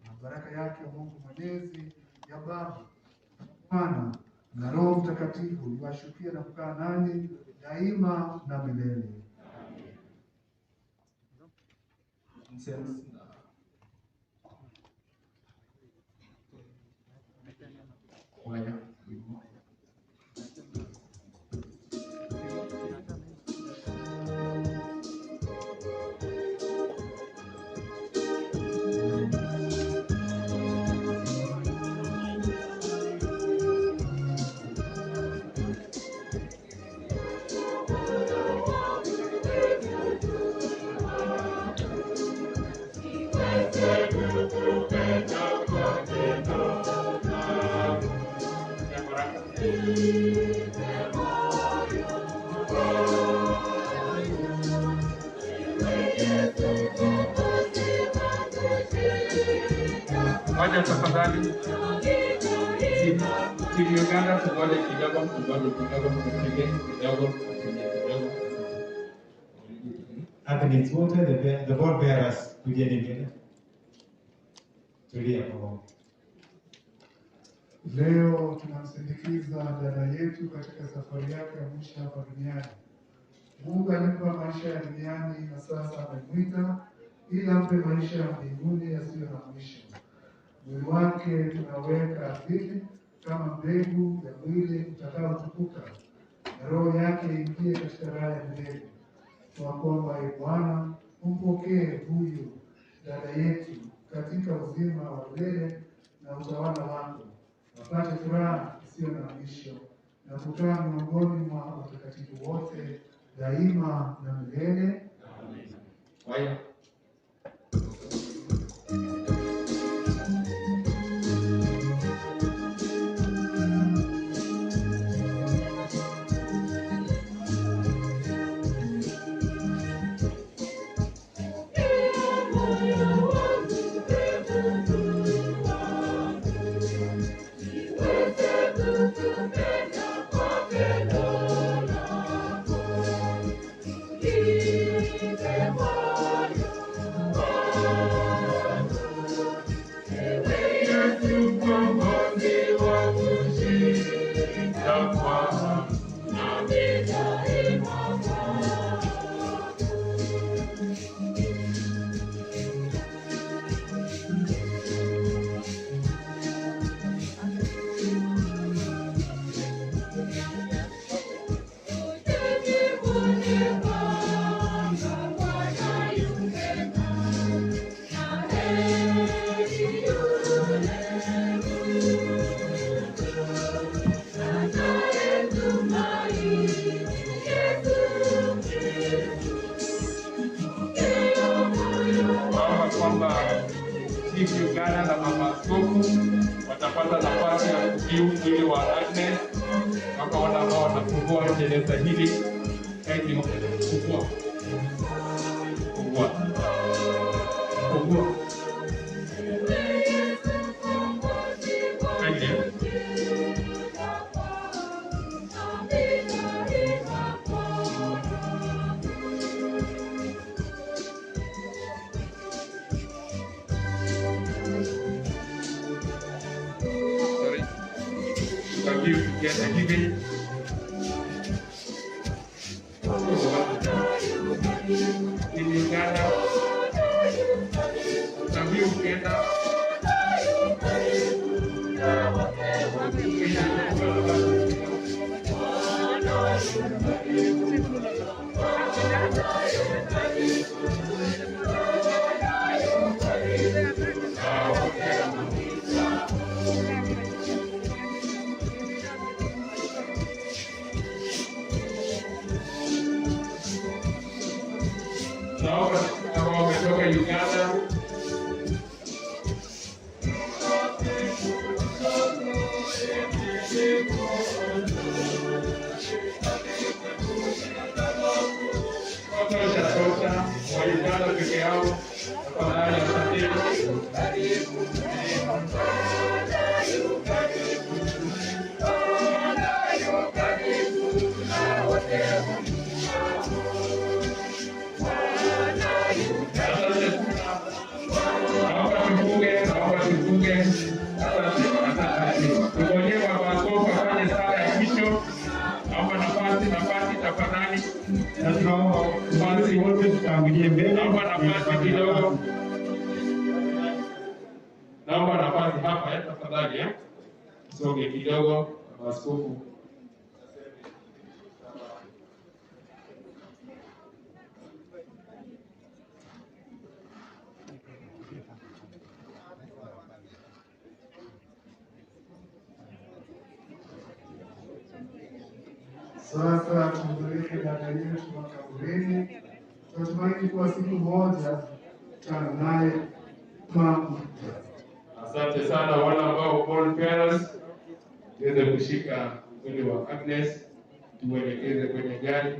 Na baraka yake Mungu Mwenyezi, ya Baba, Mwana na Roho Mtakatifu iwashukie na kukaa nanyi daima na milele. Moja tafadhali. Timu Uganda tuone kidogo kidogo. Agnes, wote the ball bearers kujeni mbele. Tulia pamoja. Leo tunamsindikiza dada yetu katika safari yake ya mwisho hapa duniani. Mungu alimpa maisha ya duniani na sasa amemwita ili ampe maisha ya mbinguni yasiyo na mwisho. Mwili wake tunaweka ardhini kama mbegu ya mwili utakaotukuka, na roho yake ingie katika raha ya milele. Tunakuomba Ee Bwana, umpokee huyu dada yetu katika uzima wa milele na utawala wako, wapate furaha isiyo na mwisho na kukaa miongoni mwa watakatifu wote daima na milele. Amen. Uganda na mama askofu watapata nafasi ya kukiu mwili wa Agnes kama wana ambao wanafungua jeneza hili. Kaidi kufungua together giving in Uganda, Nabi Uganda, Uganda. Uganda peke yao tafadhali basi wote tutangulie mbele. Naomba nafasi hapa tafadhali songe kidogo askofu. Sasa tumpeleke dada yetu makaburini. Tunatumaini kuwa siku moja tutana naye mama. Asante sana wale ambao all parents tuweze kushika mwili wa Agnes tuelekeze kwenye gari.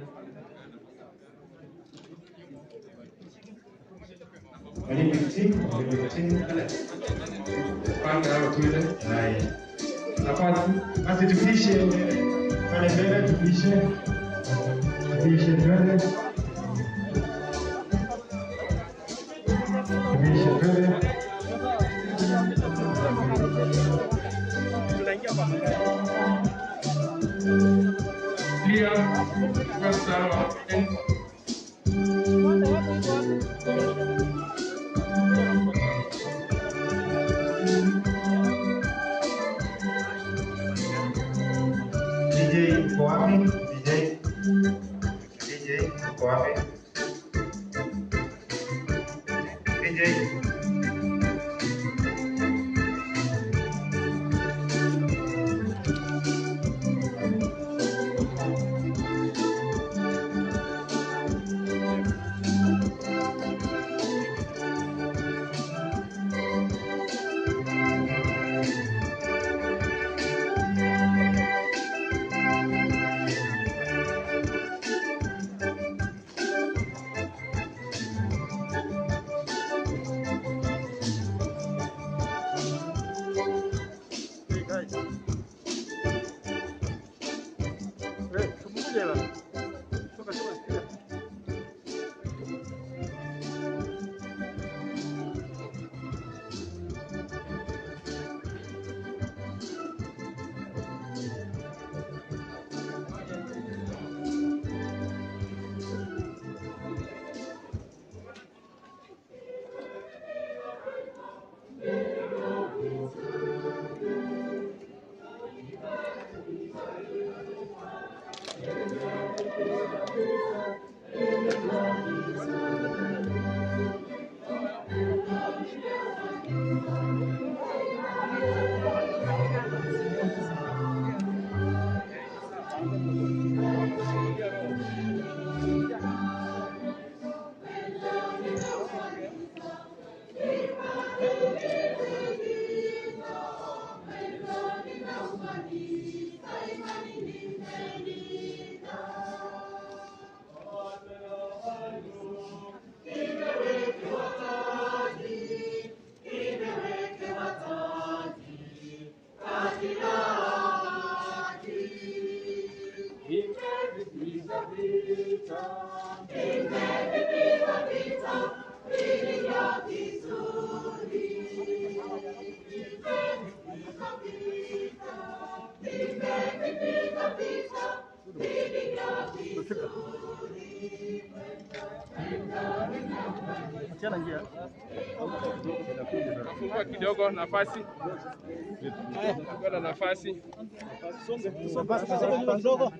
Panga hapo tuile. Haya. Nafasi basi tupishe pale mbele tupishe mbele. Tunaingia kwa wapi? DJ uko wapi? DJ Fungua kidogo nafasi. Kuna nafasi. Kidogo.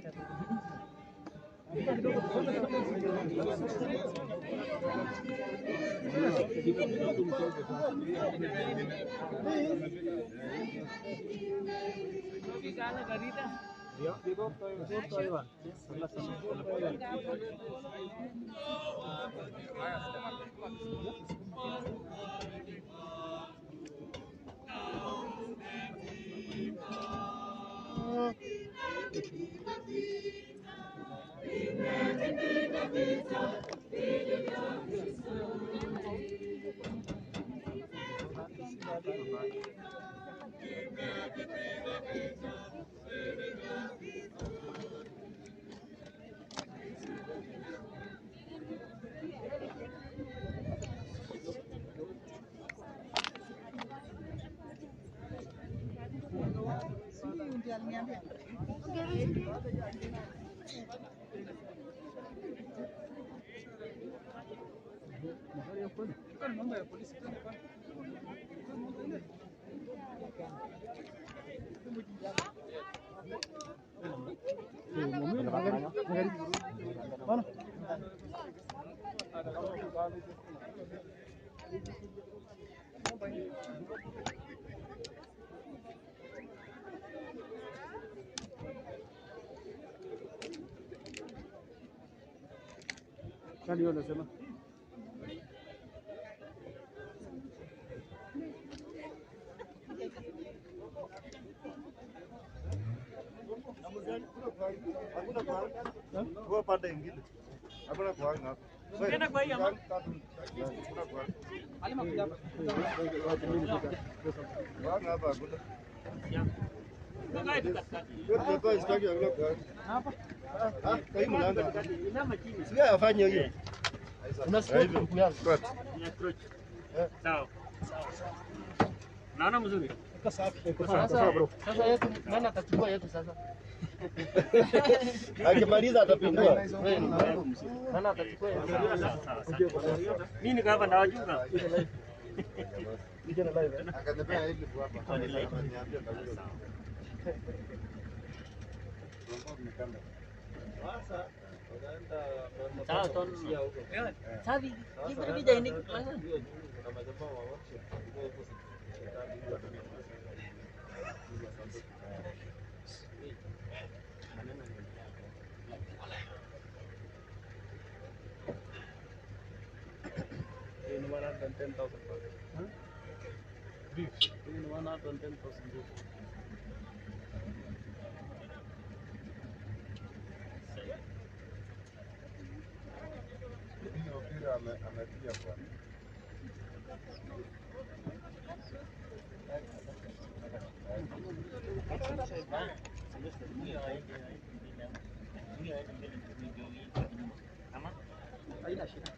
Nani unasema? Kwa pande ingine. Hakuna kwa hapa. Ukienda kwa hii ama? Hakuna kwa. Alima kuja hapa. Hapa hakuna. Ngai katikati. Yote kwa istaki ya kwa. Hapa. Kwa hii mlango. Inama chini. Sio afanye hiyo. Unasikia ndugu yangu? Ni approach. Sawa. Naona mzuri. Sasa yetu nani atachukua yetu sasa? Akimaliza atapindua. Nani atachukua yetu? Mimi niko hapa ndawajunga. Niko na live. Akatembea hivi hapa. Niambia kabisa. Sawa ton. Sabi, hivi hivi jaini klasa. In 110,000. Beef. In 110,000 beef. Ametia kwa Haina shida.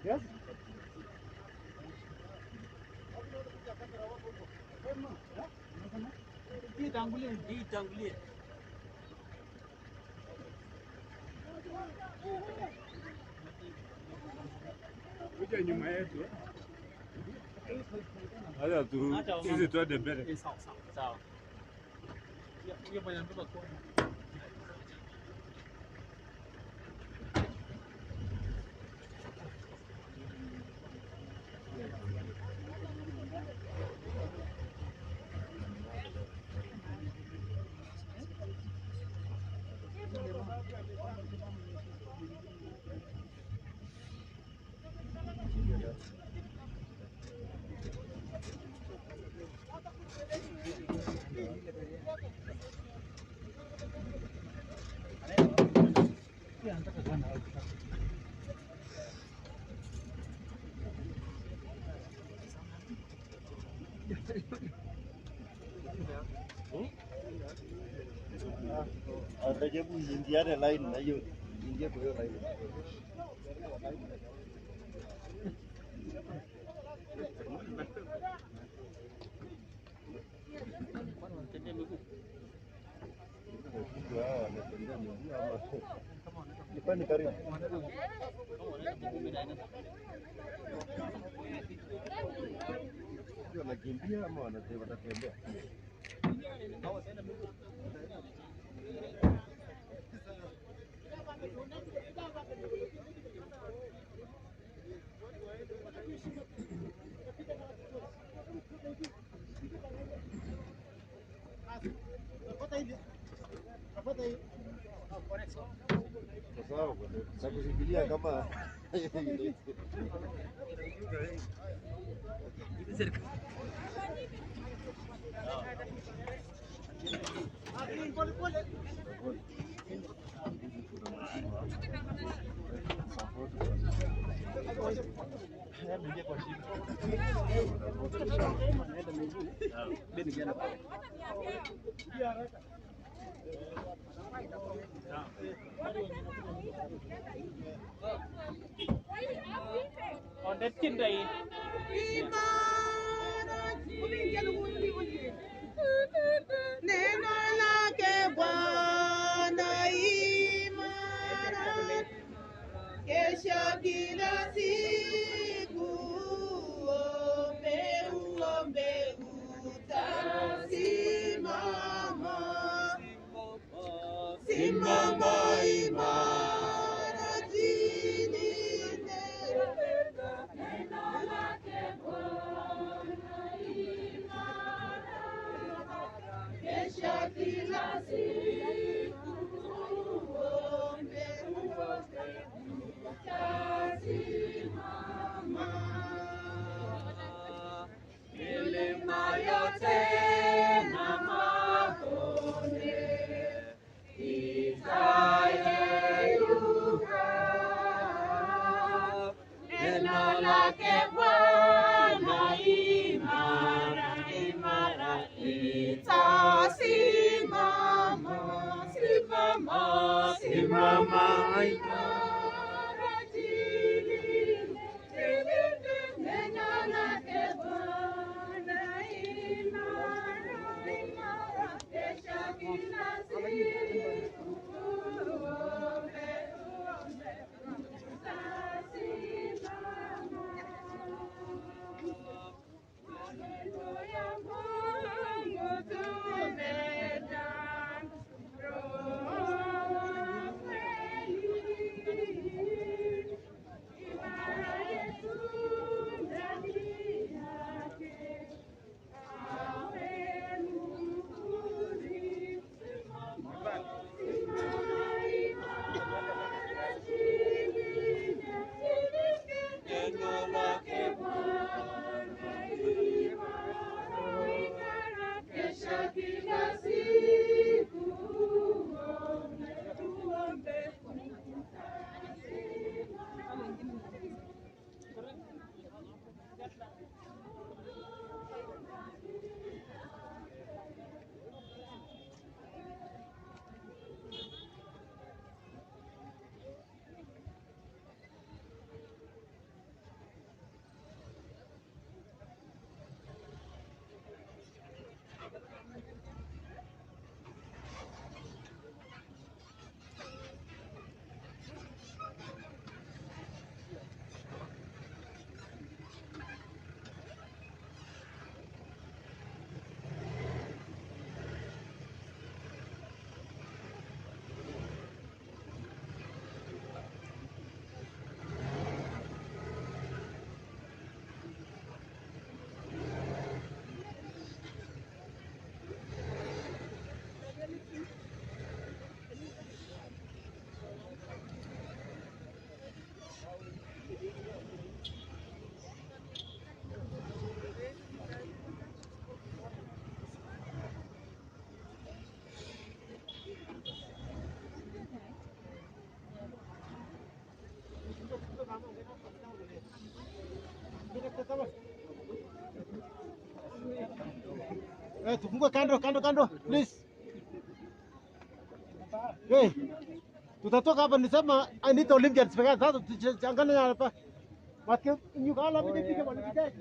Yes? Jitangulie. Kuja nyuma yetu. Haya tu. Sisi tuende mbele. Sawa. Sawa. Hiyo bwana mbeba kwa. Atajebu ingiane line na hiyo ingie kwa hiyo line. Ni karibu. Wanakimbia ama wanatembea? Sawa, nakushikilia kama Neno lake Bwana imara, kesha kila siku, uombe utasimama. Simama imara, jilinde neno lake Bwana imara. Kesha kila siku, uombe utasimama. Milima yote na mabonde itayeyuka, neno lake Bwana imara, imara itasimama. Simama, simama imara, jilinde, jilinde neno lake Bwana imara, imara. Kesha kila siku, uombe utasimama. Maneno ya Mungu tumejaa, Roho kweli, imara Yesu ndani yake, awe muhuri. Simama imara, jilinde, jilinde neno lake Bwana imara, imara. Kesha kila siku, uombe Tufungue kando, please. Tutatoka hapa nisema I need Olympians pekee. Sasa tuchangane hapa. Maki nyukala mimi nipige wanipige.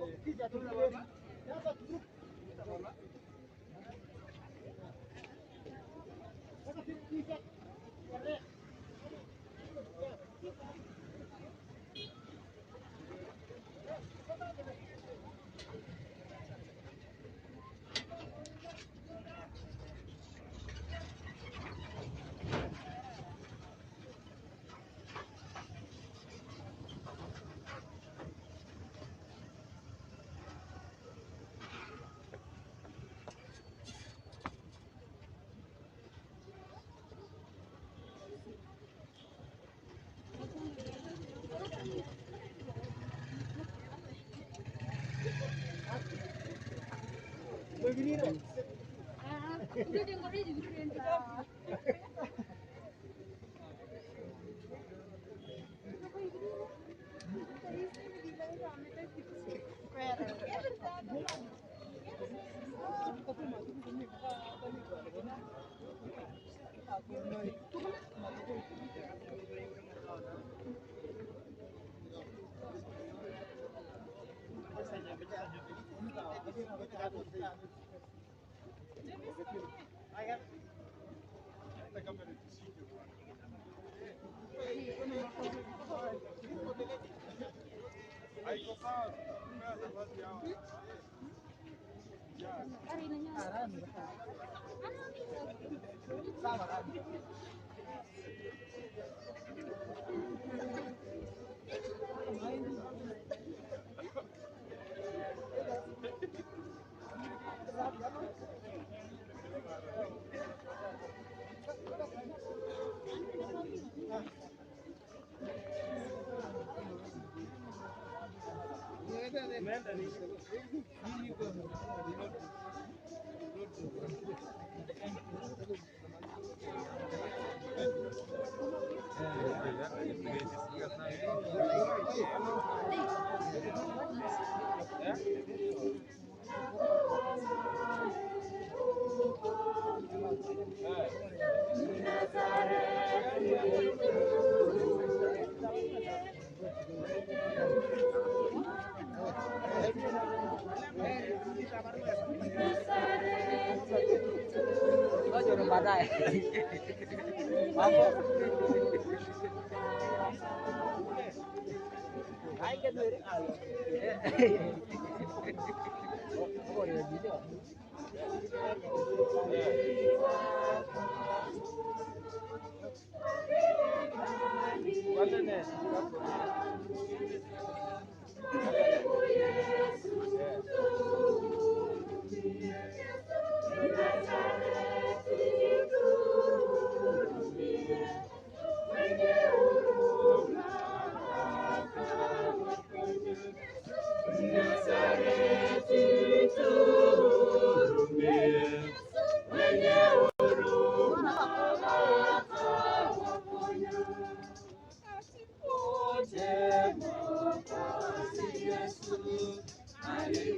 Hallelujah.